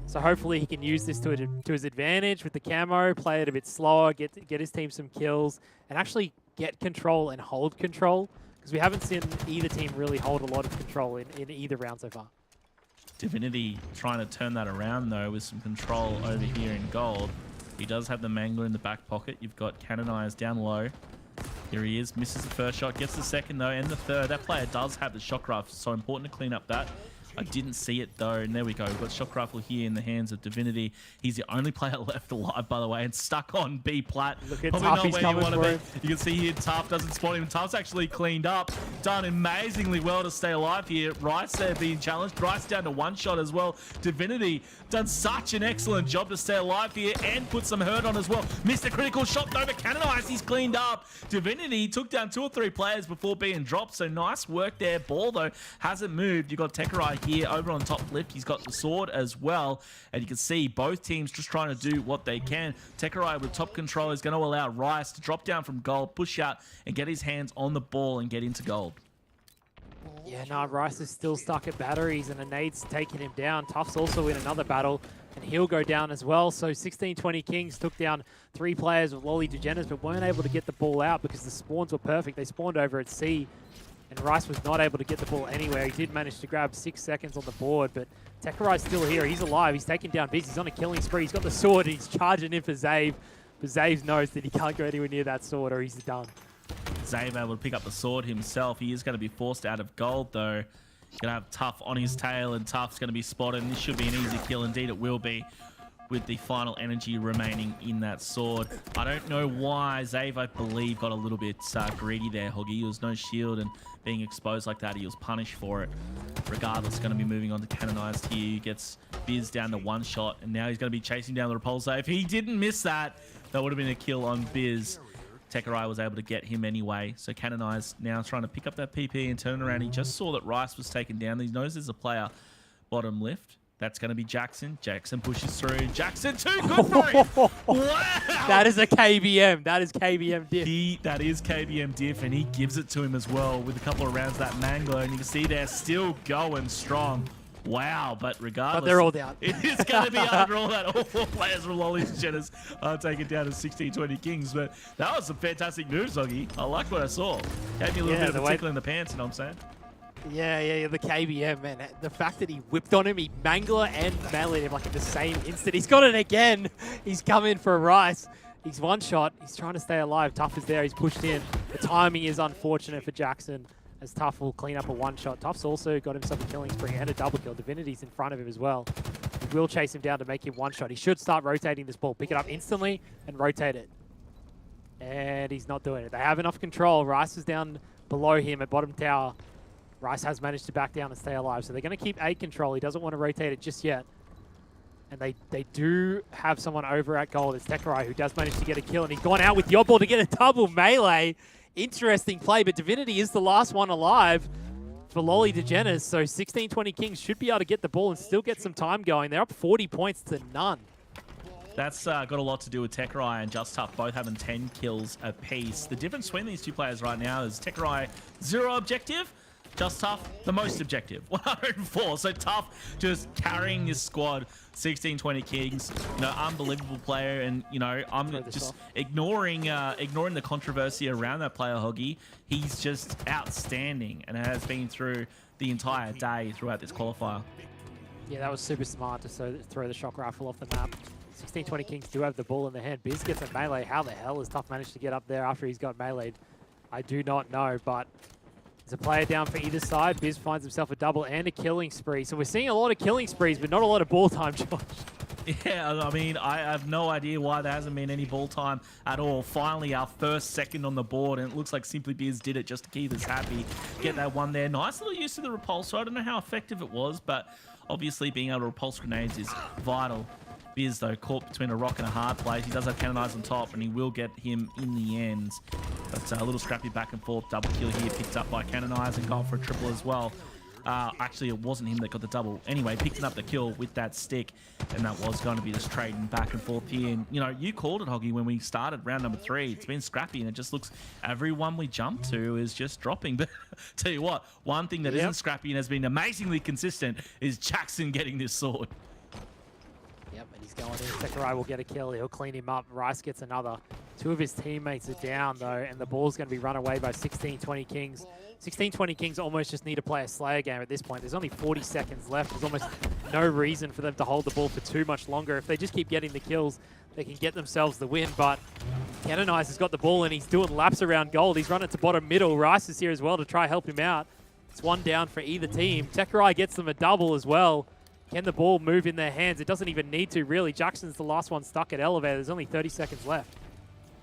So hopefully he can use this to his advantage with the camo, play it a bit slower, get his team some kills, and actually get control and hold control. Because we haven't seen either team really hold a lot of control in either round so far. Divinity trying to turn that around though with some control over here in gold. He does have the Mangler in the back pocket. You've got Canonized down low. Here he is, misses the first shot, gets the second though, and the third. That player does have the shock rifle, so important to clean up that. I didn't see it though, and there we go. We've got shock rifle here in the hands of Divinity. He's the only player left alive, by the way, and stuck on B plat. Look at Probably Tough, not he's where you coming want to for be. him. You can see here Tough doesn't spot him. Tough's actually cleaned up, done amazingly well to stay alive here. Rice there being challenged. Rice down to one shot as well. Divinity done such an excellent job to stay alive here and put some hurt on as well. Missed a critical shot though, but Canonized, he's cleaned up. Divinity took down 2 or 3 players before being dropped, so nice work there. Ball though hasn't moved. You've got Tekerai here over on top left. He's got the sword as well, and you can see both teams just trying to do what they can. Tekerai with top control is going to allow Rice to drop down from gold, push out, and get his hands on the ball and get into gold. Yeah, no, Rice is still stuck at batteries, and a nade's taking him down. Tough's also in another battle, and he'll go down as well. So 16-20 Kings took down 3 players with Lolly DeGeneres, but weren't able to get the ball out because the spawns were perfect. They spawned over at C, and Rice was not able to get the ball anywhere. He did manage to grab 6 seconds on the board, but Tekerai's still here. He's alive. He's taking down Biz. He's on a killing spree. He's got the sword, and he's charging in for Zave. But Zave knows that he can't go anywhere near that sword or he's done. Zave able to pick up the sword himself. He is going to be forced out of gold though. Going to have Tough on his tail, and Tough's going to be spotted. And this should be an easy kill. Indeed, it will be, with the final energy remaining in that sword. I don't know why Zave, I believe, got a little bit greedy there, Hoggy. He was no shield, and being exposed like that, he was punished for it. Regardless, going to be moving on to Canonized here. He gets Biz down to 1 shot, and now he's going to be chasing down the Repulsor. If he didn't miss that, that would have been a kill on Biz. Tekerai was able to get him anyway. So Canonized now trying to pick up that PP and turn around. He just saw that Rice was taken down. He knows there's a player bottom left. That's going to be Jackson. Jackson pushes through. Jackson too good for him. Wow. That is a KBM. That is KBM diff. That is KBM diff, and he gives it to him as well with a couple of rounds of that Mangler. And you can see they're still going strong. Wow, but regardless, But they're all down. It is going to be after all that. All 4 players from Lolly DeGeneres taken down to 16-20 Kings. But that was some fantastic moves, Zoggy. I like what I saw. Gave me a little bit of a tickle in the pants, you know what I'm saying? Yeah, the KBM, man. The fact that he whipped on him, he Mangler and meleeed him like in the same instant. He's got it again. He's coming for Rice. He's 1 shot. He's trying to stay alive. Tough is there. He's pushed in. The timing is unfortunate for Jackson, as Tough will clean up a 1 shot. Tough's also got himself a killing spree and a double kill. Divinity's in front of him as well. He will chase him down to make him 1 shot. He should start rotating this ball. Pick it up instantly and rotate it. And he's not doing it. They have enough control. Rice is down below him at bottom tower. Rice has managed to back down and stay alive. So they're going to keep A control. He doesn't want to rotate it just yet. And they do have someone over at gold. It's Tekerai who does manage to get a kill. And he's gone out with the Oddball to get a double melee. Interesting play, but Divinity is the last one alive for Lolly DeGeneres. So 16-20 Kings should be able to get the ball and still get some time going. They're up 40 points to none. That's got a lot to do with Tekerai and Just Tough both having 10 kills apiece. The difference between these 2 players right now is Tekerai 0 objective, Just Tough the most objective, 104. So Tough just carrying this squad. 16-20 Kings, you know, unbelievable player, and you know, I'm just ignoring the controversy around that player, Hoggy. He's just outstanding and has been through the entire day throughout this qualifier. Yeah, that was super smart to throw the shock rifle off the map. 16-20 Kings do have the ball in their hand. Biz gets a melee. How the hell has Tough managed to get up there after he's got meleeed? I do not know, but there's a player down for either side. Biz finds himself a double and a killing spree. So we're seeing a lot of killing sprees, but not a lot of ball time, Josh. Yeah, I mean, I have no idea why there hasn't been any ball time at all. Finally, our first second on the board, and it looks like Simply Biz did it just to keep us happy. Get that one there. Nice little use of the repulsor. I don't know how effective it was, but obviously being able to repulse grenades is vital. Biz, though, caught between a rock and a hard place. He does have Canonized on top, and he will get him in the end. But a little scrappy back and forth. Double kill here, picked up by Canonized and gone for a triple as well. Actually, it wasn't him that got the double. Anyway, picking up the kill with that stick, and that was going to be just trading back and forth here. And, you know, you called it, Hoggy, when we started round number 3. It's been scrappy, and it just looks, everyone we jump to is just dropping. But tell you what, one thing that isn't scrappy and has been amazingly consistent is Jackson getting this sword. Yep, and he's going in. Sakurai will get a kill. He'll clean him up. Rice gets another. 2 of his teammates are down, though, and the ball's going to be run away by 16-20 Kings. 16-20 Kings almost just need to play a Slayer game at this point. There's only 40 seconds left. There's almost no reason for them to hold the ball for too much longer. If they just keep getting the kills, they can get themselves the win. But Canonize has got the ball, and he's doing laps around gold. He's running to bottom middle. Rice is here as well to try help him out. It's 1 down for either team. Sakurai gets them a double as well. Can the ball move in their hands? It doesn't even need to, really. Jackson's the last one stuck at elevator. There's only 30 seconds left.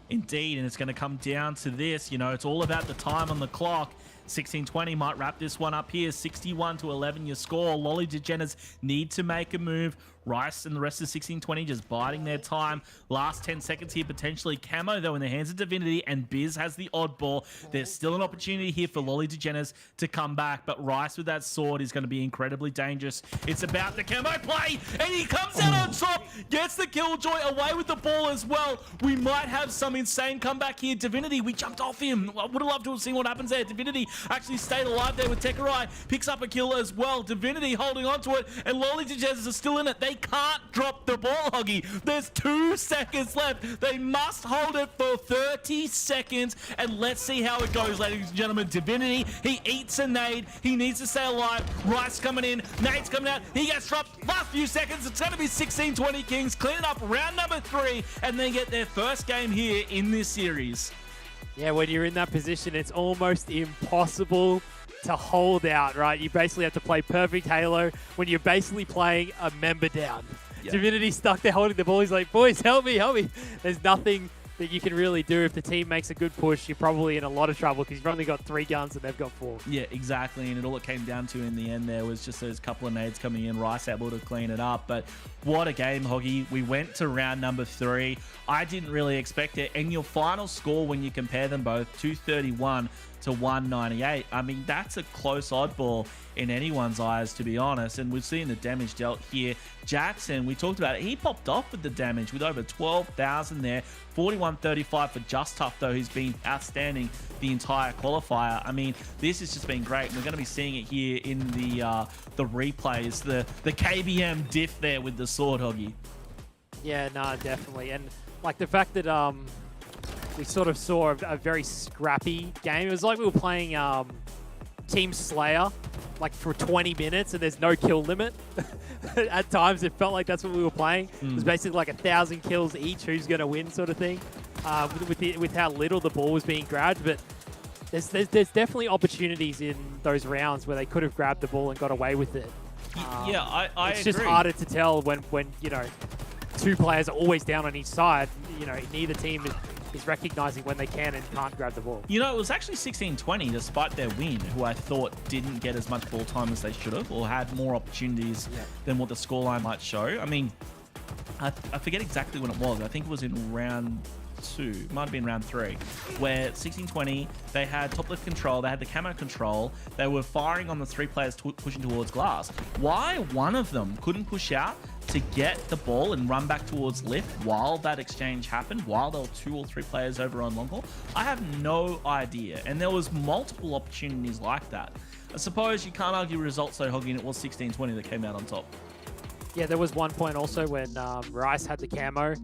Indeed, and it's going to come down to this. You know, it's all about the time on the clock. 16-20 might wrap this one up here. 61-11 your score. Lolly Degeners need to make a move. Rice and the rest of 16-20 just biding their time. Last 10 seconds here, potentially. Camo, though, in the hands of Divinity, and Biz has the oddball. There's still an opportunity here for Lolly Degeners to come back, but Rice with that sword is going to be incredibly dangerous. It's about the Camo play, and he comes out on top, gets the Killjoy away with the ball as well. We might have some insane comeback here. Divinity, we jumped off him. I would have loved to have seen what happens there. Divinity actually stayed alive there with Tekarai, picks up a kill as well. Divinity holding on to it, and Lolly Degeners are still in it. They can't drop the ball, Hoggy. There's 2 seconds left. They must hold it for 30 seconds, and let's see how it goes, ladies and gentlemen. Divinity, he eats a nade. He needs to stay alive. Rice coming in. Nade's coming out. He gets dropped. Last few seconds. It's going to be 16-20 Kings. Clean up round number 3, and then get their first game here in this series. Yeah, when you're in that position, it's almost impossible to hold out, right? You basically have to play perfect Halo when you're basically playing a member down. Yeah. Divinity stuck there holding the ball. He's like, boys, help me, help me. There's nothing that you can really do. If the team makes a good push, you're probably in a lot of trouble because you've only got 3 guns and they've got 4. Yeah, exactly. And all it came down to in the end there was just those couple of nades coming in. Rice able to clean it up. But what a game, Hoggy. We went to round number 3. I didn't really expect it. And your final score when you compare them both, 231 to 198. I mean, that's a close oddball in anyone's eyes, to be honest. And we've seen the damage dealt here. Jackson, we talked about it. He popped off with the damage with over 12,000 there. 41.35 for Just Tough, though, who's been outstanding the entire qualifier. I mean, this has just been great. We're going to be seeing it here in the replays, the KBM diff there with the sword, Hoggy. Yeah, no, definitely. And like the fact that we sort of saw a very scrappy game. It was like we were playing Team Slayer like for 20 minutes and there's no kill limit. At times it felt like that's what we were playing. It was basically like 1,000 kills each, who's going to win sort of thing, with how little the ball was being grabbed. But there's definitely opportunities in those rounds where they could have grabbed the ball and got away with it. Yeah, I it's agree. just harder to tell when you know, 2 players are always down on each side. You know, neither team is recognizing when they can and can't grab the ball. You know, it was actually 16-20 despite their win, who I thought didn't get as much ball time as they should have, or had more opportunities than what the scoreline might show. I mean, I forget exactly when it was. I think it was in round 2, it might have been round 3, where 16-20, they had top left control, they had the camo control, they were firing on the 3 players pushing towards glass. Why one of them couldn't push out to get the ball and run back towards lift while that exchange happened, while there were 2 or 3 players over on long haul, I have no idea. And there was multiple opportunities like that. I suppose you can't argue results though, Hoggy, and it was 16-20 that came out on top. Yeah, there was one point also when Rice had the camo,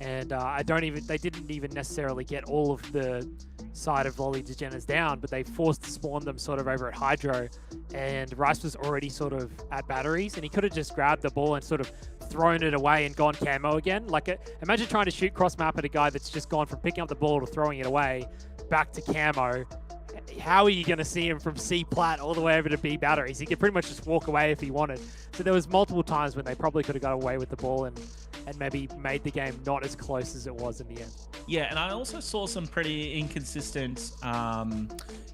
and they didn't even necessarily get all of the side of Lolly Degeners down, but they forced to spawn them sort of over at Hydro, and Rice was already sort of at batteries, and he could have just grabbed the ball and sort of thrown it away and gone camo again. Like, imagine trying to shoot cross map at a guy that's just gone from picking up the ball to throwing it away back to camo. How are you going to see him from C plat all the way over to B batteries? He could pretty much just walk away if he wanted. So there was multiple times when they probably could have got away with the ball and maybe made the game not as close as it was in the end. Yeah, and I also saw some pretty inconsistent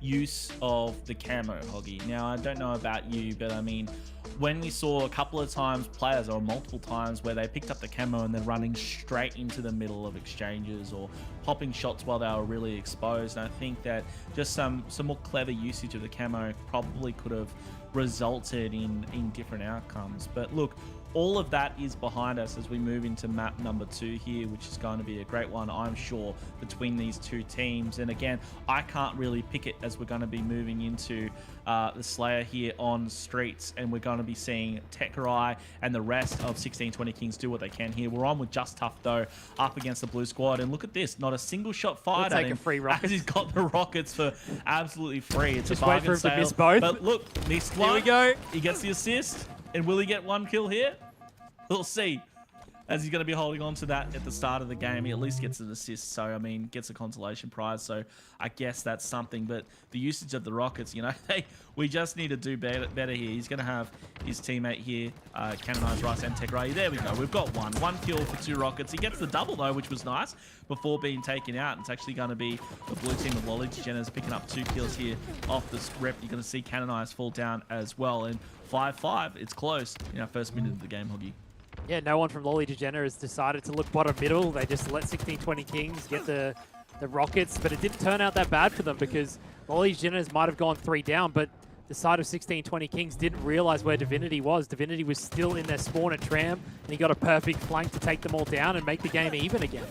use of the camo, Hoggy. Now, I don't know about you, but I mean, when we saw a couple of times players, or multiple times, where they picked up the camo and they're running straight into the middle of exchanges or popping shots while they were really exposed, and I think that just some more clever usage of the camo probably could have resulted in different outcomes. But look, all of that is behind us as we move into map number 2 here, which is going to be a great one, I'm sure, between these two teams. And again, I can't really pick it as we're going to be moving into the Slayer here on streets, and we're going to be seeing Tekerai and the rest of 1620 Kings do what they can here. We're on with Just Tough, though, up against the blue squad, and look at this, not a single shot fired at him. A free rocket. As he's got the rockets for absolutely free. It's just a bargain wait for him sale. to miss both. But look, missed one. Here we go. He gets the assist, and will he get one kill here? We'll see. As he's going to be holding on to that at the start of the game, he at least gets an assist. So, I mean, gets a consolation prize. So, I guess that's something. But the usage of the rockets, you know, hey, we just need to do better here. He's going to have his teammate here, Canonize Rice and Tekerai. There we go. We've got one kill for 2 rockets. He gets the double, though, which was nice, before being taken out. It's actually going to be the blue team of Lolly Degeners picking up 2 kills here off this rep. You're going to see Canonize fall down as well. And 5-5, it's close in our first minute of the game, Hoggy. Yeah, no one from Lolly Degener has decided to look bottom middle. They just let 1620 Kings get the rockets, but it didn't turn out that bad for them because Lolly Degeners might have gone 3 down, but the side of 1620 Kings didn't realize where Divinity was. Divinity was still in their spawn at Tram, and he got a perfect flank to take them all down and make the game even again.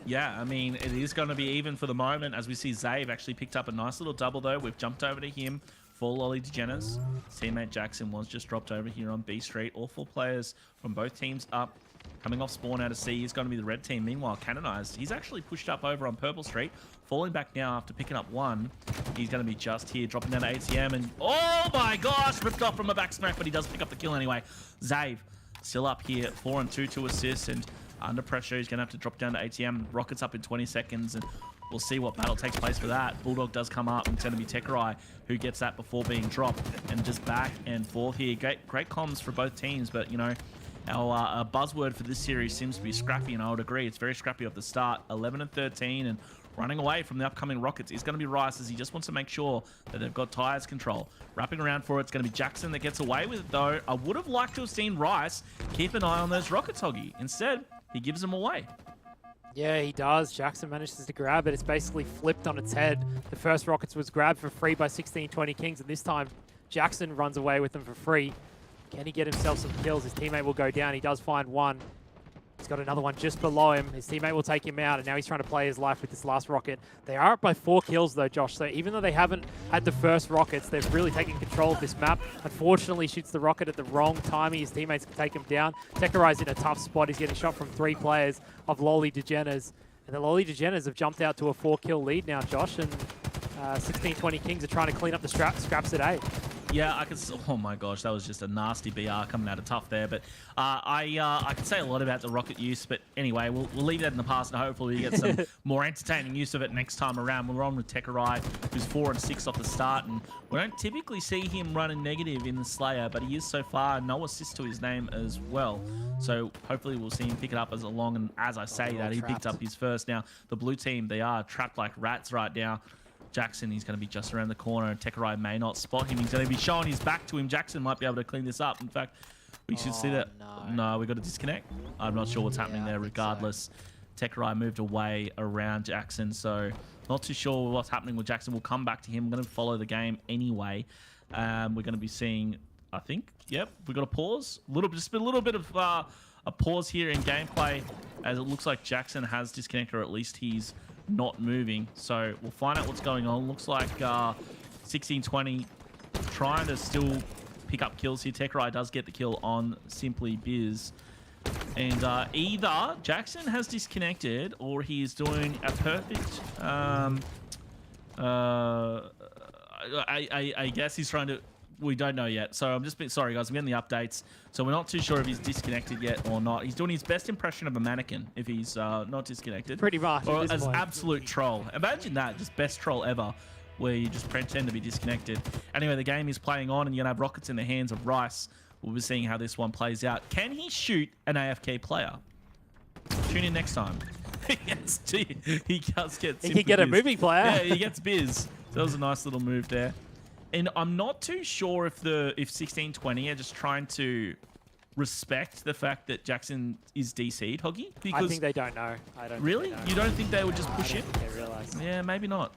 Yeah, I mean, it is going to be even for the moment as we see Zave actually picked up a nice little double, though. We've jumped over to him. For Lolly Degeners. Teammate Jackson was just dropped over here on B Street. All 4 players from both teams up, coming off spawn out of C. Is going to be the red team. Meanwhile, Canonized, he's actually pushed up over on Purple Street, falling back now after picking up 1. He's going to be just here, dropping down to ATM, and oh my gosh, ripped off from a back smack, but he does pick up the kill anyway. Zave still up here, 4 and 2 to assist, and under pressure, he's going to have to drop down to ATM. Rockets up in 20 seconds, and we'll see what battle takes place for that. Bulldog does come up, and it's going to be Tekerai who gets that before being dropped, and just back and forth here. Great comms for both teams, but, you know, our buzzword for this series seems to be scrappy, and I would agree. It's very scrappy off the start. 11 and 13, and running away from the upcoming Rockets is going to be Rice, as he just wants to make sure that they've got Tyre's control. Wrapping around for it, it's going to be Jackson that gets away with it, though. I would have liked to have seen Rice keep an eye on those Rockets, Hoggy. Instead, he gives them away. Yeah, he does. Jackson manages to grab it. It's basically flipped on its head. The first Rockets was grabbed for free by 1620 Kings, and this time Jackson runs away with them for free. Can he get himself some kills? His teammate will go down. He does find 1. He's got another one just below him. His teammate will take him out, and now he's trying to play his life with this last rocket. They are up by 4 kills, though, Josh. So even though they haven't had the first rockets, they've really taken control of this map. Unfortunately, shoots the rocket at the wrong timing. His teammates can take him down. Tekerai's in a tough spot. He's getting shot from 3 players of Lolly Degeners. And the Lolly Degeners have jumped out to a 4-kill lead now, Josh. And 1620 Kings are trying to clean up the scraps at A. Yeah, I could. Oh my gosh, that was just a nasty BR coming out of Tough there. But I could say a lot about the rocket use, but anyway, we'll leave that in the past, and hopefully we get some more entertaining use of it next time around. We're on with Tekerai, who's 4 and 6 off the start, and we don't typically see him running negative in the Slayer, but he is so far. No assist to his name as well. So hopefully we'll see him pick it up as along. And as I say that, he picked up his first. Now the blue team, they are trapped like rats right now. Jackson, he's going to be just around the corner, and Tekerai may not spot him. He's going to be showing his back to him. Jackson might be able to clean this up. In fact, we should see that. No, we got to disconnect. I'm not sure what's happening there regardless. So. Tekerai moved away around Jackson, so not too sure what's happening with Jackson. We'll come back to him. I'm going to follow the game anyway. We're going to be seeing, I think, yep, we got a pause. Just a little bit of a pause here in gameplay, as it looks like Jackson has disconnected, or at least he's not moving. So we'll find out what's going on. Looks like 1620 trying to still pick up kills here. Tekerai does get the kill on Simply Biz. And either Jackson has disconnected, or he is doing a perfect... I guess he's trying to... We don't know yet. So I'm just sorry, guys. I'm getting the updates. So we're not too sure if he's disconnected yet or not. He's doing his best impression of a mannequin if he's not disconnected. Pretty much. Or as absolute troll. Imagine that. Just best troll ever, where you just pretend to be disconnected. Anyway, the game is playing on, and you're going to have rockets in the hands of Rice. We'll be seeing how this one plays out. Can he shoot an AFK player? Tune in next time. He does get... He can get a movie player. Yeah, he gets Biz. So that was a nice little move there. And I'm not too sure if 1620 are just trying to respect the fact that Jackson is DC'd, Hoggy. Because I think they don't know. I don't. Really? Think they know. You don't think they would just push I him? don't think they realize. Yeah, maybe not.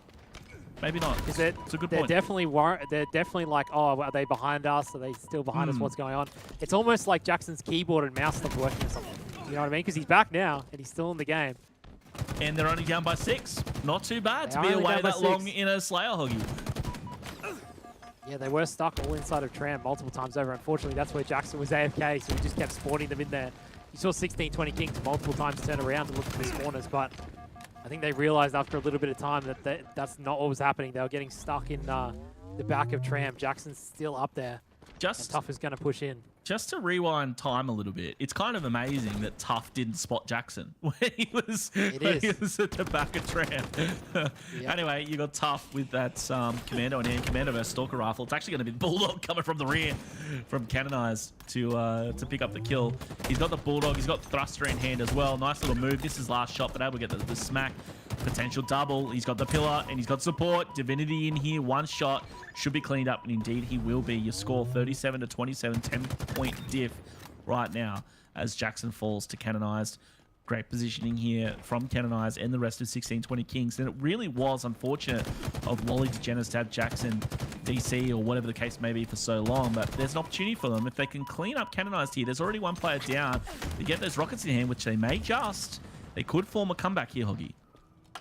Maybe not. Because It's a good they're point. they're definitely like, oh, are they behind us? Are they still behind us? What's going on? It's almost like Jackson's keyboard and mouse stopped working or something. You know what I mean? Because he's back now and he's still in the game. And they're only down by 6. Not too bad They to are be only away down by that long 6. in a Slayer Hoggy. Yeah, they were stuck all inside of Tram multiple times over. Unfortunately, that's where Jackson was AFK, so he just kept spawning them in there. You saw 16-20 Kings multiple times turn around to look for the spawners, but I think they realized after a little bit of time that that's not what was happening. They were getting stuck in the back of Tram. Jackson's still up there. And Tough is going to push in. Just to rewind time a little bit, it's kind of amazing that Tough didn't spot Jackson when he was at the back of Tram. Anyway, you got Tough with that Commando in hand. Commando versus Stalker Rifle. It's actually going to be the Bulldog coming from the rear from Canonized to pick up the kill. He's got the Bulldog. He's got Thruster in hand as well. Nice little move. This is last shot, but able to get the smack. Potential double. He's got the pillar and he's got support. Divinity in here. One shot. Should be cleaned up, and indeed he will be. Your score 37 to 27, 10-point diff right now as Jackson falls to Canonized. Great positioning here from Canonized and the rest of 16-20 Kings. And it really was unfortunate of Wally DeGeneres to have Jackson DC or whatever the case may be for so long, but there's an opportunity for them. If they can clean up Canonized here, there's already one player down. They get those rockets in hand, which they may just. They could form a comeback here, Hoggy.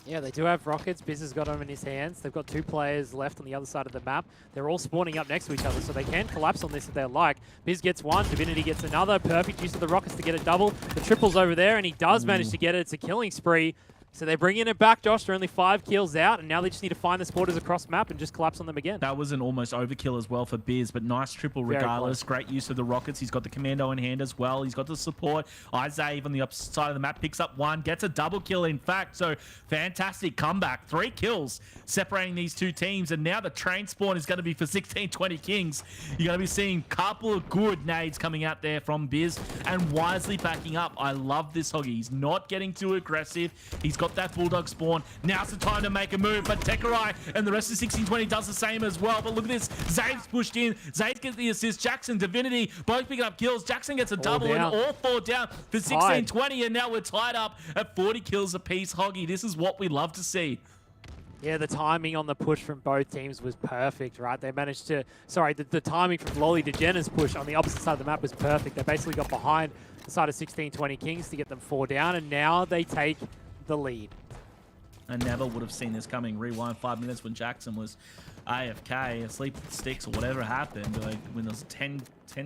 Yeah, they do have rockets. Biz has got them in his hands. They've got 2 players left on the other side of the map. They're all spawning up next to each other, so they can collapse on this if they like. Biz gets one, Divinity gets another. Perfect use of the rockets to get a double. The triple's over there, and he does manage to get it. It's a killing spree. So they're bringing it back, Josh. They're only 5 kills out, and now they just need to find the spawners across map and just collapse on them again. That was an almost overkill as well for Biz, but nice triple regardless. Great use of the rockets. He's got the Commando in hand as well. He's got the support. Isaiah on the opposite side of the map picks up one, gets a double kill in fact. So fantastic comeback. 3 kills separating these two teams, and now the train spawn is going to be for 16-20 Kings. You're going to be seeing a couple of good nades coming out there from Biz and wisely backing up. I love this Hoggy. He's not getting too aggressive. He's got that Bulldog spawn. Now's the time to make a move, but Tekerai and the rest of 16-20 does the same as well. But look at this. Zayd's pushed in. Zayd gets the assist. Jackson, Divinity, both picking up kills. Jackson gets a double and all 4 down for 16-20, and now we're tied up at 40 kills apiece. Hoggy, this is what we love to see. Yeah, the timing on the push from both teams was perfect, right? They managed to... Sorry, the timing from Lolly DeGeneres' push on the opposite side of the map was perfect. They basically got behind the side of 16-20 Kings to get them 4 down, and now they take the lead. I never would have seen this coming. Rewind 5 minutes when Jackson was AFK, asleep with sticks or whatever happened. Like when there was a 10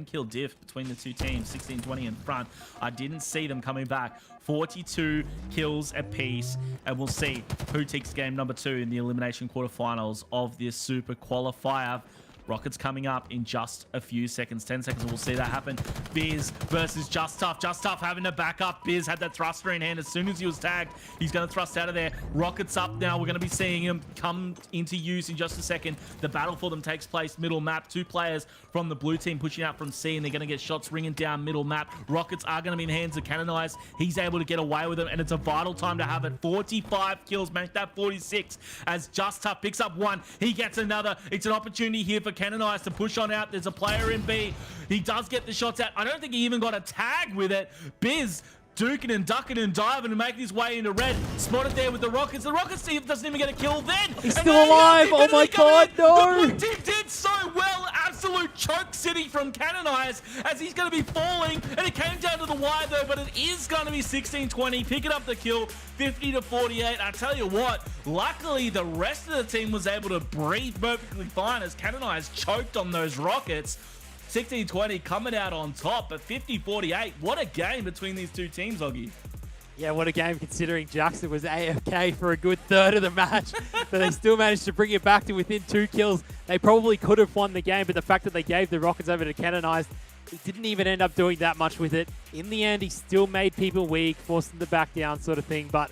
kill diff between the two teams, 16-20 in front. I didn't see them coming back. 42 kills apiece, and we'll see who takes game number 2 in the elimination quarterfinals of this Super Qualifier. Rockets coming up in just a few seconds. 10 seconds, we'll see that happen. Biz versus Just Tough. Just Tough having to back up. Biz had that thruster in hand as soon as he was tagged. He's going to thrust out of there. Rockets up now. We're going to be seeing him come into use in just a second. The battle for them takes place middle map. 2 players from the blue team pushing out from C, and they're going to get shots ringing down middle map. Rockets are going to be in the hands of Canonized. He's able to get away with them, and it's a vital time to have it. 45 kills, make that 46 as Just Tough picks up one. He gets another. It's an opportunity here for Canonized to push on out. There's a player in B. He does get the shots out. I don't think he even got a tag with it. Biz duking and ducking and diving and making his way into red. Spotted there with the Rockets. The Rockets team doesn't even get a kill then. He's still alive. Oh my god, no. The blue team did so well. Absolute choke city from Canonized as he's going to be falling. And it came down to the wire though, but it is going to be 16-20. Picking up the kill, 50-48. I tell you what, luckily the rest of the team was able to breathe perfectly fine as Canonized choked on those Rockets. 16-20 coming out on top at 50-48. What a game between these two teams, Oggy. Yeah, what a game considering Jackson was AFK for a good third of the match. But they still managed to bring it back to within 2 kills. They probably could have won the game, but the fact that they gave the Rockets over to Canonized, he didn't even end up doing that much with it. In the end, he still made people weak, forced them to back down sort of thing, but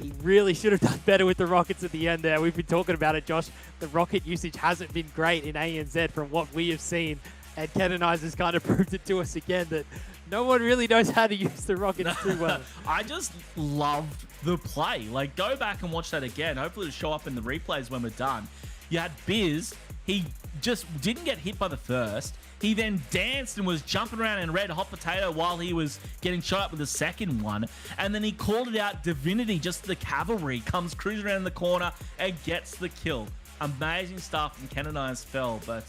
he really should have done better with the Rockets at the end there. We've been talking about it, Josh. The rocket usage hasn't been great in ANZ from what we have seen. And Canonized has kind of proved it to us again that no one really knows how to use the rockets too well. I just loved the play. Like, go back and watch that again. Hopefully it'll show up in the replays when we're done. You had Biz. He just didn't get hit by the first. He then danced and was jumping around in red hot potato while he was getting shot up with the second one. And then he called it out. Divinity, just the cavalry, comes cruising around the corner and gets the kill. amazing stuff from Ken and I's fell, but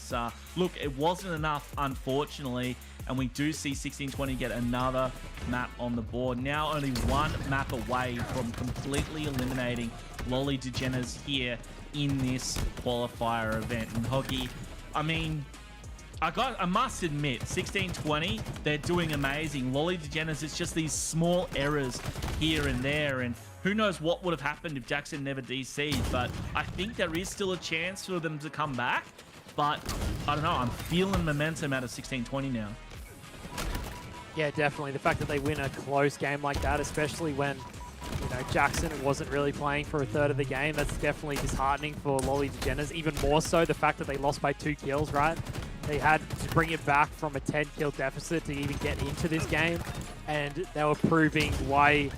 look, it wasn't enough, unfortunately, and we do see 1620 get another map on the board. Now only one map away from completely eliminating Lolly Degeners here in this qualifier event. And Hoggy, I mean, I must admit, 1620, they're doing amazing. Lolly Degeners, it's just these small errors here and there, and who knows what would have happened if Jackson never DC'd, but I think there is still a chance for them to come back. But I don't know, I'm feeling momentum out of 1620 now. Yeah, definitely. The fact that they win a close game like that, especially when, you know, Jackson wasn't really playing for a third of the game, that's definitely disheartening for Lolly Degeners. Even more so, the fact that they lost by 2 kills, right? They had to bring it back from a 10-kill deficit to even get into this game, and they were proving why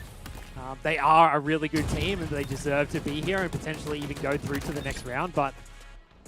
they are a really good team and they deserve to be here and potentially even go through to the next round. But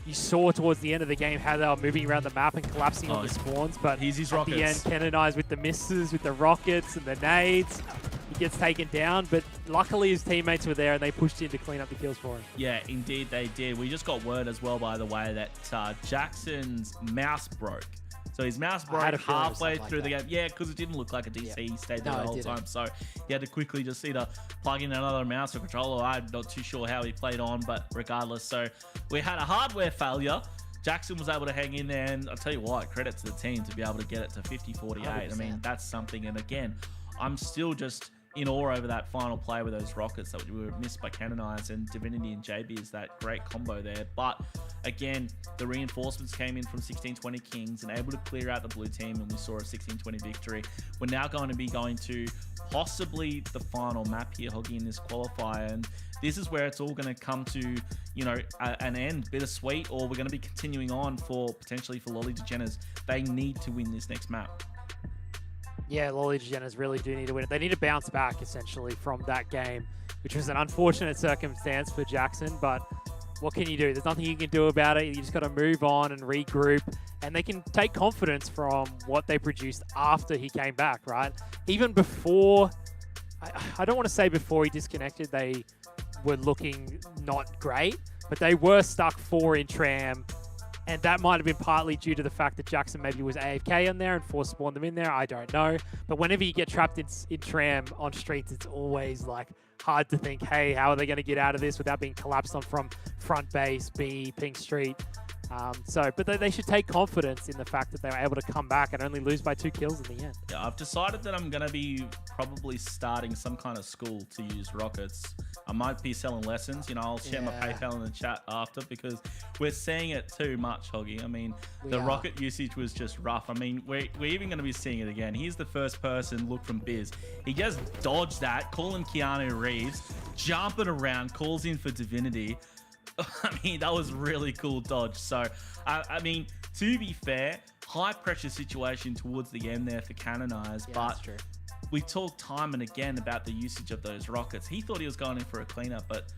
you saw towards the end of the game how they were moving around the map and collapsing on the spawns. But he's his at rockets. the end, Ken and I's with the misses, with the rockets and the nades. He gets taken down, but luckily his teammates were there and they pushed in to clean up the kills for him. Yeah, indeed they did. We just got word as well, by the way, that Jackson's mouse broke. So his mouse broke halfway through the game. Yeah, because it didn't look like a DC. He stayed there the whole time. So he had to quickly just either plug in another mouse or controller. I'm not too sure how he played on, but regardless. So we had a hardware failure. Jackson was able to hang in there, and I'll tell you what, credit to the team to be able to get it to 50-48. 100%. I mean, that's something. And again, I'm still just in awe over that final play with those rockets that were missed by Canonize, and Divinity and JB is that great combo there. But again, the reinforcements came in from 1620 Kings and able to clear out the blue team, and we saw a 1620 victory. We're now going to be going to possibly the final map here, Hoggy, in this qualifier, and this is where it's all going to come to, you know, an end, bittersweet, or we're going to be continuing on for potentially for Lolly Degeners. They need to win this next map. Yeah, Lolly Degeners really do need to win it. They need to bounce back, essentially, from that game, which was an unfortunate circumstance for Jackson, but what can you do? There's nothing you can do about it. You just got to move on and regroup, and they can take confidence from what they produced after he came back, right? Even before, I don't want to say before he disconnected, they were looking not great, but they were stuck 4 in Tram, and that might have been partly due to the fact that Jackson maybe was AFK on there and force spawned them in there. I don't know. But whenever you get trapped in Tram on streets, it's always like hard to think, hey, how are they going to get out of this without being collapsed on from front base, B, Pink Street? But they should take confidence in the fact that they were able to come back and only lose by 2 kills in the end. Yeah, I've decided that I'm going to be probably starting some kind of school to use rockets. I might be selling lessons. You know, I'll share my PayPal in the chat after, because we're seeing it too much, Hoggy. I mean, the rocket usage was just rough. I mean, we're even going to be seeing it again. Here's the first person look from Biz. He just dodged that, calling Keanu Reeves, jumping around, calls in for Divinity. I mean, that was really cool dodge. So, I mean, to be fair, high pressure situation towards the end there for Canonize, but that's true. We talked time and again about the usage of those rockets. He thought he was going in for a cleanup, but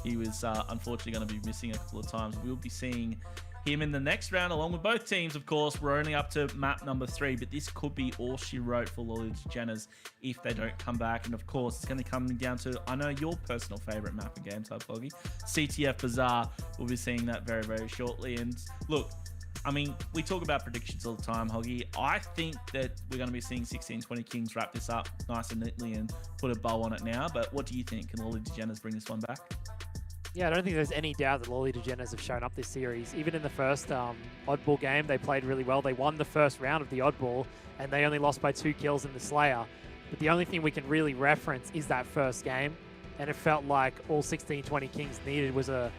he was unfortunately going to be missing a couple of times. We'll be seeing him in the next round, along with both teams, of course. We're only up to map number 3, but this could be all she wrote for Lolly Degeners if they don't come back. And of course, it's going to come down to, I know, your personal favorite map and game type, Hoggy, CTF Bazaar. We'll be seeing that very, very shortly. And look, I mean, we talk about predictions all the time, Hoggy. I think that we're going to be seeing 1620 Kings wrap this up nice and neatly and put a bow on it now. But what do you think? Can Lolly Degeners bring this one back? Yeah, I don't think there's any doubt that Lolly Degeners have shown up this series. Even in the first Oddball game, they played really well. They won the first round of the Oddball, and they only lost by 2 kills in the Slayer. But the only thing we can really reference is that first game, and it felt like all 1620 Kings needed was a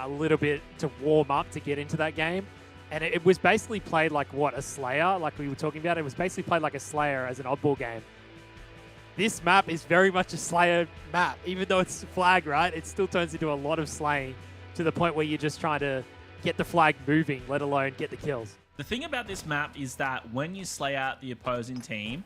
little bit to warm up to get into that game. And it was basically played like, what, a Slayer? Like we were talking about, it was basically played like a Slayer as an Oddball game. This map is very much a Slayer map. Even though it's flag, right? It still turns into a lot of slaying to the point where you're just trying to get the flag moving, let alone get the kills. The thing about this map is that when you slay out the opposing team,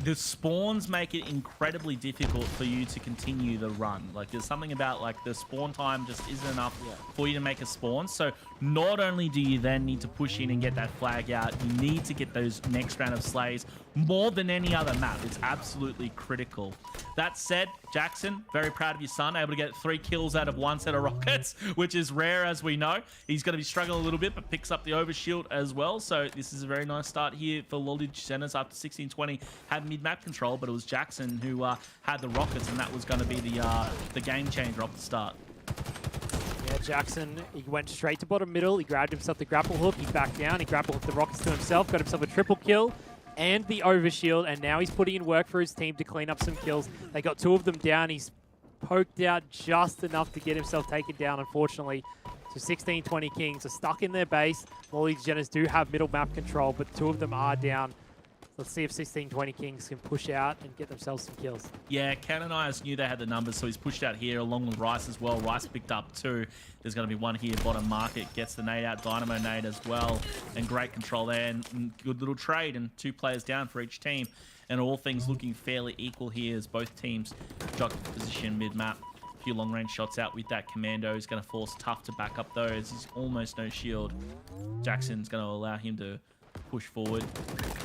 the spawns make it incredibly difficult for you to continue the run. Like there's something about like the spawn time just isn't enough for you to make a spawn. So not only do you then need to push in and get that flag out, you need to get those next round of slays more than any other map. It's absolutely critical. That said, Jackson, very proud of your son, able to get 3 kills out of 1 set of rockets, which is rare as we know. He's going to be struggling a little bit, but picks up the overshield as well. So this is a very nice start here for Lolly DeGeneres after 16-20 had mid-map control, but it was Jackson who had the rockets, and that was going to be the game changer off the start. Yeah, Jackson, he went straight to bottom middle. He grabbed himself the grapple hook. He backed down. He grapple hooked the rockets to himself, got himself a triple kill and the overshield, and now he's putting in work for his team to clean up some kills. They got 2 of them down. He's poked out just enough to get himself taken down, unfortunately. So 16-20 Kings are stuck in their base. Lolly DeGeneres do have middle map control, but 2 of them are down. Let's see if 16-20 Kings can push out and get themselves some kills. Yeah, Canonized knew they had the numbers, so he's pushed out here along with Rice as well. Rice picked up 2. There's going to be 1 here, bottom market. Gets the nade out, Dynamo nade as well. And great control there, and good little trade, and 2 players down for each team. And all things looking fairly equal here as both teams jog position mid-map. A few long-range shots out with that commando. He's going to force Tough to back up those. He's almost no shield. Jackson's going to allow him to push forward.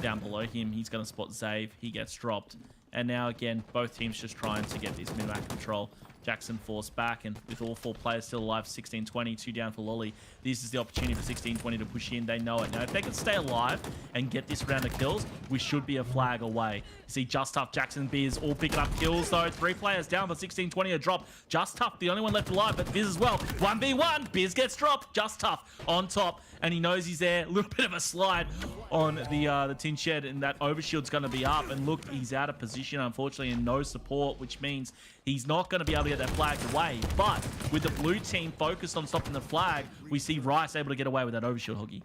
Down below him, he's going to spot Zave. He gets dropped. And now again, both teams just trying to get this mid-map control. Jackson forced back, and with all 4 players still alive, 16-20, 2 down for Lolly. This is the opportunity for 16-20 to push in. They know it. Now, if they can stay alive and get this round of kills, we should be a flag away. You see Just Tough, Jackson, Biz all picking up kills, though. 3 players down for 16-20, a drop. Just Tough, the only one left alive, but Biz as well. 1v1, Biz gets dropped. Just Tough on top, and he knows he's there. A little bit of a slide on the tin shed, and that overshield's going to be up. And look, he's out of position, unfortunately, and no support, which means he's not going to be able to get that flag away. But with the blue team focused on stopping the flag, we see Rice able to get away with that overshield, Hoggy.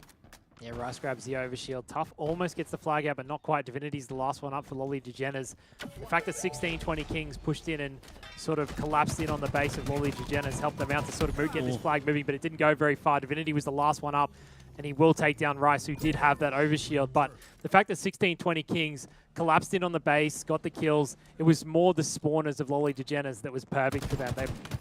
Yeah, Rice grabs the overshield. Tough almost gets the flag out, but not quite. Divinity's the last one up for Lolly DeGeneres. The fact that 16-20 Kings pushed in and sort of collapsed in on the base of Lolly DeGeneres helped them out to sort of get this flag moving, but it didn't go very far. Divinity was the last one up, and he will take down Rice, who did have that overshield. But the fact that 16-20 Kings collapsed in on the base, got the kills, it was more the spawners of Lolly DeGeneres that was perfect for them.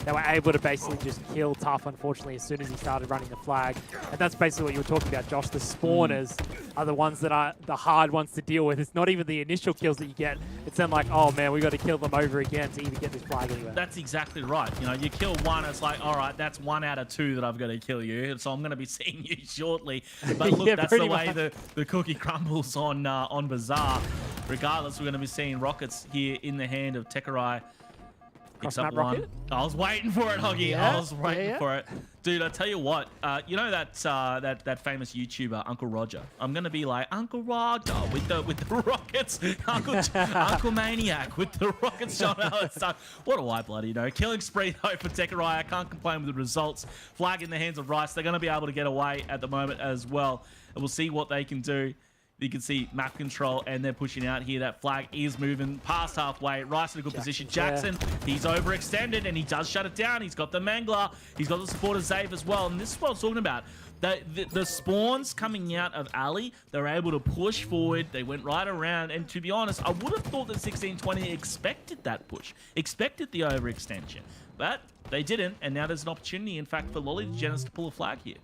They were able to basically just kill Tough, unfortunately, as soon as he started running the flag. And that's basically what you were talking about, Josh. The spawners are the ones that are the hard ones to deal with. It's not even the initial kills that you get. It's then like, oh man, we got to kill them over again to even get this flag anywhere. That's exactly right. You know, you kill 1, it's like, all right, that's 1 out of 2 that I've got to kill you. So I'm going to be seeing you shortly. But look, Yeah, that's the much. way the cookie crumbles on Bazaar. Regardless, we're going to be seeing rockets here in the hand of Tekerai. Picks up 1. rocket? I was waiting for it, Hoggy. Yeah, I was waiting for it. Dude, I tell you what, you know that famous YouTuber, Uncle Roger? I'm going to be like, Uncle Roger with the rockets. Uncle Maniac with the rockets shot out and stuff. What a white bloody, killing spree though for Tekerai. I can't complain with the results. Flag in the hands of Rice. They're going to be able to get away at the moment as well. And we'll see what they can do. You can see map control, and they're pushing out here. That flag is moving past halfway. Rice in a good position. Jackson, he's overextended, and he does shut it down. He's got the Mangler. He's got the support of Zave as well. And this is what I was talking about. The spawns coming out of Alley, they're able to push forward. They went right around. And to be honest, I would have thought that 16-20 expected that push, expected the overextension. But they didn't, and now there's an opportunity, in fact, for Lolly DeGeneres to pull a flag here.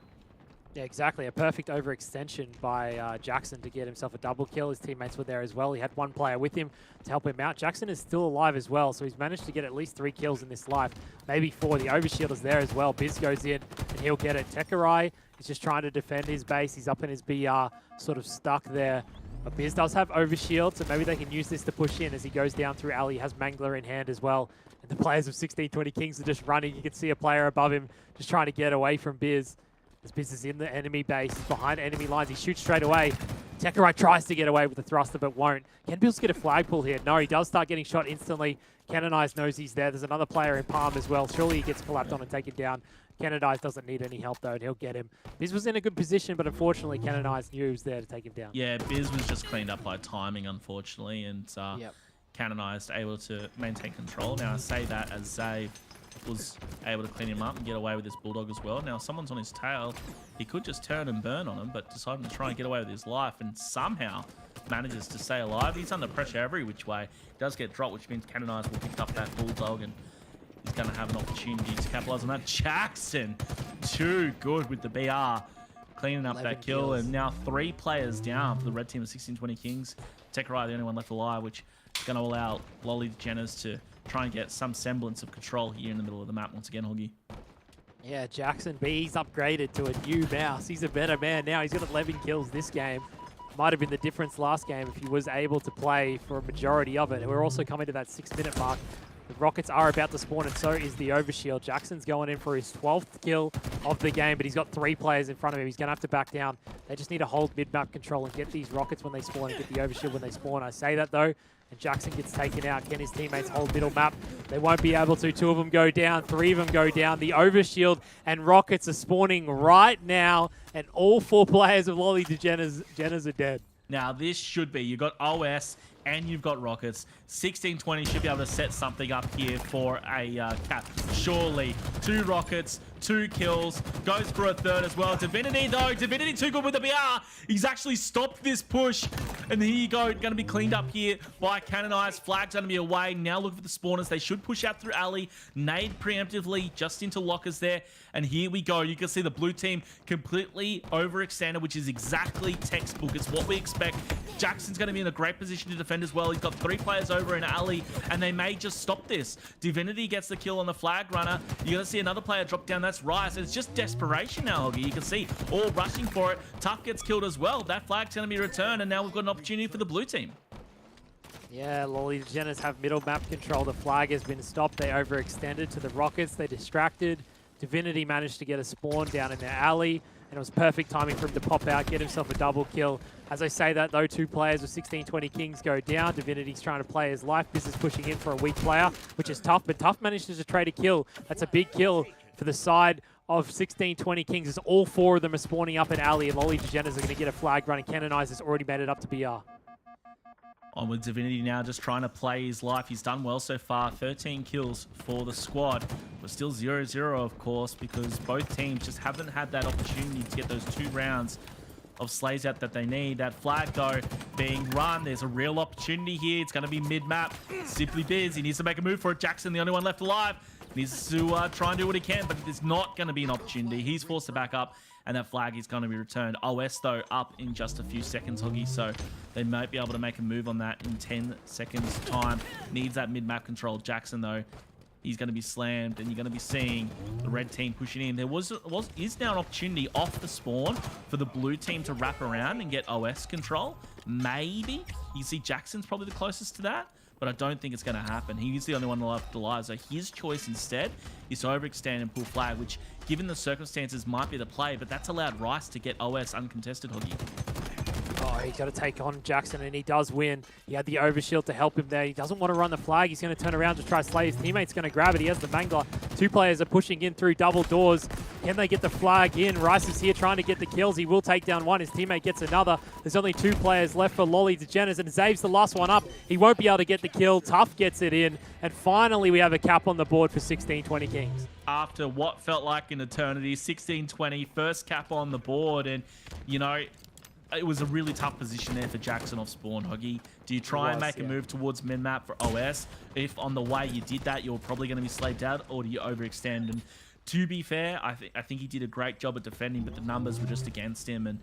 Yeah, exactly. A perfect overextension by Jackson to get himself a double kill. His teammates were there as well. He had 1 player with him to help him out. Jackson is still alive as well, so he's managed to get at least 3 kills in this life. Maybe 4. The overshield is there as well. Biz goes in, and he'll get it. Tekerai is just trying to defend his base. He's up in his BR, sort of stuck there. But Biz does have overshield, so maybe they can use this to push in as he goes down through alley. He has Mangler in hand as well. And the players of 16-20 Kings are just running. You can see a player above him just trying to get away from Biz. As Biz is in the enemy base, he's behind enemy lines. He shoots straight away. Tekerai tries to get away with the thruster, but won't. Can Bills get a flag pull here? No, he does start getting shot instantly. Canonized knows he's there. There's another player in Palm as well. Surely he gets collapsed on and taken down. Canonized doesn't need any help, though, and he'll get him. Biz was in a good position, but unfortunately, Canonized knew he was there to take him down. Yeah, Biz was just cleaned up by timing, unfortunately, and Canonized able to maintain control. Now, I say that as Zave was able to clean him up and get away with this Bulldog as well. Now, someone's on his tail. He could just turn and burn on him, but decided to try and get away with his life, and somehow manages to stay alive. He's under pressure every which way. He does get dropped, which means Canonize will pick up that Bulldog, and he's going to have an opportunity to capitalize on that. Jackson, too good with the BR, cleaning up that kill, and now 3 players down for the red team of 1620 Kings. Tekerai, the only one left alive, which is going to allow Lolly Jenners to try and get some semblance of control here in the middle of the map once again, Hoggy. Yeah, Jackson B's upgraded to a new mouse. He's a better man now. He's got 11 kills this game. Might have been the difference last game if he was able to play for a majority of it. And we're also coming to that 6-minute mark. The Rockets are about to spawn, and so is the Overshield. Jackson's going in for his 12th kill of the game, but he's got 3 players in front of him. He's going to have to back down. They just need to hold mid-map control and get these Rockets when they spawn and get the Overshield when they spawn. I say that, though, and Jackson gets taken out. Can his teammates hold middle map? They won't be able to. 2 of them go down. 3 of them go down. The Overshield and Rockets are spawning right now, and all 4 players of Lolly Jenners are dead. Now, this should be, you've got OS and you've got Rockets. 1620 should be able to set something up here for a cap. Surely, 2 Rockets, 2 kills, goes for a 3rd as well. Divinity, though, Divinity too good with the BR. He's actually stopped this push. And here you go, going to be cleaned up here by Canonize. Flag's going to be away. Now look for the spawners. They should push out through alley. Nade preemptively just into lockers there. And here we go. You can see the blue team completely overextended, which is exactly textbook. It's what we expect. Jackson's going to be in a great position to defend as well. He's got 3 players over in alley, and they may just stop this. Divinity gets the kill on the flag runner. You're going to see another player drop down. That's Rice. It's just desperation now, Hoggy. You can see all rushing for it. Tough gets killed as well. That flag's going to be returned, and now we've got an opportunity for the blue team. Yeah, Lolly Jenners have middle map control. The flag has been stopped. They overextended to the Rockets. They distracted. Divinity managed to get a spawn down in their alley, and it was perfect timing for him to pop out, get himself a double kill. As I say that, though, 2 players of 1620 Kings go down. Divinity's trying to play his life. This is pushing in for a weak player, which is Tough, but Tough manages to trade a kill. That's a big kill for the side of 1620 Kings, as all 4 of them are spawning up in alley, and Lolly Jenners are going to get a flag running. Canonize has already made it up to BR. On with Divinity now, just trying to play his life. He's done well so far. 13 kills for the squad. But still 0-0, of course, because both teams just haven't had that opportunity to get those 2 rounds of slays out that they need. That flag, though, being run. There's a real opportunity here. It's going to be mid-map. Simply Biz, he needs to make a move for it. Jackson, the only one left alive, needs to try and do what he can, but it's not going to be an opportunity. He's forced to back up, and that flag is going to be returned. OS, though, up in just a few seconds, Hoggy, so they might be able to make a move on that in 10 seconds' time. Needs that mid-map control. Jackson, though, he's going to be slammed, and you're going to be seeing the red team pushing in. There is now an opportunity off the spawn for the blue team to wrap around and get OS control. Maybe. You see Jackson's probably the closest to that, but I don't think it's going to happen. He's the only one left alive, so his choice instead is to overextend and pull flag, which, given the circumstances, might be the play, but that's allowed Rice to get OS uncontested, Hoggy. Oh, he's got to take on Jackson, and he does win. He had the Overshield to help him there. He doesn't want to run the flag. He's going to turn around to try to slay his teammate's going to grab it. He has the Mangler. 2 players are pushing in through double doors. Can they get the flag in? Rice is here trying to get the kills. He will take down 1. His teammate gets another. There's only 2 players left for Lolly Jenners, and Zave's the last one up. He won't be able to get the kill. Tough gets it in. And finally, we have a cap on the board for 1620 Kings. After what felt like an eternity, 1620, first cap on the board, and, you know, it was a really tough position there for Jackson off spawn, Hoggy. Do you try and make a move towards mid-map for OS? If on the way you did that, you're probably going to be slaved out, or do you overextend? And to be fair, I think he did a great job at defending, but the numbers were just against him. And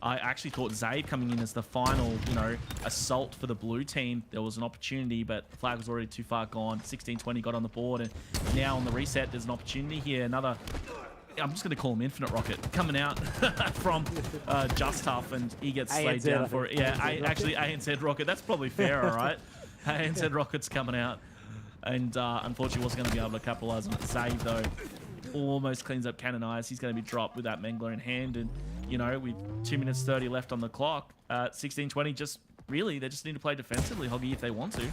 I actually thought Zave coming in as the final, you know, assault for the blue team, there was an opportunity, but the flag was already too far gone. 1620 got on the board, and now on the reset, there's an opportunity here. Another, I'm just going to call him Infinite Rocket, coming out from Just Tough, and he gets slayed down for it. Yeah, actually ANZ Rocket. That's probably fair, all right? ANZ Rocket's coming out, and unfortunately wasn't going to be able to capitalize on it. Zave, though, almost cleans up Canonize. He's going to be dropped with that Mangler in hand, and, you know, with 2 minutes 30 left on the clock, 1620 just really, they just need to play defensively, Hoggy, if they want to.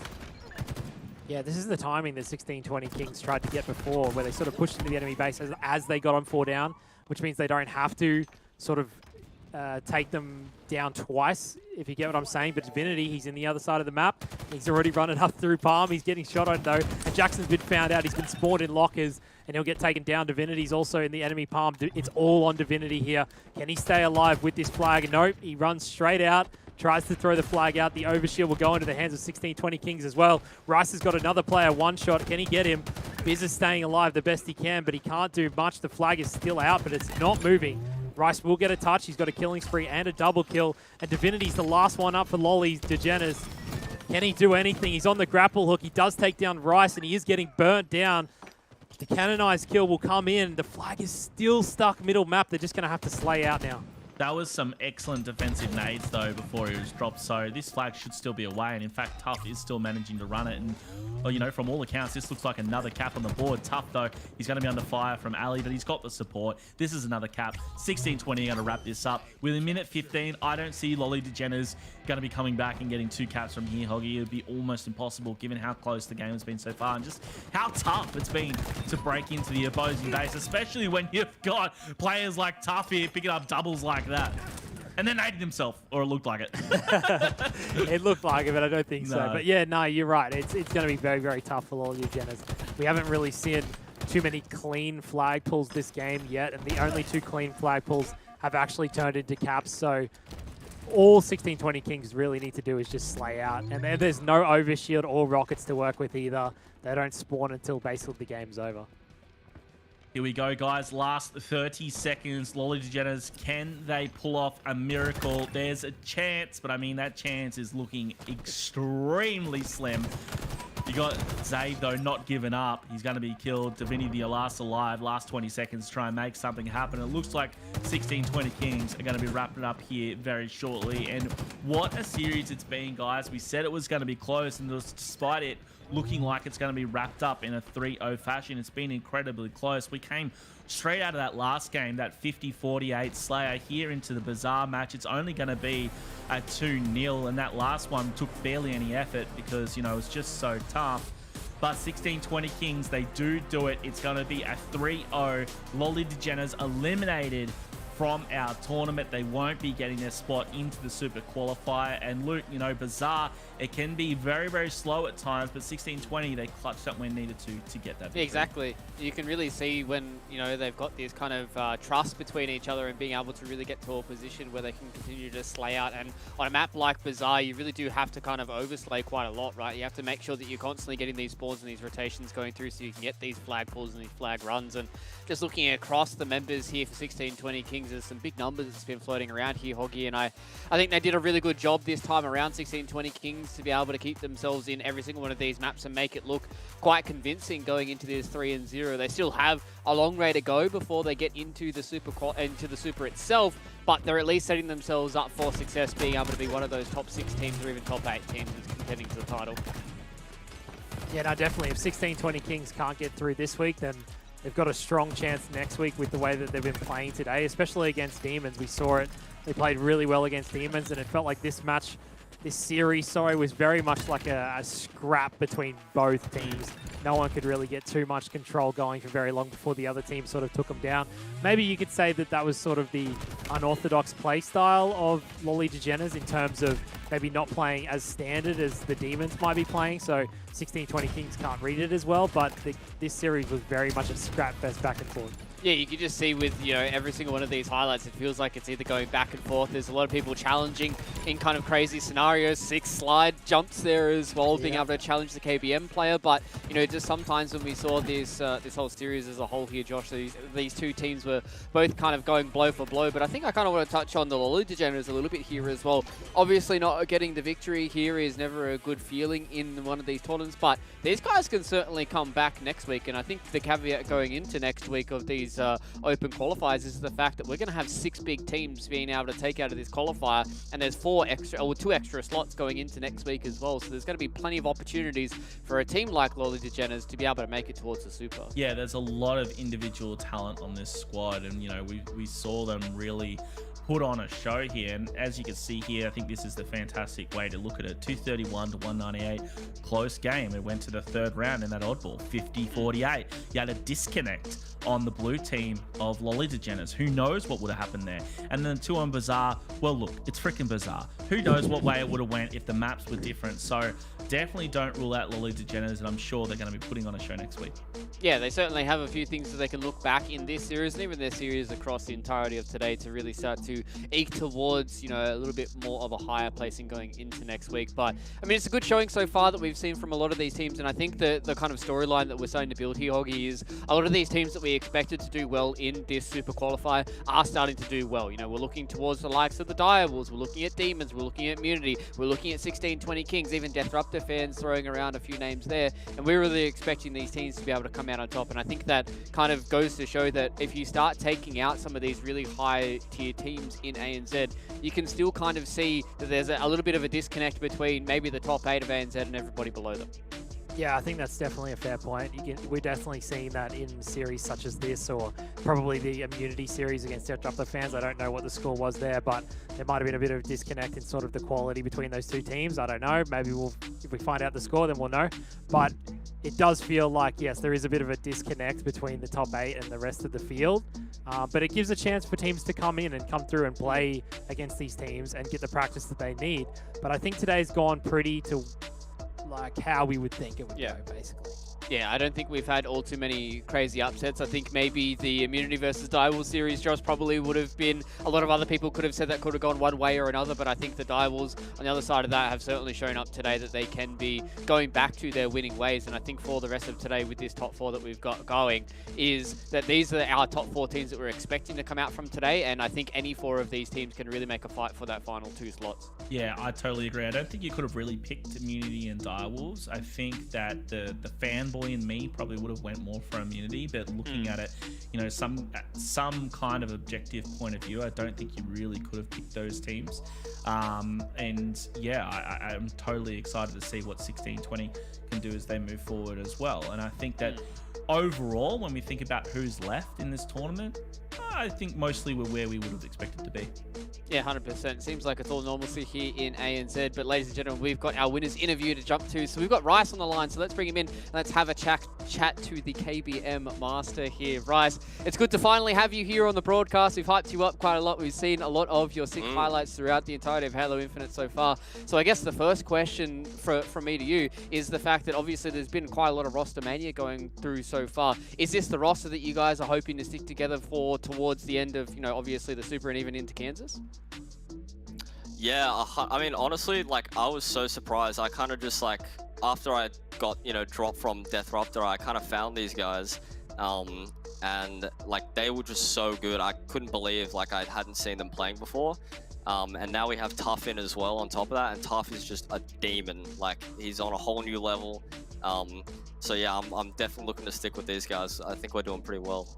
Yeah, this is the timing that 1620 Kings tried to get before, where they sort of pushed into the enemy base as they got on 4 down, which means they don't have to sort of take them down twice, if you get what I'm saying. But Divinity, he's in the other side of the map. He's already running up through Palm. He's getting shot on, though. And Jackson's been found out. He's been spawned in lockers. and he'll get taken down. Divinity's also in the enemy palm. It's all on Divinity here. Can he stay alive with this flag? Nope, he runs straight out. Tries to throw the flag out. The overshield will go into the hands of 1620 Kings as well. Rice has got another player, one shot. Can he get him? Biz is staying alive the best he can, but he can't do much. The flag is still out, but it's not moving. Rice will get a touch. He's got a killing spree and a double kill. And Divinity's the last one up for Lolly Degenes. Can he do anything? He's on the grapple hook. He does take down Rice, and he is getting burnt down. The canonized kill will come in. The flag is still stuck middle map. They're just going to have to slay out now. That was some excellent defensive nades, though, before he was dropped. So this flag should still be away. And in fact, Tough is still managing to run it. And, well, you know, from all accounts, this looks like another cap on the board. Tough, though, he's going to be under fire from Ali, but he's got the support. This is another cap. 16-20 going to wrap this up. With a minute 15, I don't see Lolly Degenes going to be coming back and getting 2 caps from here, Hoggy. It would be almost impossible given how close the game has been so far and just how tough it's been to break into the opposing base, especially when you've got players like Tough here picking up doubles like that. And then naded himself, or it looked like it. It looked like it, but I don't think so. No. But yeah, no, you're right. It's going to be very, very tough for Lolly Degenes. We haven't really seen too many clean flag pulls this game yet, and the only 2 clean flag pulls have actually turned into caps. So all 1620 Kings really need to do is just slay out. And there's no overshield or rockets to work with either. They don't spawn until basically the game's over. Here we go, guys. Last 30 seconds. Lolly Degenes, can they pull off a miracle? There's a chance, but I mean, that chance is looking extremely slim. You got Zabe, though, not giving up. He's going to be killed. Divinity, the last alive. Last 20 seconds to try and make something happen. It looks like 1620 Kings are going to be wrapping up here very shortly. And what a series it's been, guys. We said it was going to be close, and despite it looking like it's going to be wrapped up in a 3-0 fashion, it's been incredibly close. We came straight out of that last game, that 50-48 Slayer, here into the Bazaar match. It's only going to be a 2-0, and that last one took barely any effort because, you know, it's just so tough. But 1620 Kings, they do it. It's going to be a 3-0. Lolly Degenes eliminated from our tournament. They won't be getting their spot into the Super Qualifier. And Luke, you know, Bazaar, it can be very, very slow at times, but 1620, they clutched up when needed to get that victory. Exactly. You can really see when, you know, they've got this kind of trust between each other and being able to really get to a position where they can continue to slay out. And on a map like Bazaar, you really do have to kind of overslay quite a lot, right? You have to make sure that you're constantly getting these spawns and these rotations going through so you can get these flag pulls and these flag runs. And just looking across the members here for 1620 Kings, there's some big numbers that's been floating around here, Hoggy, and I think they did a really good job this time around, 1620 Kings, to be able to keep themselves in every single one of these maps and make it look quite convincing going into this 3-0. They still have a long way to go before they get into the Super itself, but they're at least setting themselves up for success, being able to be one of those top 6 teams or even top 8 teams that's contending for the title. Yeah, no, definitely. If 1620 Kings can't get through this week, then they've got a strong chance next week with the way that they've been playing today, especially against Demons. We saw it. They played really well against Demons, and it felt like this series, was very much like a scrap between both teams. No one could really get too much control going for very long before the other team sort of took them down. Maybe you could say that that was sort of the unorthodox play style of Lolly Degenes in terms of maybe not playing as standard as the Demons might be playing, so 1620 Kings can't read it as well, but this series was very much a scrap fest back and forth. Yeah, you can just see with, you know, every single one of these highlights, it feels like it's either going back and forth. There's a lot of people challenging in kind of crazy scenarios. 6 slide jumps there as well, being able to challenge the KBM player. But, you know, just sometimes when we saw this this whole series as a whole here, Josh, these two teams were both kind of going blow for blow. But I think I kind of want to touch on the Lolly Degenes a little bit here as well. Obviously, not getting the victory here is never a good feeling in one of these tournaments, but these guys can certainly come back next week. And I think the caveat going into next week of these open qualifiers is the fact that we're going to have 6 big teams being able to take out of this qualifier, and there's 2 extra slots going into next week as well. So there's going to be plenty of opportunities for a team like Lolly Degenes to be able to make it towards the Super. Yeah, there's a lot of individual talent on this squad, and you know, we saw them really put on a show here. And as you can see here, I think this is the fantastic way to look at it. 231 to 198, close game. It went to the 3rd round in that oddball, 50-48. You had a disconnect on the blue blue team of Lolly DeGeneres. Who knows what would have happened there? And then 2 on Bazaar. Well, look, it's freaking Bazaar. Who knows what way it would have went if the maps were different? So definitely don't rule out Lolly DeGeneres, and I'm sure they're going to be putting on a show next week. Yeah, they certainly have a few things that they can look back in this series and even their series across the entirety of today to really start to eke towards, you know, a little bit more of a higher placing going into next week. But I mean, it's a good showing so far that we've seen from a lot of these teams, and I think the kind of storyline that we're starting to build here, Hoggy, is a lot of these teams that we expected to do well in this Super Qualifier are starting to do well. You know, we're looking towards the likes of the Direwolves, we're looking at Demons, we're looking at Immunity, we're looking at 1620 Kings, even Deathruptor fans throwing around a few names there, and we're really expecting these teams to be able to come out on top. And I think that kind of goes to show that if you start taking out some of these really high tier teams in ANZ, you can still kind of see that there's a little bit of a disconnect between maybe the top 8 of ANZ and everybody below them. Yeah, I think that's definitely a fair point. We're definitely seeing that in series such as this, or probably the Immunity series against Deathruptor fans. I don't know what the score was there, but there might have been a bit of a disconnect in sort of the quality between those two teams. I don't know. Maybe if we find out the score, then we'll know. But it does feel like, yes, there is a bit of a disconnect between the top 8 and the rest of the field. But it gives a chance for teams to come in and come through and play against these teams and get the practice that they need. But I think today's gone pretty to like how we would think it would go, basically. Yeah, I don't think we've had all too many crazy upsets. I think maybe the Immunity versus Direwolves series, Josh, probably would have been, a lot of other people could have said that could have gone one way or another, but I think the Direwolves on the other side of that have certainly shown up today that they can be going back to their winning ways. And I think for the rest of today with this top 4 that we've got going is that these are our top 4 teams that we're expecting to come out from today. And I think any 4 of these teams can really make a fight for that final 2 slots. Yeah, I totally agree. I don't think you could have really picked Immunity and Direwolves. I think that the fanboy in me probably would have went more for Immunity, but looking at it, you know, some kind of objective point of view, I don't think you really could have picked those teams. And yeah, I'm totally excited to see what 1620 can do as they move forward as well. And I think that overall, when we think about who's left in this tournament, I think mostly we're where we would have expected to be. Yeah, 100%. Seems like it's all normalcy here in ANZ. But ladies and gentlemen, we've got our winners interview to jump to. So we've got Rice on the line. So let's bring him in and let's have a chat to the KBM master here. Rice, it's good to finally have you here on the broadcast. We've hyped you up quite a lot. We've seen a lot of your sick highlights throughout the entirety of Halo Infinite so far. So I guess the first question from me to you is the fact that obviously there's been quite a lot of roster mania going through so far. Is this the roster that you guys are hoping to stick together for towards the end of, you know, obviously the Super and even into Kansas? Yeah, I mean, honestly, like, I was so surprised. I kind of just, like, after I got, you know, dropped from Deathruptor, I kind of found these guys, and, like, they were just so good. I couldn't believe, like, I hadn't seen them playing before. And now we have Tough in as well on top of that, and Tough is just a demon. Like, he's on a whole new level. So, yeah, I'm definitely looking to stick with these guys. I think we're doing pretty well.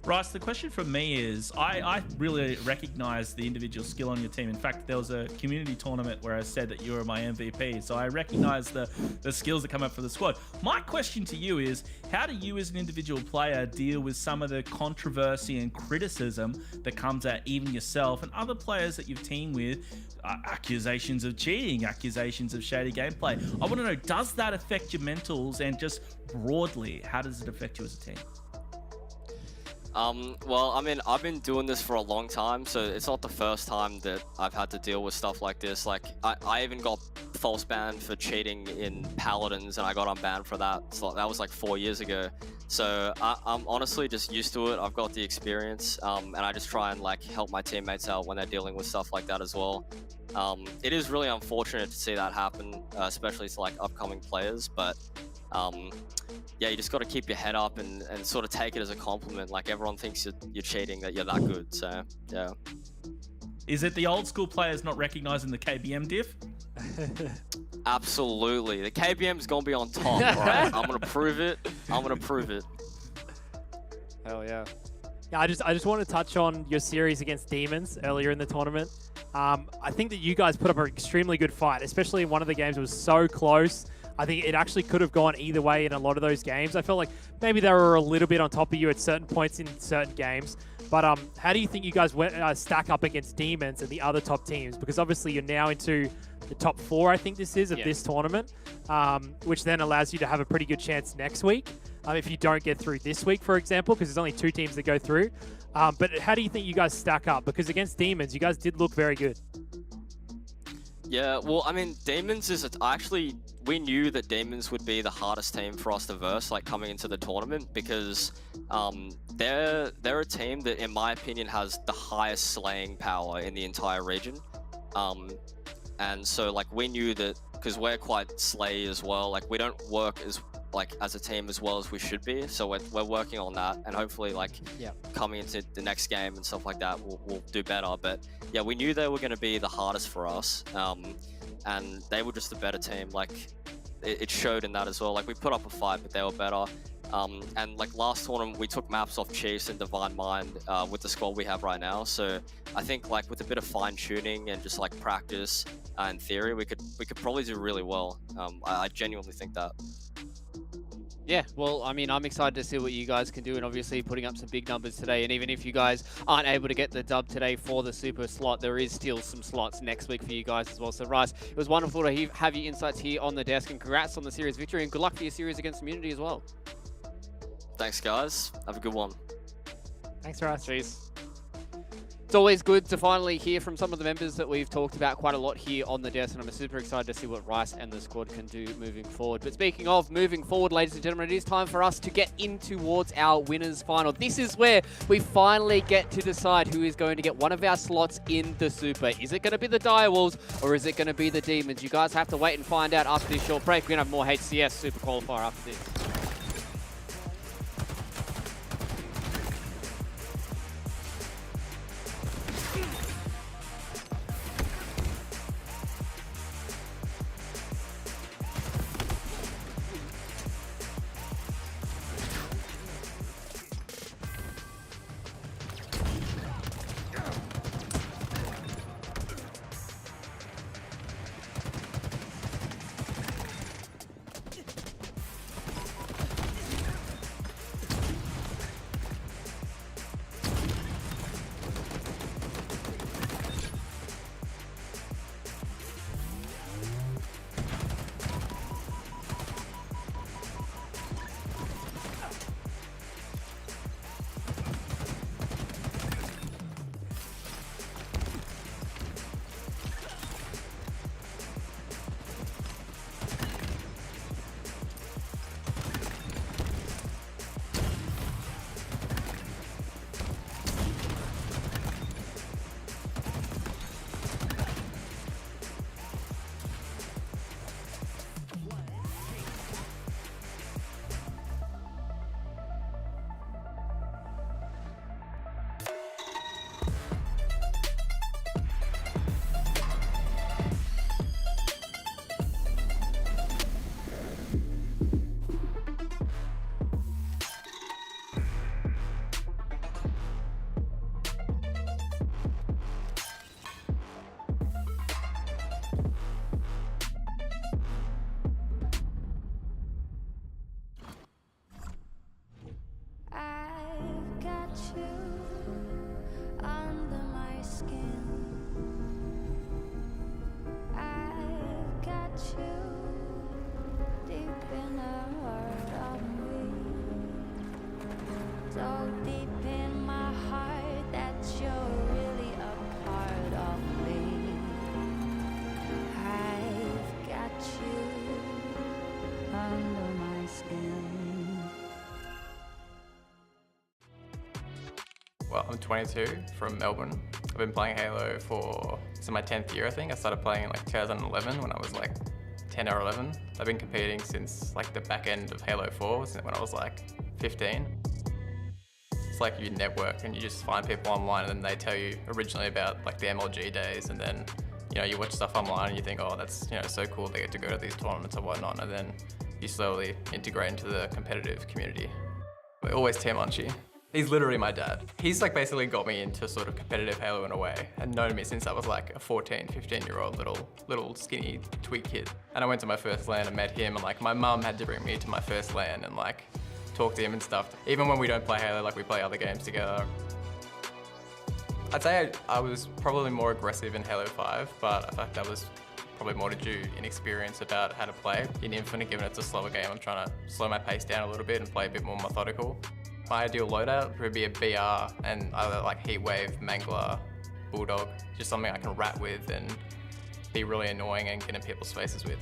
Rice, the question from me is, I really recognize the individual skill on your team. In fact, there was a community tournament where I said that you were my MVP, so I recognize the skills that come up for the squad. My question to you is, how do you as an individual player deal with some of the controversy and criticism that comes at even yourself and other players that you've teamed with, accusations of cheating, accusations of shady gameplay? I want to know, does that affect your mentals, and just broadly, how does it affect you as a team? Well, I mean, I've been doing this for a long time, so it's not the first time that I've had to deal with stuff like this. Like, I even got false banned for cheating in Paladins, and I got unbanned for that. So that was like 4 years ago. So I'm honestly just used to it. I've got the experience, and I just try and, like, help my teammates out when they're dealing with stuff like that as well. It is really unfortunate to see that happen, especially to, like, upcoming players, but yeah, you just got to keep your head up and sort of take it as a compliment. Like, everyone thinks you're cheating, that you're that good. So, yeah. Is it the old school players not recognizing the KBM diff? Absolutely. The KBM's going to be on top, right? I'm going to prove it. I'm going to prove it. Hell yeah. Yeah, I just want to touch on your series against Demons earlier in the tournament. I think that you guys put up an extremely good fight, especially in one of the games. It was so close. I think it actually could have gone either way in a lot of those games. I felt like maybe they were a little bit on top of you at certain points in certain games. But how do you think you guys stack up against Demons and the other top teams? Because obviously you're now into the top 4, I think this is, of this tournament, which then allows you to have a pretty good chance next week if you don't get through this week, for example, because there's only 2 teams that go through. But how do you think you guys stack up? Because against Demons, you guys did look very good. Yeah, well, I mean, Demons is actually, we knew that Demons would be the hardest team for us to verse, like coming into the tournament, because they're a team that, in my opinion, has the highest slaying power in the entire region. And so, like, we knew that because we're quite slay as well. Like, we don't work as a team as well as we should be. So we're working on that, and hopefully, like, coming into the next game and stuff like that, we'll do better. But yeah, we knew they were going to be the hardest for us, and they were just a better team. Like, it showed in that as well. Like, we put up a fight, but they were better. And like last tournament, we took maps off Chiefs and Divine Mind with the squad we have right now. So I think, like, with a bit of fine tuning and just like practice and theory, we could probably do really well. I genuinely think that. Yeah, well, I mean, I'm excited to see what you guys can do, and obviously putting up some big numbers today. And even if you guys aren't able to get the dub today for the Super slot, there is still some slots next week for you guys as well. So, Rice, it was wonderful to have your insights here on the desk, and congrats on the series victory, and good luck for your series against Immunity as well. Thanks, guys. Have a good one. Thanks, Rice. Cheers. It's always good to finally hear from some of the members that we've talked about quite a lot here on the desk, and I'm super excited to see what Rice and the squad can do moving forward. But speaking of moving forward, ladies and gentlemen, it is time for us to get in towards our winners final. This is where we finally get to decide who is going to get one of our slots in the Super. Is it going to be the Direwolves or is it going to be the Demons? You guys have to wait and find out after this short break. We're going to have more HCS Super Qualifier after this. Well, I'm 22 from Melbourne. I've been playing Halo for, this is my 10th year, I think. I started playing in like 2011 when I was like 10 or 11. I've been competing since like the back end of Halo 4, when I was like 15. It's like you network and you just find people online, and then they tell you originally about like the MLG days, and then, you know, you watch stuff online and you think, oh, that's, you know, so cool, they get to go to these tournaments and whatnot, and then you slowly integrate into the competitive community. We're always Team Munchie. He's literally my dad. He's like basically got me into sort of competitive Halo in a way, and known me since I was like a 14, 15-year-old little skinny twig kid. And I went to my first LAN and met him, and like my mum had to bring me to my first LAN and like talk to him and stuff. Even when we don't play Halo, like we play other games together. I'd say I was probably more aggressive in Halo 5, but I feel like that was probably more to do inexperience about how to play. In Infinite, given it's a slower game, I'm trying to slow my pace down a little bit and play a bit more methodical. My ideal loadout would be a BR and either like Heatwave, Mangler, Bulldog, just something I can rat with and be really annoying and get in people's faces with.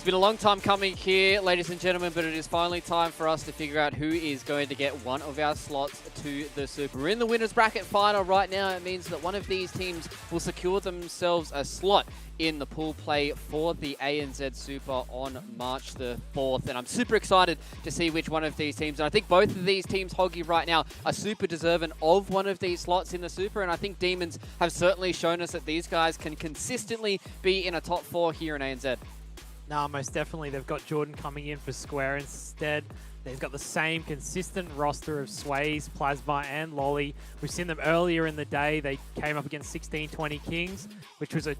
It's been a long time coming here, ladies and gentlemen, but it is finally time for us to figure out who is going to get one of our slots to the Super. We're in the winners bracket final right now. It means that one of these teams will secure themselves a slot in the pool play for the ANZ Super on March the 4th. And I'm super excited to see which one of these teams. And I think both of these teams, Hoggy, right now, are super deserving of one of these slots in the Super. And I think Demons have certainly shown us that these guys can consistently be in a top 4 here in ANZ. Nah, most definitely. They've got Jordan coming in for Square instead. They've got the same consistent roster of Sways, Plasma, and Lolly. We've seen them earlier in the day. They came up against 1620 Kings, which was a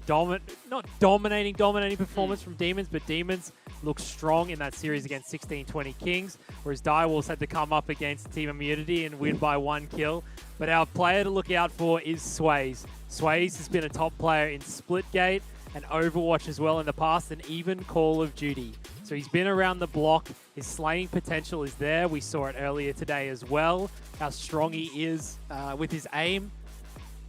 not dominating performance from Demons, but Demons looked strong in that series against 1620 Kings, whereas Direwolves had to come up against Team Immunity and win by 1 kill. But our player to look out for is Sways. Sways has been a top player in Splitgate and Overwatch as well in the past, and even Call of Duty. So he's been around the block. His slaying potential is there. We saw it earlier today as well, how strong he is with his aim.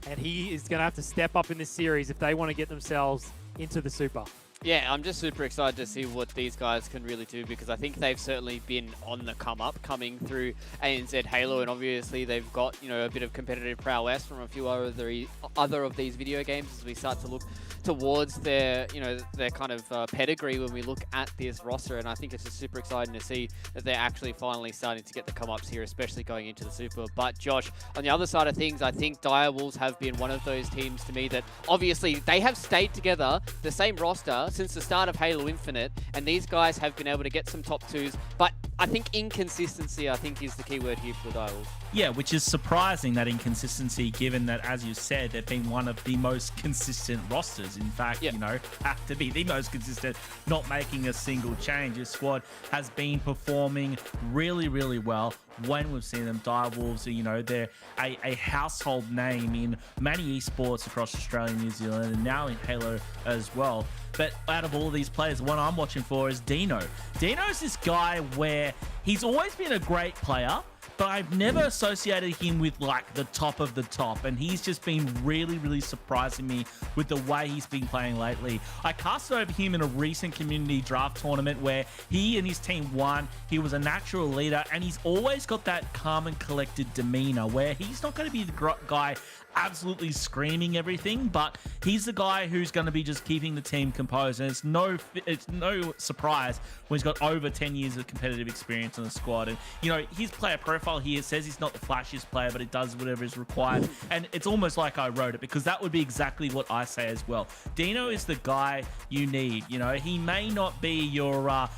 And he is going to have to step up in this series if they want to get themselves into the Super. Yeah, I'm just super excited to see what these guys can really do, because I think they've certainly been on the come up coming through ANZ Halo, and obviously they've got, you know, a bit of competitive prowess from a few other of these video games as we start to look towards their, you know, their kind of pedigree when we look at this roster. And I think it's just super exciting to see that they're actually finally starting to get the come-ups here, especially going into the Super. But Josh, on the other side of things, I think Direwolves have been one of those teams to me that obviously they have stayed together, the same roster, since the start of Halo Infinite, and these guys have been able to get some top 2s, but I think inconsistency, I think, is the key word here for the Direwolves. Yeah, which is surprising, that inconsistency, given that, as you said, they've been one of the most consistent rosters. In fact, you know, have to be the most consistent, not making a single change. This squad has been performing really, really well. When we've seen them, Direwolves, you know, they're a household name in many esports across Australia and New Zealand, and now in Halo as well. But out of all of these players, the one I'm watching for is Dino. Dino's this guy where he's always been a great player, but I've never associated him with like the top of the top, and he's just been really, really surprising me with the way he's been playing lately. I cast over him in a recent community draft tournament where he and his team won. He was a natural leader, and he's always got that calm and collected demeanor where he's not going to be the guy absolutely screaming everything, but he's the guy who's going to be just keeping the team composed. And it's no surprise when he's got over 10 years of competitive experience on the squad. And you know, his player profile here says he's not the flashiest player, but it does whatever is required. And it's almost like I wrote it, because that would be exactly what I say as well. Dino is the guy you need. You know, he may not be your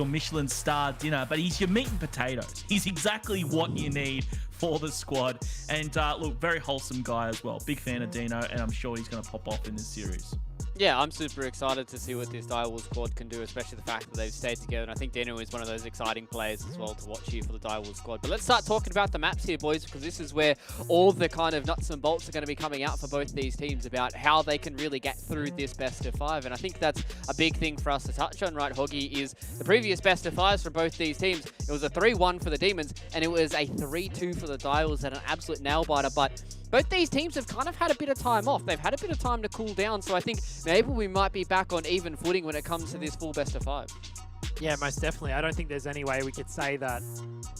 Michelin star dinner, but he's your meat and potatoes. He's exactly what you need for the squad. And look, very wholesome guy as well. Big fan of Dino, and I'm sure he's going to pop off in this series. Yeah, I'm super excited to see what this Direwolves squad can do, especially the fact that they've stayed together. And I think Dino is one of those exciting players as well to watch here for the Direwolves squad. But let's start talking about the maps here, boys, because this is where all the kind of nuts and bolts are going to be coming out for both these teams about how they can really get through this best of 5. And I think that's a big thing for us to touch on, right, Hoggy, is the previous best of 5s for both these teams. It was a 3-1 for the Demons, and it was a 3-2 for the Direwolves, and an absolute nail-biter. But both these teams have kind of had a bit of time off. They've had a bit of time to cool down, so I think maybe we might be back on even footing when it comes to this full best of 5. Yeah, most definitely. I don't think there's any way we could say that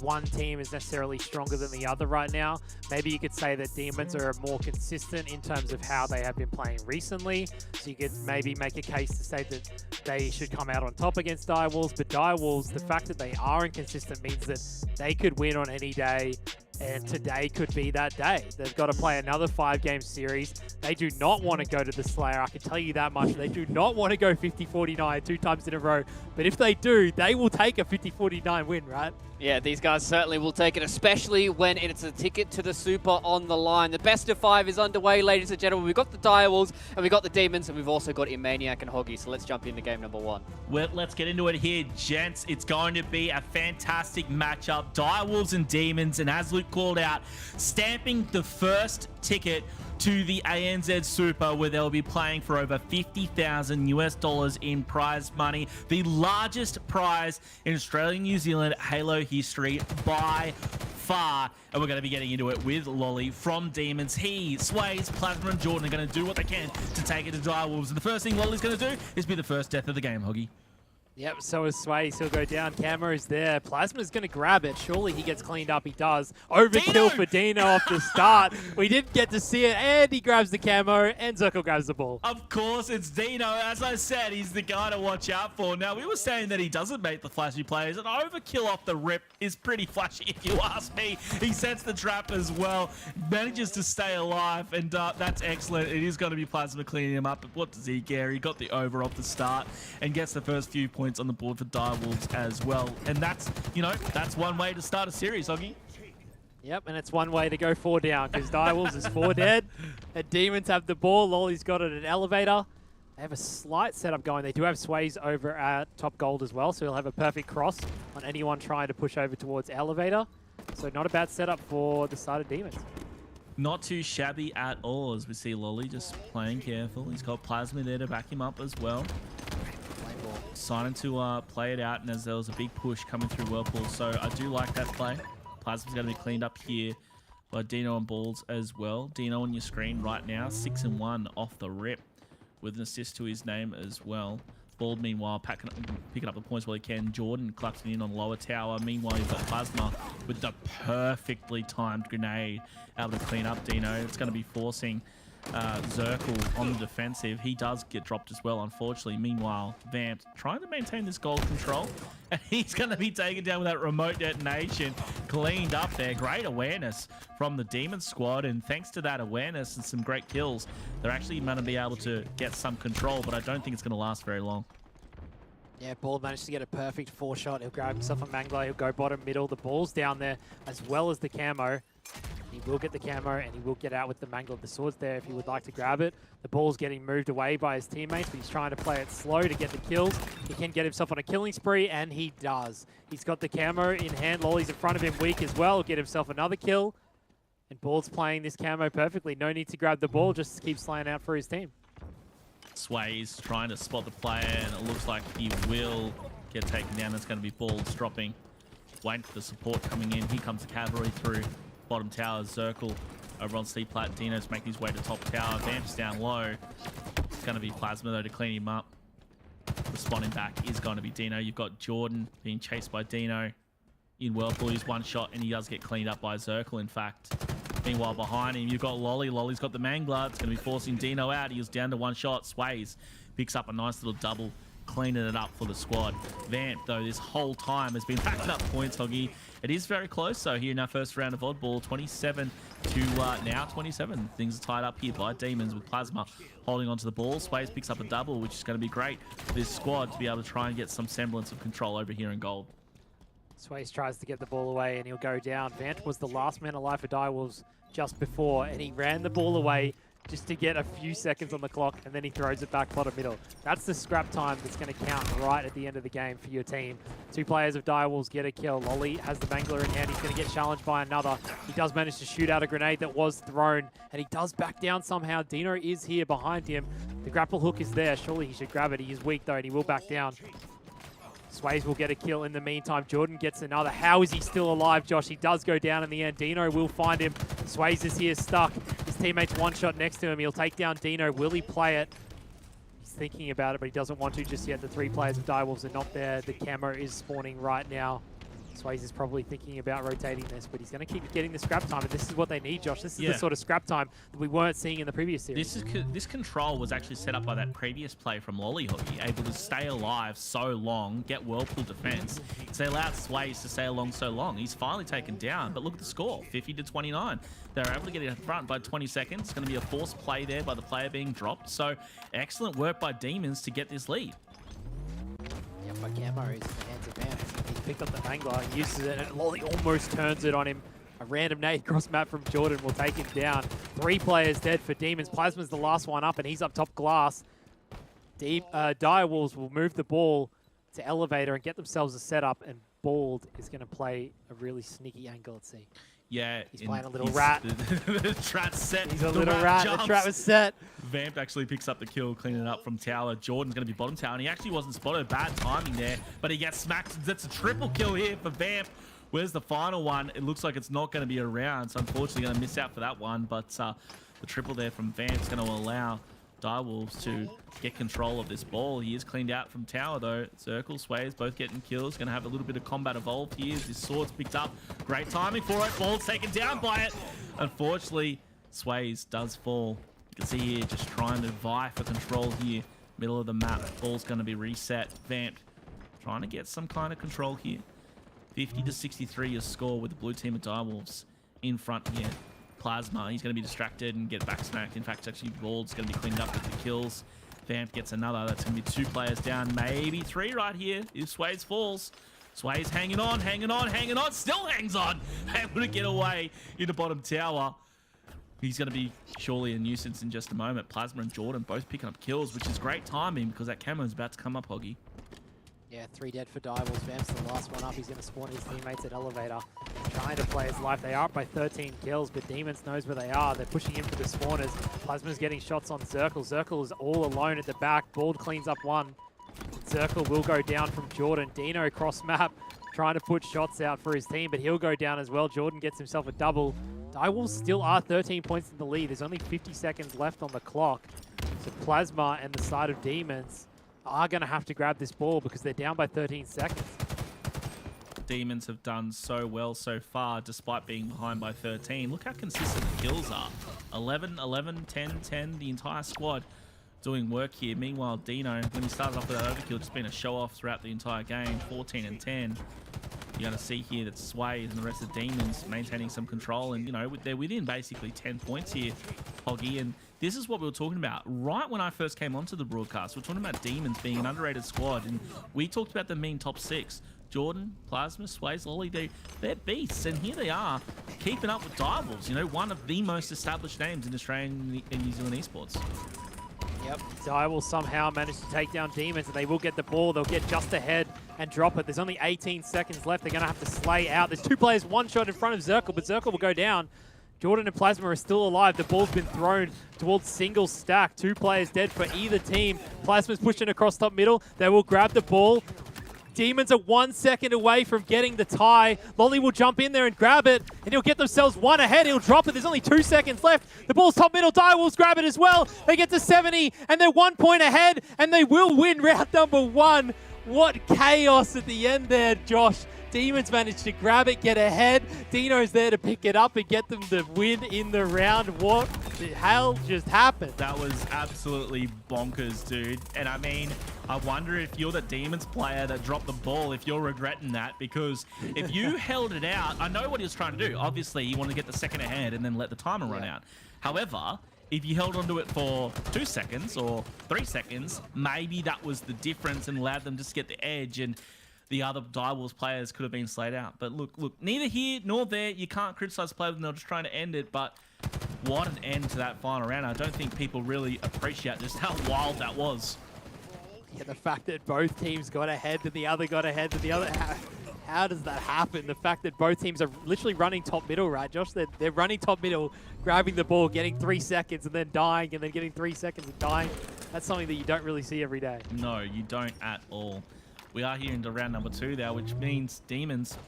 one team is necessarily stronger than the other right now. Maybe you could say that Demons are more consistent in terms of how they have been playing recently. So you could maybe make a case to say that they should come out on top against Direwolves. But Direwolves, the fact that they are inconsistent means that they could win on any day. And today could be that day. They've got to play another 5-game series. They do not want to go to the Slayer. I can tell you that much. They do not want to go 50-49 2 times in a row. But if they do, they will take a 50-49 win, right? Yeah, these guys certainly will take it, especially when it's a ticket to the Super on the line. The best of 5 is underway, ladies and gentlemen. We've got the Direwolves, and we've got the Demons, and we've also got Maniac and Hoggy. So let's jump into game number 1. Well, let's get into it here, gents. It's going to be a fantastic matchup. Direwolves and Demons, and as Luke called out, stamping the first ticket to the ANZ Super, where they'll be playing for over $50,000 in prize money, the largest prize in Australia, New Zealand Halo history by far. And we're going to be getting into it with Lolly from Demons. He, Sways, Plasma, and Jordan are going to do what they can to take it to Direwolves. And the first thing Lolly's going to do is be the first death of the game, Hoggy. Yep, so is Sway. He'll go down. Camo is there. Plasma's going to grab it. Surely he gets cleaned up. He does. Overkill for Dino off the start. We didn't get to see it, and he grabs the camo, and Zirkle grabs the ball. Of course, it's Dino. As I said, he's the guy to watch out for. Now, we were saying that he doesn't make the flashy plays, and Overkill off the rip is pretty flashy, if you ask me. He sets the trap as well, manages to stay alive, and that's excellent. It is going to be Plasma cleaning him up, but what does he care? He got the over off the start and gets the first few points on the board for Direwolves as well. And that's, you know, that's one way to start a series, Hoggy. Yep, and it's one way to go 4 down, because Direwolves is 4 dead. And Demons have the ball. Lolly's got it at Elevator. They have a slight setup going. They do have Sways over at top gold as well, so he'll have a perfect cross on anyone trying to push over towards Elevator. So not a bad setup for the side of Demons. Not too shabby at all, as we see Lolly just playing careful. He's got Plasma there to back him up as well. Deciding to play it out, and as there was a big push coming through Whirlpool, so I do like that play. Plasma's going to be cleaned up here by Dino and Balls as well. Dino on your screen right now, 6-1 off the rip with an assist to his name as well. Bald, meanwhile, picking up the points while he can. Jordan clutching in on lower tower. Meanwhile, you've got Plasma with the perfectly timed grenade able to clean up Dino. It's going to be forcing Zirkle on the defensive. He does get dropped as well, unfortunately. Meanwhile, Vamp trying to maintain this goal control, and he's going to be taken down with that remote detonation. Cleaned up there. Great awareness from the Demon squad, and thanks to that awareness and some great kills, they're actually going to be able to get some control, but I don't think it's going to last very long. Yeah, Ball managed to get a perfect 4-shot. He'll grab himself a Mangler. He'll go bottom middle. The ball's down there as well as the camo. He will get the camo and he will get out with the Mangler. The sword's there if he would like to grab it. The ball's getting moved away by his teammates, but he's trying to play it slow to get the kills. He can get himself on a killing spree, and he does. He's got the camo in hand. Lolly's in front of him weak as well. He'll get himself another kill. And Ball's playing this camo perfectly. No need to grab the ball, just keep slaying out for his team. Sways trying to spot the player, and it looks like he will get taken down. It's going to be Balls dropping. Waiting for the support coming in. Here comes the cavalry through. Bottom tower, Zirkle over on C-Plat. Dino's making his way to top tower. Vamp's down low. It's going to be Plasma, though, to clean him up. Responding back is going to be Dino. You've got Jordan being chased by Dino. In Whirlpool, he's one shot, and he does get cleaned up by Zirkle, in fact. Meanwhile, behind him, you've got Lolly. Lolly's got the Mangler. It's going to be forcing Dino out. He was down to one shot. Sways picks up a nice little double, cleaning it up for the squad. Vamp, though, this whole time has been racking up points, Hoggy. It is very close, though, here in our first round of Oddball. 27 to now 27. Things are tied up here by Demons with Plasma holding onto the ball. Sways picks up a double, which is going to be great for this squad to be able to try and get some semblance of control over here in gold. Sways tries to get the ball away and he'll go down. Vant was the last man alive for Direwolves just before, and he ran the ball away just to get a few seconds on the clock, and then he throws it back bottom middle. That's the scrap time that's going to count right at the end of the game for your team. Two players of Direwolves get a kill. Lolly has the Mangler in hand. He's going to get challenged by another. He does manage to shoot out a grenade that was thrown, and he does back down somehow. Dino is here behind him. The grapple hook is there. Surely he should grab it. He is weak, though, and he will back down. Sways will get a kill in the meantime. Jordan gets another. How is he still alive, Josh? He does go down in the end. Dino will find him. Sways is here stuck. His teammate's one shot next to him. He'll take down Dino. Will he play it? He's thinking about it, but he doesn't want to just yet. The three players of Direwolves are not there. The camo is spawning right now. Sways is probably thinking about rotating this, but he's going to keep getting the scrap time, and this is what they need, Josh. This is the sort of scrap time that we weren't seeing in the previous series. This control was actually set up by that previous play from Lolly Hoggy, able to stay alive so long, get Whirlpool defense. So they allowed Sways to stay along so long. He's finally taken down, but look at the score, 50 to 29. They're able to get it in front by 20 seconds. It's going to be a forced play there by the player being dropped. So excellent work by Demons to get this lead. Yeah, but camo is in the hands of Vance. He picked up the Mangler and uses it, and Lolly almost turns it on him. A random nade cross map from Jordan will take him down. Three players dead for Demons. Plasma's the last one up, and he's up top glass. Direwolves will move the ball to Elevator and get themselves a setup, and Bald is going to play a really sneaky angle at C. Yeah, he's playing a little rat. The trap's set. He's a little rat. The trap was set. Vamp actually picks up the kill, cleaning it up from tower. Jordan's going to be bottom tower, and he actually wasn't spotted. Bad timing there, but he gets smacked. That's a triple kill here for Vamp. Where's the final one? It looks like it's not going to be around, so unfortunately going to miss out for that one. But the triple there from Vamp's going to allow Direwolves to get control of this ball. He is cleaned out from tower, though. Zirkle, Sways, both getting kills. Going to have a little bit of combat evolved here. His sword's picked up. Great timing for it. Ball's taken down by it. Unfortunately, Sways does fall. You can see here just trying to vie for control here. Middle of the map. Ball's going to be reset. Vamp trying to get some kind of control here. 50 to 63 is score with the blue team of Direwolves in front here. Plasma, he's going to be distracted and get back smacked. In fact, actually, Bald's going to be cleaned up with the kills. Vamp gets another. That's going to be two players down, maybe three right here if Sways falls. Sways hanging on, hanging on, hanging on, still hangs on. Able to get away into bottom tower. He's going to be surely a nuisance in just a moment. Plasma and Jordan both picking up kills, which is great timing because that camo is about to come up, Hoggy. Yeah, 3 dead for Direwolves. Vamp's the last one up. He's going to spawn his teammates at Elevator. Trying to play his life. They are up by 13 kills, but Demons knows where they are. They're pushing him for the spawners. Plasma's getting shots on Zirkle. Zirkle is all alone at the back. Bald cleans up one. Zirkle will go down from Jordan. Dino cross map, trying to put shots out for his team, but he'll go down as well. Jordan gets himself a double. Direwolves still are 13 points in the lead. There's only 50 seconds left on the clock. So Plasma and the side of Demons are going to have to grab this ball because they're down by 13 seconds. Demons have done so well so far despite being behind by 13. Look how consistent the kills are. 11, 11, 10, 10. The entire squad doing work here. Meanwhile, Dino, when he started off with that overkill, just been a show-off throughout the entire game. 14 and 10. You're going to see here that Sways and the rest of Demons maintaining some control. And, you know, they're within basically 10 points here, Hoggy. And this is what we were talking about. Right when I first came onto the broadcast, we were talking about Demons being an underrated squad. And we talked about them being top 6. Jordan, Plasma, Sways, Lolly, they're beasts. And here they are, keeping up with Direwolves, you know, one of the most established names in Australian and New Zealand esports. Yep, Dai will somehow manage to take down Demons, and they will get the ball. They'll get just ahead and drop it. There's only 18 seconds left. They're going to have to slay out. There's 2 players, 1 shot in front of Zirkle, but Zirkle will go down. Jordan and Plasma are still alive. The ball's been thrown towards single stack. 2 players dead for either team. Plasma's pushing across top middle. They will grab the ball. Demons are 1 second away from getting the tie. Lolly will jump in there and grab it, and he'll get themselves 1 ahead. He'll drop it. There's only 2 seconds left. The ball's top middle. Direwolves grab it as well. They get to 70, and they're 1 point ahead, and they will win round number 1. What chaos at the end there, Josh. Demons managed to grab it, get ahead. Dino's there to pick it up and get them the win in the round. What the hell just happened? That was absolutely bonkers, dude. And I mean, I wonder if you're the Demons player that dropped the ball, if you're regretting that, because if you held it out, I know what he was trying to do. Obviously, you want to get the second ahead and then let the timer run out. However, if you held onto it for 2 seconds or 3 seconds, maybe that was the difference and allowed them just to get the edge, and the other Direwolves players could have been slayed out. But look, neither here nor there. You can't criticize players when they're just trying to end it, but what an end to that final round. I don't think people really appreciate just how wild that was. Yeah, the fact that both teams got ahead, but the other got ahead, but the other... How does that happen? The fact that both teams are literally running top middle, right, Josh? They're running top middle, grabbing the ball, getting 3 seconds, and then dying, and then getting 3 seconds and dying. That's something that you don't really see every day. No, you don't at all. We are here into round number 2 now, which means Demons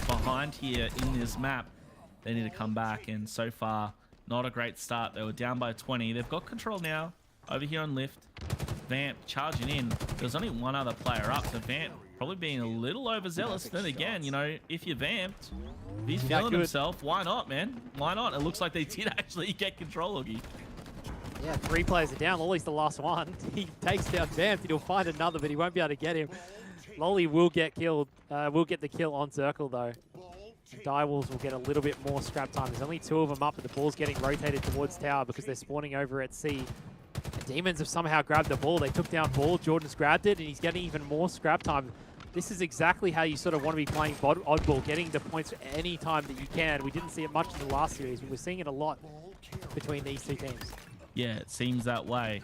behind here in this map. They need to come back, and so far, not a great start. They were down by 20. They've got control now over here on Lift. Vamp charging in. There's only 1 other player up, so Vamp probably being a little overzealous. Then again, you know, if you're Vamped, if he's feeling himself, why not, man? Why not? It looks like they did actually get control, Oogie. Yeah, 3 players are down. Lolly's the last one. He takes down Vamped. He'll find another, but he won't be able to get him. Lolly will get killed. Will get the kill on Zirkle, though. Direwolves will get a little bit more scrap time. There's only 2 of them up, but the ball's getting rotated towards tower because they're spawning over at C. The Demons have somehow grabbed the ball. They took down ball. Jordan's grabbed it, and he's getting even more scrap time. This is exactly how you sort of want to be playing Oddball, getting the points any time that you can. We didn't see it much in the last series, but we're seeing it a lot between these 2 teams. Yeah, it seems that way.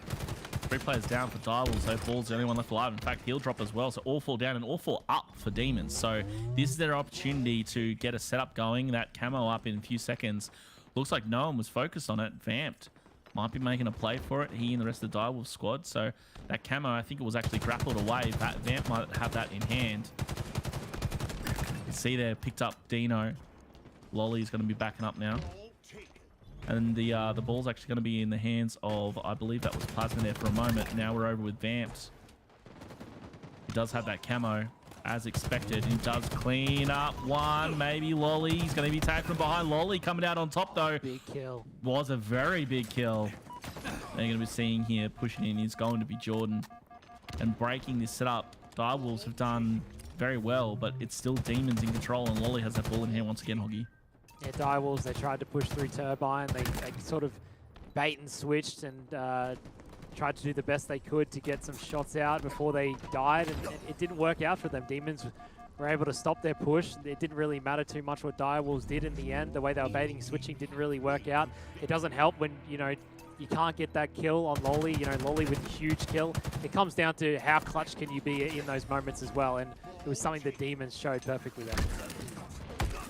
3 players down for Direwolves, so Ball's the only one left alive. In fact, he'll drop as well, so all 4 down and all 4 up for Demons. So this is their opportunity to get a setup going, that camo up in a few seconds. Looks like no one was focused on it. Vamped might be making a play for it, he and the rest of the Direwolves squad. So that camo, I think it was actually grappled away. Vamp might have that in hand. You see there, picked up Dino. Lolly's going to be backing up now. And the ball's actually going to be in the hands of, I believe that was Plasma there for a moment. Now we're over with Vamps. He does have that camo, as expected. He does clean up 1, maybe Lolly. He's going to be tagged from behind. Lolly coming out on top, though. Big kill. Was a very big kill. They're going to be seeing here, pushing in, is going to be Jordan. And breaking this setup. Direwolves have done very well, but it's still Demons in control, and Lolly has that ball in hand once again, Hoggy. Yeah, Direwolves, they tried to push through Turbine. They sort of bait and switched and tried to do the best they could to get some shots out before they died, and it didn't work out for them. Demons were able to stop their push. It didn't really matter too much what Direwolves did in the end. The way they were baiting and switching didn't really work out. It doesn't help when, you know, you can't get that kill on Lolly. You know, Lolly with a huge kill. It comes down to how clutch can you be in those moments as well, and it was something that Demons showed perfectly there.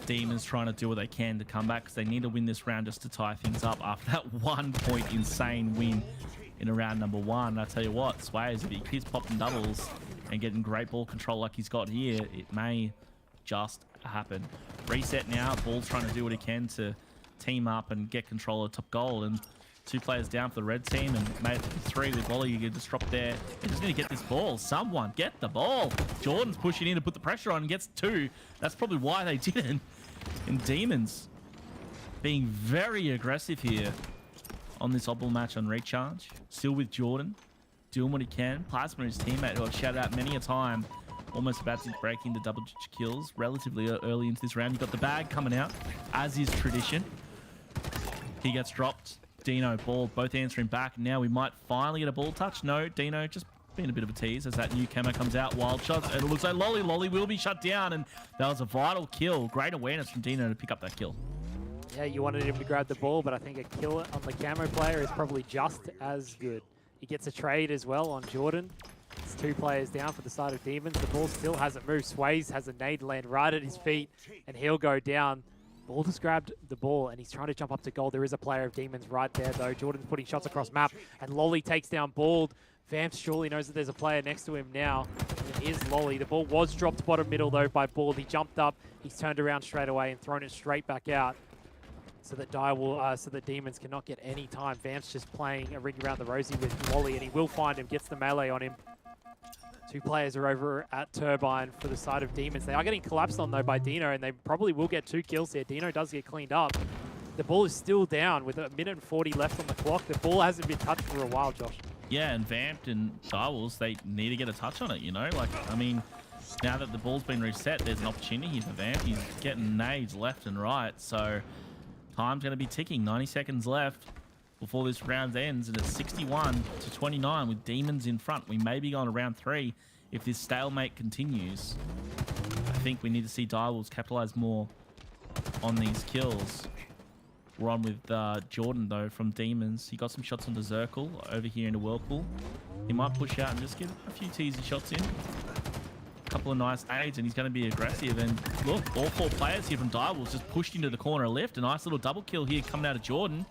Demons trying to do what they can to come back because they need to win this round just to tie things up after that 1 point insane win in round number 1. I tell you what, Sways, if he keeps popping doubles and getting great ball control like he's got here, it may just happen. Reset now. Ball's trying to do what he can to team up and get control of top goal, and 2 players down for the red team, and made 3 with Lolly. You can just drop there. They just need to get this ball. Someone get the ball. Jordan's pushing in to put the pressure on and gets 2. That's probably why they didn't. And Demons being very aggressive here. on this Oddball match on Recharge. Still with Jordan, doing what he can. Plasma, his teammate, who I've shouted out many a time, almost about to break into double-digit kills relatively early into this round. You've got the bag coming out, as is tradition. He gets dropped. Dino, ball, both answering back. Now we might finally get a ball touch. No, Dino just being a bit of a tease as that new camo comes out. Wild shots. And it looks like Lolly. Lolly will be shut down. And that was a vital kill. Great awareness from Dino to pick up that kill. Yeah, you wanted him to grab the ball, but I think a kill on the camo player is probably just as good. He gets a trade as well on Jordan. It's 2 players down for the side of Demons. The ball still hasn't moved. Sways has a nade land right at his feet, and he'll go down. Ball just grabbed the ball, and he's trying to jump up to goal. There is a player of Demons right there, though. Jordan's putting shots across map, and Lolly takes down Bald. Vamps surely knows that there's a player next to him now. And it is Lolly. The ball was dropped bottom middle, though, by Bald. He jumped up, he's turned around straight away and thrown it straight back out so that so that Demons cannot get any time. Vamps just playing a ring around the rosy with Lolly, and he will find him, gets the melee on him. 2 players are over at Turbine for the side of Demons. They are getting collapsed on, though, by Dino, and they probably will get 2 kills here. Dino does get cleaned up. The ball is still down with 1:40 left on the clock. The ball hasn't been touched for a while, Josh. Yeah, and Vamped and Direwolves, they need to get a touch on it, you know? Like, I mean, now that the ball's been reset, there's an opportunity here for Vamp. He's getting nades left and right, so time's going to be ticking. 90 seconds left before this round ends, and it's 61-29 with Demons in front. We may be going to round 3 if this stalemate continues. I think we need to see Direwolves capitalize more on these kills. We're on with Jordan, though, from Demons. He got some shots onto Zirkle over here into Whirlpool. He might push out and just get a few teasy shots in. A couple of nice nades, and he's going to be aggressive. And look, all 4 players here from Direwolves just pushed into the corner left. A nice little double kill here coming out of Jordan.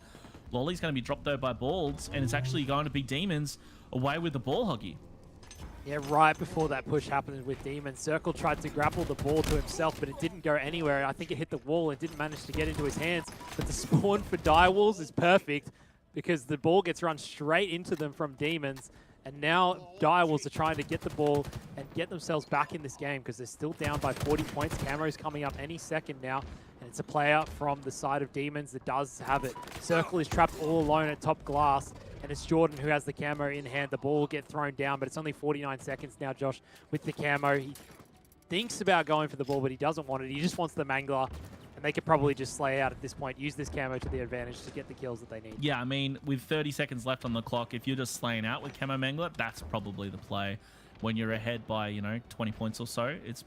Lolly's going to be dropped, though, by Balds, and it's actually going to be Demons away with the ball hoggy. Yeah, right before that push happened with Demons, Circle tried to grapple the ball to himself, but it didn't go anywhere. I think it hit the wall and didn't manage to get into his hands. But the spawn for Direwolves is perfect because the ball gets run straight into them from Demons. And now Direwolves are trying to get the ball and get themselves back in this game because they're still down by 40 points. Camo's coming up any second now. And it's a player from the side of Demons that does have it. Circle is trapped all alone at top glass. And it's Jordan who has the camo in hand. The ball will get thrown down, but it's only 49 seconds now, Josh, with the camo. He thinks about going for the ball, but he doesn't want it. He just wants the mangler. And they could probably just slay out at this point, use this camo to their advantage to get the kills that they need. Yeah, I mean, with 30 seconds left on the clock, if you're just slaying out with camo mangler, that's probably the play. When you're ahead by, 20 points or so, it's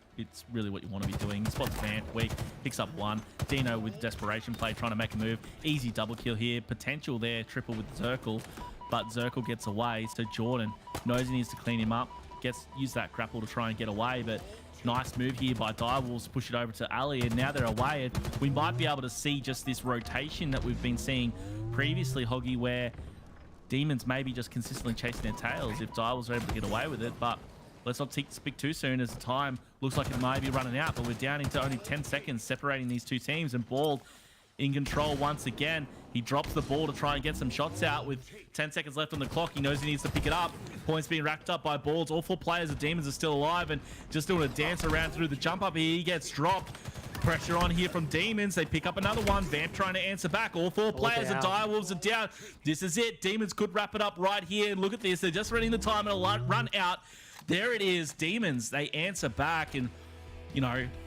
really what you want to be doing. Spots Vamp, weak, picks up 1. Dino with desperation play, trying to make a move. Easy double kill here. Potential there, triple with Zirkle, but Zirkle gets away. So Jordan knows he needs to clean him up, use that grapple to try and get away, but nice move here by Direwolves to push it over to Ali, and now they're away. And we might be able to see just this rotation that we've been seeing previously, Hoggy, where Demons may be just consistently chasing their tails if Direwolves are able to get away with it. But let's not speak too soon as the time looks like it may be running out, but we're down into only 10 seconds separating these 2 teams, and Bald in control once again. He drops the ball to try and get some shots out with 10 seconds left on the clock. He knows he needs to pick it up. Points being racked up by Balds. All 4 players of Demons are still alive and just doing a dance around through the jump up here. He gets dropped. Pressure on here from Demons. They pick up another one. Vamp trying to answer back. All 4 players of Direwolves are down. This is it. Demons could wrap it up right here. Look at this. They're just running the time and a run out. There it is. Demons, they answer back, and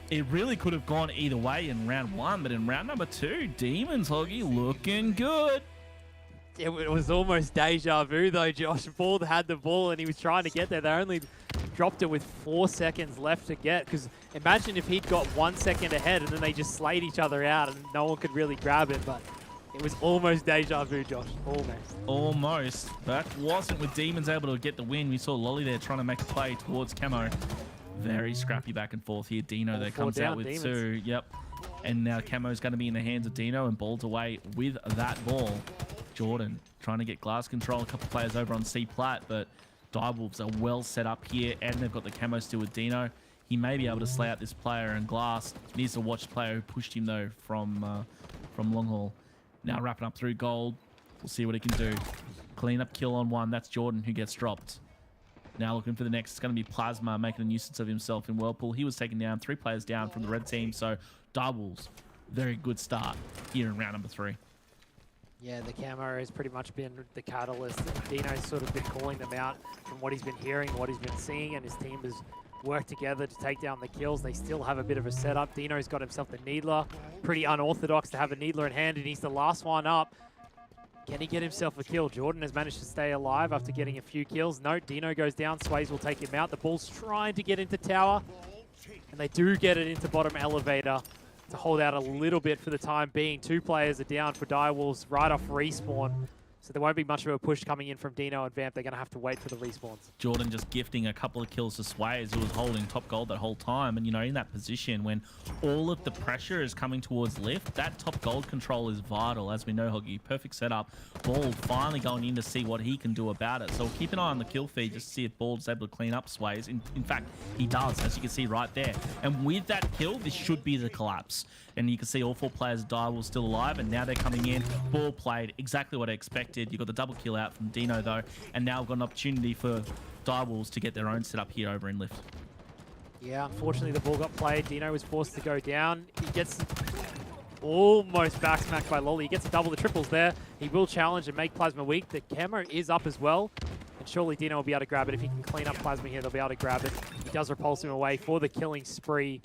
it really could have gone either way in round 1, but in round number 2, Demons, Hoggy, looking good. It was almost deja vu, though, Josh. Bald had the ball, and he was trying to get there. They only dropped it with 4 seconds left to get, because imagine if he'd got 1 second ahead, and then they just slayed each other out, and no one could really grab it, but it was almost deja vu, Josh. Almost. That wasn't with Demons able to get the win. We saw Lolly there trying to make a play towards camo. Very scrappy back and forth here. Dino there comes out with Demons. 2. Yep. And now camo's going to be in the hands of Dino, and Bald's away with that ball. Jordan trying to get glass control. A couple players over on C plat, but Direwolves are well set up here, and they've got the camo still with Dino. He may be able to slay out this player, and Glass needs to watch the player who pushed him, though, from long haul. Now wrapping up through gold. We'll see what he can do. Clean up kill on 1. That's Jordan who gets dropped. Now looking for the next. It's going to be Plasma making a nuisance of himself in Whirlpool. He was taken down. 3 players down from the red team. So Direwolves, very good start here in round number 3. Yeah, the camo has pretty much been the catalyst. Dino's sort of been calling them out from what he's been hearing, what he's been seeing, and his team has worked together to take down the kills. They still have a bit of a setup. Dino's got himself the Needler. Pretty unorthodox to have a Needler in hand, and he's the last one up. Can he get himself a kill? Jordan has managed to stay alive after getting a few kills. No, Dino goes down. Sways will take him out. The ball's trying to get into tower, and they do get it into bottom elevator to hold out a little bit for the time being. 2 players are down for Direwolves right off respawn. So there won't be much of a push coming in from Dino and Vamp. They're going to have to wait for the respawns. Jordan just gifting a couple of kills to Sways, who was holding top gold that whole time. And, you know, in that position when all of the pressure is coming towards lift, that top gold control is vital. As we know, Hoggy, perfect setup. Bald finally going in to see what he can do about it. So keep an eye on the kill feed just to see if Bald's able to clean up Sways. In fact, he does, as you can see right there. And with that kill, this should be the collapse. And you can see all 4 players of Direwolves still alive, and now they're coming in. Ball played exactly what I expected. You got the double kill out from Dino though, and now we've got an opportunity for Direwolves to get their own setup here over in lift. Yeah, unfortunately the ball got played. Dino was forced to go down. He gets almost back smacked by Lolly. He gets double the triples there. He will challenge and make Plasma weak. The camo is up as well, and surely Dino will be able to grab it. If he can clean up Plasma here, they'll be able to grab it. He does repulse him away for the killing spree.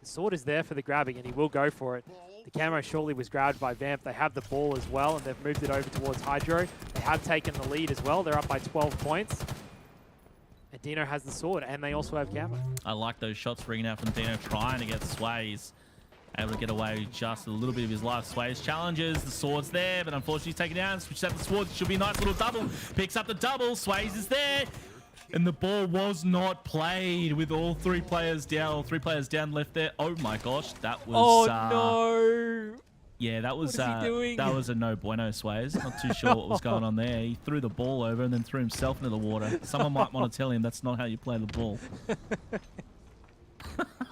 The sword is there for the grabbing, and he will go for it. The camo surely was grabbed by Vamp. They have the ball as well, and they've moved it over towards Hydro. They have taken the lead as well. They're up by 12 points. And Dino has the sword, and they also have camo. I like those shots ringing out from Dino, trying to get Sways. Able to get away with just a little bit of his life. Sways challenges, the sword's there, but unfortunately he's taken down. Switches out the sword, should be a nice little double. Picks up the double, Sways is there. And the ball was not played with all 3 players down, all 3 players down left there. Oh my gosh, that was... Oh no! Yeah, that was What is he doing? that was a no bueno, Sways. Not too sure what was going on there. He threw the ball over and then threw himself into the water. Someone might want to tell him that's not how you play the ball.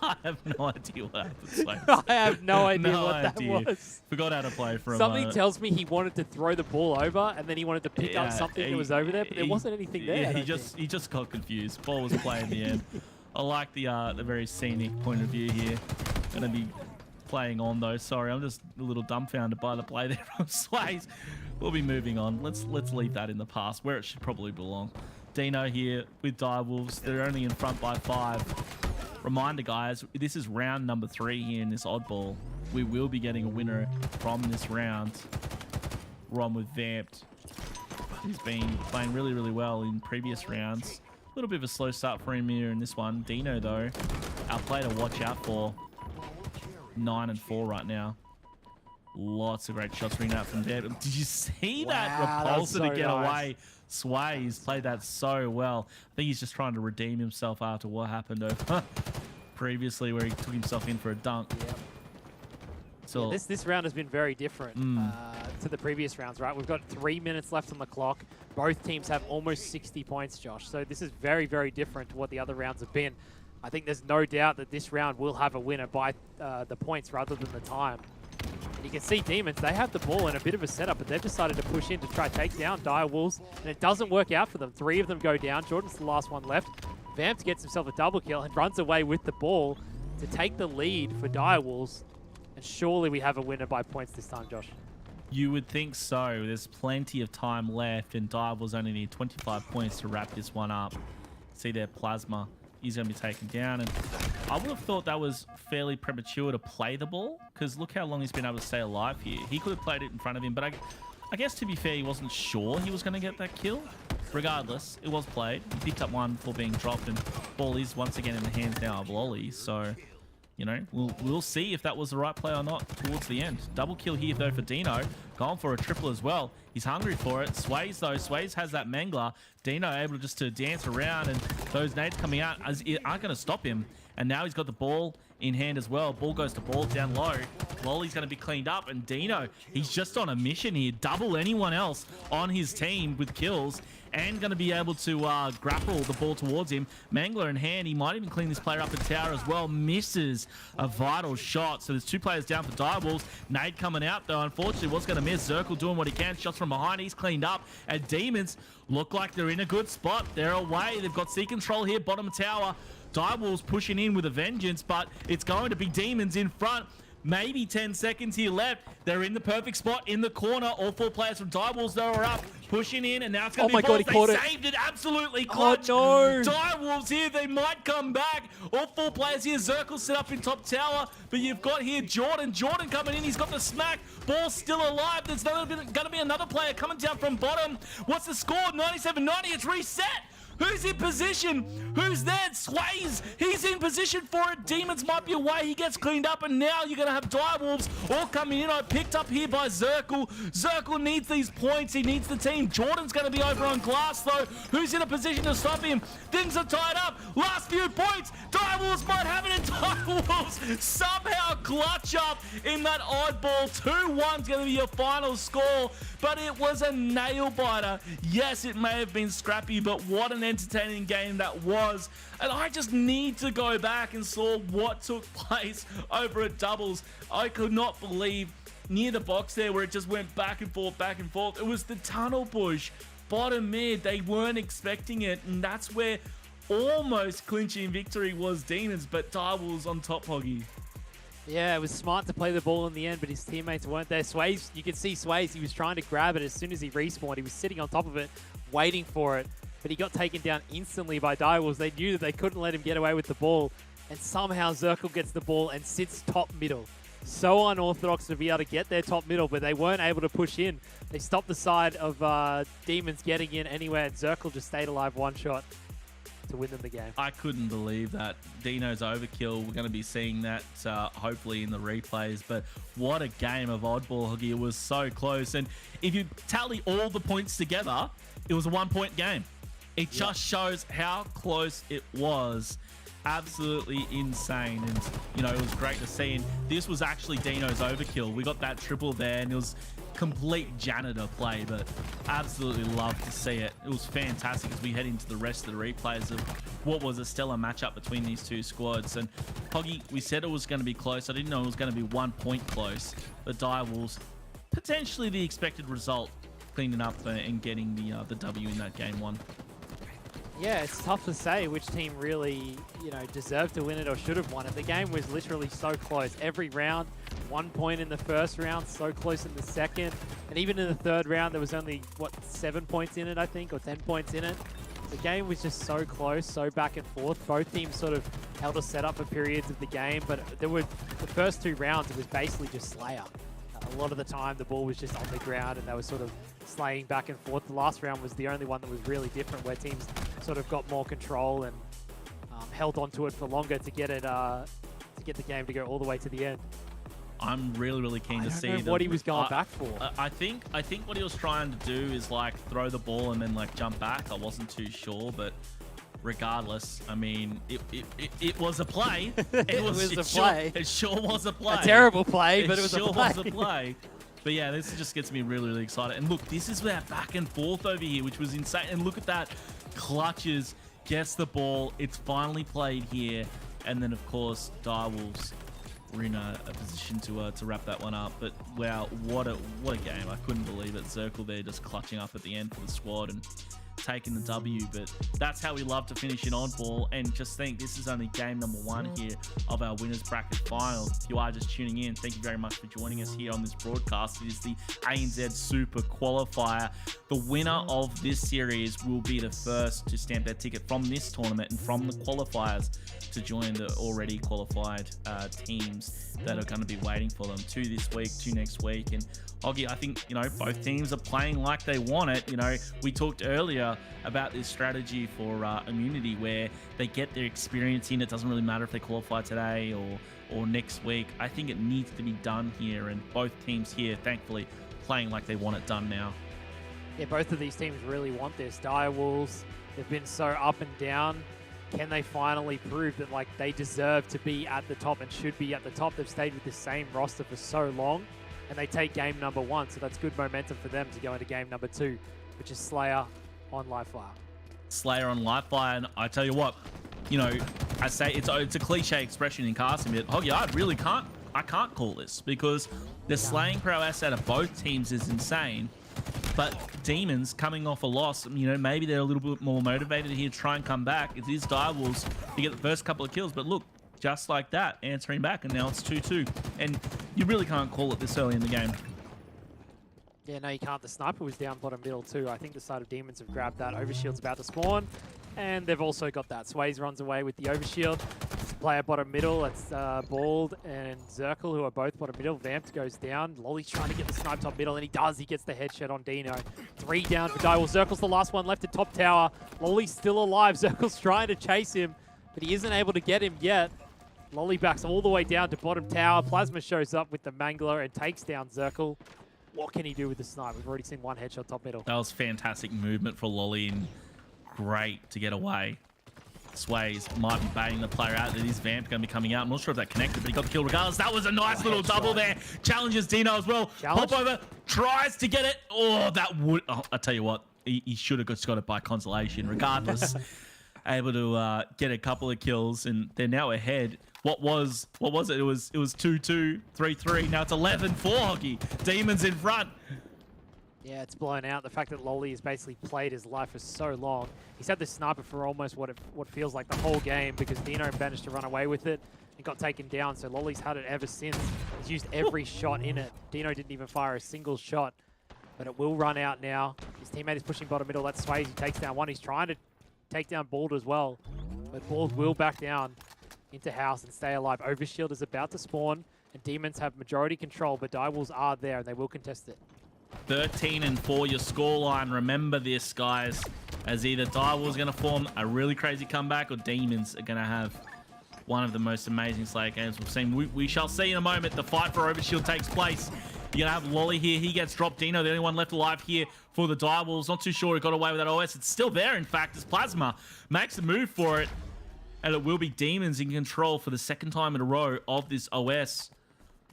I have no idea what happened, Sways. I have no idea what that was. Forgot how to play for a Something moment. tells me he wanted to throw the ball over, and then he wanted to pick up something that was over there, but there wasn't anything there. Yeah, he just got confused. Ball was playing in the end. I like the very scenic point of view here. Gonna be playing on though. Sorry, I'm just a little dumbfounded by the play there from Sways. We'll be moving on. Let's leave that in the past where it should probably belong. Dino here with Direwolves. They're only in front by 5. Reminder, guys, this is round number 3 here in this oddball. We will be getting a winner from this round. We're on with Vamped. He's been playing really, really well in previous rounds. A little bit of a slow start for him here in this one. Dino, though, our player to watch out for. 9-4 right now. Lots of great shots ringing out from there. Did you see that repulsor to get away? Sways played that so well. I think he's just trying to redeem himself after what happened over previously where he took himself in for a dunk. Yep. So yeah, this round has been very different to the previous rounds, right? We've got 3 minutes left on the clock. Both teams have almost 60 points, Josh. So this is very, very different to what the other rounds have been. I think there's no doubt that this round will have a winner by the points rather than the time. And you can see Demons, they have the ball in a bit of a setup, but they've decided to push in to try to take down Direwolves, and it doesn't work out for them. 3 of them go down. Jordan's the last one left. Vamp gets himself a double kill and runs away with the ball to take the lead for Direwolves. And surely we have a winner by points this time, Josh. You would think so. There's plenty of time left, and Direwolves only need 25 points to wrap this one up. See their Plasma. He's going to be taken down, and I would have thought that was fairly premature to play the ball, because look how long he's been able to stay alive here. He could have played it in front of him, but I guess to be fair, he wasn't sure he was going to get that kill. Regardless, it was played. He picked up one before being dropped, and ball is once again in the hands now of Lolly, so... You know, we'll see if that was the right play or not towards the end. Double kill here, though, for Dino. Going for a triple as well. He's hungry for it. Sways, though. Sways has that Mangler. Dino able just to dance around, and those nades coming out aren't going to stop him. And now he's got the ball in hand as well. Ball goes to ball down low. Lolly's going to be cleaned up, and Dino, he's just on a mission here. Double anyone else on his team with kills, and going to be able to grapple the ball towards him. Mangler in hand. He might even clean this player up in tower as well. Misses a vital shot. So there's 2 players down for Direwolves. Nade coming out, though. Unfortunately, was going to miss. Zirkle doing what he can. Shots from behind. He's cleaned up. And Demons look like they're in a good spot. They're away. They've got sea control here. Bottom tower. Direwolves pushing in with a vengeance, but it's going to be Demons in front. maybe 10 seconds here left. They're in the perfect spot in the corner. All 4 players from Direwolves, though, are up, pushing in, and now it's going to be God, he caught They it. saved it absolutely clutch. Oh, no. Direwolves here, they might come back. All 4 players here. Zirkle set up in top tower, but you've got here Jordan. Jordan coming in. He's got the smack. Ball still alive. There's going to be another player coming down from bottom. What's the score? 97-90. It's reset. Who's in position? Who's there? Sways. He's in position for it. Demons might be away. He gets cleaned up, and now you're going to have Direwolves all coming in. Picked up here by Zirkle. Zirkle needs these points. He needs the team. Jordan's going to be over on glass, though. Who's in a position to stop him? Things are tied up. Last few points. Direwolves might have it, and Direwolves somehow clutch up in that oddball. 2-1's going to be your final score, but it was a nail-biter. Yes, it may have been scrappy, but what an entertaining game that was. And I just need to go back and saw what took place over at doubles. I could not believe near the box there where it just went back and forth, back and forth. It was the tunnel push, bottom mid. They weren't expecting it, and that's where almost clinching victory was Demons, but Direwolves on top, Hoggy. Yeah, it was smart to play the ball in the end, but his teammates weren't there. Sways, you could see Sways, he was trying to grab it as soon as he respawned. He was sitting on top of it, waiting for it, but he got taken down instantly by Direwolves. They knew that they couldn't let him get away with the ball, and somehow Zirkle gets the ball and sits top middle. So unorthodox to be able to get their top middle, but they weren't able to push in. They stopped the side of Demons getting in anywhere, and Zirkle just stayed alive one shot to win them the game. I couldn't believe that. Dino's overkill. We're going to be seeing that hopefully in the replays, but what a game of Oddball, Huggy. It was so close, and if you tally all the points together, it was a 1-point game. It just shows how close it was. Absolutely insane, and it was great to see. And this was actually Dino's overkill. We got that triple there, and it was complete janitor play, but absolutely love to see it. It was fantastic as we head into the rest of the replays of what was a stellar matchup between these two squads. And Hoggy, we said it was going to be close. I didn't know it was going to be 1 point close. The Direwolves, potentially the expected result, cleaning up and getting the W in that game 1. Yeah, it's tough to say which team really, deserved to win it or should have won it. The game was literally so close. Every round, 1 point in the first round, so close in the second. And even in the third round, there was only, 7 points in it, I think, or 10 points in it. The game was just so close, so back and forth. Both teams sort of held a setup for periods of the game, but there were the first 2 rounds, it was basically just Slayer. A lot of the time, the ball was just on the ground, and they were sort of slaying back and forth. The last round was the only one that was really different, where teams sort of got more control and held on to it for longer to get it to get the game to go all the way to the end. I'm really keen to see what he was going back for. I think what he was trying to do is throw the ball and then jump back. I wasn't too sure, but regardless, I mean, it was a play. It was a play. It sure was a play. A terrible play, but it was sure a play. was a play. But yeah, this just gets me really excited. And look, this is that back and forth over here, which was insane. And look at that. Clutches, gets the ball. It's finally played here. And then, of course, Direwolves were in a position to wrap that one up. But wow, what a game. I couldn't believe it. Zirkle there just clutching up at the end for the squad and taking the W. But that's how we love to finish in Oddball. And just think, this is only game number 1 here of our winners bracket final. If you are just tuning in, thank you very much for joining us here on this broadcast. It is the ANZ Super Qualifier. The winner of this series will be the first to stamp their ticket from this tournament and from the qualifiers to join the already qualified teams that are going to be waiting for them. 2 this week, 2 next week. And Hoggy, I think, both teams are playing like they want it. We talked earlier about this strategy for Immunity where they get their experience in. It doesn't really matter if they qualify today or next week. I think it needs to be done here, and both teams here, thankfully, playing like they want it done now. Yeah, both of these teams really want this. Direwolves, they've been so up and down. Can they finally prove that they deserve to be at the top and should be at the top? They've stayed with the same roster for so long, and they take game number 1, so that's good momentum for them to go into game number 2, which is Slayer on Livefire. Slayer on Livefire, and I tell you what, I say it's a cliche expression in casting, but Hoggy, I can't call this because the slaying prowess out of both teams is insane. But Demons coming off a loss, maybe they're a little bit more motivated here to try and come back. It is Direwolves to get the first couple of kills, but look, just like that, answering back, and now it's 2-2. And you really can't call it this early in the game. Yeah, no, you can't. The sniper was down bottom middle too. I think the side of Demons have grabbed that. Overshield's about to spawn, and they've also got that. Sways runs away with the Overshield. Player bottom middle, it's Bald and Zirkle, who are both bottom middle. Vamped goes down. Lolly's trying to get the snipe top middle, and he does. He gets the headshot on Dino. 3 down for Dywall. Zirkle's the last one left at top tower. Lolly's still alive. Zirkle's trying to chase him, but he isn't able to get him yet. Lolly backs all the way down to bottom tower. Plasma shows up with the Mangler and takes down Zirkle. What can he do with the snipe? We've already seen one headshot top middle. That was fantastic movement for Lolly, and great to get away. Sways might be baiting the player out. That is Vamp going to be coming out. I'm not sure if that connected, but he got the kill regardless. That was a nice little double there. Challenges Dino as well. Challenge? Pop over, tries to get it. Oh, that would... Oh, I tell you what, he should have just got it by consolation. Regardless, able to get a couple of kills, and they're now ahead. What was it? It was 2-2, 3-3. Now it's 11-4 Hockey. Demons in front. Yeah, it's blown out. The fact that Lolly has basically played his life for so long. He's had the sniper for almost what feels like the whole game, because Dino managed to run away with it and got taken down. So Lolly's had it ever since. He's used every shot in it. Dino didn't even fire a single shot, but it will run out now. His teammate is pushing bottom middle. That's Swayze. He takes down one. He's trying to take down Bald as well, but Bald will back down into house and stay alive. Overshield is about to spawn, and Demons have majority control, but Dywalls are there, and they will contest it. 13-4 your scoreline. Remember this, guys, as either Dywall's going to form a really crazy comeback, or Demons are going to have one of the most amazing Slayer games we've seen. We shall see in a moment. The fight for Overshield takes place. You're going to have Lolly here. He gets dropped. Dino, the only one left alive here for the Dywalls. Not too sure he got away with that OS. It's still there, in fact, as Plasma makes a move for it. And it will be Demons in control for the second time in a row of this OS.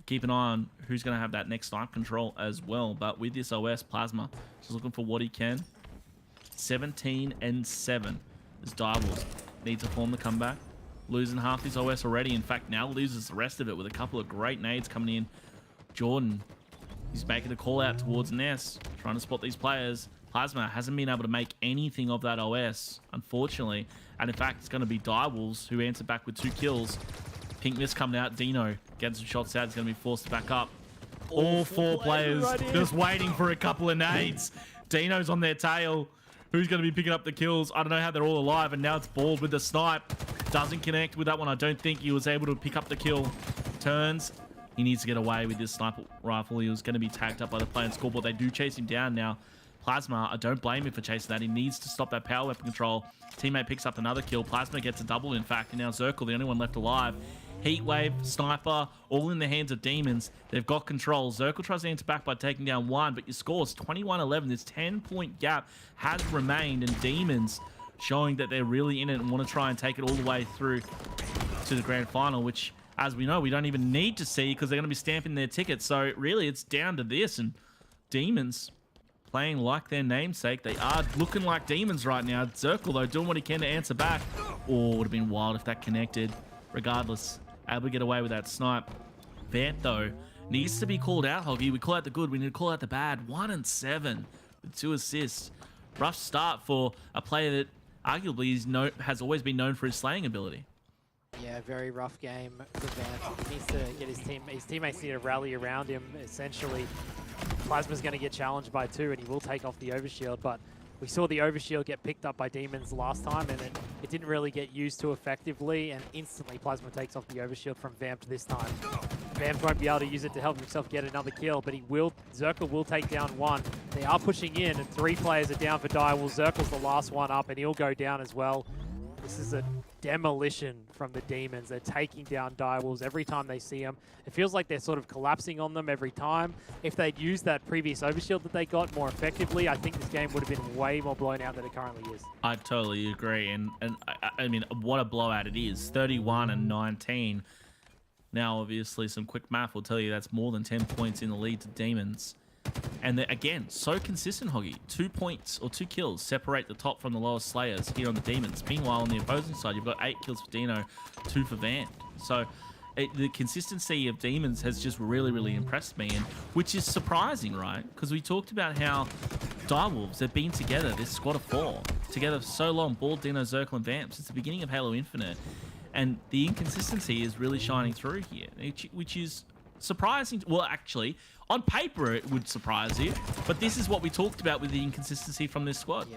Keep an eye on who's going to have that next snipe control as well. But with this OS, Plasma is looking for what he can. 17-7 as Dywalls need to form the comeback. Losing half his OS already. In fact, now loses the rest of it with a couple of great nades coming in. Jordan, he's making a call out towards Ness, trying to spot these players. Plasma hasn't been able to make anything of that OS, unfortunately. And in fact, it's going to be Dywalls who answer back with 2 kills. Pink Mist coming out. Dino getting some shots out. He's going to be forced to back up. All 4 players just waiting for a couple of nades. Dino's on their tail. Who's going to be picking up the kills? I don't know how they're all alive. And now it's Bald with the snipe. Doesn't connect with that one. I don't think he was able to pick up the kill. Turns. He needs to get away with this sniper rifle. He was going to be tagged up by the player and scoreboard. They do chase him down now. Plasma, I don't blame him for chasing that. He needs to stop that power weapon control. Teammate picks up another kill. Plasma gets a double, in fact. And now Zirkle, the only one left alive. Heatwave, Sniper, all in the hands of Demons. They've got control. Zirkle tries to answer back by taking down 1, but your score is 21-11. This 10-point gap has remained, and Demons showing that they're really in it and want to try and take it all the way through to the grand final, which, as we know, we don't even need to see because they're going to be stamping their tickets. So really, it's down to this, and Demons playing like their namesake. They are looking like Demons right now. Zirkle, though, doing what he can to answer back. Oh, would have been wild if that connected. Regardless, able to get away with that snipe. Vant, though, needs to be called out, Hoggy. We call out the good. We need to call out the bad. 1-7 with 2 assists. Rough start for a player that arguably has always been known for his slaying ability. Yeah, very rough game for Vant. He needs to get his teammates need to rally around him, essentially. Plasma's going to get challenged by 2, and he will take off the Overshield, but we saw the Overshield get picked up by Demons last time, and it didn't really get used too effectively, and instantly Plasma takes off the Overshield from Vamp this time. Vamp won't be able to use it to help himself get another kill, but Zirkle will take down 1. They are pushing in, and 3 players are down for Dywall. Zirkle's the last one up, and he'll go down as well. This is a demolition from the Demons. They're taking down Dywalls every time they see them. It feels like they're sort of collapsing on them every time. If they'd used that previous Overshield that they got more effectively, I think this game would have been way more blown out than it currently is. I totally agree. And I mean, what a blowout it is. 31-19. Now, obviously, some quick math will tell you that's more than 10 points in the lead to Demons. And they're, again, so consistent, Hoggy. 2 points or 2 kills separate the top from the lowest Slayers here on the Demons. Meanwhile, on the opposing side, you've got 8 kills for Dino, 2 for Vant. So the consistency of Demons has just really, really impressed me, and which is surprising, right? Because we talked about how Direwolves have been together, this squad of 4, together for so long, Bald, Dino, Zirkle, and Vamp, since the beginning of Halo Infinite. And the inconsistency is really shining through here, which is surprising. Well, actually, on paper it would surprise you, but this is what we talked about with the inconsistency from this squad.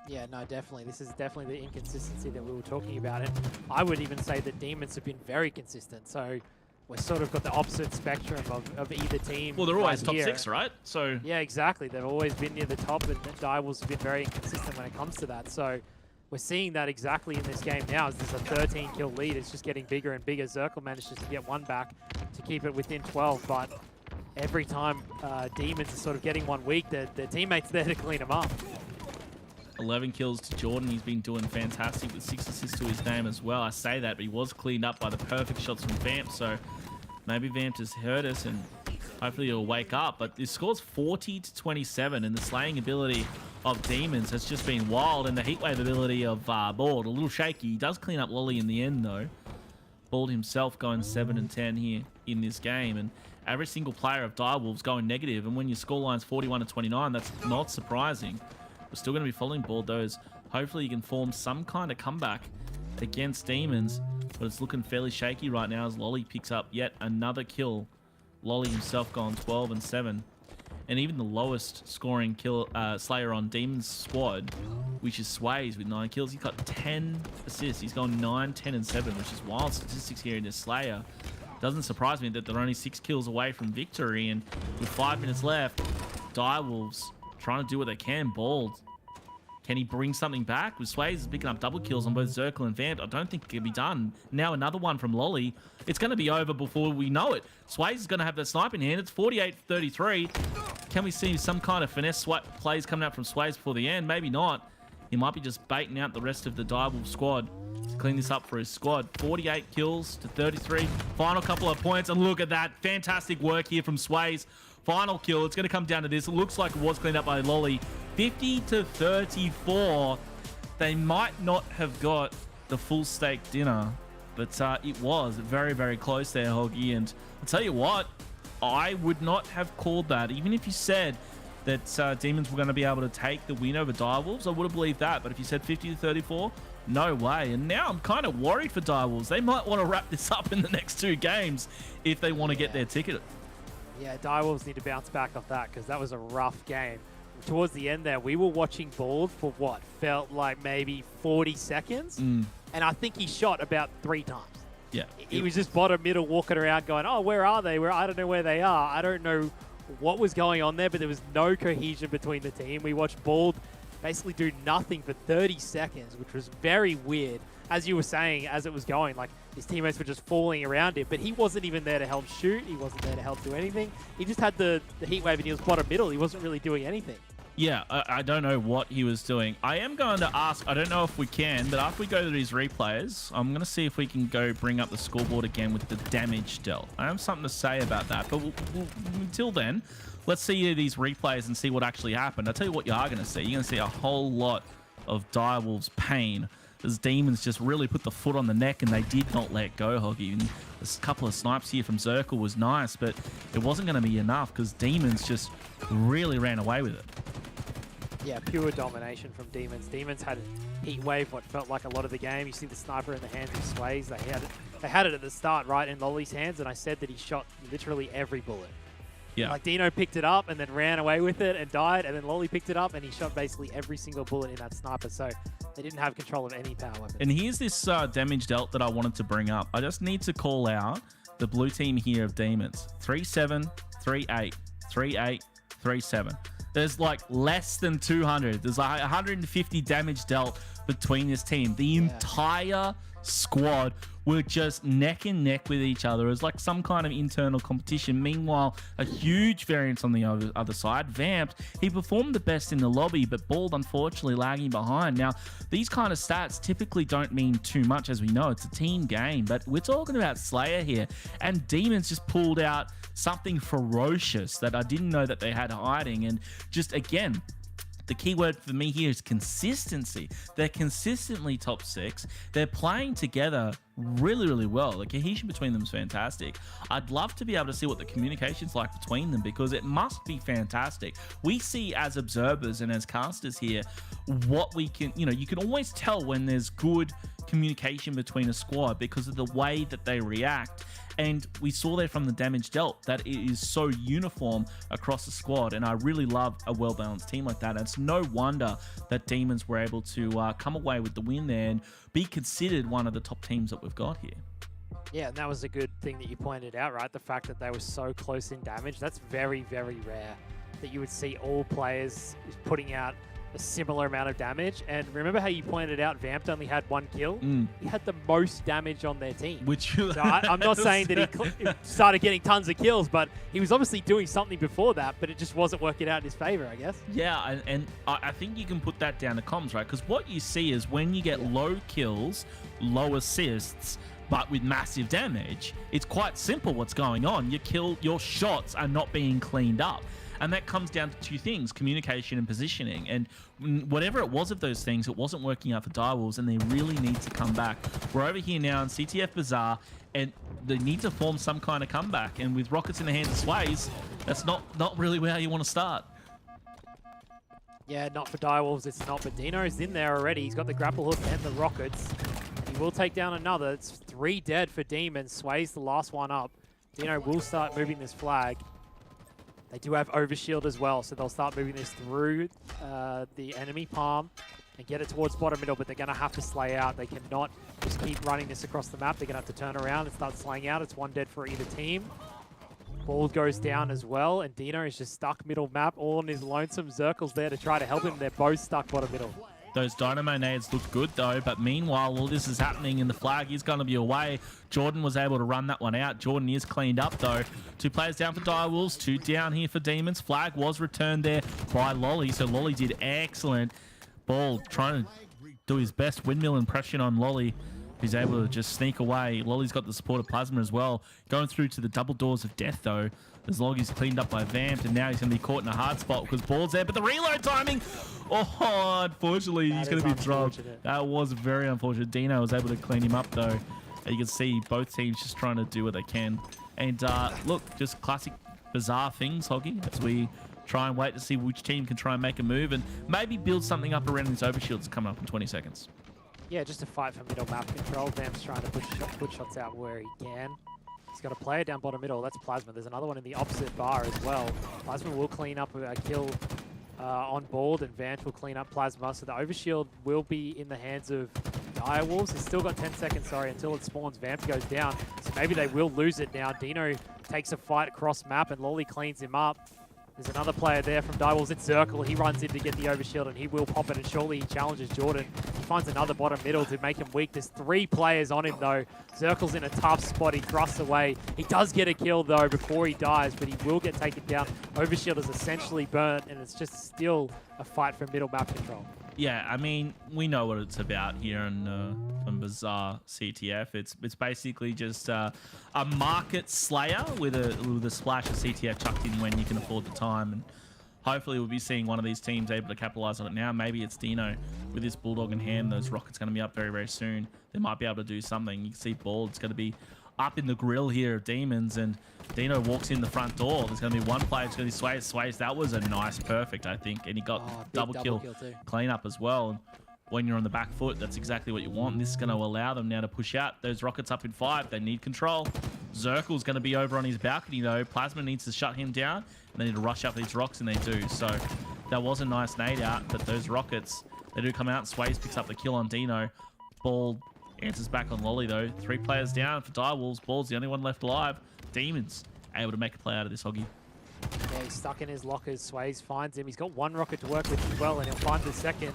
Yeah, no, definitely. This is definitely the inconsistency that we were talking about. And I would even say that Demons have been very consistent. So we're sort of got the opposite spectrum of either team. Well, they're always right top here. 6, right? So yeah, exactly. They've always been near the top, and Direwolves have been very inconsistent when it comes to that. So we're seeing that exactly in this game now. As there's a 13-kill lead, it's just getting bigger and bigger. Zirkle manages to get one back to keep it within 12, but every time Demons are sort of getting one weak, their teammates there to clean them up. 11 kills to Jordan. He's been doing fantastic with 6 assists to his name as well. I say that, but he was cleaned up by the perfect shots from Vamp, so maybe Vamp has heard us and hopefully he'll wake up. But this score's 40-27, and the slaying ability of Demons has just been wild, and the heatwave ability of Bald, a little shaky. He does clean up Lolly in the end, though. Bald himself going 7-10 here in this game, and every single player of Direwolves going negative, and when your scoreline's 41-29, that's not surprising. We're still going to be following Bald, though, as hopefully you can form some kind of comeback against Demons, but it's looking fairly shaky right now as Lolly picks up yet another kill. Lolly himself gone 12-7. And even the lowest scoring kill Slayer on Demon's squad, which is Sways with 9 kills, he's got 10 assists. He's gone 9-10-7, which is wild statistics here in this Slayer. Doesn't surprise me that they're only 6 kills away from victory, and with 5 minutes left, Direwolves trying to do what they can. Bald, can he bring something back? With Sways picking up double kills on both Zirkle and Vamp, I don't think it can be done. Now another one from Lolly. It's going to be over before we know it. Sways is going to have that snipe in hand. It's 48-33. Can we see some kind of finesse plays coming out from Sways before the end? Maybe not. He might be just baiting out the rest of the Direwolves squad to clean this up for his squad. 48 kills to 33. Final couple of points, and look at that. Fantastic work here from Sways. Final kill. It's going to come down to this. It looks like it was cleaned up by Lolly. 50-34. They might not have got the full steak dinner, but it was very, very close there, Hoggy. And I'll tell you what, I would not have called that. Even if you said that Demons were going to be able to take the win over Direwolves, I would have believed that. But if you said 50-34, no way. And now I'm kind of worried for Direwolves. They might want to wrap this up in the next 2 games if they want to get their ticket. Yeah, Direwolves need to bounce back off that because that was a rough game. Towards the end there, we were watching Bald for what felt like maybe 40 seconds. And I think he shot about 3 times. Yeah. He was just bottom middle walking around going, oh, where are they? I don't know where they are. I don't know what was going on there, but there was no cohesion between the team. We watched Bald basically do nothing for 30 seconds, which was very weird. As you were saying, as it was going, like his teammates were just falling around him, but he wasn't even there to help shoot. He wasn't there to help do anything. He just had the heat wave and he was bottom middle. He wasn't really doing anything. Yeah, I don't know what he was doing. I am going to ask, I don't know if we can, but after we go to these replays, I'm going to see if we can go bring up the scoreboard again with the damage dealt. I have something to say about that, but until then, let's see these replays and see what actually happened. I'll tell you what you are going to see. You're going to see a whole lot of Direwolves' pain as Demons just really put the foot on the neck and they did not let go, Hoggy. And a couple of snipes here from Zirkle was nice, but it wasn't going to be enough because Demons just really ran away with it. Yeah, pure domination from Demons. Demons had heat wave what felt like a lot of the game. You see the sniper in the hands of Sways. They had it at the start, right, in Lolly's hands, and I said that he shot literally every bullet. Yeah. Like Dino picked it up and then ran away with it and died, and then Lolly picked it up and he shot basically every single bullet in that sniper. So they didn't have control of any power weapons. And here's this damage dealt that I wanted to bring up. I just need to call out the blue team here of Demons. 3-7, 3-8, 3-8, 3-7. There's like less than 200. There's like 150 damage dealt between this team. The entire squad were just neck and neck with each other. It was like some kind of internal competition. Meanwhile, a huge variance on the other side. Vamped, he performed the best in the lobby, but Bald unfortunately lagging behind. Now, these kind of stats typically don't mean too much, as we know. It's a team game, but we're talking about Slayer here, and Demons just pulled out something ferocious that I didn't know that they had hiding, and just again The key word for me here is consistency. They're consistently top 6. They're playing together really, really well. The cohesion between them is fantastic. I'd love to be able to see what the communication's like between them, because it must be fantastic. We see as observers and as casters here what we can, you can always tell when there's good communication between a squad because of the way that they react. And we saw that from the damage dealt, that it is so uniform across the squad. And I really love a well-balanced team like that. And it's no wonder that Demons were able to come away with the win there and be considered one of the top teams that we've got here. Yeah, and that was a good thing that you pointed out, right? The fact that they were so close in damage. That's very, very rare that you would see all players putting out a similar amount of damage. And remember how you pointed out Vamped only had 1 kill? He had the most damage on their team. So I'm not saying that he started getting tons of kills, but he was obviously doing something before that, but it just wasn't working out in his favor, I guess. Yeah, and I think you can put that down to comms, right? Because what you see is when you get low kills, low assists, but with massive damage, it's quite simple what's going on. Your shots are not being cleaned up. And that comes down to 2 things, communication and positioning. And whatever it was of those things, it wasn't working out for Direwolves, and they really need to come back. We're over here now in CTF Bazaar, and they need to form some kind of comeback. And with Rockets in the hands of Sways, that's not really where you want to start. Yeah, not for Direwolves, it's not. But Dino's in there already. He's got the grapple hook and the Rockets. He will take down another. It's 3 dead for Demon. Sways the last one up. Dino will start moving this flag. They do have overshield as well, so they'll start moving this through the enemy palm and get it towards bottom middle, but they're going to have to slay out. They cannot just keep running this across the map. They're going to have to turn around and start slaying out. It's 1 dead for either team. Ball goes down as well, and Dino is just stuck middle map, all on his lonesome. Zirkle's there to try to help him. They're both stuck bottom middle. Those Dynamo nades look good though, but meanwhile, all this is happening and the flag is going to be away. Jordan was able to run that one out. Jordan is cleaned up though. 2 players down for Direwolves, 2 down here for Demons. Flag was returned there by Lolly, so Lolly did excellent. Ball trying to do his best windmill impression on Lolly. He's able to just sneak away. Lolly's got the support of Plasma as well. Going through to the double doors of death though. As long as he's cleaned up by Vamped, and now he's going to be caught in a hard spot because Ball's there. But the reload timing, unfortunately, he's going to be dropped. That was very unfortunate. Dino was able to clean him up though. You can see both teams just trying to do what they can. And look, just classic bizarre things, Hoggy, as we try and wait to see which team can try and make a move and maybe build something up around these overshields coming up in 20 seconds. Yeah, just a fight for middle map control. Vamp's trying to put shots out where he can. He's got a player down bottom middle. That's Plasma. There's another one in the opposite bar as well. Plasma will clean up a kill on board, and Vant will clean up Plasma. So the overshield will be in the hands of Direwolves. He's still got 10 seconds, until it spawns. Vamp goes down. So maybe they will lose it now. Dino takes a fight across map, and Lolly cleans him up. There's another player there from Direwolves. It's Zirkle. He runs in to get the overshield, and he will pop it, and surely he challenges Jordan. He finds another bottom middle to make him weak. There's 3 players on him, though. Zirkle's in a tough spot. He thrusts away. He does get a kill, though, before he dies, but he will get taken down. Overshield is essentially burnt, and it's just still a fight for middle map control. Yeah, I mean, we know what it's about here on Bazaar CTF. It's basically just a market slayer with a splash of CTF chucked in when you can afford the time. And hopefully we'll be seeing one of these teams able to capitalize on it now. Maybe it's Dino with this Bulldog in hand. Those Rockets going to be up very, very soon. They might be able to do something. You can see Ball. It's going to be up in the grill here of Demons, and Dino walks in the front door. There's going to be one player. It's going to be Sways. That was a nice perfect, I think, and he got double kill clean up as well. And when you're on the back foot, that's exactly what you want. And this is going to allow them now to push out. Those Rockets up in 5. They need control. Zirkle's going to be over on his balcony though. Plasma needs to shut him down, and they need to rush up these rocks, and they do. So that was a nice nade out, but those Rockets, they do come out. Sways picks up the kill on Dino. Ball answers back on Lolly though. 3 players down for Direwolves. Ball's the only one left alive. Demons able to make a play out of this, Hoggy. Yeah, he's stuck in his lockers. Sways finds him. He's got 1 rocket to work with as well, and he'll find the second.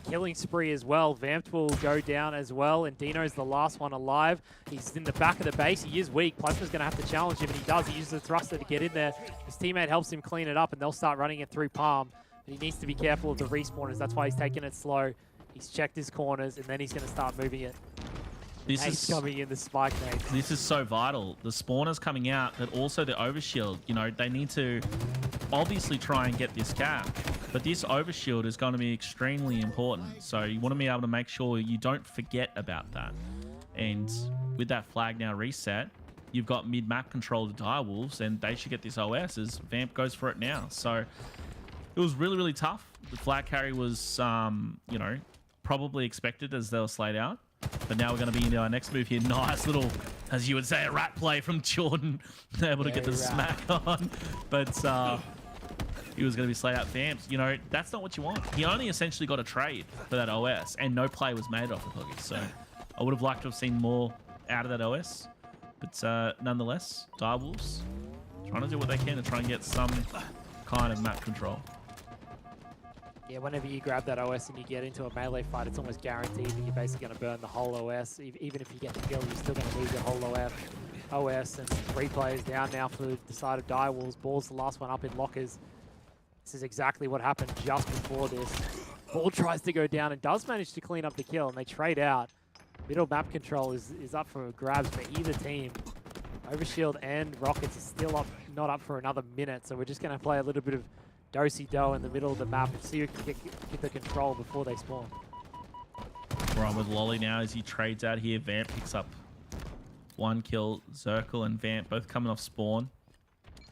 Killing spree as well. Vamped will go down as well, and Dino's the last one alive. He's in the back of the base. He is weak. Plasma's going to have to challenge him, and he does. He uses the thruster to get in there. His teammate helps him clean it up, and they'll start running it through Palm. But he needs to be careful of the respawners. That's why he's taking it slow. He's checked his corners, and then he's going to start moving it. This is coming in the spike nade. This is so vital. The spawners coming out, but also the overshield. You know, they need to obviously try and get this cap. But this overshield is going to be extremely important. So you want to be able to make sure you don't forget about that. And with that flag now reset, you've got mid-map control to Direwolves, and they should get this OS as Vamp goes for it now. So it was really, really tough. The flag carry was, you know, probably expected as they were slayed out. But now we're going to be into our next move here. Nice little, as you would say, a rat play from Jordan. Able to get the smack on. But he was going to be slayed out. Vamps, you know, that's not what you want. He only essentially got a trade for that OS, and no play was made off of Huggy. So I would have liked to have seen more out of that OS. But nonetheless, Direwolves trying to do what they can to try and get some kind of map control. Yeah, whenever you grab that OS and you get into a melee fight, it's almost guaranteed that you're basically going to burn the whole OS. Even if you get the kill, you're still going to lose your whole OS. And 3 players down now for the side of Direwolves. Ball's the last one up in lockers. This is exactly what happened just before this. Ball tries to go down and does manage to clean up the kill, and they trade out. Middle map control is up for grabs for either team. Overshield and Rockets is still not up for another minute, so we're just going to play a little bit of do-si-do in the middle of the map and see who can get the control before they spawn. We're on with Lolly now as he trades out here. Vamp picks up 1 kill. Zirkle and Vamp both coming off spawn.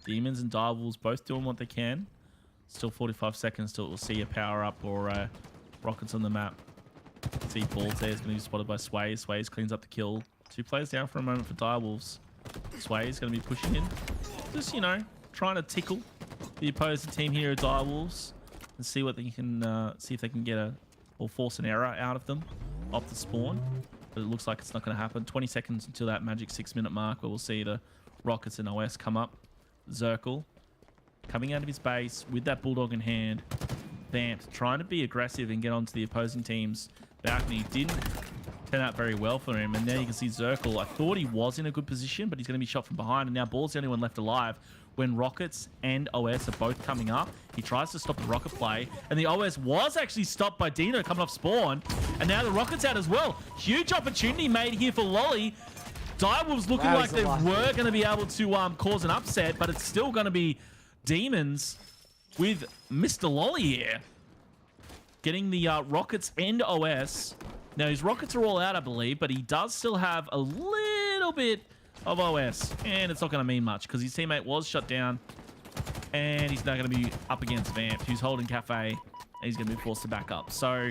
Demons and Direwolves both doing what they can. Still 45 seconds till we'll see a power up or Rockets on the map. See Balls there is going to be spotted by Sways. Sways cleans up the kill. 2 players down for a moment for Direwolves. Sways going to be pushing in. Just, you know, trying to tickle the opposing team here at Direwolves and see what they can, see if they can get or force an error out of them off the spawn. But it looks like it's not going to happen. 20 seconds until that magic 6-minute mark where we'll see the Rockets and OS come up. Zirkle coming out of his base with that Bulldog in hand. Vamp trying to be aggressive and get onto the opposing team's balcony. Didn't turn out very well for him. And now you can see Zirkle. I thought he was in a good position, but he's going to be shot from behind. And now Ball's the only one left alive. When Rockets and OS are both coming up, he tries to stop the Rocket play. And the OS was actually stopped by Dino coming off spawn. And now the Rocket's out as well. Huge opportunity made here for Lolly. Direwolves looking like they were going to be able to cause an upset, but it's still going to be Demons with Mr. Lolly here. Getting the Rockets and OS. Now, his Rockets are all out, I believe, but he does still have a little bit of OS. And it's not going to mean much because his teammate was shut down. And he's now going to be up against Vamp, who's holding Cafe. And he's going to be forced to back up. So,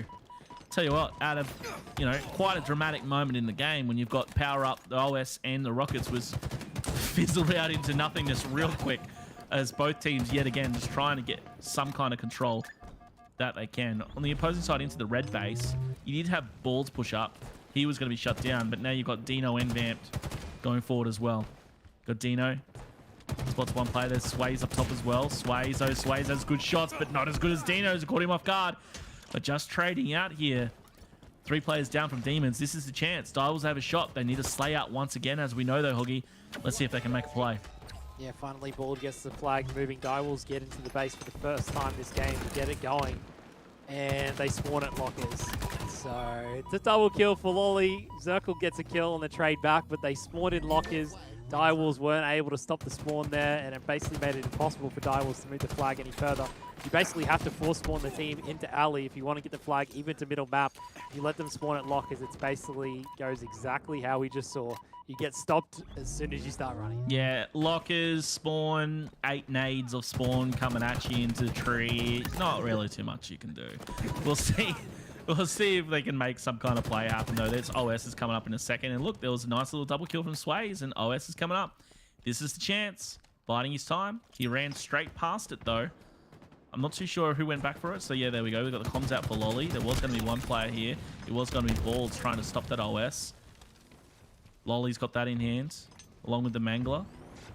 tell you what, out of, you know, quite a dramatic moment in the game when you've got power up, the OS and the Rockets was fizzled out into nothingness real quick as both teams, yet again, just trying to get some kind of control that they can. On the opposing side into the red base, you did have Balls push up. He was going to be shut down, but now you've got Dino and Vamp going forward as well. Got Dino. Spots 1 player. There's Sways up top as well. Sways has good shots, but not as good as Dino's. Caught him off guard. But just trading out here. 3 players down from Demons. This is the chance. Direwolves have a shot. They need to slay out once again, as we know though, Huggy. Let's see if they can make a play. Yeah, finally Ball gets the flag moving. Direwolves get into the base for the first time this game to get it going. And they spawn at lockers. So it's a double kill for Lolly. Zirkle gets a kill on the trade back, but they spawned in lockers. Direwolves weren't able to stop the spawn there, and it basically made it impossible for Direwolves to move the flag any further. You basically have to force spawn the team into alley if you want to get the flag even to middle map. You let them spawn at lockers, it's basically goes exactly how we just saw. You get stopped as soon as you start running. Yeah, lockers, spawn, 8 nades of spawn coming at you into the tree. Not really too much you can do. We'll see. We'll see if they can make some kind of play happen, though. There's OS is coming up in a second. And look, there was a nice little double kill from Sways, and OS is coming up. This is the chance. Biding his time. He ran straight past it, though. I'm not too sure who went back for it. So, yeah, there we go. We've got the comms out for Lolly. There was going to be 1 player here. It was going to be Balls trying to stop that OS. Lolly's got that in hand, along with the Mangler.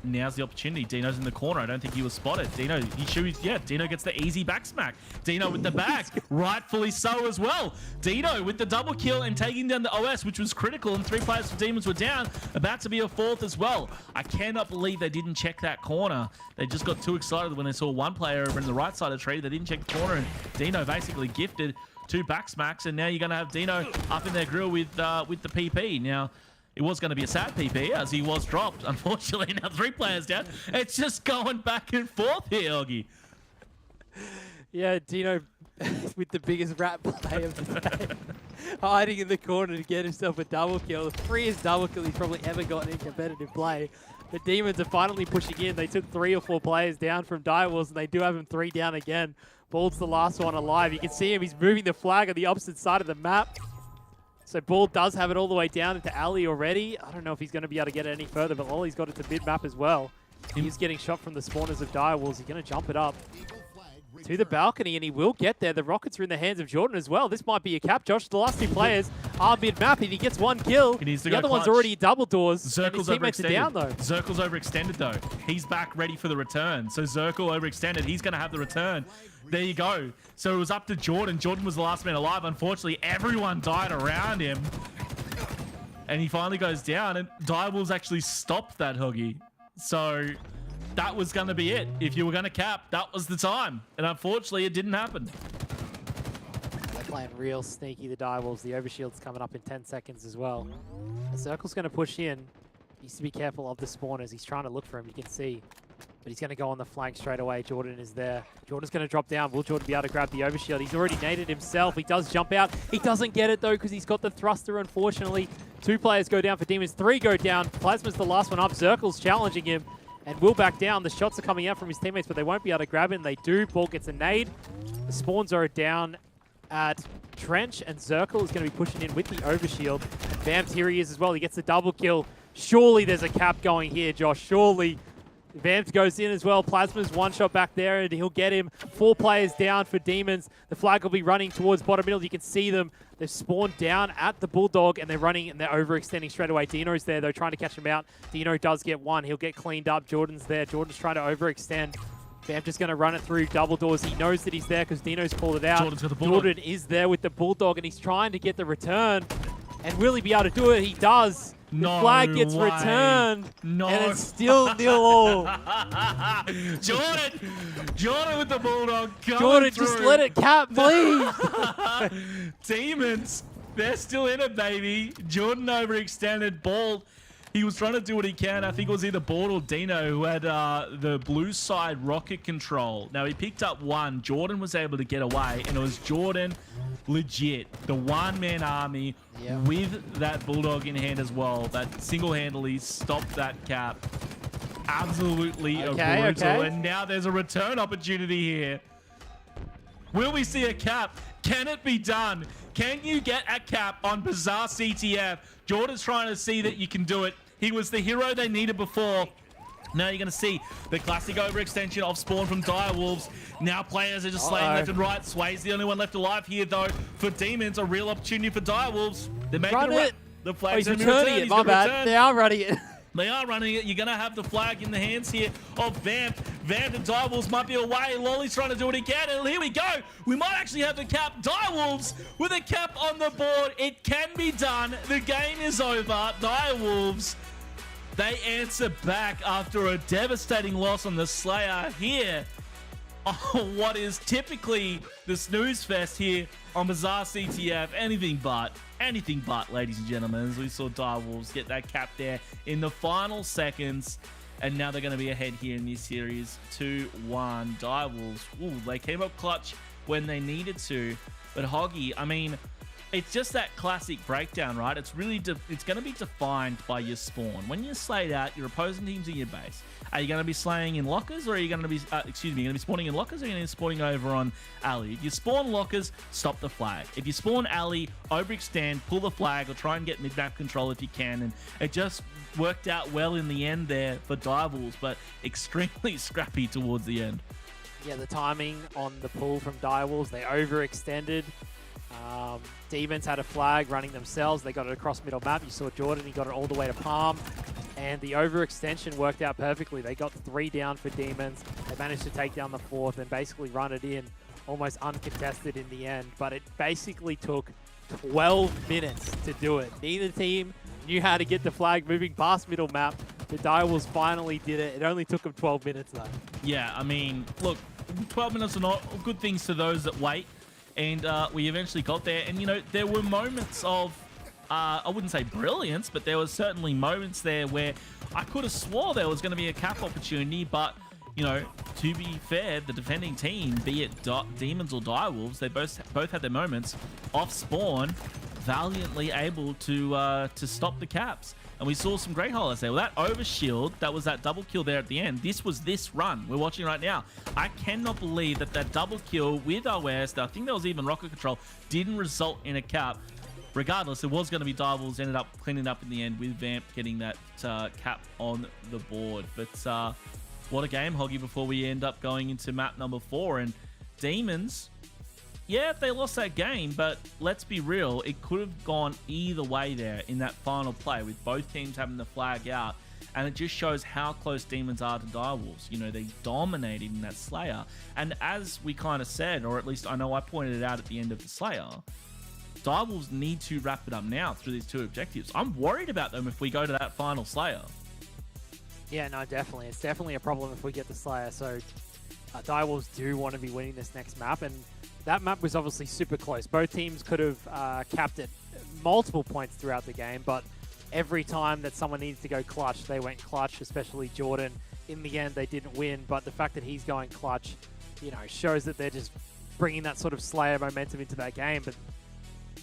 Now's the opportunity. Dino's in the corner. I don't think he was spotted. Dino, he shoots. Yeah, Dino gets the easy back smack. Dino with the back. Rightfully so as well. Dino with the double kill and taking down the OS, which was critical, and 3 players from Demons were down. About to be a 4th as well. I cannot believe they didn't check that corner. They just got too excited when they saw 1 player over in the right side of the tree. They didn't check the corner, and Dino basically gifted 2 back smacks, and now you're going to have Dino up in their grill with the PP. Now, it was going to be a sad PP as he was dropped. Unfortunately, now 3 players down. It's just going back and forth here, Oggy. Yeah, Dino with the biggest rat play of the day. Hiding in the corner to get himself a double kill. The freest double kill he's probably ever gotten in competitive play. The Demons are finally pushing in. They took 3 or 4 players down from Direwolves, and they do have him 3 down again. Bald's the last one alive. You can see him. He's moving the flag on the opposite side of the map. So Bald does have it all the way down into alley already. I don't know if he's going to be able to get it any further, but Lolly's got it to mid-map as well. He's getting shot from the spawners of Direwolves. He's going to jump it up to the balcony, and he will get there. The rockets are in the hands of Jordan as well. This might be a cap, Josh. The last 2 players are mid-map, and he gets 1 kill. The other one's already double doors. Zirkle's overextended. Down, though. Zirkle's overextended, though. He's back ready for the return. So Zirkle overextended. He's going to have the return. There you go. So it was up to Jordan. Jordan was the last man alive. Unfortunately, everyone died around him. And he finally goes down, and Direwolves actually stopped that Huggy. So that was going to be it. If you were going to cap, that was the time. And unfortunately, it didn't happen. They're playing real sneaky, the Direwolves. The overshield's coming up in 10 seconds as well. The Circle's going to push in. He needs to be careful of the spawners. He's trying to look for him, you can see. But he's going to go on the flank straight away. Jordan is there. Jordan's going to drop down. Will Jordan be able to grab the overshield? He's already naded himself. He does jump out. He doesn't get it, though, because he's got the thruster, unfortunately. 2 players go down for Demons. 3 go down. Plasma's the last one up. Circle's challenging him. And will back down. The shots are coming out from his teammates, but they won't be able to grab him. They do. Ball gets a nade. The spawns are down at Trench, and Zirkle is going to be pushing in with the overshield. Vamped, here he is as well. He gets the double kill. Surely there's a cap going here, Josh. Surely. Vamped goes in as well. Plasma's 1 shot back there, and he'll get him. 4 players down for Demons. The flag will be running towards bottom middle. You can see them. They've spawned down at the Bulldog, and they're running, and they're overextending straight away. Dino's there, though, trying to catch him out. Dino does get 1. He'll get cleaned up. Jordan's there. Jordan's trying to overextend. Vamp just going to run it through double doors. He knows that he's there because Dino's called it out. Jordan's got the Bulldog. Jordan is there with the Bulldog, and he's trying to get the return. And will he be able to do it? He does. The flag gets returned, and it's still 0-all. Jordan with the Bulldog. Jordan, just let it cap, please. Demons, they're still in it, baby. Jordan overextended. Bald, he was trying to do what he can. I think it was either Bald or Dino who had the blue side rocket control. Now, he picked up 1. Jordan was able to get away, and it was Jordan legit, the one-man army with that Bulldog in hand as well, that single-handedly stopped that cap. Absolutely brutal. And now there's a return opportunity here. Will we see a cap? Can it be done? Can you get a cap on Bizarre CTF? Jordan's trying to see that you can do it. He was the hero they needed before. Now you're going to see the classic overextension of Spawn from Direwolves. Now players are just slaying left and right. Sway's the only one left alive here, though. For Demons, a real opportunity for Direwolves. They're making it. The flag's returning it. My bad. They are running it. They are running it. You're going to have the flag in the hands here of Vamp. Vamp and Direwolves might be away. Lolly's trying to do what he can. And here we go. We might actually have the cap. Direwolves with a cap on the board. It can be done. The game is over. Direwolves, they answer back after a devastating loss on the Slayer here. Oh, what is typically the snooze fest here on Bizarre CTF. Anything but, ladies and gentlemen, as we saw Direwolves get that cap there in the final seconds. And now they're going to be ahead here in this series, 2-1. Direwolves, ooh, they came up clutch when they needed to. But Hoggy, I mean, it's just that classic breakdown, right? It's really, it's going to be defined by your spawn. When you're slayed out, your opposing team's in your base. Are you going to be slaying in lockers, or are you going to be, you're going to be spawning in lockers, or are you going to be spawning over on alley? If you spawn lockers, stop the flag. If you spawn alley, overextend, pull the flag, or try and get mid-map control if you can. And it just worked out well in the end there for Direwolves, but extremely scrappy towards the end. Yeah, the timing on the pull from Direwolves, they overextended. Demons had a flag running themselves. They got it across middle map. You saw Jordan, he got it all the way to Palm. And the overextension worked out perfectly. They got 3 down for Demons. They managed to take down the 4th and basically run it in almost uncontested in the end. But it basically took 12 minutes to do it. Neither team knew how to get the flag moving past middle map. The Direwolves finally did it. It only took them 12 minutes though. Yeah, I mean, look, 12 minutes are not good things to those that wait. And we eventually got there. And, you know, there were moments of, I wouldn't say brilliance, but there was certainly moments there where I could have swore there was going to be a cap opportunity. But, you know, to be fair, the defending team, be it Demons or Direwolves, they both had their moments off spawn, valiantly able to stop the caps. And we saw some great highlights there. Well, that overshield, that was that double kill there at the end. This was this run we're watching right now. I cannot believe that double kill with our West, I think there was even rocket control, didn't result in a cap. Regardless, it was going to be Direwolves, ended up cleaning up in the end with Vamp getting that cap on the board. But what a game, Hoggy, before we end up going into map number 4. And Demons, yeah, they lost that game, but let's be real, it could have gone either way there in that final play with both teams having the flag out. And it just shows how close Demons are to Direwolves. You know, they dominated in that Slayer. And as we kind of said, or at least I know I pointed it out at the end of the Slayer, Direwolves need to wrap it up now through these 2 objectives. I'm worried about them if we go to that final Slayer. Yeah, no, definitely. It's definitely a problem if we get the Slayer. So Direwolves do want to be winning this next map. And that map was obviously super close. Both teams could have capped it multiple points throughout the game, but every time that someone needed to go clutch, they went clutch, especially Jordan. In the end, they didn't win, but the fact that he's going clutch, you know, shows that they're just bringing that sort of Slayer momentum into that game. But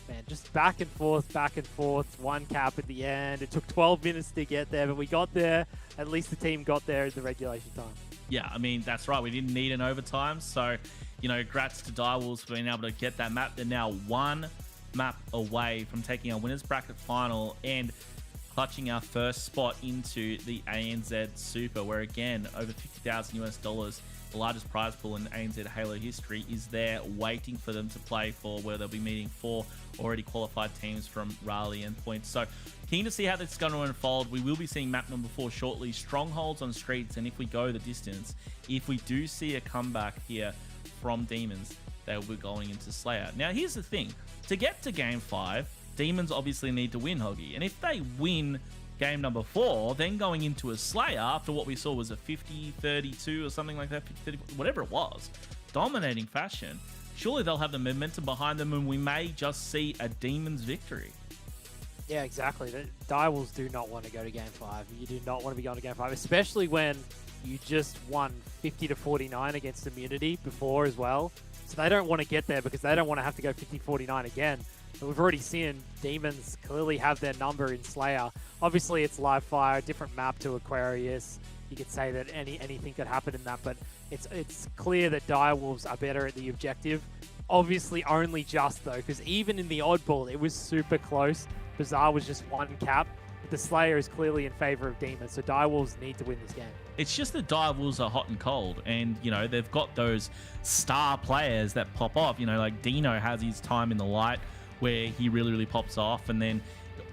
man, just back and forth, 1 cap at the end. It took 12 minutes to get there, but we got there. At least the team got there at the regulation time. Yeah, I mean, that's right. We didn't need an overtime. So, you know, grats to Direwolves for being able to get that map. They're now 1 map away from taking our winners bracket final and clutching our first spot into the ANZ Super, where again, over $50,000, the largest prize pool in ANZ Halo history, is there waiting for them to play for, where they'll be meeting 4 already qualified teams from Raleigh and Points. So keen to see how this is going to unfold. We will be seeing map number 4 shortly, Strongholds on Streets, and if we go the distance, if we do see a comeback here from Demons, they will be going into Slayer. Now here's the thing, to get to game 5, Demons obviously need to win, Hoggy, and if they win game number 4, then going into a Slayer after what we saw was a 50-32 or something like that, 50-30, whatever it was, dominating fashion, surely they'll have the momentum behind them and we may just see a Demons victory. Yeah, exactly. The Direwolves do not want to go to game 5. You do not want to be going to game 5, especially when you just won 50-49 against Immunity before as well. So they don't want to get there because they don't want to have to go 50-49 again. And we've already seen Demons clearly have their number in Slayer. Obviously, it's live fire, different map to Aquarius. You could say that anything could happen in that, but it's clear that Direwolves are better at the objective. Obviously, only just though, because even in the Oddball, it was super close. Bazaar was just 1 cap. But the Slayer is clearly in favor of Demons, so Direwolves need to win this game. It's just that Direwolves are hot and cold, and, you know, they've got those star players that pop off. You know, like Dino has his time in the light where he really pops off, and then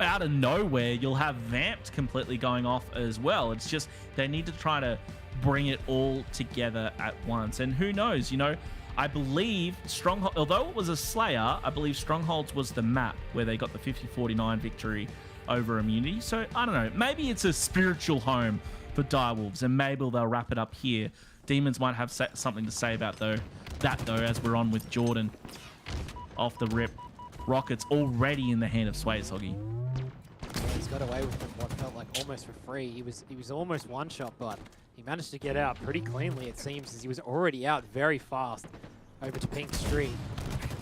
out of nowhere you'll have Vamped completely going off as well. It's just they need to try to bring it all together at once, and who knows, you know, I believe Stronghold, although it was a Slayer, I believe Strongholds was the map where they got the 50-49 victory over Immunity. So I don't know, maybe it's a spiritual home for Direwolves, and maybe they'll wrap it up here. Demons might have something to say about that as we're on with Jordan off the rip. Rockets already in the hand of Sways, Hoggy. Yeah, he's got away with what felt like almost for free. He was almost one shot, but he managed to get out pretty cleanly, it seems, as he was already out very fast over to Pink Street.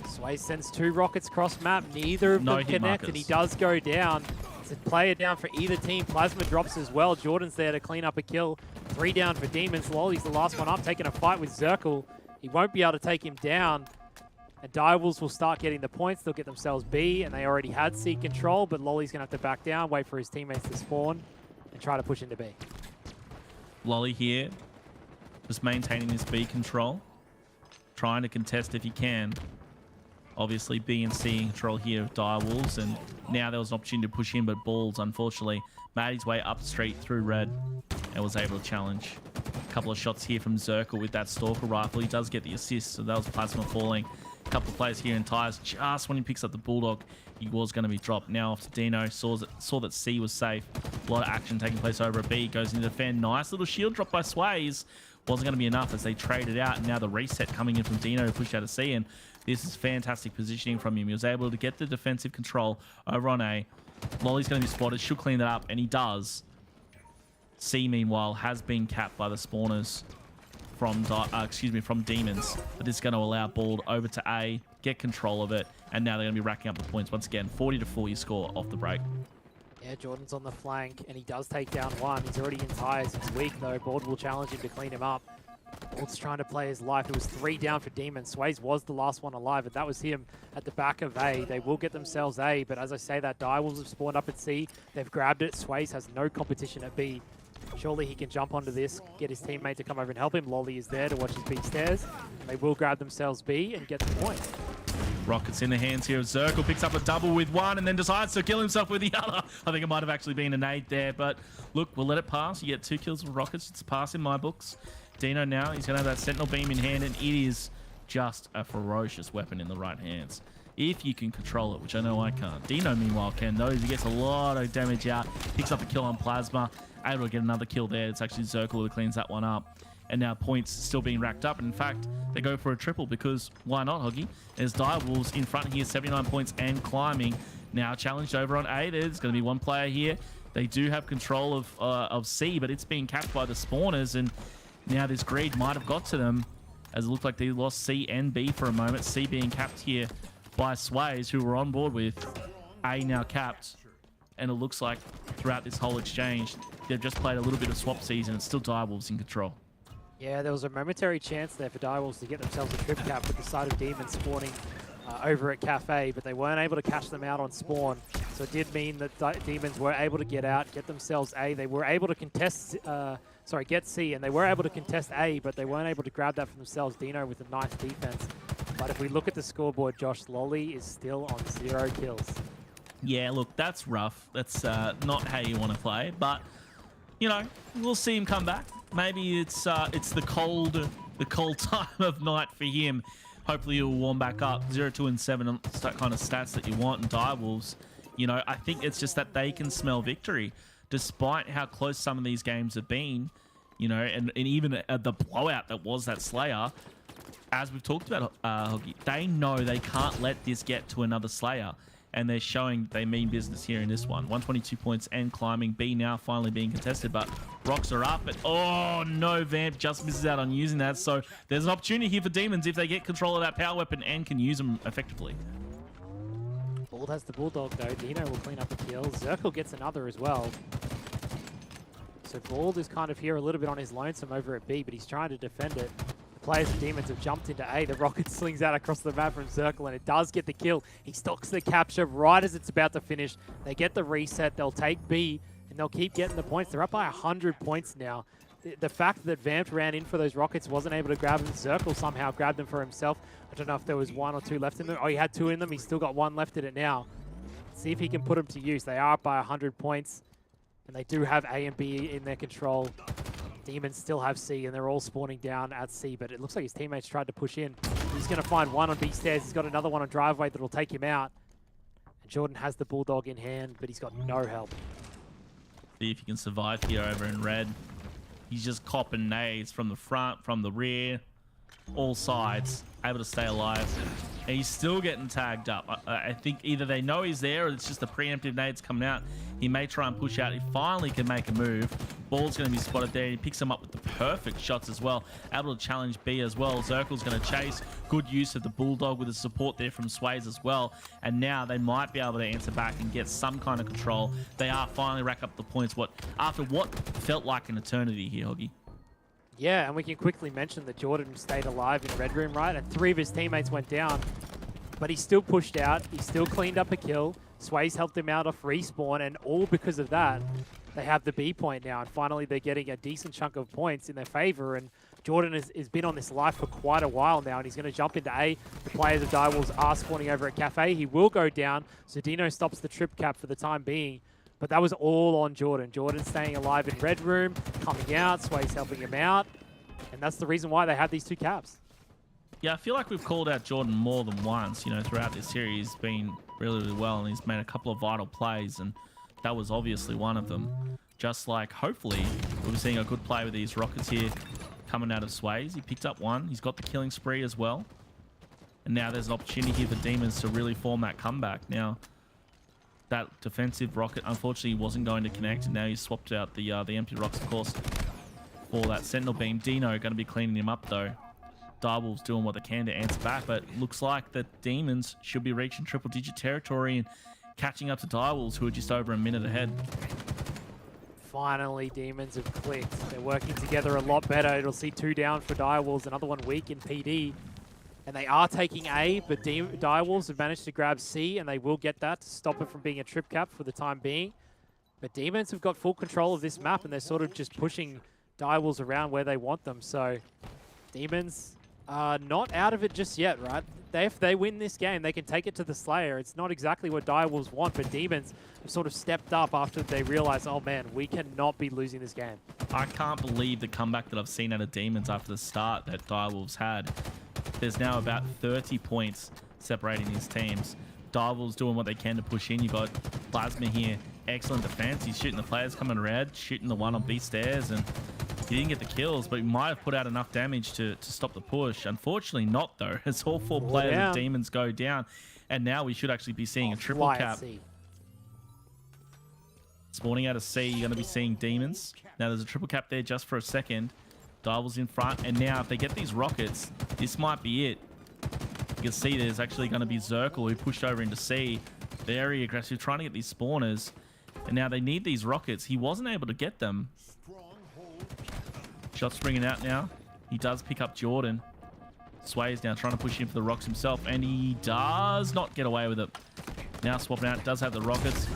Sways sends 2 rockets across map, neither of them connect, and he does go down. It's a player down for either team. Plasma drops as well. Jordan's there to clean up a kill. 3 down for Demons. Lolly's the last one up, taking a fight with Zirkle. He won't be able to take him down. And Direwolves will start getting the points. They'll get themselves B, and they already had C control, but Lolly's going to have to back down, wait for his teammates to spawn, and try to push into B. Lolly here, just maintaining this B control, trying to contest if he can. Obviously, B and C in control here of Direwolves, and now there was an opportunity to push in, but Balls, unfortunately, made his way up the street through red and was able to challenge. A couple of shots here from Zirkle with that Stalker rifle. He does get the assist, so that was Plasma falling. A couple of players here in tires. Just when he picks up the Bulldog, he was going to be dropped. Now off to Dino. Saw that C was safe. A lot of action taking place over at B. Goes into defend. Nice little shield drop by Sways. Wasn't going to be enough as they traded out. And now the reset coming in from Dino to push out of C. And this is fantastic positioning from him. He was able to get the defensive control over on A. Lolly's going to be spotted. Should clean that up. And he does. C, meanwhile, has been capped by the spawners. from from Demons. But this is going to allow Bald over to A, get control of it, and now they're going to be racking up the points once again. 40-4 your score off the break. Yeah, Jordan's on the flank, and he does take down one. He's already in tires. He's weak, though. Bald will challenge him to clean him up. Bald's trying to play his life. It was 3 down for Demons. Sways was the last one alive, and that was him at the back of A. They will get themselves A, but as I say, that Direwolves have spawned up at C. They've grabbed it. Sways has no competition at B. Surely he can jump onto this, get his teammate to come over and help him. Lolly is there to watch his B stairs, and they will grab themselves B and get the point. Rockets in the hands here of Zirkle, picks up a double with one and then decides to kill himself with the other. I think it might have actually been a nade there, but look, we'll let it pass. You get 2 kills with Rockets. It's a pass in my books. Dino now, he's going to have that Sentinel beam in hand, and it is just a ferocious weapon in the right hands. If you can control it, which I know I can't. Dino, meanwhile, can, though. He gets a lot of damage out, picks up a kill on Plasma, able to get another kill there. It's actually Zirkle who cleans that one up. And now points still being racked up. And in fact, they go for a triple because why not, Hoggy? There's Direwolves in front here, 79 points and climbing. Now challenged over on A. There's going to be one player here. They do have control of C, but it's being capped by the spawners. And now this greed might have got to them, as it looked like they lost C and B for a moment. C being capped here by Sways, who we're on board with. A now capped. And it looks like throughout this whole exchange, they've just played a little bit of swap season. It's still Direwolves in control. Yeah, there was a momentary chance there for Direwolves to get themselves a trip cap with the side of Demons spawning over at Cafe, but they weren't able to catch them out on spawn. So it did mean that Demons were able to get out, get themselves A. They were able to contest, get C, and they were able to contest A, but they weren't able to grab that for themselves. Dino with a nice defense. But if we look at the scoreboard, Josh, Lolly is still on 0 kills. Yeah, look, that's rough. That's not how you want to play, but you know, we'll see him come back. Maybe it's the cold time of night for him. Hopefully he'll warm back up. 0-2 and 7 kind of stats that you want in Direwolves. You know, I think it's just that they can smell victory, despite how close some of these games have been. You know, and even the blowout that was that Slayer. As we've talked about, Hoggy, they know they can't let this get to another Slayer. And they're showing they mean business here in this one. 122 points and climbing. B now finally being contested, but rocks are up. But oh no, Vamp just misses out on using that. So there's an opportunity here for Demons if they get control of that power weapon and can use them effectively. Bald has the Bulldog though. Dino will clean up the kill. Zirkle gets another as well. So Bald is kind of here a little bit on his lonesome over at B, but he's trying to defend it. Players of Demons have jumped into A. The rocket slings out across the map from Zirkle, and it does get the kill. He stocks the capture right as it's about to finish. They get the reset. They'll take B, and they'll keep getting the points. They're up by 100 points now. The fact that Vamped ran in for those rockets, wasn't able to grab them. Zirkle somehow grabbed them for himself. I don't know if there was 1 or 2 left in them. Oh, he had 2 in them. He's still got 1 left in it now. See if he can put them to use. They are up by 100 points, and they do have A and B in their control. Demons still have C, and they're all spawning down at C, but it looks like his teammates tried to push in. He's going to find 1 on B stairs. He's got another 1 on driveway that will take him out. And Jordan has the Bulldog in hand, but he's got no help. See if he can survive here over in red. He's just copping nades from the front, from the rear, all sides, able to stay alive. And he's still getting tagged up. I think either they know he's there or it's just the preemptive nades coming out. He may try and push out. He finally can make a move. Ball's going to be spotted there. He picks him up with the perfect shots as well. Able to challenge B as well. Zirkle's going to chase. Good use of the Bulldog with the support there from Sways as well. And now they might be able to answer back and get some kind of control. They are finally rack up the points after what felt like an eternity here, Hoggy. Yeah, and we can quickly mention that Jordan stayed alive in Red Room, right? And 3 of his teammates went down, but he still pushed out. He still cleaned up a kill. Sways helped him out off respawn, and all because of that, they have the B point now. And finally, they're getting a decent chunk of points in their favor. And Jordan has been on this life for quite a while now, and he's going to jump into A. The players of Direwolves are spawning over at Cafe. He will go down. So Dino stops the trip cap for the time being. But that was all on Jordan. Jordan staying alive in Red Room, coming out, Sways helping him out. And that's the reason why they had these 2 caps. Yeah, I feel like we've called out Jordan more than once, you know, throughout this series. He's been really, really well, and he's made a couple of vital plays, and that was obviously one of them. Just like, hopefully, we're seeing a good play with these rockets here coming out of Sways. He picked up 1. He's got the killing spree as well. And now there's an opportunity here for Demons to really form that comeback. Now, that defensive rocket, unfortunately, wasn't going to connect, and now he's swapped out the empty rocks, of course. for that Sentinel beam. Dino going to be cleaning him up though. Direwolves doing what they can to answer back, but looks like the Demons should be reaching triple-digit territory and catching up to Direwolves, who are just over a minute ahead. Finally, Demons have clicked. They're working together a lot better. It'll see 2 down for Direwolves, another one weak in PD. And they are taking A, but Direwolves have managed to grab C, and they will get that to stop it from being a trip cap for the time being. But Demons have got full control of this map, and they're sort of just pushing Direwolves around where they want them. So Demons are not out of it just yet, right? If they win this game, they can take it to the Slayer. It's not exactly what Direwolves want, but Demons have sort of stepped up after they realize, oh man, we cannot be losing this game. I can't believe the comeback that I've seen out of Demons after the start that Direwolves had. There's now about 30 points separating these teams. Direwolves doing what they can to push in. You've got Plasma here. Excellent defense. He's shooting the players coming around, shooting the one on B stairs, and he didn't get the kills, but he might have put out enough damage to stop the push. Unfortunately not, though, as all 4 players of Demons go down. And now we should actually be seeing a triple cap. Spawning out of C, you're going to be seeing Demons. Now there's a triple cap there just for a second. Direwolves in front, and now if they get these rockets, this might be it. You can see there's actually going to be Zirkle, who pushed over into C. Very aggressive, trying to get these spawners. And now they need these rockets. He wasn't able to get them. Shots springing out now. He does pick up Jordan. Sway's now trying to push in for the rocks himself, and he does not get away with it. Now swapping out, does have the rockets.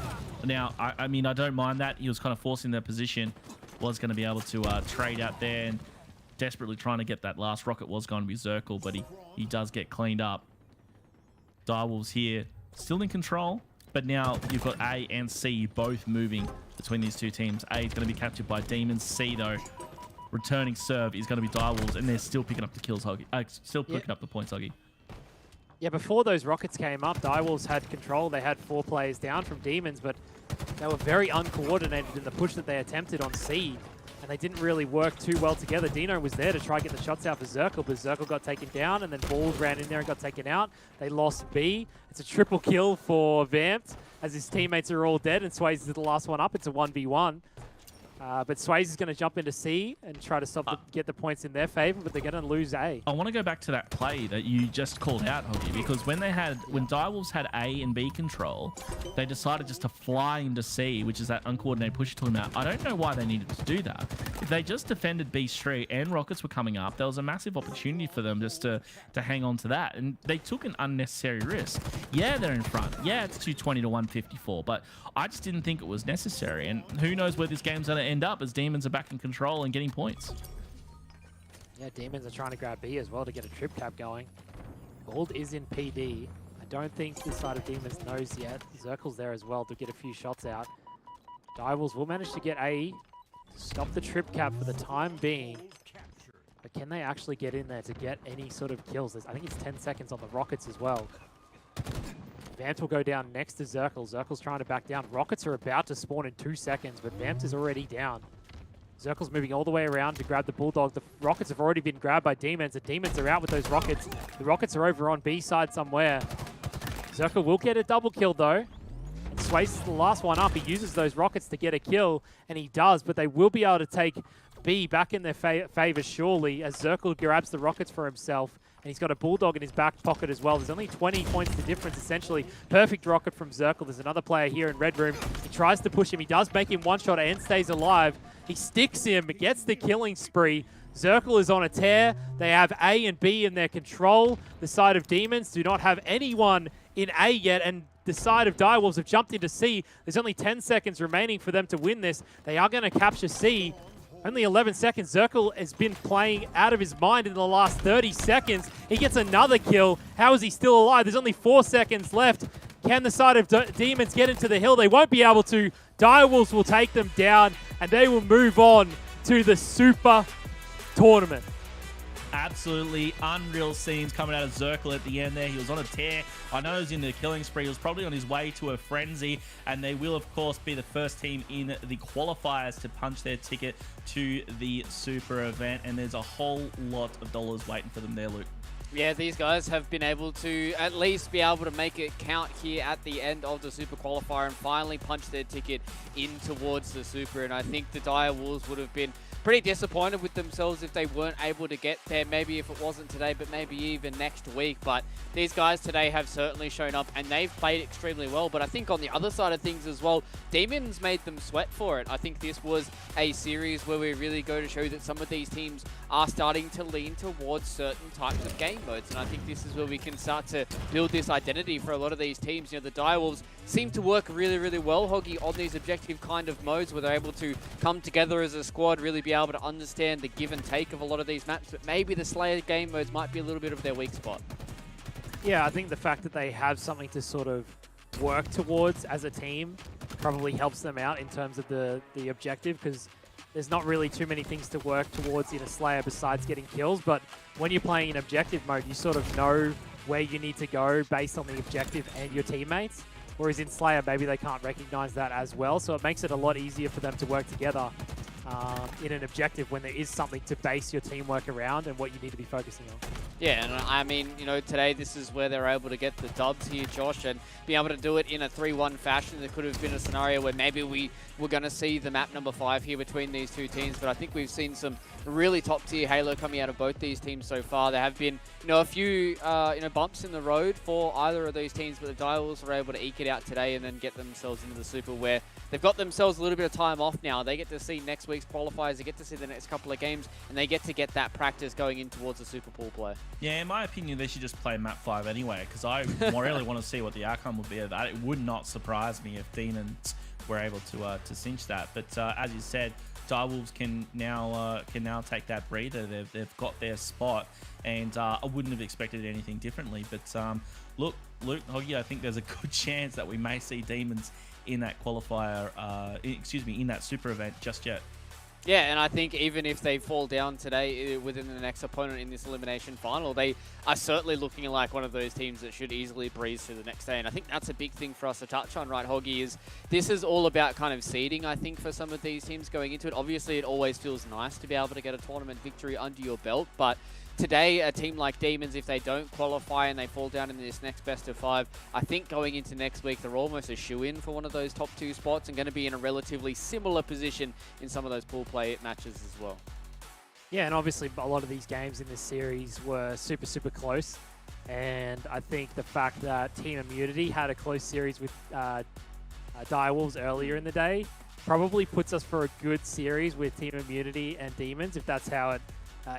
Now, I mean, I don't mind that. He was kind of forcing their position. Was going to be able to trade out there, and desperately trying to get that last rocket was going to be Zirkle, but he does get cleaned up. Direwolves here, still in control, but now you've got A and C both moving between these two teams. A is going to be captured by Demons. C, though, returning serve is going to be Direwolves, and they're still picking up the kills, Huggy. Still picking up the points, Huggy. Yeah, before those rockets came up, Direwolves had control. They had 4 players down from Demons, but they were very uncoordinated in the push that they attempted on C, and they didn't really work too well together. Dino was there to try to get the shots out for Zirkle, but Zirkle got taken down, and then Balls ran in there and got taken out. They lost B. It's a triple kill for Vamped, as his teammates are all dead, and Swayze is the last one up. It's a 1v1. But Swayze is going to jump into C and try to get the points in their favor, but they're going to lose A. I want to go back to that play that you just called out, Hoggy, because when Direwolves had A and B control, they decided just to fly into C, which is that uncoordinated push to him out. I don't know why they needed to do that. If they just defended B straight and rockets were coming up, there was a massive opportunity for them just to hang on to that, and they took an unnecessary risk. Yeah, they're in front. Yeah, it's 220 to 154, but I just didn't think it was necessary, and who knows where this game's going to end up as Demons are back in control and getting points. Yeah, Demons are trying to grab B as well to get a trip cap going. Gold is in PD. I don't think this side of Demons knows yet. Zirkle's there as well to get a few shots out. Direwolves will manage to get A to stop the trip cap for the time being. But can they actually get in there to get any sort of kills? I think it's 10 seconds on the rockets as well. Vamped will go down next to Zirkle. Zirkle's trying to back down. Rockets are about to spawn in 2 seconds, but Vamped is already down. Zirkle's moving all the way around to grab the Bulldog. The rockets have already been grabbed by Demons. The Demons are out with those rockets. The rockets are over on B side somewhere. Zirkle will get a double kill though. And Swayze is the last one up. He uses those rockets to get a kill, and he does, but they will be able to take B back in their favor surely as Zirkle grabs the rockets for himself. And he's got a Bulldog in his back pocket as well. There's only 20 points to difference, essentially. Perfect rocket from Zirkle. There's another player here in Red Room. He tries to push him. He does make him one shot and stays alive. He sticks him, gets the killing spree. Zirkle is on a tear. They have A and B in their control. The side of Demons do not have anyone in A yet, and the side of Direwolves have jumped into C. There's only 10 seconds remaining for them to win this. They are going to capture C. Only 11 seconds. Zirkle has been playing out of his mind in the last 30 seconds. He gets another kill. How is he still alive? There's only 4 seconds left. Can the side of Demons get into the hill? They won't be able to. Direwolves will take them down, and they will move on to the Super Tournament. Absolutely unreal scenes coming out of Zirkle at the end there. He was on a tear. I know he was in the killing spree. He was probably on his way to a frenzy, and they will, of course, be the first team in the qualifiers to punch their ticket to the Super event, and there's a whole lot of dollars waiting for them there, Luke. Yeah, these guys have been able to at least be able to make it count here at the end of the Super Qualifier and finally punch their ticket in towards the Super. And I think the Direwolves would have been pretty disappointed with themselves if they weren't able to get there. Maybe if it wasn't today, but maybe even next week. But these guys today have certainly shown up, and they've played extremely well. But I think on the other side of things as well, Demons made them sweat for it. I think this was a series where we really go to show that some of these teams are starting to lean towards certain types of game modes. And I think this is where we can start to build this identity for a lot of these teams. You know, the Direwolves seem to work really, really well, Hoggy, on these objective kind of modes where they're able to come together as a squad, really be able to understand the give and take of a lot of these maps, but maybe the Slayer game modes might be a little bit of their weak spot. Yeah, I think the fact that they have something to sort of work towards as a team probably helps them out in terms of the objective, because there's not really too many things to work towards in a Slayer besides getting kills, but when you're playing in objective mode, you sort of know where you need to go based on the objective and your teammates. Whereas in Slayer, maybe they can't recognize that as well. So it makes it a lot easier for them to work together in an objective when there is something to base your teamwork around and what you need to be focusing on. Yeah, and I mean, you know, today this is where they're able to get the dubs here, Josh, and be able to do it in a 3-1 fashion. There could have been a scenario where maybe we were going to see the map number 5 here between these two teams, but I think we've seen some really top-tier Halo coming out of both these teams so far. There have been, you know, a few, you know, bumps in the road for either of these teams, but the Direwolves were able to eke it out today and then get themselves into the Super, where they've got themselves a little bit of time off now. They get to see next week's qualifiers, they get to see the next couple of games, and they get to get that practice going in towards the Super Pool play. Yeah, in my opinion, they should just play map 5 anyway, because I really want to see what the outcome would be of that. It would not surprise me if Demons were able to cinch that. But as you said, Direwolves can now take that breather. They've got their spot, and I wouldn't have expected anything differently. But look, Luke, Hoggy, I think there's a good chance that we may see Demons in that qualifier, in that Super event just yet. Yeah, and I think even if they fall down today within the next opponent in this elimination final, they are certainly looking like one of those teams that should easily breeze through the next day. And I think that's a big thing for us to touch on, right, Hoggy, is this is all about kind of seeding, I think, for some of these teams going into it. Obviously, it always feels nice to be able to get a tournament victory under your belt, but today, a team like Demons, if they don't qualify and they fall down in this next best of 5, I think going into next week, they're almost a shoe-in for one of those top 2 spots and going to be in a relatively similar position in some of those pool play matches as well. Yeah, and obviously a lot of these games in this series were super, super close. And I think the fact that Team Immunity had a close series with Direwolves earlier in the day probably puts us for a good series with Team Immunity and Demons, if that's how it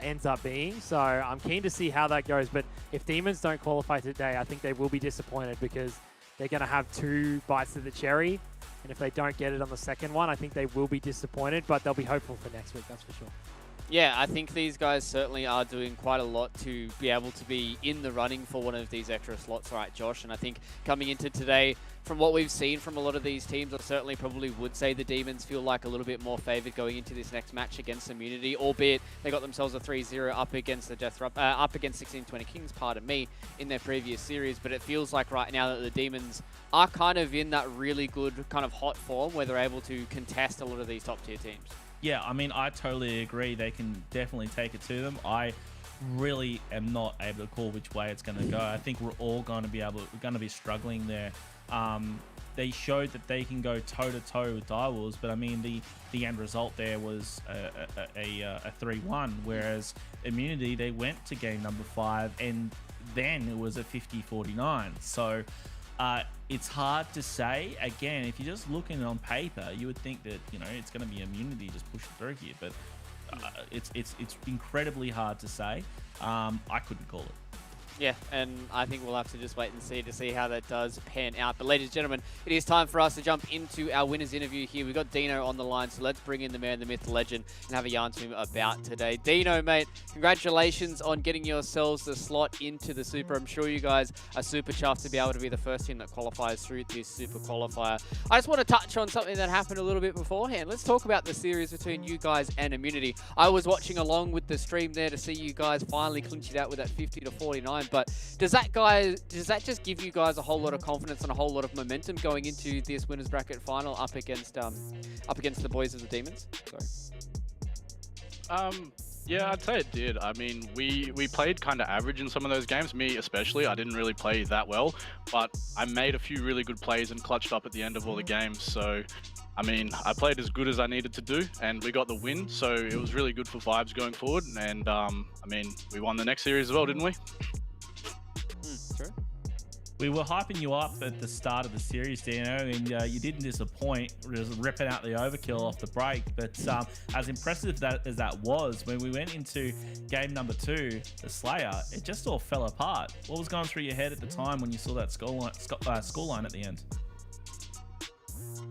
ends up being. So I'm keen to see how that goes. But if Demons don't qualify today, I think they will be disappointed, because they're going to have 2 bites of the cherry. And if they don't get it on the second one, I think they will be disappointed, but they'll be hopeful for next week, that's for sure. Yeah, I think these guys certainly are doing quite a lot to be able to be in the running for one of these extra slots, right, Josh? And I think coming into today, from what we've seen from a lot of these teams, I certainly probably would say the Demons feel like a little bit more favoured going into this next match against Immunity, albeit they got themselves a 3-0 up against the up against 1620 Kings, pardon me, in their previous series. But it feels like right now that the Demons are kind of in that really good kind of hot form where they're able to contest a lot of these top tier teams. Yeah, I mean, I totally agree. They can definitely take it to them. I really am not able to call which way it's going to go. I think we're all going to be struggling there. They showed that they can go toe-to-toe with Direwolves, but I mean, the end result there was a 3-1, whereas Immunity, they went to game number 5, and then it was a 50-49. So it's hard to say. Again, if you're just looking on paper, you would think that, you know, it's going to be Immunity just pushing through here, but it's incredibly hard to say. I couldn't call it. Yeah, and I think we'll have to just wait and see how that does pan out. But ladies and gentlemen, it is time for us to jump into our winners interview here. We've got Dino on the line, so let's bring in the man, the myth, the legend, and have a yarn to him about today. Dino, mate, congratulations on getting yourselves the slot into the Super. I'm sure you guys are super chuffed to be able to be the first team that qualifies through this Super Qualifier. I just want to touch on something that happened a little bit beforehand. Let's talk about the series between you guys and Immunity. I was watching along with the stream there to see you guys finally clinch it out with that 50-49. But does that just give you guys a whole lot of confidence and a whole lot of momentum going into this winners bracket final up against the boys of the Demons? Sorry. Yeah, I'd say it did. I mean, we played kind of average in some of those games. Me especially, I didn't really play that well, but I made a few really good plays and clutched up at the end of all the games. So I mean, I played as good as I needed to do, and we got the win, so it was really good for vibes going forward. And I mean, we won the next series as well, didn't we? True. We were hyping you up at the start of the series, Dino, and you didn't disappoint, just ripping out the overkill off the break. But as impressive as that was, when we went into game number 2, the Slayer, it just all fell apart. What was going through your head at the time when you saw that scoreline at the end?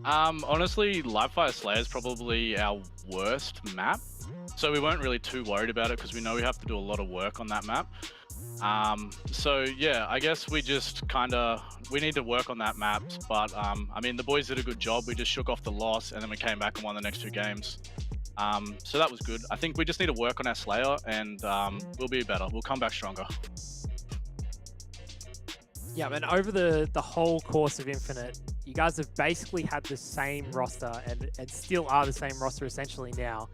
Honestly, Livefire Slayer is probably our worst map, so we weren't really too worried about it because we know we have to do a lot of work on that map. So yeah, I guess we just we need to work on that map, but I mean, the boys did a good job. We just shook off the loss and then we came back and won the next 2 games. So that was good. I think we just need to work on our Slayer and we'll be better. We'll come back stronger. Yeah, and over the whole course of Infinite, you guys have basically had the same roster and still are the same roster essentially now.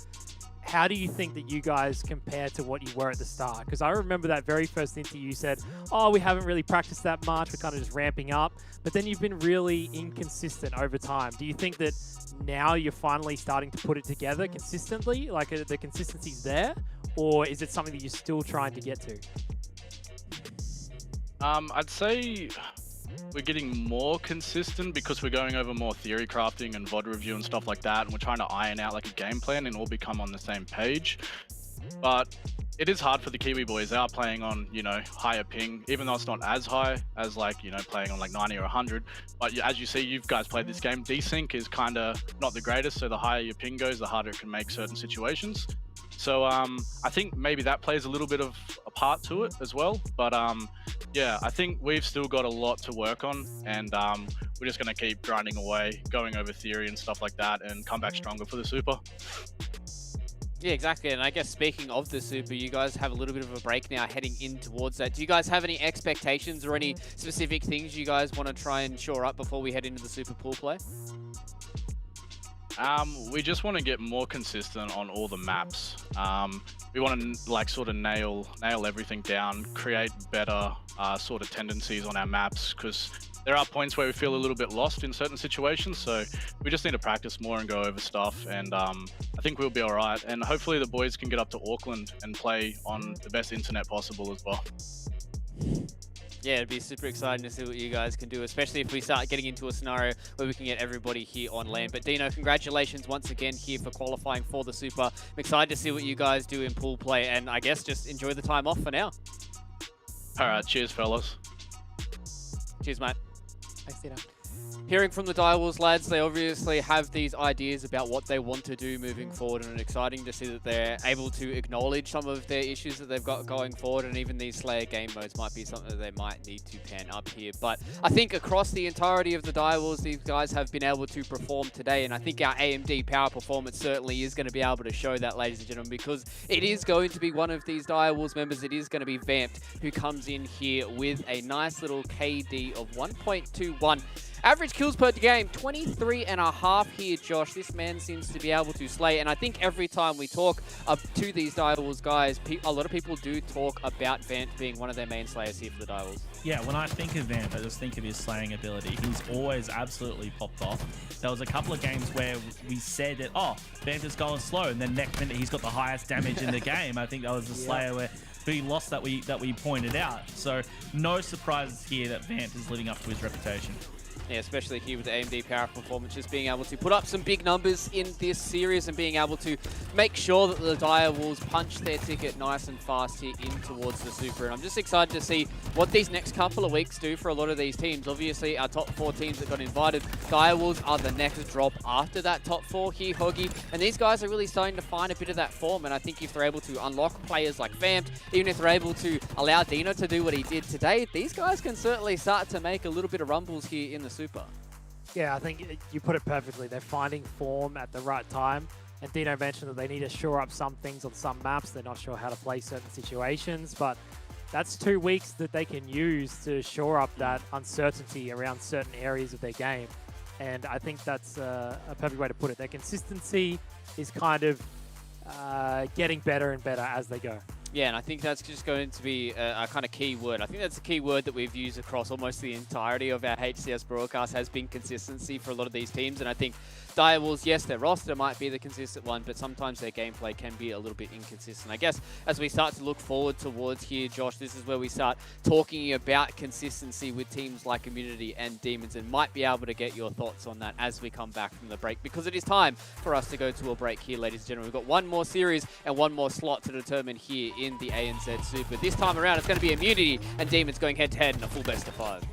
How do you think that you guys compare to what you were at the start? Because I remember that very first interview you said, oh, we haven't really practiced that much, we're kind of just ramping up. But then you've been really inconsistent over time. Do you think that now you're finally starting to put it together consistently? Like the consistency's there? Or is it something that you're still trying to get to? I'd say we're getting more consistent because we're going over more theory crafting and VOD review and stuff like that, and we're trying to iron out like a game plan and all become on the same page. But it is hard for the Kiwi boys. They are playing on, you know, higher ping, even though it's not as high as like, you know, playing on like 90 or 100. But as you see, you guys played this game. Desync is kind of not the greatest, so the higher your ping goes, the harder it can make certain situations. So I think maybe that plays a little bit of a part to it as well. But yeah, I think we've still got a lot to work on, and we're just going to keep grinding away, going over theory and stuff like that, and come back stronger for the Super. Yeah, exactly. And I guess speaking of the Super, you guys have a little bit of a break now heading in towards that. Do you guys have any expectations or any specific things you guys want to try and shore up before we head into the Super pool play? We just want to get more consistent on all the maps. We want to like sort of nail everything down, create better sort of tendencies on our maps, because there are points where we feel a little bit lost in certain situations. So we just need to practice more and go over stuff, and I think we'll be all right. And hopefully the boys can get up to Auckland and play on the best internet possible as well. Yeah, it'd be super exciting to see what you guys can do, especially if we start getting into a scenario where we can get everybody here on land. But Dino, congratulations once again here for qualifying for the Super. I'm excited to see what you guys do in pool play, and I guess just enjoy the time off for now. All right, cheers, fellas. Cheers, mate. Thanks, Dino. Hearing from the Direwolves lads, they obviously have these ideas about what they want to do moving forward, and it's exciting to see that they're able to acknowledge some of their issues that they've got going forward, and even these Slayer game modes might be something that they might need to pan up here. But I think across the entirety of the Direwolves, these guys have been able to perform today, and I think our AMD power performance certainly is going to be able to show that, ladies and gentlemen, because it is going to be one of these Direwolves members. It is going to be Vamped, who comes in here with a nice little KD of 1.21. Average kills per game, 23.5 here, Josh. This man seems to be able to slay, and I think every time we talk to these Direwolves guys, a lot of people do talk about Vant being one of their main slayers here for the Direwolves. Yeah, when I think of Vant, I just think of his slaying ability. He's always absolutely popped off. There was a couple of games where we said that, oh, Vant is going slow, and then next minute he's got the highest damage in the game. I think that was the Slayer where he lost that we pointed out. So no surprises here that Vant is living up to his reputation. Yeah, especially here with the AMD power performance, just being able to put up some big numbers in this series and being able to make sure that the Direwolves punch their ticket nice and fast here in towards the Super. And I'm just excited to see what these next couple of weeks do for a lot of these teams. Obviously, our top 4 teams that got invited, Direwolves are the next drop after that top 4 here, Hoggy. And these guys are really starting to find a bit of that form. And I think if they're able to unlock players like Vamped, even if they're able to allow Dino to do what he did today, these guys can certainly start to make a little bit of rumbles here in the Super. Yeah, I think you put it perfectly. They're finding form at the right time. And Dino mentioned that they need to shore up some things on some maps. They're not sure how to play certain situations, but that's 2 weeks that they can use to shore up that uncertainty around certain areas of their game. And I think that's a perfect way to put it. Their consistency is kind of getting better and better as they go. Yeah, and I think that's just going to be a kind of key word. I think that's a key word that we've used across almost the entirety of our HCS broadcast has been consistency for a lot of these teams. And I think Direwolves, yes, their roster might be the consistent one, but sometimes their gameplay can be a little bit inconsistent. I guess as we start to look forward towards here, Josh, this is where we start talking about consistency with teams like Immunity and Demons, and might be able to get your thoughts on that as we come back from the break, because it is time for us to go to a break here, ladies and gentlemen. We've got one more series and one more slot to determine here in the ANZ Super. This time around, it's going to be Immunity and Demons going head-to-head in a full best of 5.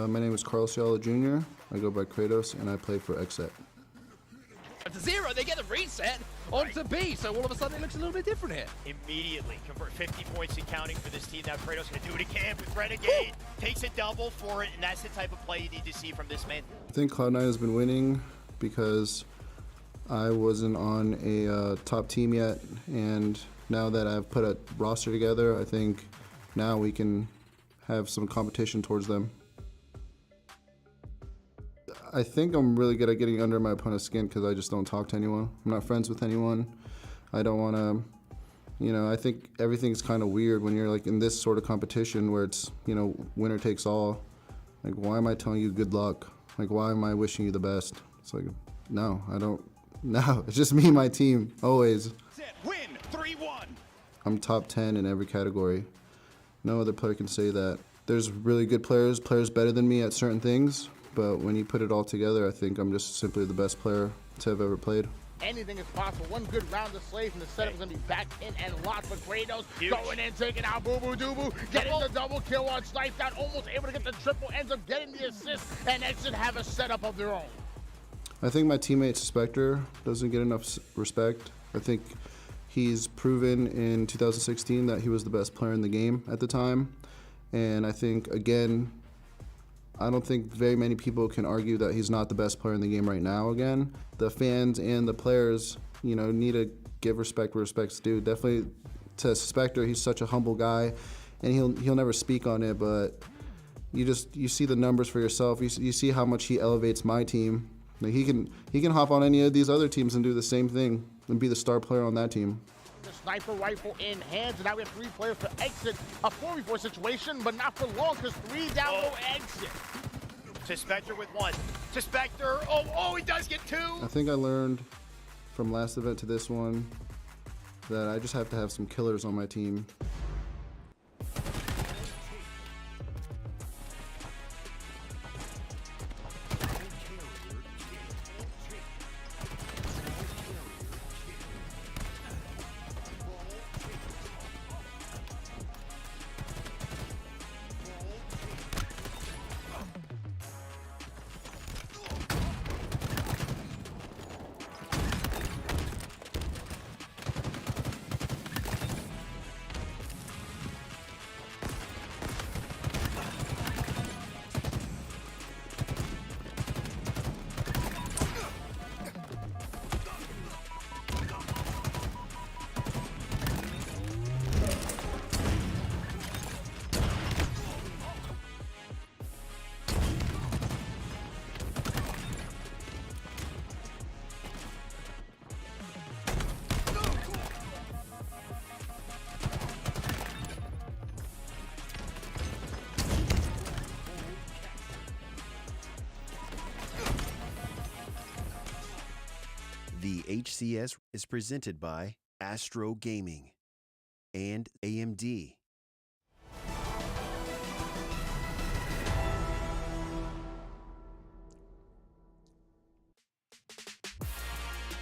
My name is Carl Ciala Jr. I go by Kratos, and I play for XSET. To 0, they get a reset onto B, so all of a sudden it looks a little bit different here. Immediately convert 50 points and counting for this team. Now Kratos can do it again with Renegade. Takes a double for it, and that's the type of play you need to see from this man. I think Cloud9 has been winning because I wasn't on a top team yet, and now that I've put a roster together, I think now we can have some competition towards them. I think I'm really good at getting under my opponent's skin because I just don't talk to anyone. I'm not friends with anyone. I don't want to, I think everything's kind of weird when you're like in this sort of competition where it's, winner takes all. Like, why am I telling you good luck? Like, why am I wishing you the best? It's like, no, I don't. No, it's just me and my team, always. Win, 3-1. I'm top 10 in every category. No other player can say that. There's really good players better than me at certain things. But when you put it all together, I think I'm just simply the best player to have ever played. anything is possible. One good round of Slaves and the setup is going to be back in and locked for Kratos. Going in, taking out Boo Boo Doo Boo, getting the double kill on Sniped Out, almost able to get the triple, ends up getting the assist, and Exit have a setup of their own. I think my teammate Spectre doesn't get enough respect. I think he's proven in 2016 that he was the best player in the game at the time. And I think, again, I don't think very many people can argue that he's not the best player in the game right now again. The fans and the players, you know, need to give respect where respect's due. Definitely to Spectre, he's such a humble guy, and he'll never speak on it, but you see the numbers for yourself. You see how much he elevates my team. Like he can hop on any of these other teams and do the same thing and be the star player on that team. The sniper rifle in hands, and now we have 3 players to Exit. A 4v4 situation, but not for long, because 3 down go Exit. To Spectre with 1. To Spectre. Oh, he does get 2. I think I learned from last event to this one that I just have to have some killers on my team. The HCS is presented by Astro Gaming and AMD.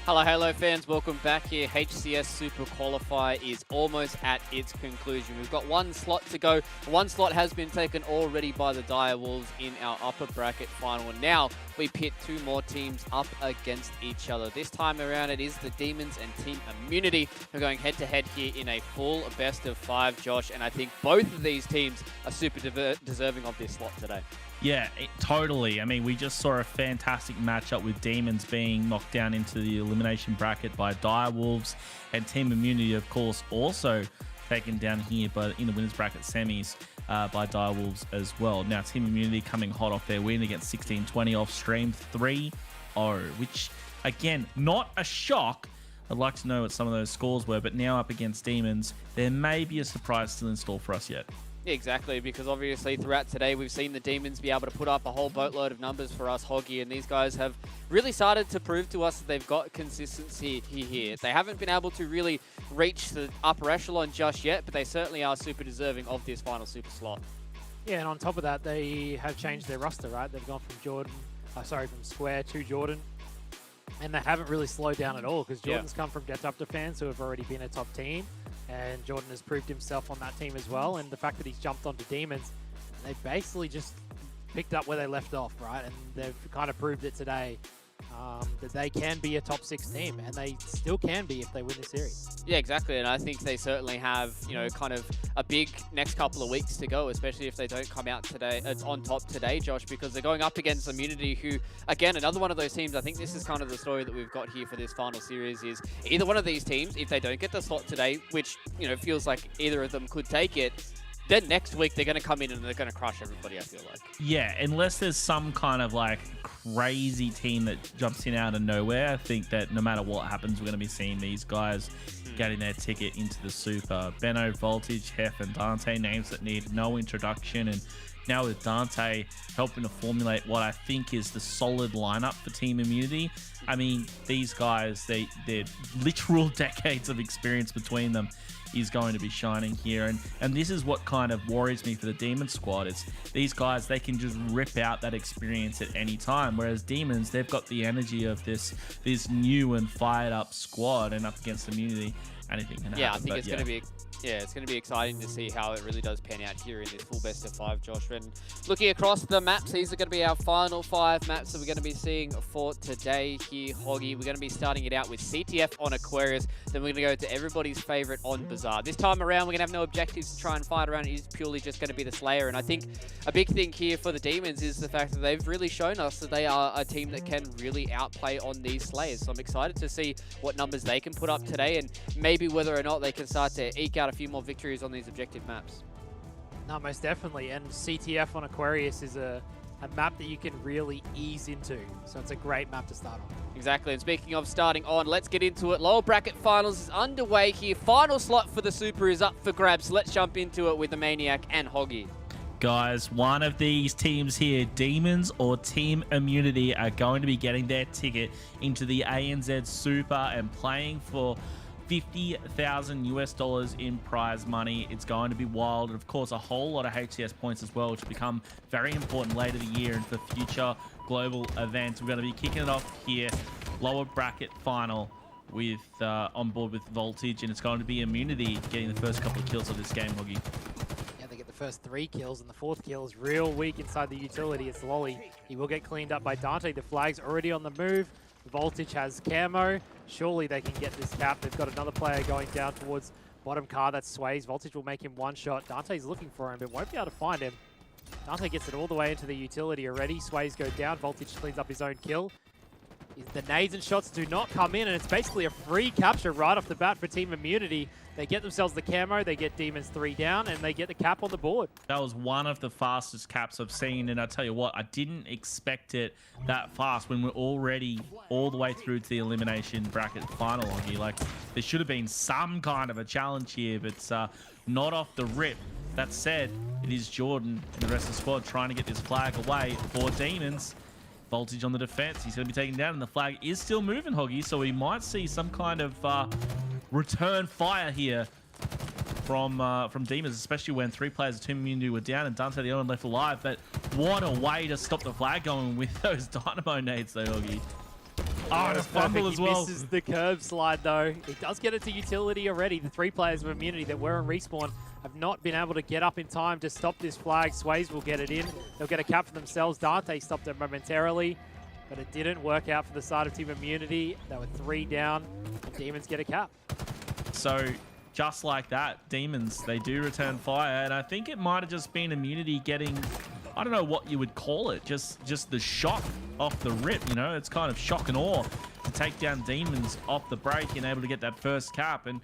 Hello Halo fans, welcome back here. HCS Super Qualifier is almost at its conclusion. We've got 1 slot to go. 1 slot has been taken already by the Dire Wolves in our upper bracket final. Now we pit 2 more teams up against each other. This time around it is the Demons and Team Immunity who are going head to head here in a full best of 5, Josh, and I think both of these teams are super deserving of this slot today. Yeah, totally. I mean, we just saw a fantastic matchup with Demons being knocked down into the elimination bracket by Dire Wolves, and Team Immunity, of course, also taken down here but in the winners bracket semis by Dire Wolves as well. Now, Team Immunity coming hot off their win against 1620 off stream 3-0, which, again, not a shock. I'd like to know what some of those scores were, but now up against Demons, there may be a surprise still in store for us yet. Yeah, exactly, because obviously throughout today we've seen the Demons be able to put up a whole boatload of numbers for us, Hoggy, and these guys have really started to prove to us that they've got consistency here. They haven't been able to really reach the upper echelon just yet, but they certainly are super deserving of this final super slot. Yeah, and on top of that, they have changed their roster, right? They've gone from from Square to Jordan, and they haven't really slowed down at all, because Jordan's come from Get Up to fans who have already been a top team. And Jordan has proved himself on that team as well. And the fact that he's jumped onto Demons, they basically just picked up where they left off, right? And they've kind of proved it today that they can be a top 6 team, and they still can be if they win the series. Yeah, exactly. And I think they certainly have, you know, kind of a big next couple of weeks to go, especially if they don't come out today. It's on top today, Josh, because they're going up against Immunity, who, again, another one of those teams. I think this is kind of the story that we've got here for this final series is either one of these teams, if they don't get the slot today, which, you know, feels like either of them could take it, then next week they're going to come in and they're going to crush everybody, I feel like. Yeah, unless there's some kind of like crazy team that jumps in out of nowhere, I think that no matter what happens, we're going to be seeing these guys getting their ticket into the Super. Benno, Voltage, Hef, and Dante, names that need no introduction and now with Dante helping to formulate what I think is the solid lineup for Team Immunity. I mean, these guys, they're literal decades of experience between them is going to be shining here. And this is what kind of worries me for the Demon squad. Is these guys, they can just rip out that experience at any time. Whereas Demons, they've got the energy of this new and fired up squad, and up against Immunity, anything can happen. Yeah, I think it's going to be... Yeah, it's going to be exciting to see how it really does pan out here in this full best of 5, Josh. And looking across the maps, these are going to be our final 5 maps that we're going to be seeing for today here, Hoggy. We're going to be starting it out with CTF on Aquarius. Then we're going to go to everybody's favorite on Bazaar. This time around, we're going to have no objectives to try and fight around. It is purely just going to be the Slayer. And I think a big thing here for the Demons is the fact that they've really shown us that they are a team that can really outplay on these Slayers. So I'm excited to see what numbers they can put up today, and maybe whether or not they can start to eke out a few more victories on these objective maps. No, most definitely. And CTF on Aquarius is a map that you can really ease into. So it's a great map to start on. Exactly. And speaking of starting on, let's get into it. Lower bracket finals is underway here. Final slot for the Super is up for grabs. Let's jump into it with the Maniac and Hoggy. Guys, one of these teams here, Demons or Team Immunity, are going to be getting their ticket into the ANZ Super and playing for $50,000 in prize money. It's going to be wild, and of course a whole lot of HCS points as well, which become very important later the year and for future global events. We're going to be kicking it off here, lower bracket final with on board with Voltage, and it's going to be Immunity getting the first couple of kills of this game, Hoggy. Yeah, they get the first 3 kills, and the 4th kill is real weak inside the utility. It's Lolly. He will get cleaned up by Dante. The flag's already on the move. Voltage has camo. Surely they can get this cap. They've got another player going down towards bottom car. That's Sways. Voltage will make him one shot. Dante's looking for him, but won't be able to find him. Dante gets it all the way into the utility already. Sways go down. Voltage cleans up his own kill. The nades and shots do not come in, and it's basically a free capture right off the bat for Team Immunity. They get themselves the camo, they get Demons 3 down, and they get the cap on the board. That was one of the fastest caps I've seen, and I tell you what, I didn't expect it that fast when we're already all the way through to the elimination bracket final on here. Like, there should have been some kind of a challenge here, but it's not off the rip. That said, it is Jordan and the rest of the squad trying to get this flag away for Demons. Voltage on the defense. He's going to be taken down, and the flag is still moving, Hoggy, so we might see some kind of return fire here from Demons, especially when 3 players of Team Immunity were down and Dante the only one left alive. But what a way to stop the flag going with those dynamo nades, though, Hoggy. Oh, the fumble as well. He misses the curve slide, though. He does get it to utility already. The 3 players of Immunity that were on respawn have not been able to get up in time to stop this flag. Sways will get it in. They'll get a cap for themselves. Dante stopped it momentarily, but it didn't work out for the side of Team Immunity. They were 3 down, and Demons get a cap. So, just like that, Demons, they do return fire, and I think it might have just been Immunity getting, I don't know what you would call it, just the shock off the rip, you know? It's kind of shock and awe to take down Demons off the break and able to get that first cap. And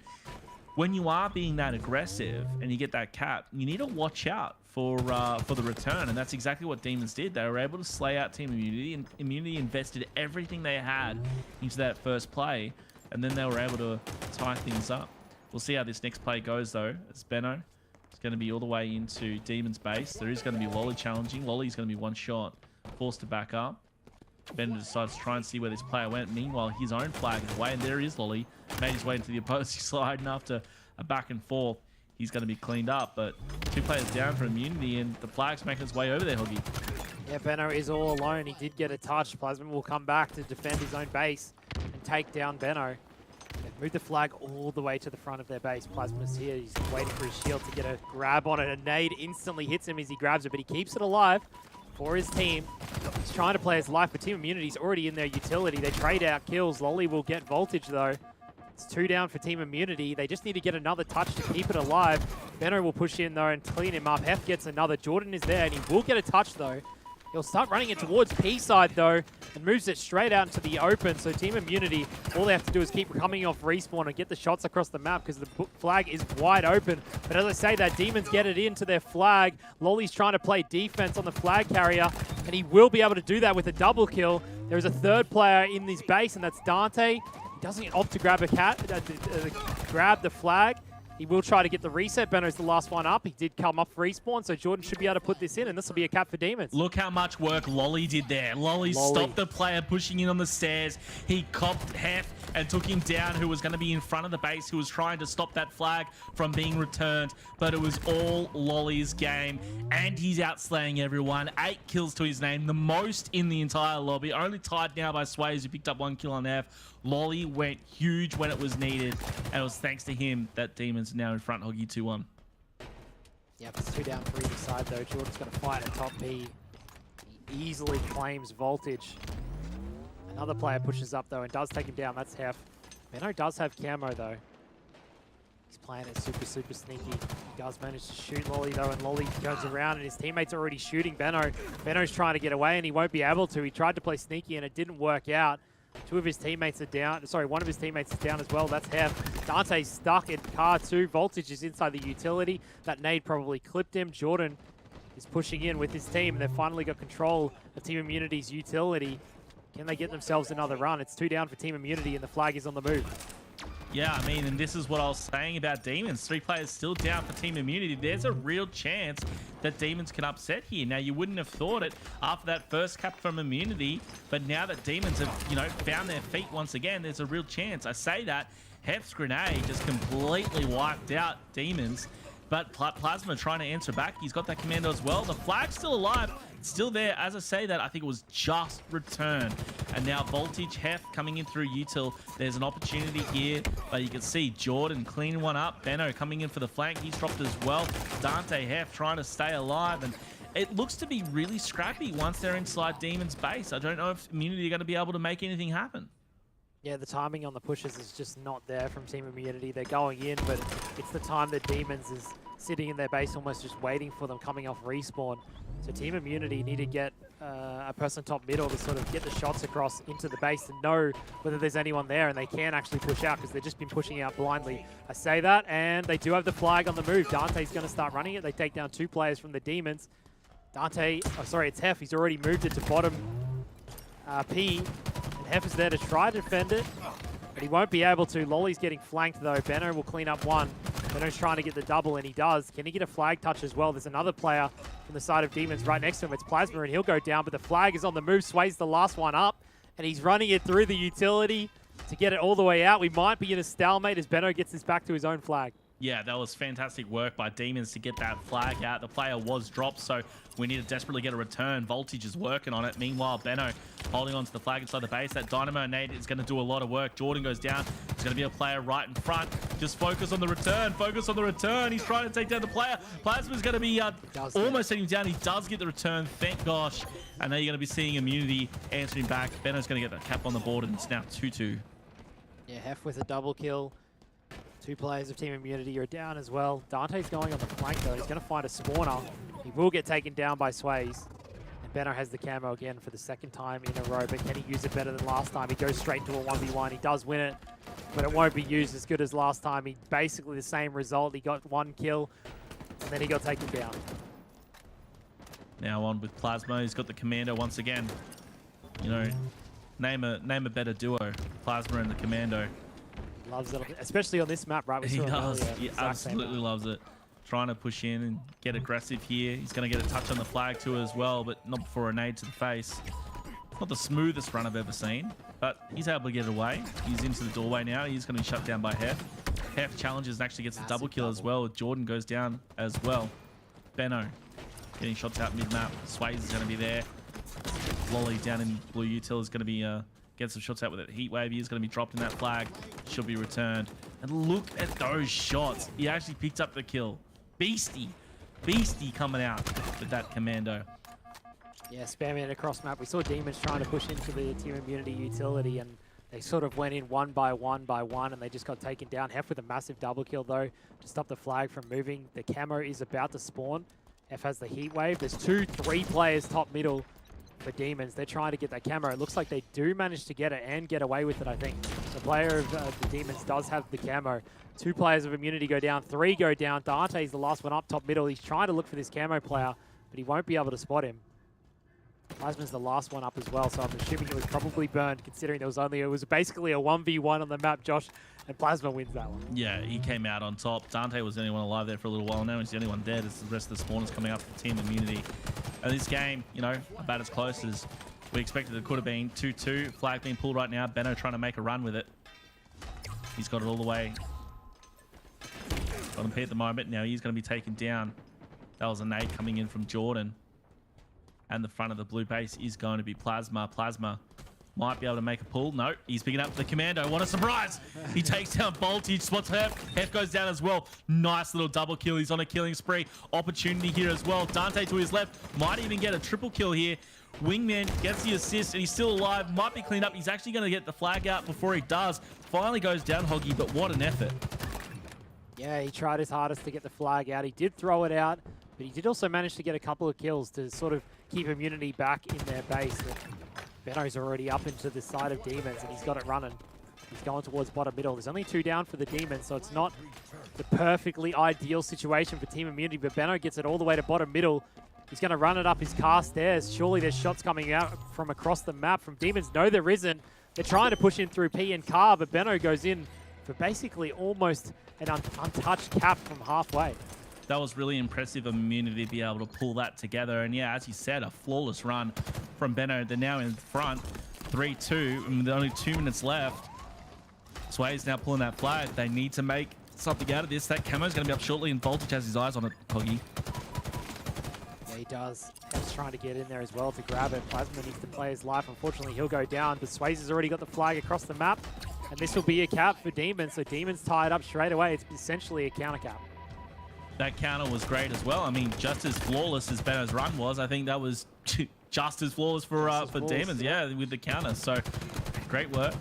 when you are being that aggressive and you get that cap, you need to watch out for the return, and that's exactly what Demons did. They were able to slay out Team Immunity, and Immunity invested everything they had into that first play, and then they were able to tie things up. We'll see how this next play goes, though, as Benno is going to be all the way into Demon's base. There is going to be Lolly challenging. Lolly's going to be one shot, forced to back up. Benno decides to try and see where this player went. Meanwhile, his own flag is away, and there is Lolly. Made his way into the opposing side, and after a back and forth, he's going to be cleaned up. But 2 players down for Immunity, and the flag's making his way over there, Hoggy. Yeah, Benno is all alone. He did get a touch. Plasma will come back to defend his own base and take down Benno. They've moved the flag all the way to the front of their base. Plasma's here. He's waiting for his shield to get a grab on it. A nade instantly hits him as he grabs it, but he keeps it alive for his team. He's trying to play his life, but Team Immunity's already in their utility. They trade out kills. Lolly will get Voltage, though. It's 2 down for Team Immunity. They just need to get another touch to keep it alive. Benno will push in, though, and clean him up. Hef gets another. Jordan is there, and he will get a touch, though. He'll start running it towards P side, though, and moves it straight out into the open. So Team Immunity, all they have to do is keep coming off respawn and get the shots across the map because the flag is wide open. But as I say that, Demons get it into their flag. Lolly's trying to play defense on the flag carrier, and he will be able to do that with a double kill. There's a 3rd player in this base, and that's Dante. He doesn't opt to grab grab the flag. He will try to get the reset. Benno's the last one up. He did come up for respawn, so Jordan should be able to put this in, and this will be a cap for Demons. Look how much work Lolly did there. Lolly stopped the player pushing in on the stairs. He copped Hef and took him down, who was going to be in front of the base, who was trying to stop that flag from being returned. But it was all Lolly's game, and he's outslaying everyone. 8 kills to his name, the most in the entire lobby. Only tied now by Sways, who picked up 1 kill on Hef. Lolly went huge when it was needed, and it was thanks to him that Demons are now in front, Hoggy 2-1. Yeah, it's 2 down for either side, though. Jordan's going to fight at top B. He easily claims Voltage. Another player pushes up, though, and does take him down. That's Hef. Benno does have camo, though. He's playing it super sneaky. He does manage to shoot Lolly, though, and Lolly goes around, and his teammate's already shooting Benno. Benno's trying to get away, and he won't be able to. He tried to play sneaky, and it didn't work out. 2 of his teammates are down. Sorry, 1 of his teammates is down as well. That's Hef. Dante's stuck in car 2. Voltage is inside the utility. That nade probably clipped him. Jordan is pushing in with his team, and they've finally got control of Team Immunity's utility. Can they get themselves another run? It's 2 down for Team Immunity, and the flag is on the move. Yeah, I mean, and this is what I was saying about Demons. 3 players still down for Team Immunity. There's a real chance that Demons can upset here. Now, you wouldn't have thought it after that first cap from Immunity, but now that Demons have, you know, found their feet once again, there's a real chance. I say that Hef's grenade just completely wiped out Demons, but Plasma trying to answer back. He's got that commando as well. The flag's still alive. It's still there. As I say that, I think it was just returned. And now Voltage, Hef coming in through util. There's an opportunity here, but you can see Jordan cleaning one up. Benno coming in for the flank. He's dropped as well. Dante, Hef trying to stay alive. And it looks to be really scrappy once they're inside Demon's base. I don't know if Immunity are going to be able to make anything happen. Yeah, the timing on the pushes is just not there from Team Immunity. They're going in, but it's the time that Demons is sitting in their base almost just waiting for them coming off respawn. So Team Immunity need to get a person top middle to sort of get the shots across into the base to know whether there's anyone there, and they can actually push out because they've just been pushing out blindly. I say that, and they do have the flag on the move. Dante's going to start running it. They take down 2 players from the Demons. Dante, oh sorry, it's Hef. He's already moved it to bottom P. Hef is there to try to defend it, but he won't be able to. Lolly's getting flanked, though. Benno will clean up 1. Benno's trying to get the double, and he does. Can he get a flag touch as well? There's another player from the side of Demons right next to him. It's Plasma, and he'll go down, but the flag is on the move. Sway's the last one up, and he's running it through the utility to get it all the way out. We might be in a stalemate as Benno gets this back to his own flag. Yeah, that was fantastic work by Demons to get that flag out. The player was dropped, so we need to desperately get a return. Voltage is working on it. Meanwhile, Benno holding on to the flag inside the base. That Dynamo nade is going to do a lot of work. Jordan goes down. There's going to be a player right in front. Just focus on the return. Focus on the return. He's trying to take down the player. Plasma's going to be almost taking him down. He does get the return. Thank gosh. And now you're going to be seeing Immunity answering back. Benno's going to get the cap on the board, and it's now 2-2. Yeah, Hef with a double kill. 2 players of Team Immunity are down as well. Dante's going on the flank, though. He's going to find a spawner. He will get taken down by Sways. And Benno has the camo again for the 2nd time in a row, but can he use it better than last time? He goes straight into a 1v1. He does win it, but it won't be used as good as last time. He basically the same result. He got 1 kill, and then he got taken down. Now on with Plasma. He's got the commando once again. You know, name a better duo. Plasma and the commando. Loves it, especially on this map, right? He does. He absolutely loves it. Trying to push in and get aggressive here. He's going to get a touch on the flag too as well, but not before a nade to the face. Not the smoothest run I've ever seen, but he's able to get it away. He's into the doorway now. He's going to be shut down by Hef. Hef challenges and actually gets the double kill as well. Jordan goes down as well. Benno getting shots out mid-map. Sways is going to be there. Lolly down in blue util is going to be... Get some shots out with it. Heat wave, he's going to be dropped in that flag. Should be returned. And look at those shots. He actually picked up the kill. Beastie. Beastie coming out with that commando. Yeah, spamming it across map. We saw Demons trying to push into the Team Immunity utility, and they sort of went in 1 by 1 by 1, and they just got taken down. Hef with a massive double kill, though, to stop the flag from moving. The camo is about to spawn. Hef has the heat wave. There's 2-3 players top middle for Demons. They're trying to get that camo. It looks like they do manage to get it and get away with it, I think. The player of the Demons does have the camo. 2 players of Immunity go down. 3 go down. Dante's the last one up top middle. He's trying to look for this camo player, but he won't be able to spot him. Plasma's the last one up as well, so I'm assuming it was probably burned, considering it was basically a 1v1 on the map, Josh, and Plasma wins that one. Yeah, he came out on top. Dante was the only one alive there for a little while. Now he's the only one dead as the rest of the spawners coming up for Team Immunity. And this game, you know, about as close as we expected it could have been. 2-2, flag being pulled right now. Benno trying to make a run with it. He's got it all the way. Got him here at the moment. Now he's going to be taken down. That was a nade coming in from Jordan. And the front of the blue base is going to be Plasma. Plasma might be able to make a pull. No, he's picking up the commando. What a surprise! He takes down Voltage, spots Hef. Hef goes down as well. Nice little double kill. He's on a killing spree. Opportunity here as well. Dante to his left. Might even get a triple kill here. Wingman gets the assist and he's still alive. Might be cleaned up. He's actually going to get the flag out before he does. Finally goes down, Hoggy, but what an effort. Yeah, he tried his hardest to get the flag out. He did throw it out, but he did also manage to get a couple of kills to sort of keep Immunity back in their base. Benno's already up into the side of Demons, and he's got it running. He's going towards bottom middle. There's only 2 down for the Demons, so it's not the perfectly ideal situation for Team Immunity, but Benno gets it all the way to bottom middle. He's going to run it up his car stairs. Surely there's shots coming out from across the map from Demons. No, there isn't. They're trying to push in through P and car, but Benno goes in for basically almost an untouched cap from halfway. That was really impressive of Immunity to be able to pull that together. And yeah, as you said, a flawless run from Benno. They're now in front, 3-2, and with only 2 minutes left. Sway's now pulling that flag. They need to make something out of this. That camo's going to be up shortly, and Voltage has his eyes on it, Hoggy. Yeah, he does. He's trying to get in there as well to grab it. Plasma needs to play his life. Unfortunately, he'll go down, but Swayze has already got the flag across the map, and this will be a cap for Demons. So Demons tied up straight away. It's essentially a counter cap. That counter was great as well. I mean, just as flawless as Benno's run was, I think that was just as flawless for Demons, yeah, with the counter. So, great work.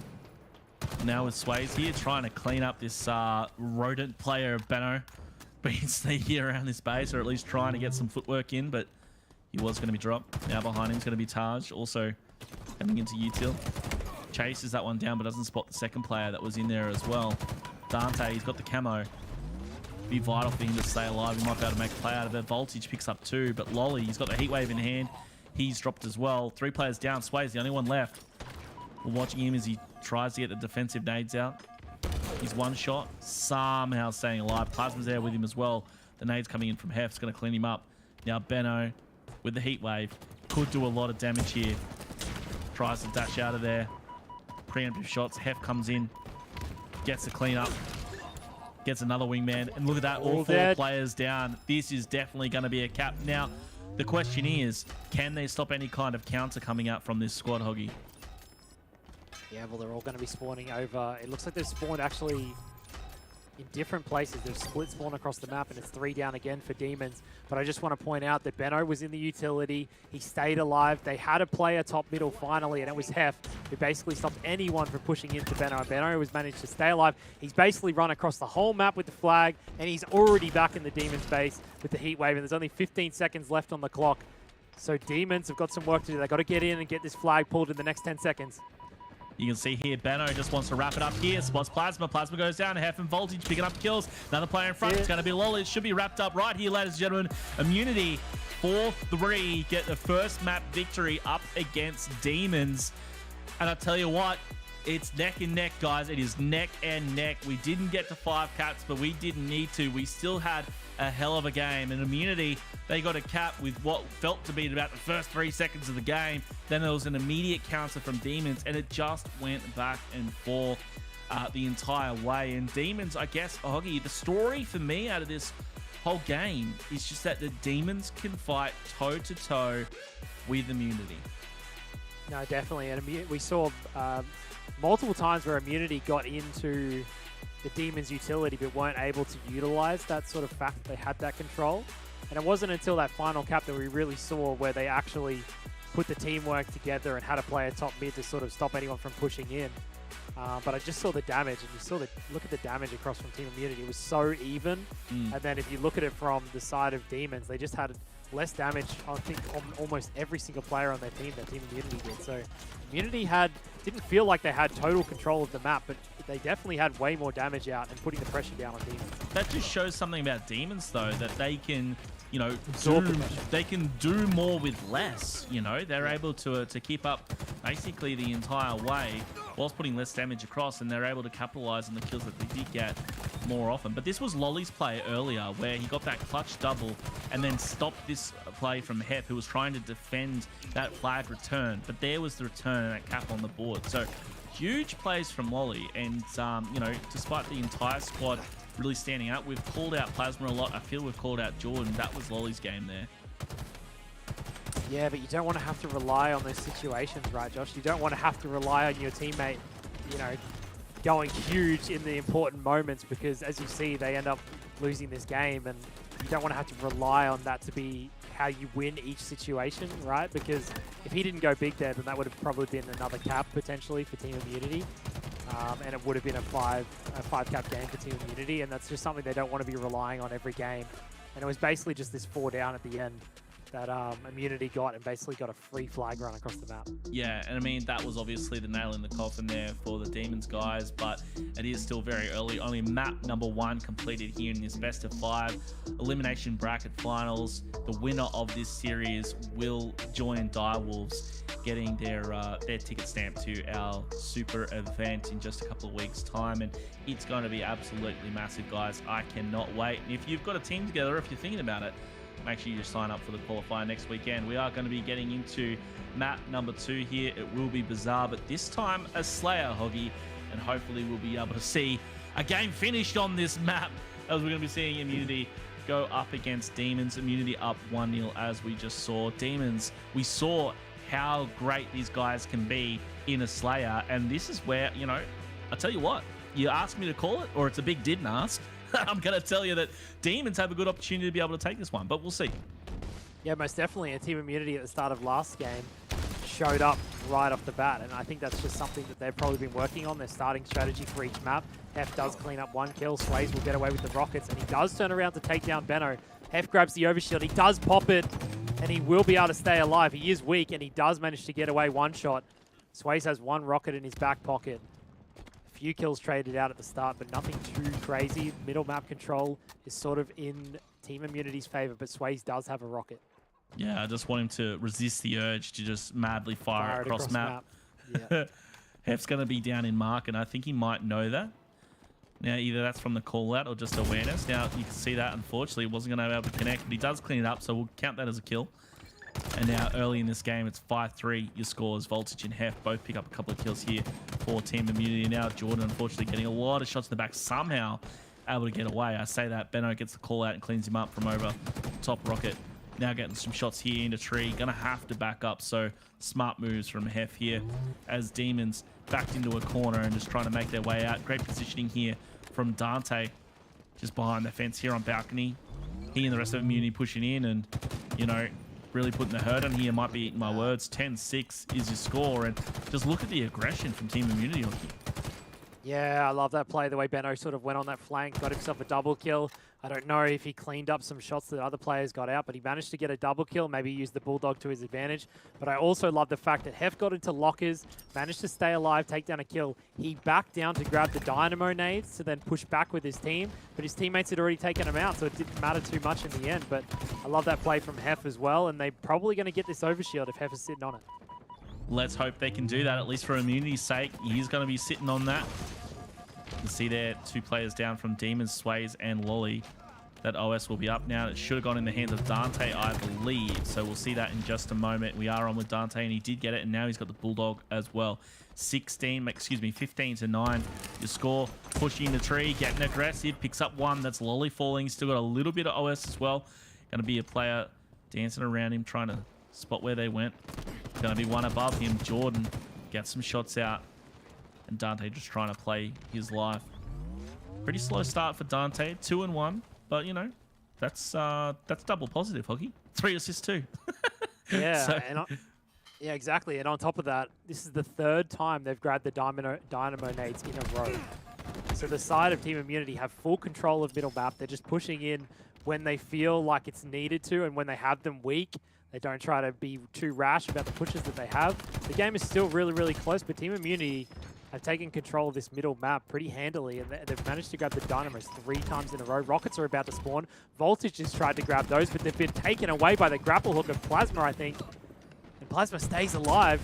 Now with Swayze here, trying to clean up this rodent player of Benno. Being sneaky around this base, or at least trying to get some footwork in, but he was going to be dropped. Now behind him is going to be Taj, also coming into util. Chases that one down, but doesn't spot the second player that was in there as well. Dante, he's got the camo. Be vital for him to stay alive. He might be able to make a play out of it. Voltage picks up 2, but Lolly, he's got the heat wave in hand. He's dropped as well. 3 players down. Sway's the only one left. We're watching him as he tries to get the defensive nades out. He's one shot, somehow staying alive. Plasma's there with him as well. The nades coming in from Hef's going to clean him up. Now Benno with the heat wave could do a lot of damage here. Tries to dash out of there. Preemptive shots. Hef comes in, gets the clean up. Gets another wingman, and look at that, all 4 players down. This is definitely going to be a cap. Now, the question is, can they stop any kind of counter coming out from this squad, Hoggy? Yeah, well, they're all going to be spawning over. It looks like they've spawned actually in different places. They've split spawn across the map, and it's 3 down again for Demons. But I just want to point out that Benno was in the utility. He stayed alive. They had a player top middle finally, and it was Hef, who basically stopped anyone from pushing into Benno. Benno was managed to stay alive. He's basically run across the whole map with the flag, and he's already back in the Demons base with the heat wave, and there's only 15 seconds left on the clock. So Demons have got some work to do. They've got to get in and get this flag pulled in the next 10 seconds. You can see here, Benno just wants to wrap it up here. Spots Plasma. Plasma goes down. Hef and Voltage picking up kills. Another player in front. It's going to be Lolly. It should be wrapped up right here, ladies and gentlemen. Immunity 4-3 get the first map victory up against Demons. And I tell you what, it's neck and neck, guys. It is neck and neck. We didn't get to 5 caps, but we didn't need to. We still had a hell of a game. And Immunity, they got a cap with what felt to be about the first 3 seconds of the game. Then there was an immediate counter from Demons, and it just went back and forth the entire way. And Demons, I guess, Hoggy, the story for me out of this whole game is just that the Demons can fight toe-to-toe with Immunity. No, definitely. And we saw multiple times where Immunity got into the Demons' utility but weren't able to utilize that sort of fact that they had that control. And it wasn't until that final cap that we really saw where they actually put the teamwork together and had to play a top mid to sort of stop anyone from pushing in. But I just saw the damage, and you saw look at the damage across from Team Immunity. It was so even. And then if you look at it from the side of Demons, they just had less damage, I think, on almost every single player on their team that Team Immunity did. So Immunity didn't feel like they had total control of the map, but they definitely had way more damage out and putting the pressure down on Demons. That just shows something about Demons, though, that they can you know, they can do more with less. You know, they're able to keep up basically the entire way whilst putting less damage across, and they're able to capitalize on the kills that they did get more often. But this was Lolly's play earlier, where he got that clutch double and then stopped this play from Hef, who was trying to defend that flag return. But there was the return and that cap on the board. So huge plays from Lolly, and you know, despite the entire squad really standing out, we've called out Plasma a lot. I feel we've called out Jordan. That was Lolly's game there. Yeah, but you don't want to have to rely on those situations, right, Josh? You don't want to have to rely on your teammate, you know, going huge in the important moments, because as you see, they end up losing this game, and you don't want to have to rely on that to be how you win each situation, right? Because if he didn't go big there, then that would have probably been another cap potentially for Team Immunity. And it would have been a five cap game for Team Immunity, and that's just something they don't want to be relying on every game. And it was basically just this 4 down at the end that Immunity got, and basically got a free flag run across the map. Yeah, and I mean, that was obviously the nail in the coffin there for the Demons guys, but it is still very early. Only map number 1 completed here in this best of 5 elimination bracket finals. The winner of this series will join Direwolves, getting their ticket stamp to our super event in just a couple of weeks' time, and it's going to be absolutely massive, guys. I cannot wait. And if you've got a team together, if you're thinking about it, make sure you sign up for the qualifier next weekend. We are going to be getting into map number 2 here. It will be bizarre, but this time a Slayer, Hoggy, and hopefully we'll be able to see a game finished on this map, as we're going to be seeing Immunity go up against Demons. Immunity up 1-0, as we just saw. Demons, we saw how great these guys can be in a Slayer, and this is where, you know, I'll tell you what, you asked me to call it, or it's a big didn't ask. I'm going to tell you that Demons have a good opportunity to be able to take this one, but we'll see. Yeah, most definitely. And Team Immunity at the start of last game showed up right off the bat, and I think that's just something that they've probably been working on, their starting strategy for each map. Hef does clean up 1 kill. Sways will get away with the rockets, and he does turn around to take down Benno. Hef grabs the overshield. He does pop it, and he will be able to stay alive. He is weak, and he does manage to get away 1 shot. Sways has 1 rocket in his back pocket. Few kills traded out at the start, but nothing too crazy. Middle map control is sort of in Team Immunity's favor, but Sways does have a rocket. Yeah, I just want him to resist the urge to just madly fire across map. Yeah. Hef's going to be down in mark, and I think he might know that. Now, either that's from the call-out or just awareness. Now, you can see that, unfortunately, he wasn't going to be able to connect, but he does clean it up, so we'll count that as a kill. And now, early in this game, it's 5-3. Your scores, Voltage and Hef both pick up a couple of kills here for Team Immunity. Now, Jordan, unfortunately, getting a lot of shots in the back, somehow able to get away. I say that. Benno gets the call out and cleans him up from over top rocket. Now getting some shots here into tree. Gonna have to back up, so smart moves from Hef here as Demons backed into a corner and just trying to make their way out. Great positioning here from Dante, just behind the fence here on balcony. He and the rest of Immunity pushing in and, you know, really putting the hurt on here. Might be eating my words. 10-6 is your score, and just look at the aggression from Team Immunity on here. Yeah, I love that play, the way Benno sort of went on that flank, got himself a double kill. I don't know if he cleaned up some shots that other players got out, but he managed to get a double kill, maybe use the Bulldog to his advantage. But I also love the fact that Hef got into lockers, managed to stay alive, take down a kill. He backed down to grab the Dynamo nades to then push back with his team, but his teammates had already taken him out, so it didn't matter too much in the end. But I love that play from Hef as well, and they're probably going to get this overshield if Hef is sitting on it. Let's hope they can do that, at least for Immunity's sake. He's going to be sitting on that. You can see there, 2 players down from Demons, Sways and Lolly. That OS will be up now. It should have gone in the hands of Dante, I believe. So we'll see that in just a moment. We are on with Dante, and he did get it, and now he's got the Bulldog as well. 15-9. Your score, pushing the tree, getting aggressive, picks up 1. That's Lolly falling. Still got a little bit of OS as well. Going to be a player dancing around him, trying to spot where they went. Going to be 1 above him. Jordan gets some shots out. And Dante just trying to play his life. Pretty slow start for Dante, 2-1, but you know, that's double positive, Hoggy. 3 assists too. Yeah, so. Yeah, exactly. And on top of that, this is the 3rd time they've grabbed the Dynamo nades in a row. So the side of Team Immunity have full control of middle map. They're just pushing in when they feel like it's needed to, and when they have them weak, they don't try to be too rash about the pushes that they have. The game is still really, really close, but Team Immunity have taken control of this middle map pretty handily, and they've managed to grab the Dynamos 3 times in a row. Rockets are about to spawn. Voltage has tried to grab those, but they've been taken away by the grapple hook of Plasma, I think. And Plasma stays alive.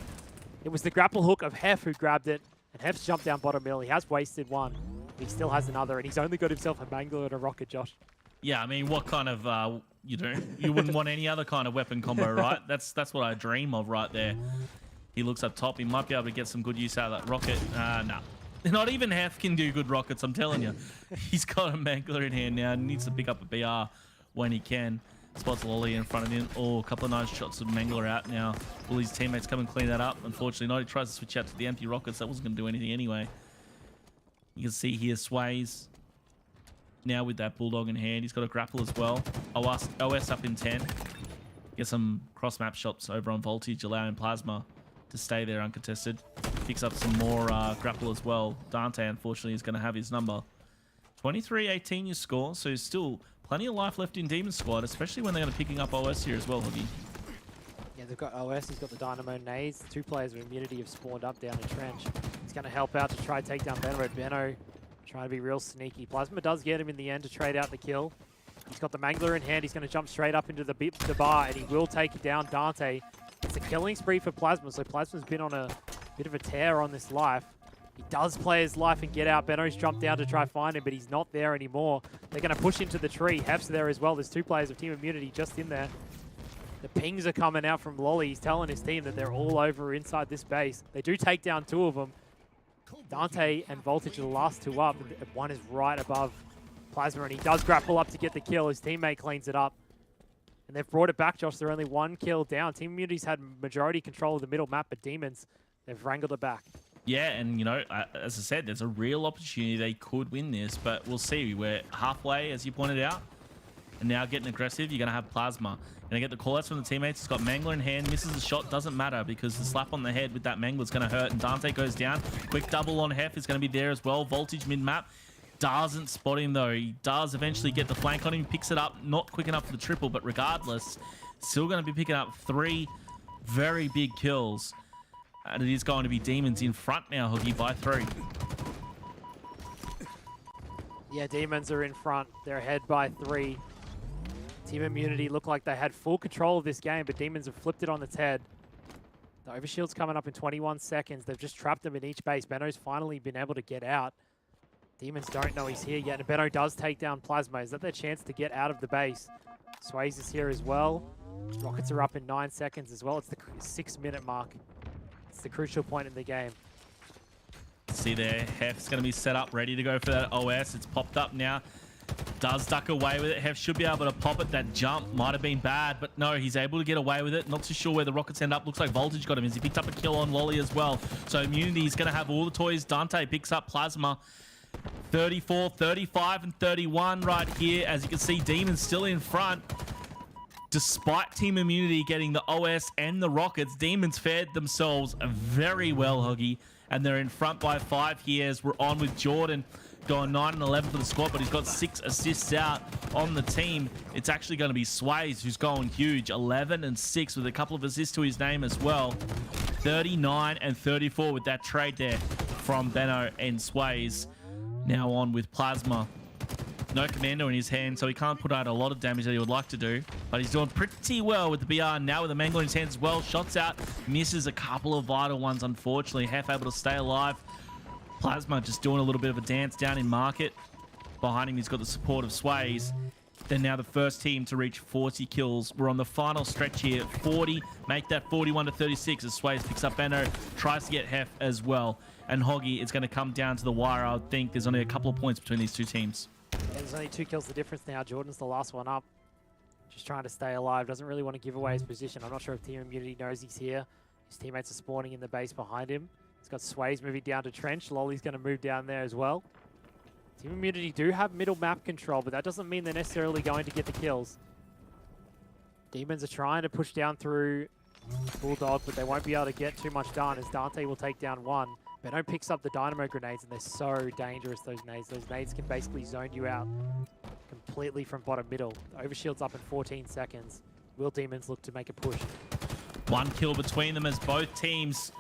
It was the grapple hook of Hef who grabbed it, and Hef's jumped down bottom middle. He has wasted one. He still has another, and he's only got himself a Mangler and a Rocket, Josh. Yeah, I mean, what kind of, you wouldn't want any other kind of weapon combo, right? That's what I dream of right there. He looks up top. He might be able to get some good use out of that rocket. No. Not even Hef can do good rockets, I'm telling you. He's got a Mangler in hand now. Needs to pick up a BR when he can. Spots Lolly in front of him. Oh, a couple of nice shots of Mangler out now. Will his teammates come and clean that up? Unfortunately not. He tries to switch out to the empty rockets. That wasn't going to do anything anyway. You can see here Sways now with that Bulldog in hand. He's got a grapple as well. OS up in 10. Get some cross-map shots over on Voltage, allowing Plasma to stay there uncontested. Picks up some more grapple as well. Dante, unfortunately, is going to have his number. 23-18 your score, so still plenty of life left in Demon's squad, especially when they're picking up OS here as well, Huggy. Yeah, they've got OS, he's got the Dynamo Nades. The 2 players with immunity have spawned up down the trench. He's going to help out to try to take down Benno, but Benno trying to be real sneaky. Plasma does get him in the end to trade out the kill. He's got the Mangler in hand. He's going to jump straight up into the bar, and he will take down Dante. It's a killing spree for Plasma, so Plasma's been on a bit of a tear on this life. He does play his life and get out. Benno's jumped down to try find him, but he's not there anymore. They're going to push into the tree. Hef's there as well. There's 2 players of Team Immunity just in there. The pings are coming out from Lolly. He's telling his team that they're all over inside this base. They do take down 2 of them. Dante and Voltage are the last 2 up, and one is right above Plasma, and he does grapple up to get the kill. His teammate cleans it up. And they've brought it back, Josh. They're only 1 kill down. Team Immunity's had majority control of the middle map, but Demons, they've wrangled it back. Yeah, and as I said, there's a real opportunity they could win this, but we'll see. We're halfway, as you pointed out, and now getting aggressive. You're going to have Plasma. Going to get the call-outs from the teammates. He's got Mangler in hand. Misses the shot. Doesn't matter because the slap on the head with that Mangler is going to hurt, and Dante goes down. Quick double on Hef is going to be there as well. Voltage mid-map. Doesn't spot him though. He does eventually get the flank on him, picks it up, not quick enough for the triple, but regardless, still going to be picking up 3 very big kills. And it is going to be Demons in front now, Hoogie, by 3. Yeah, Demons are in front. They're ahead by 3. Team Immunity look like they had full control of this game, but Demons have flipped it on its head. The overshield's coming up in 21 seconds. They've just trapped them in each base. Benno's finally been able to get out. Demons don't know he's here yet, and Benno does take down Plasma. Is that their chance to get out of the base? Sways is here as well. Rockets are up in 9 seconds as well. It's the 6-minute mark. It's the crucial point in the game. See there, Hef's going to be set up, ready to go for that OS. It's popped up now. Does duck away with it. Hef should be able to pop it. That jump might have been bad, but no, he's able to get away with it. Not too sure where the Rockets end up. Looks like Voltage got him as he picked up a kill on Lolly as well. So Immunity is going to have all the toys. Dante picks up Plasma. 34, 35, and 31 right here. As you can see, Demons still in front. Despite Team Immunity getting the OS and the Rockets, Demons fared themselves very well, Huggy. And they're in front by 5 here as we're on with Jordan. Going 9 and 11 for the squad, but he's got 6 assists out on the team. It's actually going to be Sways who's going huge. 11 and 6 with a couple of assists to his name as well. 39 and 34 with that trade there from Benno and Sways. Now on with Plasma. No commando in his hand, so he can't put out a lot of damage that he would like to do. But he's doing pretty well with the BR. Now with the Mangler in his hands as well. Shots out. Misses a couple of vital ones, unfortunately. Half able to stay alive. Plasma just doing a little bit of a dance down in market. Behind him, he's got the support of Sways. They're now the first team to reach 40 kills. We're on the final stretch here. 40, make that 41 to 36 as Sways picks up Benno. Tries to get Hef as well. And Hoggy, it's going to come down to the wire. I would think there's only a couple of points between these 2 teams. Yeah, there's only 2 kills the difference now. Jordan's the last one up. Just trying to stay alive. Doesn't really want to give away his position. I'm not sure if Team Immunity knows he's here. His teammates are spawning in the base behind him. He's got Sways moving down to Trench. Lolly's going to move down there as well. Team Immunity do have middle map control, but that doesn't mean they're necessarily going to get the kills. Demons are trying to push down through Bulldog, but they won't be able to get too much done as Dante will take down 1. Benno picks up the dynamo grenades, and they're so dangerous, those nades. Those nades can basically zone you out completely from bottom middle. The overshield's up in 14 seconds. Will Demons look to make a push? 1 kill between them as both teams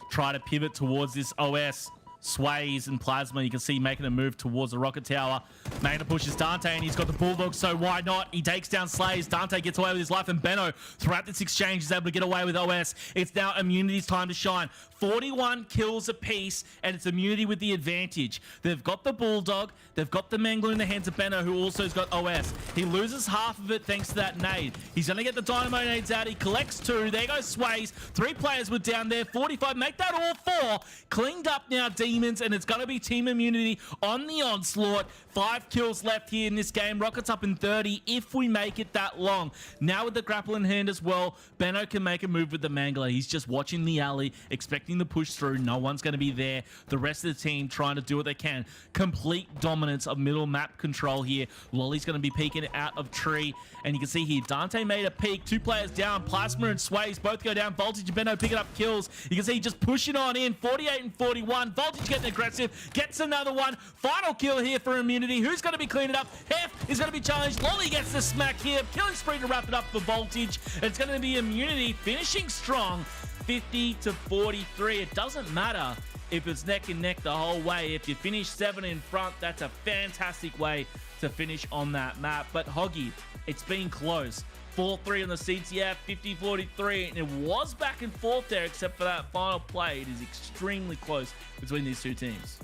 try to pivot towards this OS. Sways and Plasma, you can see making a move towards the rocket tower. Making a push is Dante, and he's got the Bulldog, so why not? He takes down Slays. Dante gets away with his life, and Benno, throughout this exchange, is able to get away with OS. It's now Immunity's time to shine. 41 kills apiece, and it's Immunity with the advantage. They've got the Bulldog, they've got the Mangler in the hands of Benno, who also has got OS. He loses half of it thanks to that nade. He's going to get the Dynamo nades out. He collects 2. There goes Sways. 3 players were down there. 45, make that all 4. Cleaned up now, Demons, and it's going to be Team Immunity on the onslaught. 5 kills left here in this game. Rockets up in 30 if we make it that long. Now with the grapple in hand as well, Benno can make a move with the Mangler. He's just watching the alley, expecting the push through. No one's going to be there. The rest of the team trying to do what they can. Complete dominance of middle map control here. Lolly's going to be peeking out of tree, and you can see here Dante made a peek. 2 players down. Plasma and Sways both go down. Voltage and Benno picking up kills. You can see just pushing on in. 48 and 41. Voltage getting aggressive. Gets another one. Final kill here for Immunity. Who's going to be cleaning up? Hef is going to be challenged. Lolly gets the smack here. Killing spree to wrap it up for Voltage. It's going to be Immunity finishing strong. 50 to 43. It doesn't matter if it's neck and neck the whole way. If you finish 7 in front, that's a fantastic way to finish on that map. But Hoggy, it's been close. 4-3 on the CTF, 50-43, and it was back and forth there except for that final play. It is extremely close between these two teams.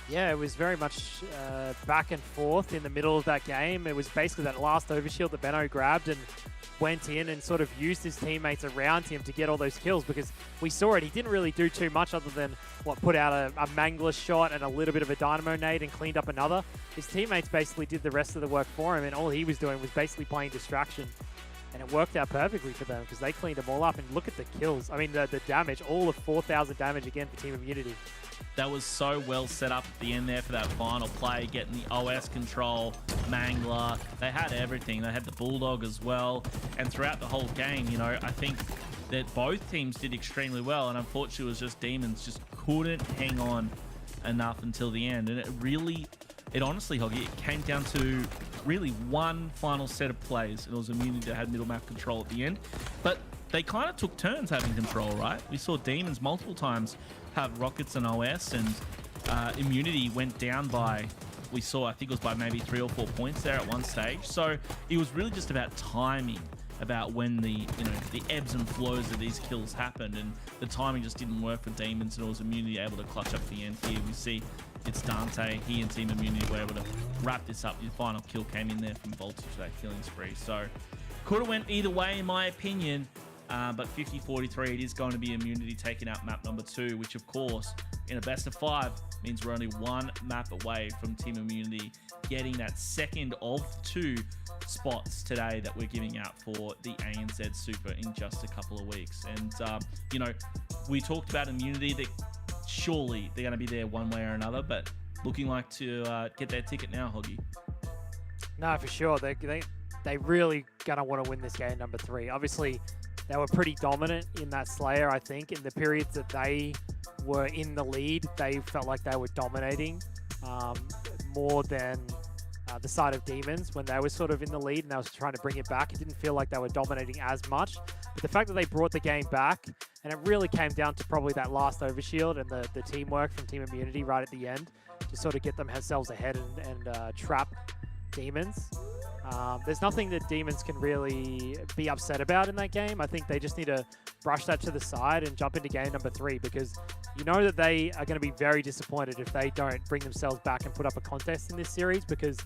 Yeah, it was very much back and forth in the middle of that game. It was basically that last overshield that Benno grabbed and went in and sort of used his teammates around him to get all those kills, because we saw it. He didn't really do too much other than put out a Mangler shot and a little bit of a Dynamo nade and cleaned up another. His teammates basically did the rest of the work for him, and all he was doing was basically playing distraction. And it worked out perfectly for them because they cleaned them all up. And look at the kills. I mean, the damage, all of 4,000 damage again for Team Immunity. That was so well set up at the end there for that final play, getting the OS control, Mangler. They had everything. They had the Bulldog as well. And throughout the whole game, you know, I think that both teams did extremely well. And unfortunately, it was just Demons just couldn't hang on enough until the end. And it honestly, Hoggy, it came down to really one final set of plays. It was Immunity that had middle map control at the end. But they kind of took turns having control, right? We saw Demons multiple times have Rockets and OS, and Immunity went down by, we saw, I think it was by maybe 3 or 4 points there at one stage. So it was really just about timing, about when the ebbs and flows of these kills happened, and the timing just didn't work for Demons, and it was Immunity able to clutch up the end here. We see it's Dante. He and Team Immunity were able to wrap this up. The final kill came in there from Voltage for that killing spree. So could have went either way in my opinion. But 50-43, it is going to be Immunity taking out map number 2, which of course, in a best of 5, means we're only 1 map away from Team Immunity getting that second of 2 spots today that we're giving out for the ANZ Super in just a couple of weeks. And, you know, we talked about Immunity, that surely they're going to be there one way or another, but looking like to get their ticket now, Hoggy. No, for sure. They really going to want to win this game number 3. Obviously, they were pretty dominant in that Slayer, I think. In the periods that they were in the lead, they felt like they were dominating more than the side of Demons when they were sort of in the lead and they was trying to bring it back. It didn't feel like they were dominating as much. But the fact that they brought the game back, and it really came down to probably that last overshield and the teamwork from Team Immunity right at the end to sort of get themselves ahead and trap Demons. There's nothing that Demons can really be upset about in that game. I think they just need to brush that to the side and jump into game number 3, because you know that they are going to be very disappointed if they don't bring themselves back and put up a contest in this series, because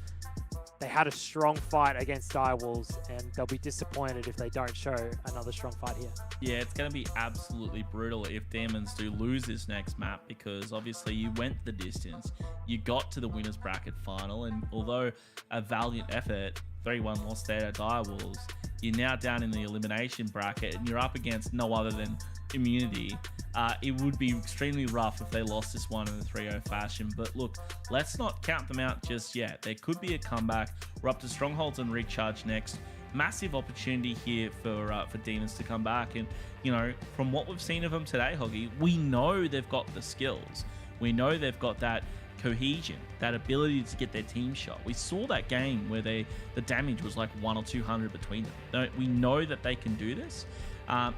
they had a strong fight against Direwolves, and they'll be disappointed if they don't show another strong fight here. Yeah, it's going to be absolutely brutal if Demons do lose this next map, because obviously you went the distance. You got to the winners bracket final, and although a valiant effort, 3-1 lost there at Direwolves, you're now down in the elimination bracket and you're up against no other than Immunity. It would be extremely rough if they lost this one in a 3-0 fashion. But look, let's not count them out just yet. There could be a comeback. We're up to Strongholds and Recharge next. Massive opportunity here for Demons to come back. And, you know, from what we've seen of them today, Hoggy, we know they've got the skills. We know they've got that cohesion, that ability to get their team shot. We saw that game where the damage was like 100 or 200 between them. We know that they can do this.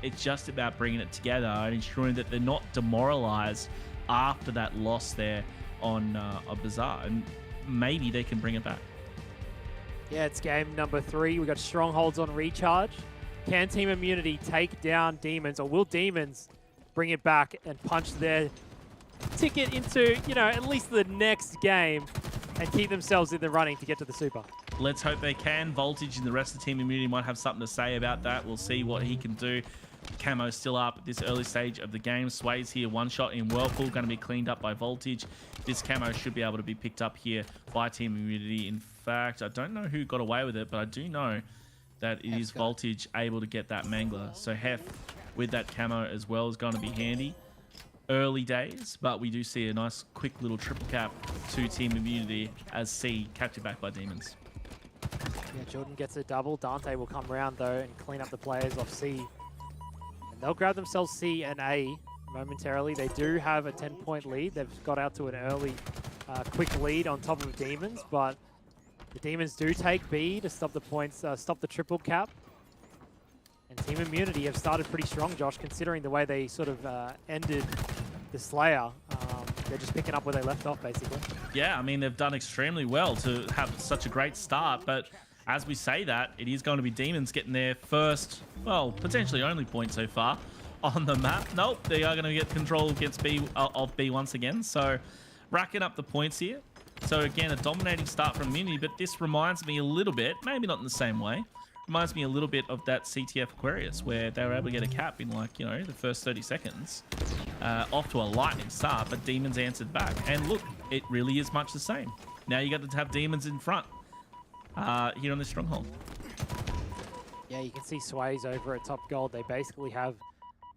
It's just about bringing it together and ensuring that they're not demoralized after that loss there on a Bazaar, and maybe they can bring it back. Yeah, it's game number 3. We got Strongholds on recharge. Can Team Immunity take down Demons, or will Demons bring it back and punch their ticket into, you know, at least the next game and keep themselves in the running to get to the Super? Let's hope they can. Voltage and the rest of the Team Immunity might have something to say about that. We'll see what he can do. Camo's still up at this early stage of the game. Sways here, one shot in Whirlpool, going to be cleaned up by Voltage. This Camo should be able to be picked up here by Team Immunity. In fact, I don't know who got away with it, but I do know that it is Voltage able to get that Mangler. So Hef with that Camo as well is going to be handy. Early days, but we do see a nice quick little triple cap to Team Immunity as C captured back by Demons. Yeah, Jordan gets a double. Dante will come around though and clean up the players off C. And they'll grab themselves C and A momentarily. They do have a 10-point lead. They've got out to an early quick lead on top of Demons, but the Demons do take B to stop the points, stop the triple cap. And Team Immunity have started pretty strong, Josh, considering the way they sort of ended the Slayer. They're just picking up where they left off, basically. Yeah, I mean, they've done extremely well to have such a great start, but as we say that, it is going to be Demons getting their first, well, potentially only point so far on the map. Nope, they are going to get control against B of B once again, so racking up the points here. So again, a dominating start from Immunity, but this reminds me a little bit, maybe not in the same way, reminds me a little bit of that CTF Aquarius where they were able to get a cap in, like, you know, the first 30 seconds. Off to a lightning start, but Demons answered back. And look, it really is much the same. Now you got to have Demons in front here on the Stronghold. Yeah, you can see Sways over at top gold. They basically have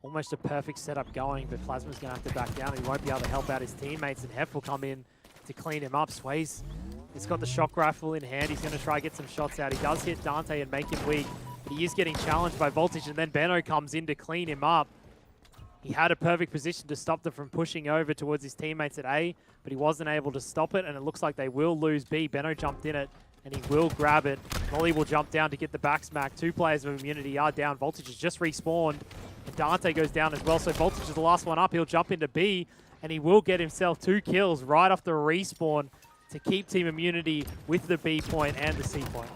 almost a perfect setup going, but Plasma's going to have to back down. He won't be able to help out his teammates, and Hef will come in to clean him up. Sways, he's got the shock rifle in hand. He's going to try to get some shots out. He does hit Dante and make him weak, but he is getting challenged by Voltage, and then Benno comes in to clean him up. He had a perfect position to stop them from pushing over towards his teammates at A, but he wasn't able to stop it, and it looks like they will lose B. Benno jumped in it, and he will grab it. Molly will jump down to get the back smack. 2 players of Immunity are down. Voltage has just respawned, and Dante goes down as well, so Voltage is the last one up. He'll jump into B, and he will get himself 2 kills right off the respawn to keep Team Immunity with the B point and the C point.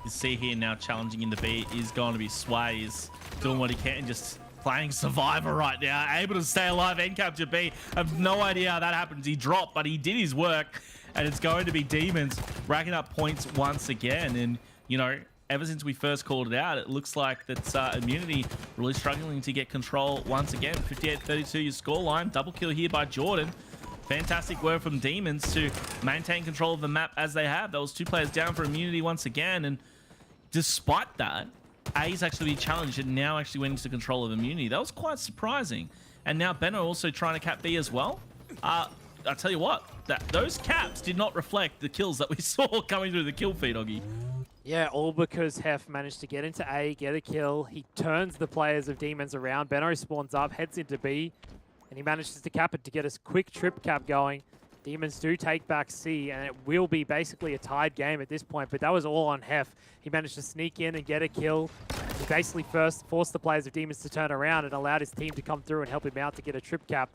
You see here now challenging in the B is going to be Sways, doing what he can, just playing Survivor right now, able to stay alive and capture B. I have no idea how that happens. He dropped, but he did his work, and it's going to be Demons racking up points once again. And, you know, ever since we first called it out, it looks like that Immunity really struggling to get control once again. 58-32 your scoreline. Double kill here by Jordan. Fantastic work from Demons to maintain control of the map as they have. There was 2 players down for Immunity once again, and despite that, A's actually been challenged and now actually went into control of Immunity. That was quite surprising. And now Benno also trying to cap B as well. I tell you what, those caps did not reflect the kills that we saw coming through the kill feed, Oggy. Yeah, all because Hef managed to get into A, get a kill. He turns the players of Demons around. Benno spawns up, heads into B, and he manages to cap it to get a quick trip cap going. Demons do take back C, and it will be basically a tied game at this point, but that was all on Hef. He managed to sneak in and get a kill. He basically first forced the players of Demons to turn around and allowed his team to come through and help him out to get a trip cap.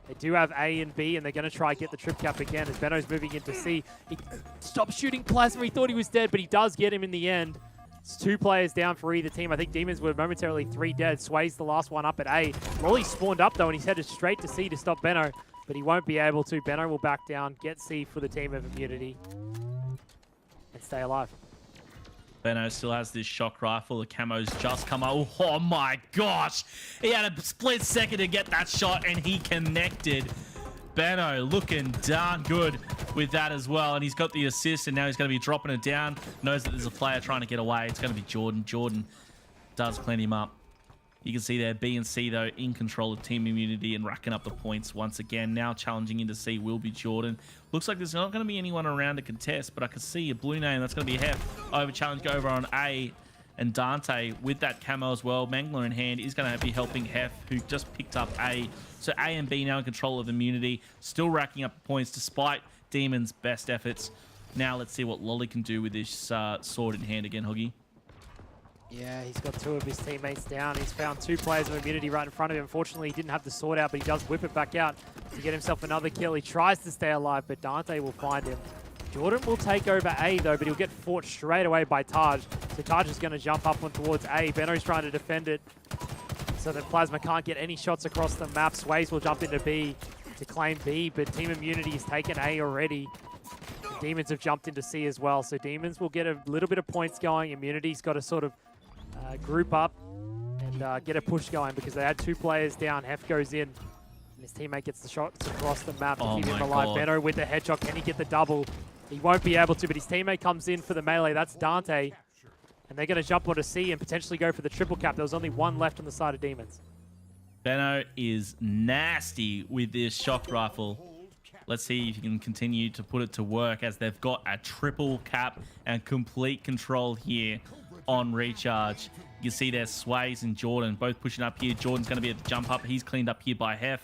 They do have A and B, and they're going to try and get the trip cap again as Benno's moving into C. He stopped shooting Plasma. He thought he was dead, but he does get him in the end. It's 2 players down for either team. I think Demons were momentarily 3 dead. Sway's the last one up at A. Lolly spawned up, though, and he's headed straight to C to stop Benno, but he won't be able to. Benno will back down, get C for the team of Immunity, and stay alive. Benno still has this shock rifle. The camo's just come out. Oh my gosh. He had a split second to get that shot and he connected. Benno looking darn good with that as well. And he's got the assist and now he's going to be dropping it down. Knows that there's a player trying to get away. It's going to be Jordan. Jordan does clean him up. You can see there B and C though in control of Team Immunity and racking up the points once again. Now challenging into C will be Jordan. Looks like there's not going to be anyone around to contest, but I can see a blue name. That's going to be Hef. Over challenge over on A, and Dante with that camo as well. Mangler in hand is going to be helping Hef, who just picked up A. So A and B now in control of Immunity. Still racking up points despite Demon's best efforts. Now let's see what Lolly can do with this sword in hand again, Huggy. Yeah, he's got 2 of his teammates down. He's found 2 players of Immunity right in front of him. Unfortunately, he didn't have the sword out, but he does whip it back out to get himself another kill. He tries to stay alive, but Dante will find him. Jordan will take over A, though, but he'll get fought straight away by Taj. So Taj is going to jump up on towards A. Benno's trying to defend it so that Plasma can't get any shots across the map. Sways will jump into B to claim B, but Team Immunity has taken A already. Demons have jumped into C as well, so Demons will get a little bit of points going. Immunity's got to sort of group up and get a push going because they had 2 players down. Hef goes in, and his teammate gets the shots across the map to keep him alive. Benno with the headshot. Can he get the double? He won't be able to, but his teammate comes in for the melee. That's Dante. And they're going to jump onto C and potentially go for the triple cap. There was only 1 left on the side of Demons. Benno is nasty with this shock rifle. Let's see if he can continue to put it to work as they've got a triple cap and complete control here on recharge. You can see there's Sways and Jordan both pushing up here. Jordan's going to be at the jump up. He's cleaned up here by Hef.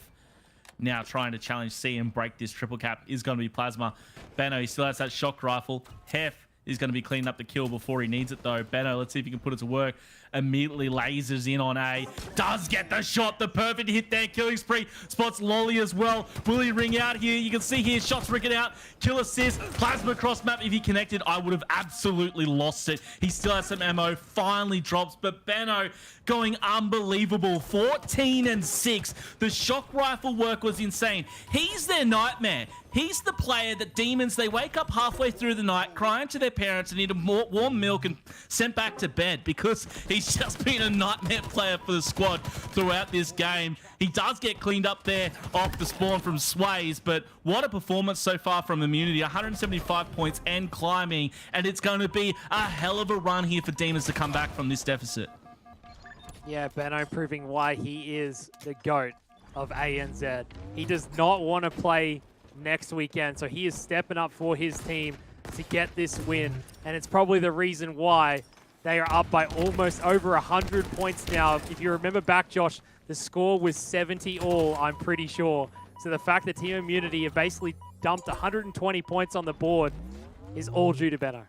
Now trying to challenge C and break this triple cap is going to be Plasma. Benno, he still has that shock rifle. Hef is going to be cleaning up the kill before he needs it though. Benno, let's see if he can put it to work. Immediately lasers in on A. Does get the shot. The perfect hit there. Killing spree. Spots Lolly as well. Will he ring out here? You can see here shots ringing out. Kill assist. Plasma cross map. If he connected, I would have absolutely lost it. He still has some ammo. Finally drops. But Benno going unbelievable. 14 and 6. The shock rifle work was insane. He's their nightmare. He's the player that Demons, they wake up halfway through the night crying to their parents and need a warm milk and sent back to bed because he's just been a nightmare player for the squad throughout this game. He does get cleaned up there off the spawn from Sways, but what a performance so far from Immunity. 175 points and climbing, and it's going to be a hell of a run here for Demons to come back from this deficit. Yeah, Benno proving why he is the GOAT of ANZ. He does not want to play next weekend, so he is stepping up for his team to get this win, and it's probably the reason why they are up by almost over 100 points now. If you remember back, Josh, the score was 70 all, I'm pretty sure. So the fact that Team Immunity have basically dumped 120 points on the board is all due to Benno.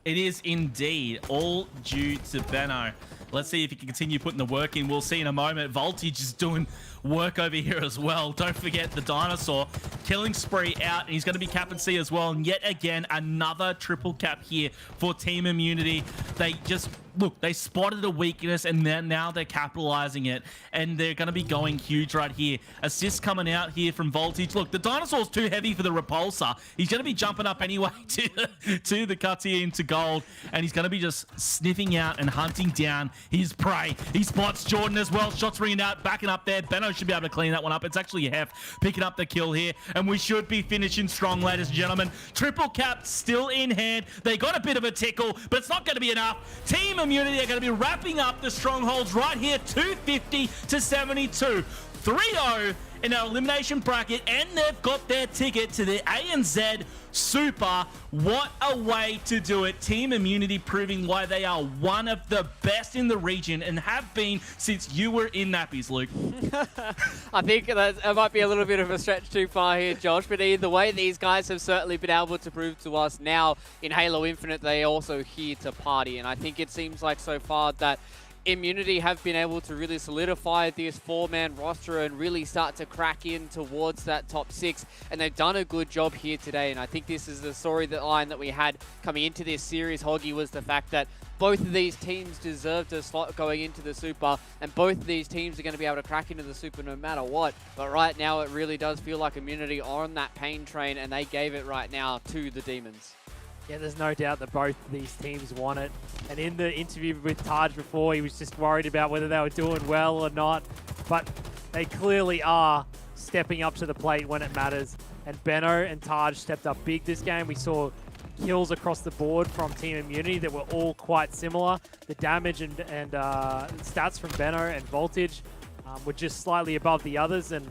It is indeed all due to Benno. Let's see if he can continue putting the work in. We'll see in a moment. Voltage is doing work over here as well. Don't forget the Dinosaur. Killing spree out, and he's going to be cap and C as well. And yet again, another triple cap here for Team Immunity. They just, look, they spotted a weakness, and now they're capitalizing it. And they're going to be going huge right here. Assist coming out here from Voltage. Look, the Dinosaur's too heavy for the Repulsor. He's going to be jumping up anyway to the cuts here into gold. And he's going to be just sniffing out and hunting down his prey. He spots Jordan as well. Shots ringing out, backing up there. Benno should be able to clean that one up. It's actually Hef picking up the kill here, and we should be finishing strong, ladies and gentlemen. Triple cap still in hand. They got a bit of a tickle, but it's not going to be enough. Team Immunity are going to be wrapping up the Strongholds right here, 250 to 72. 3-0 in our elimination bracket, and they've got their ticket to the ANZ Super. What a way to do it. Team Immunity proving why they are one of the best in the region and have been since you were in nappies, Luke. I think that might be a little bit of a stretch too far here, Josh, but either way, these guys have certainly been able to prove to us now in Halo Infinite they're also here to party, and I think it seems like so far that Immunity have been able to really solidify this 4-man roster and really start to crack in towards that top 6. And they've done a good job here today. And I think this is the storyline that we had coming into this series, Hoggy, was the fact that both of these teams deserved a slot going into the Super, and both of these teams are going to be able to crack into the Super no matter what. But right now, it really does feel like Immunity are on that pain train, and they gave it right now to the Demons. Yeah, there's no doubt that both of these teams want it. And in the interview with Taj before, he was just worried about whether they were doing well or not. But they clearly are stepping up to the plate when it matters. And Benno and Taj stepped up big this game. We saw kills across the board from Team Immunity that were all quite similar. The damage and stats from Benno and Voltage were just slightly above the others. And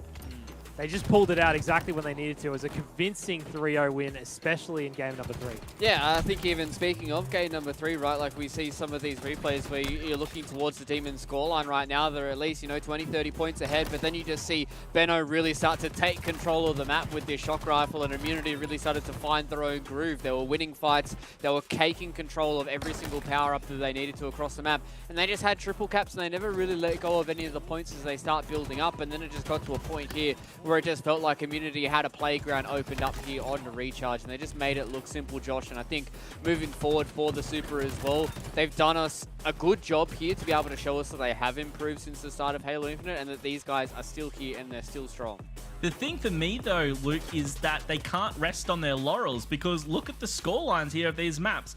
they just pulled it out exactly when they needed to. It was a convincing 3-0 win, especially in game number 3. Yeah, I think even speaking of game number 3, right, like we see some of these replays where you're looking towards the Demons scoreline right now. They're at least, 20, 30 points ahead, but then you just see Benno really start to take control of the map with their shock rifle, and Immunity really started to find their own groove. They were winning fights. They were taking control of every single power-up that they needed to across the map, and they just had triple caps, and they never really let go of any of the points as they start building up, and then it just got to a point here where it just felt like Immunity had a playground opened up here on the recharge, and they just made it look simple, Josh. And I think moving forward for the Super as well, they've done us a good job here to be able to show us that they have improved since the start of Halo Infinite, and that these guys are still here and they're still strong. The thing for me, though, Luke, is that they can't rest on their laurels, because look at the scorelines here of these maps.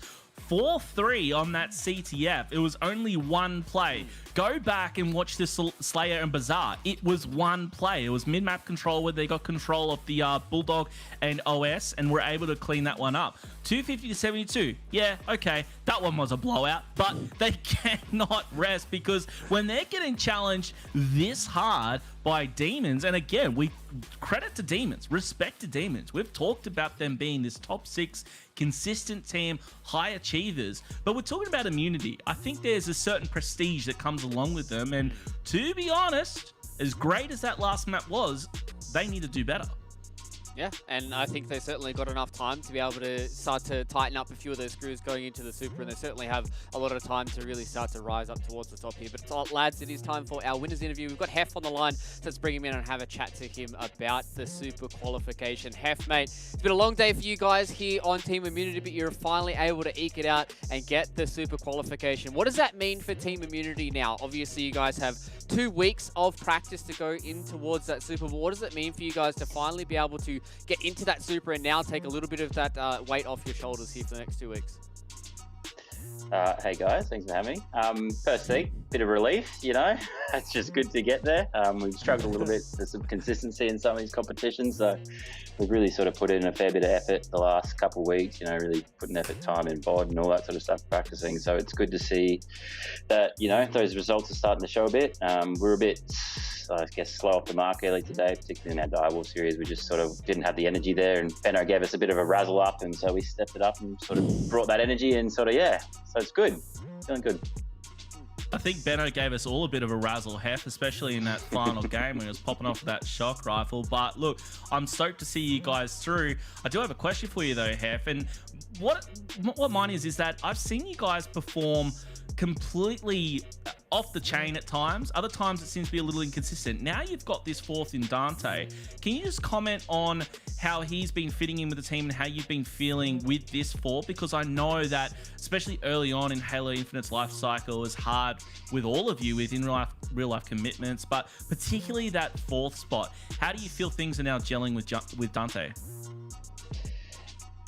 4-3 on that CTF. It was only one play. Go back and watch this Slayer and Bazaar. It was one play. It was mid-map control where they got control of the Bulldog and OS and were able to clean that one up. 250 to 72. Yeah, okay, that one was a blowout, but they cannot rest, because when they're getting challenged this hard by Demons, and again, we credit to Demons, respect to Demons. We've talked about them being this top 6 consistent team, high achievers, but we're talking about Immunity. I think there's a certain prestige that comes along with them, and to be honest, as great as that last map was, they need to do better. Yeah, and I think they certainly got enough time to be able to start to tighten up a few of those screws going into the Super, and they certainly have a lot of time to really start to rise up towards the top here. But lads, it is time for our winners interview. We've got Hef on the line, so let's bring him in and have a chat to him about the Super qualification. Hef, mate, it's been a long day for you guys here on Team Immunity, but you're finally able to eke it out and get the Super qualification. What does that mean for Team Immunity now? Obviously, you guys have 2 weeks of practice to go in towards that Super, but what does it mean for you guys to finally be able to get into that Super and now take a little bit of that weight off your shoulders here for the next 2 weeks? Hey guys, thanks for having me. First thing, bit of relief, it's just good to get there. We've struggled a little bit for some consistency in some of these competitions, so we've really sort of put in a fair bit of effort the last couple of weeks, really putting effort, time in bod and all that sort of stuff, practicing. So it's good to see that, those results are starting to show a bit. We're a bit, I guess, slow off the mark early today, particularly in our Direwolf series. We just sort of didn't have the energy there, and Benno gave us a bit of a razzle up, and so we stepped it up and sort of brought that energy and so it's good, feeling good. I think Benno gave us all a bit of a razzle, Hef, especially in that final game when he was popping off that shock rifle. But look, I'm stoked to see you guys through. I do have a question for you though, Hef, and what mine is that I've seen you guys perform completely off the chain at times. Other times it seems to be a little inconsistent. Now you've got this fourth in Dante. Can you just comment on how he's been fitting in with the team and how you've been feeling with this fourth? Because I know that, especially early on in Halo Infinite's life cycle, is hard with all of you with real life commitments, but particularly that fourth spot. How do you feel things are now gelling with Dante?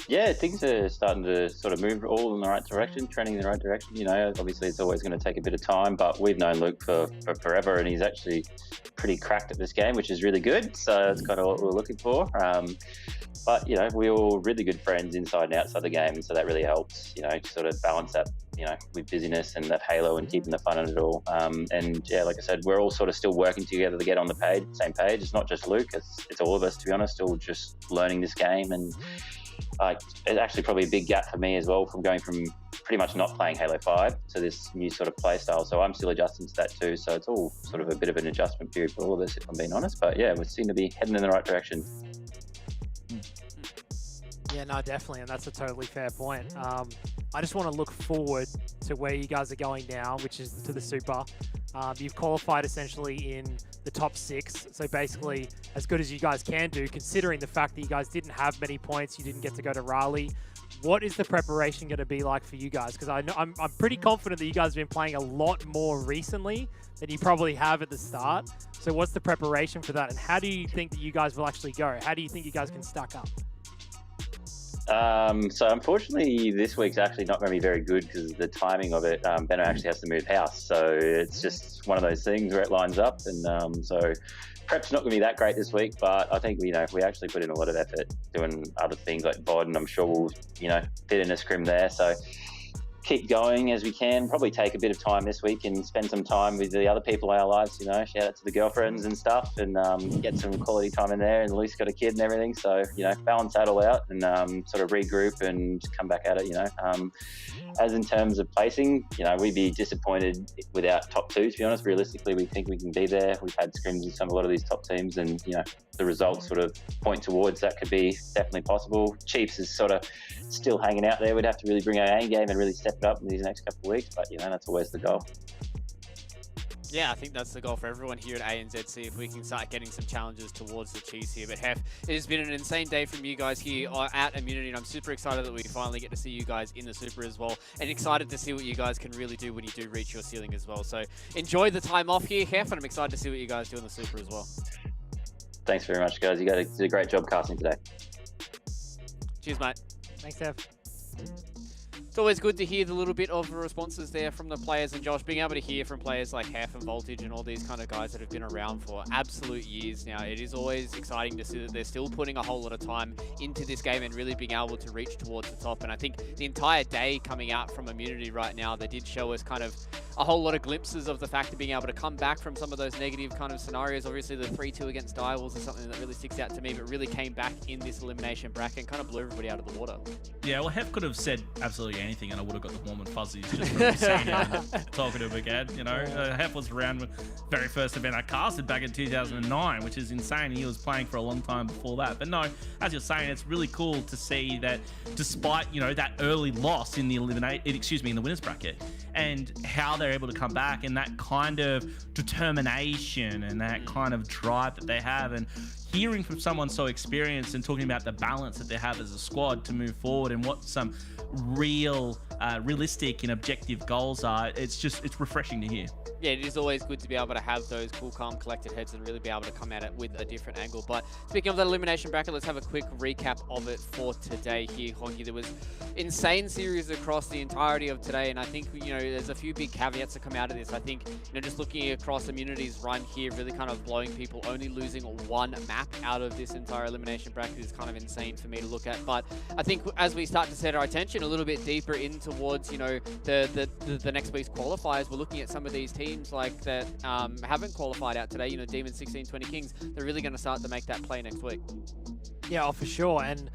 Yeah, things are starting to sort of move all in the right direction, trending in the right direction. Obviously it's always going to take a bit of time, but we've known Luke for forever, and he's actually pretty cracked at this game, which is really good. So that's kind of what we're looking for. But, we're all really good friends inside and outside the game, and so that really helps, to sort of balance that, with busyness and that Halo and keeping the fun in it all. And yeah, like I said, we're all sort of still working together to get on the same page. It's not just Luke, it's all of us, to be honest, all just learning this game. And it's actually probably a big gap for me as well, from going from pretty much not playing Halo 5 to this new sort of play style. So I'm still adjusting to that too. So it's all sort of a bit of an adjustment period for all of us, if I'm being honest. But yeah, we seem to be heading in the right direction. Yeah, no, definitely, and that's a totally fair point. I just want to look forward to where you guys are going now, which is to the Super. You've qualified essentially in the top 6, so basically as good as you guys can do, considering the fact that you guys didn't have many points, you didn't get to go to Raleigh. What is the preparation going to be like for you guys? Because I'm pretty confident that you guys have been playing a lot more recently than you probably have at the start. So what's the preparation for that, and how do you think that you guys will actually go? How do you think you guys can stack up? So unfortunately, this week's actually not going to be very good because of the timing of it. Benno actually has to move house, so it's just one of those things where it lines up, and so prep's not going to be that great this week. But I think we actually put in a lot of effort doing other things like VOD, and I'm sure we'll fit in a scrim there. So keep going as we can. Probably take a bit of time this week and spend some time with the other people in our lives. Shout out to the girlfriends and stuff, and get some quality time in there. And Luke's got a kid and everything, so balance that all out and sort of regroup and come back at it. As in terms of placing, we'd be disappointed without top two. To be honest, realistically, we think we can be there. We've had scrims with a lot of these top teams, and the results sort of point towards that could be definitely possible. Chiefs is sort of still hanging out there. We'd have to really bring our A game and really step it up in these next couple of weeks, but that's always the goal. Yeah, I think that's the goal for everyone here at ANZ. See if we can start getting some challenges towards the Chiefs here. But Hef, it has been an insane day from you guys here at Immunity, and I'm super excited that we finally get to see you guys in the Super as well, and excited to see what you guys can really do when you do reach your ceiling as well. So enjoy the time off here, Hef, and I'm excited to see what you guys do in the Super as well. Thanks very much, guys. You guys did a great job casting today. Cheers, mate. Thanks, Hef. It's always good to hear the little bit of the responses there from the players, and Josh, being able to hear from players like Hef and Voltage and all these kind of guys that have been around for absolute years now. It is always exciting to see that they're still putting a whole lot of time into this game and really being able to reach towards the top. And I think the entire day coming out from Immunity right now, they did show us kind of a whole lot of glimpses of the fact of being able to come back from some of those negative kind of scenarios. Obviously, the 3-2 against Direwolves is something that really sticks out to me, but really came back in this elimination bracket and kind of blew everybody out of the water. Yeah, well, Hef could have said absolutely anything, and I would have got the warm and fuzzies just from seeing him and talking to him again. Hef was around with the very first event I casted back in 2009, which is insane. He was playing for a long time before that. But no, as you're saying, it's really cool to see that despite that early loss in the in the winners bracket, and how they're able to come back, and that kind of determination and that kind of drive that they have, and hearing from someone so experienced and talking about the balance that they have as a squad to move forward and what some realistic and objective goals are, it's refreshing to hear. Yeah, it is always good to be able to have those cool, calm, collected heads and really be able to come at it with a different angle. But speaking of that elimination bracket, let's have a quick recap of it for today here, Honky. There was insane series across the entirety of today, and I think, there's a few big caveats that come out of this. I think, just looking across Immunity's run here, really kind of blowing people, only losing one map out of this entire elimination bracket is kind of insane for me to look at. But I think as we start to set our attention a little bit deeper in towards, the next week's qualifiers, we're looking at some of these teams like that haven't qualified out today, Demons 1620 Kings. They're really going to start to make that play next week. Yeah, for sure. And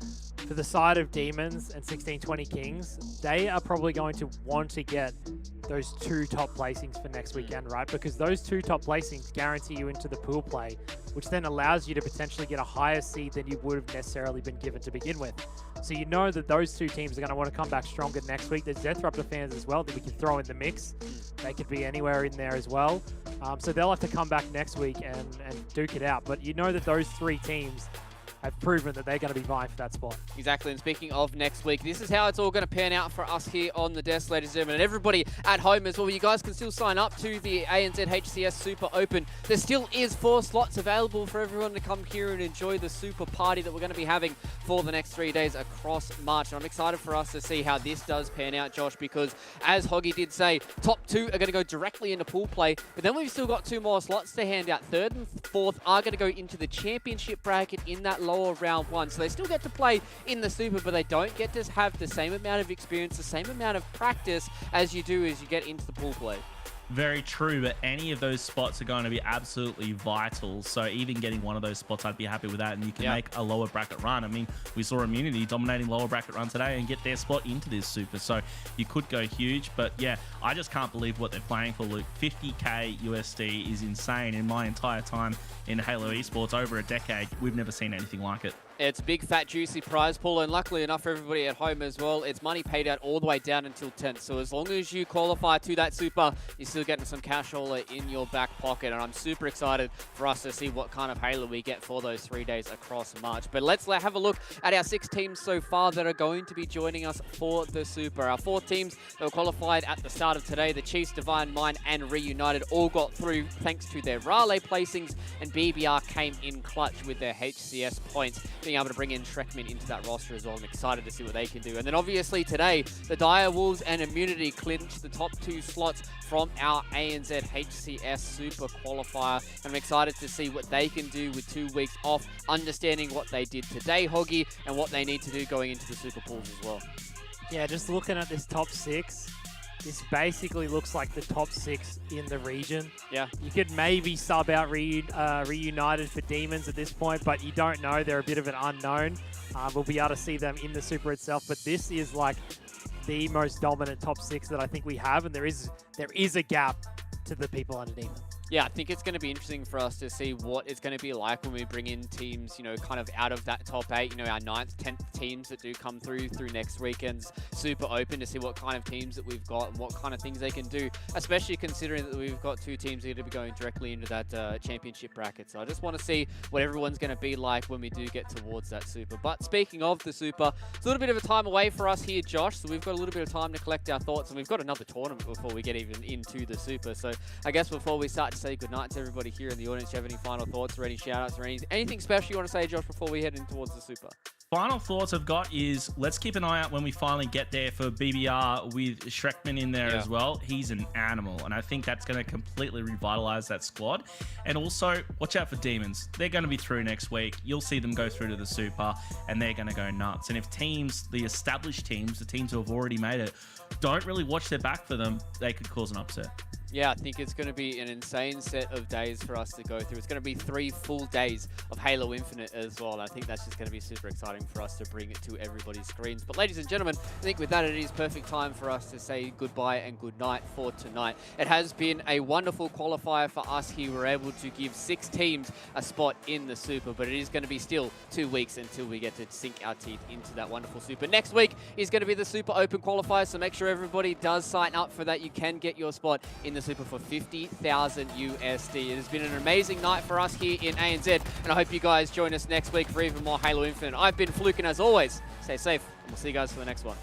for the side of Demons and 1620 Kings, they are probably going to want to get those 2 top placings for next weekend, right? Because those 2 top placings guarantee you into the pool play, which then allows you to potentially get a higher seed than you would have necessarily been given to begin with. So that those 2 teams are going to want to come back stronger next week. There's Deathruptor fans as well that we can throw in the mix. They could be anywhere in there as well. So they'll have to come back next week and duke it out. But that those 3 teams have proven that they're going to be vying for that spot. Exactly, and speaking of next week, this is how it's all going to pan out for us here on the desk, ladies and gentlemen, and everybody at home as well. You guys can still sign up to the ANZ HCS Super Open. There still is 4 slots available for everyone to come here and enjoy the super party that we're going to be having for the next 3 days across March. And I'm excited for us to see how this does pan out, Josh, because as Hoggy did say, top 2 are going to go directly into pool play, but then we've still got 2 more slots to hand out. 3rd and 4th are going to go into the championship bracket in that lower round 1. So they still get to play in the Super, but they don't get to have the same amount of experience, the same amount of practice as you do as you get into the pool play. Very true, but any of those spots are going to be absolutely vital. So even getting one of those spots, I'd be happy with that. And you can make a lower bracket run. I mean, we saw Immunity dominating lower bracket run today and get their spot into this Super. So you could go huge. But yeah, I just can't believe what they're playing for, Luke. 50K USD is insane. In my entire time in Halo Esports, over a decade, we've never seen anything like it. It's a big, fat, juicy prize pool, and luckily enough for everybody at home as well, it's money paid out all the way down until 10th. So as long as you qualify to that Super, you're still getting some cashola in your back pocket, and I'm super excited for us to see what kind of Halo we get for those 3 days across March. But let's have a look at our 6 teams so far that are going to be joining us for the Super. Our 4 teams that were qualified at the start of today, the Chiefs, Divine Mind, and Reunited, all got through thanks to their Raleigh placings, and BBR came in clutch with their HCS points, being able to bring in Shrekman into that roster as well. I'm excited to see what they can do. And then obviously today, the Direwolves and Immunity clinched the top 2 slots from our ANZ HCS Super Qualifier. And I'm excited to see what they can do with 2 weeks off, understanding what they did today, Hoggy, and what they need to do going into the Super Pools as well. Yeah, just looking at this top 6, this basically looks like the top 6 in the region. Yeah. You could maybe sub out Reunited for Demons at this point, but you don't know. They're a bit of an unknown. We'll be able to see them in the Super itself, but this is like the most dominant top 6 that I think we have, and there is a gap to the people underneath them. Yeah, I think it's going to be interesting for us to see what it's going to be like when we bring in teams, kind of out of that top 8, our 9th, 10th teams that do come through next weekend's Super Open, to see what kind of teams that we've got and what kind of things they can do, especially considering that we've got 2 teams that are going to be going directly into that championship bracket. So I just want to see what everyone's going to be like when we do get towards that Super. But speaking of the Super, it's a little bit of a time away for us here, Josh, so we've got a little bit of time to collect our thoughts, and we've got another tournament before we get even into the Super. So I guess before we start to say goodnight to everybody here in the audience, do you have any final thoughts or any shout-outs or anything special you want to say, Josh, before we head in towards the Super? Final thoughts I've got is let's keep an eye out when we finally get there for BBR with Schreckman in there as well. He's an animal, and I think that's going to completely revitalize that squad. And also, watch out for Demons. They're going to be through next week. You'll see them go through to the Super, and they're going to go nuts. And if teams, the established teams, the teams who have already made it, don't really watch their back for them, they could cause an upset. Yeah, I think it's going to be an insane set of days for us to go through. It's going to be 3 full days of Halo Infinite as well. I think that's just going to be super exciting for us to bring it to everybody's screens. But ladies and gentlemen, I think with that, it is perfect time for us to say goodbye and good night for tonight. It has been a wonderful qualifier for us here. We're able to give 6 teams a spot in the Super, but it is going to be still 2 weeks until we get to sink our teeth into that wonderful Super. Next week is going to be the Super Open qualifier, so make sure everybody does sign up for that. You can get your spot in the Super for 50,000 USD. It has been an amazing night for us here in ANZ, and I hope you guys join us next week for even more Halo Infinite. I've been Fluke, and as always, stay safe, and we'll see you guys for the next one.